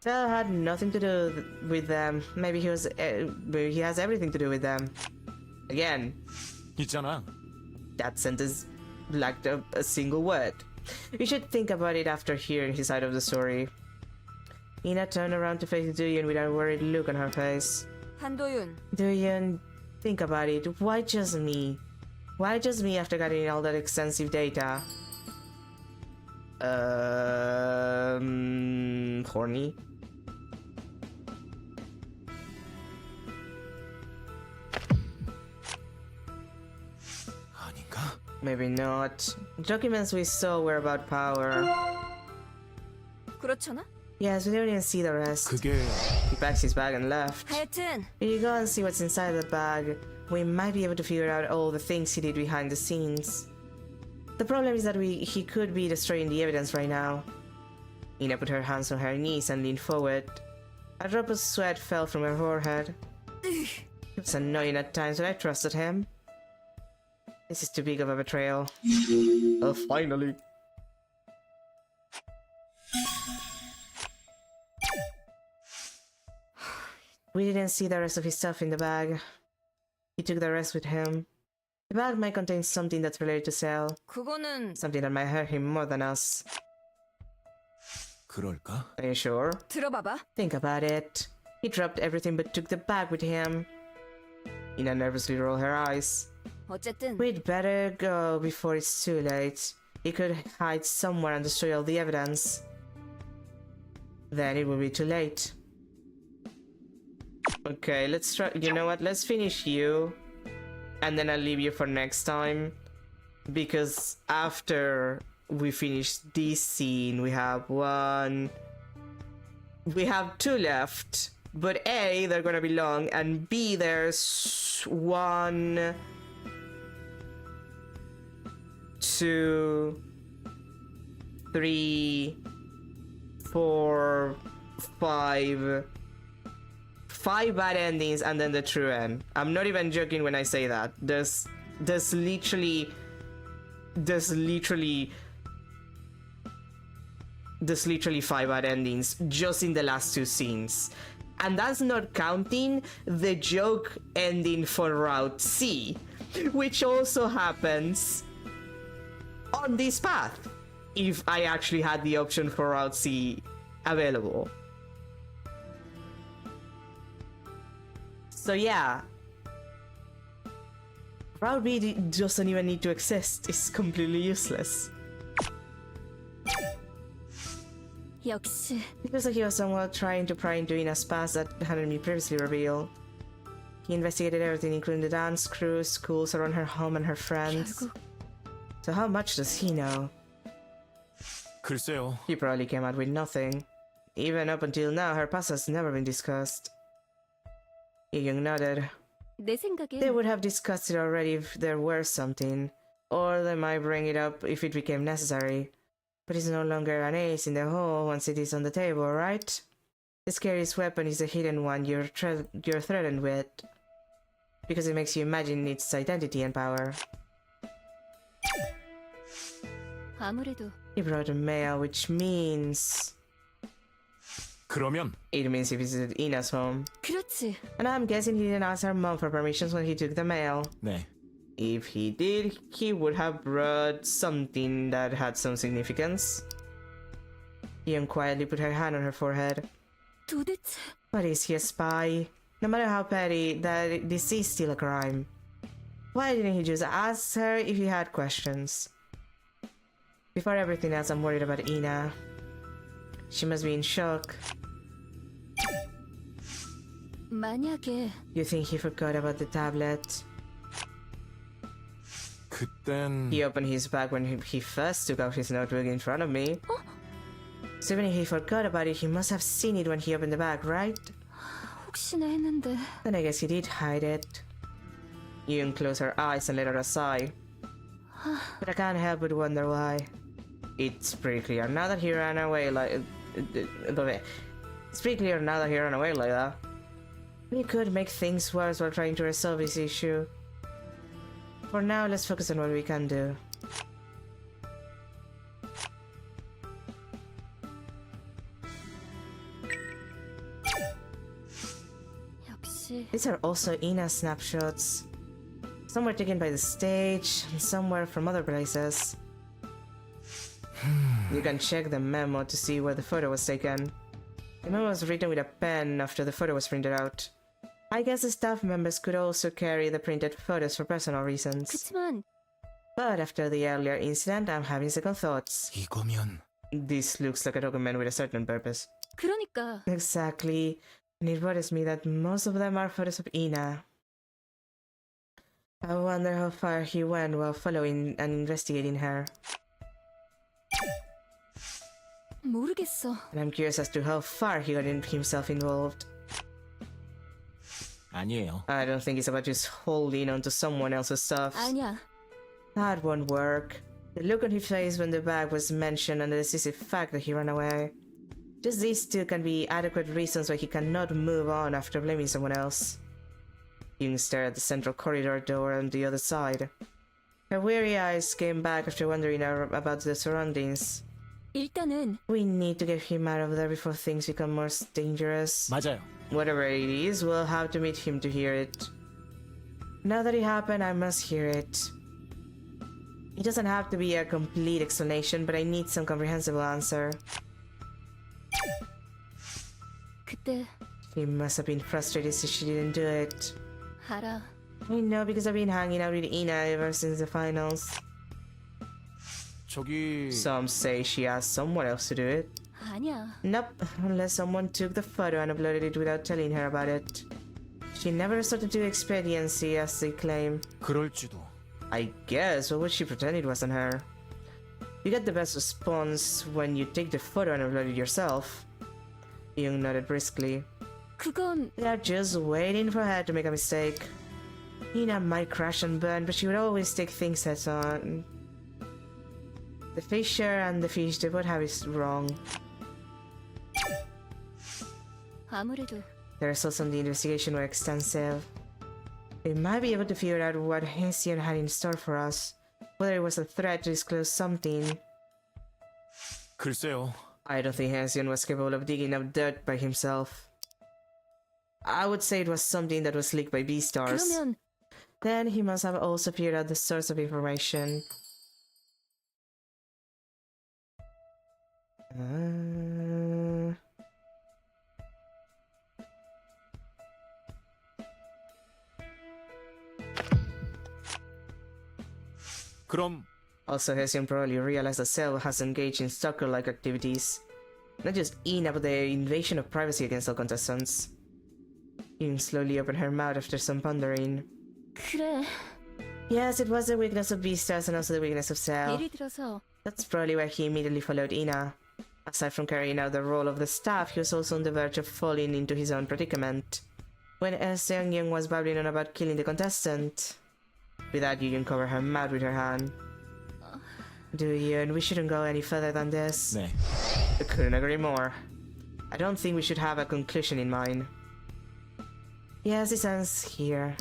Speaker 1: That had nothing to do with them. Maybe he has everything to do with them. Again,
Speaker 3: 있잖아.
Speaker 1: that sentence lacked a single word. You should think about it after hearing his side of the story. Ina turned around to face Duyun with a worried look on her face.
Speaker 4: 한도윤,
Speaker 1: Duyun, think about it. Why just me? Why just me after getting all that extensive data? Horny?
Speaker 3: 아닌가?
Speaker 1: Maybe not. Documents we saw were about power.
Speaker 4: 그렇잖아?
Speaker 1: Yes, we didn't even see the rest.
Speaker 3: 그게
Speaker 1: He packed his bag and left.
Speaker 4: 하여튼
Speaker 1: If you go and see what's inside the bag, we might be able to figure out all the things he did behind the scenes. The problem is that he could be destroying the evidence right now. Ina put her hands on her knees and leaned forward. A drop of sweat fell from her forehead. He was annoying at times, but I trusted him. This is too big of a betrayal. Oh, finally. We didn't see the rest of his stuff in the bag. He took the rest with him. The bag might contain something that's related to Cell.
Speaker 4: 그거는
Speaker 1: Something that might hurt him more than us.
Speaker 3: 그럴까?
Speaker 1: Are you sure?
Speaker 4: 들어봐봐.
Speaker 1: Think about it. He dropped everything but took the bag with him. Ina nervously rolled her eyes.
Speaker 4: 어쨌든
Speaker 1: We'd better go before it's too late. He could hide somewhere and destroy all the evidence. Then it will be too late. Okay, let's try. You know what? Let's finish you. And then I'll leave you for next time. Because after we finish this scene, we have two left. But A, they're gonna be long, and B, there's 1, 2, 3, 4, 5 bad endings and then the true end. I'm not even joking when I say that. There's literally 5 bad endings just in the last 2 scenes. And that's not counting the joke ending for Route C, which also happens on this path, if I actually had the option for Route C available. So yeah, Route B doesn't even need to exist. It's completely useless.
Speaker 4: 역시
Speaker 1: It feels like he was somewhat trying to pry into Ina's past that hadn't been previously revealed. He investigated everything, including the dance crew, schools around her home, and her friends.
Speaker 4: 결국
Speaker 1: So how much does he know?
Speaker 3: 글쎄요.
Speaker 1: He probably came out with nothing. Even up until now, her past has never been discussed. Young nodded.
Speaker 4: 내 생각에
Speaker 1: They would have discussed it already if there were something, or they might bring it up if it became necessary. But it's no longer an ace in the hole once it is on the table, right? The scariest weapon is the hidden one you're threatened with, because it makes you imagine its identity and power.
Speaker 4: 아무래도
Speaker 1: He brought a mail, which means...
Speaker 3: 그러면
Speaker 1: It means he visited Ina's home.
Speaker 4: 그렇지.
Speaker 1: And I'm guessing he didn't ask her mom for permissions when he took the mail.
Speaker 3: 네.
Speaker 1: If he did, he would have brought something that had some significance. Young quietly put her hand on her forehead.
Speaker 4: 도대체
Speaker 1: But is he a spy? No matter how petty, that this is still a crime. Why didn't he just ask her if he had questions? Before everything else, I'm worried about Ina. She must be in shock.
Speaker 4: 만약에
Speaker 1: You think he forgot about the tablet?
Speaker 3: 그땐
Speaker 1: He opened his bag when he first took out his notebook in front of me. So even if he forgot about it, he must have seen it when he opened the bag, right?
Speaker 4: 혹시나 했는데
Speaker 1: Then I guess he did hide it. Yoon closed her eyes and let out a sigh. But I can't help but wonder why. It's pretty clear now that he ran away like... It's pretty clear now that he ran away like that. We could make things worse while trying to resolve this issue. For now, let's focus on what we can do.
Speaker 4: 역시
Speaker 1: These are also Ina snapshots. Some were taken by the stage, and some were from other places. You can check the memo to see where the photo was taken. The memo was written with a pen after the photo was printed out. I guess the staff members could also carry the printed photos for personal reasons.
Speaker 4: 그치만
Speaker 1: But after the earlier incident, I'm having second thoughts.
Speaker 3: 이거면
Speaker 1: This looks like a document with a certain purpose.
Speaker 4: 그러니까
Speaker 1: Exactly. And it bothers me that most of them are photos of Ina. I wonder how far he went while following and investigating her.
Speaker 4: 모르겠어.
Speaker 1: And I'm curious as to how far he got himself involved.
Speaker 3: 아니에요.
Speaker 1: I don't think it's about just holding onto someone else's stuff.
Speaker 4: 아니야.
Speaker 1: That won't work. The look on his face when the bag was mentioned and the decisive fact that he ran away. Just these two can be adequate reasons why he cannot move on after blaming someone else. Yoon stared at the central corridor door on the other side. Her weary eyes came back after wondering about the surroundings.
Speaker 4: 일단은
Speaker 1: We need to get him out of there before things become more dangerous.
Speaker 3: 맞아요.
Speaker 1: Whatever it is, we'll have to meet him to hear it. Now that it happened, I must hear it. It doesn't have to be a complete explanation, but I need some comprehensible answer.
Speaker 4: 그때
Speaker 1: She must have been frustrated since she didn't do it.
Speaker 4: 알아.
Speaker 1: I know because I've been hanging out with Ina ever since the finals.
Speaker 3: 저기
Speaker 1: Some say she asked someone else to do it.
Speaker 4: 아니야.
Speaker 1: Nope, unless someone took the photo and uploaded it without telling her about it. She never resorted to expediency as they claim.
Speaker 3: 그럴지도.
Speaker 1: I guess, what would she pretend it wasn't her? You get the best response when you take the photo and upload it yourself. Young nodded briskly.
Speaker 4: 그건
Speaker 1: They're just waiting for her to make a mistake. Ina might crash and burn, but she would always take things head on. The fisher and the fish, they both have it wrong.
Speaker 4: 아무래도
Speaker 1: The results on the investigation were extensive. We might be able to figure out what Hesiod had in store for us. Whether it was a threat to disclose something.
Speaker 3: 글쎄요.
Speaker 1: I don't think Hesiod was capable of digging up dirt by himself. I would say it was something that was leaked by Beastars.
Speaker 4: 그러면
Speaker 1: Then he must have also figured out the source of information.
Speaker 3: 그럼
Speaker 1: Also, Hesiod probably realized that Cell has engaged in stalker-like activities. Not just Ina, but the invasion of privacy against all contestants. Yin slowly opened her mouth after some pondering.
Speaker 4: 그래.
Speaker 1: Yes, it was the weakness of Beastars and also the weakness of Cell.
Speaker 4: 예를 들어서
Speaker 1: That's probably why he immediately followed Ina. Aside from carrying out the role of the staff, he was also on the verge of falling into his own predicament. When Seong Young was babbling on about killing the contestant. With that, Yun covered her mouth with her hand. Do you? And we shouldn't go any further than this.
Speaker 3: 네.
Speaker 1: I couldn't agree more. I don't think we should have a conclusion in mind. Yes, it ends here.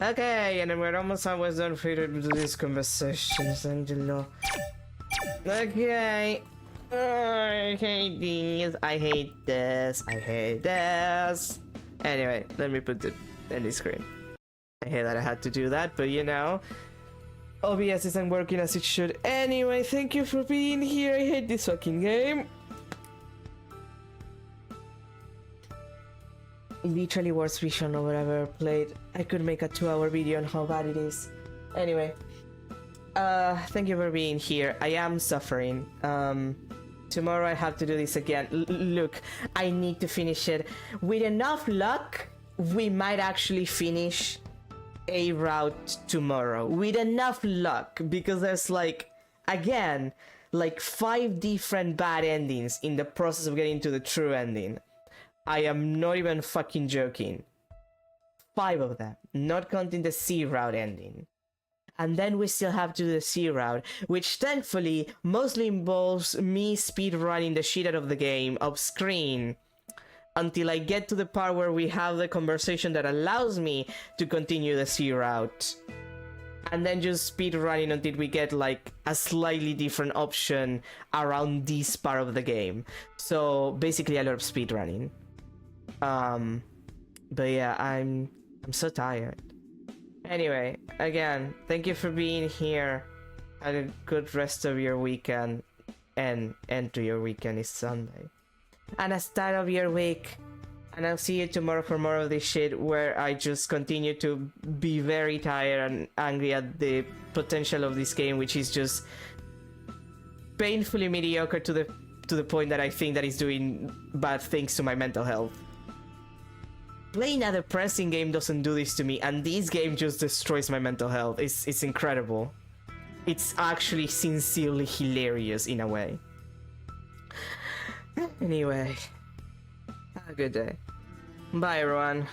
Speaker 1: Okay, and then we're almost always done with this conversation, Angelo. Okay. I hate these. I hate this. I hate this. Anyway, let me put the ending screen. I hate that I had to do that, but you know, OBS isn't working as it should. Anyway, thank you for being here. I hate this fucking game. Literally worst vision I've ever played. I could make a 2-hour video on how bad it is. Anyway, thank you for being here. I am suffering. Tomorrow I have to do this again. Look, I need to finish it. With enough luck, we might actually finish a route tomorrow. With enough luck, because there's like, again, like 5 different bad endings in the process of getting to the true ending. I am not even fucking joking. 5 of them, not counting the C route ending. And then we still have to do the C route, which thankfully mostly involves me speedrunning the shit out of the game off screen until I get to the part where we have the conversation that allows me to continue the C route. And then just speedrunning until we get like a slightly different option around this part of the game. So basically a lot of speedrunning. But yeah, I'm so tired. Anyway, again, thank you for being here. Have a good rest of your weekend. And end to your weekend is Sunday. And a start of your week. And I'll see you tomorrow for more of this shit where I just continue to be very tired and angry at the potential of this game, which is just painfully mediocre to the point that I think that it's doing bad things to my mental health. Playing a depressing game doesn't do this to me, and this game just destroys my mental health. It's incredible. It's actually sincerely hilarious in a way. Anyway, have a good day. Bye, everyone.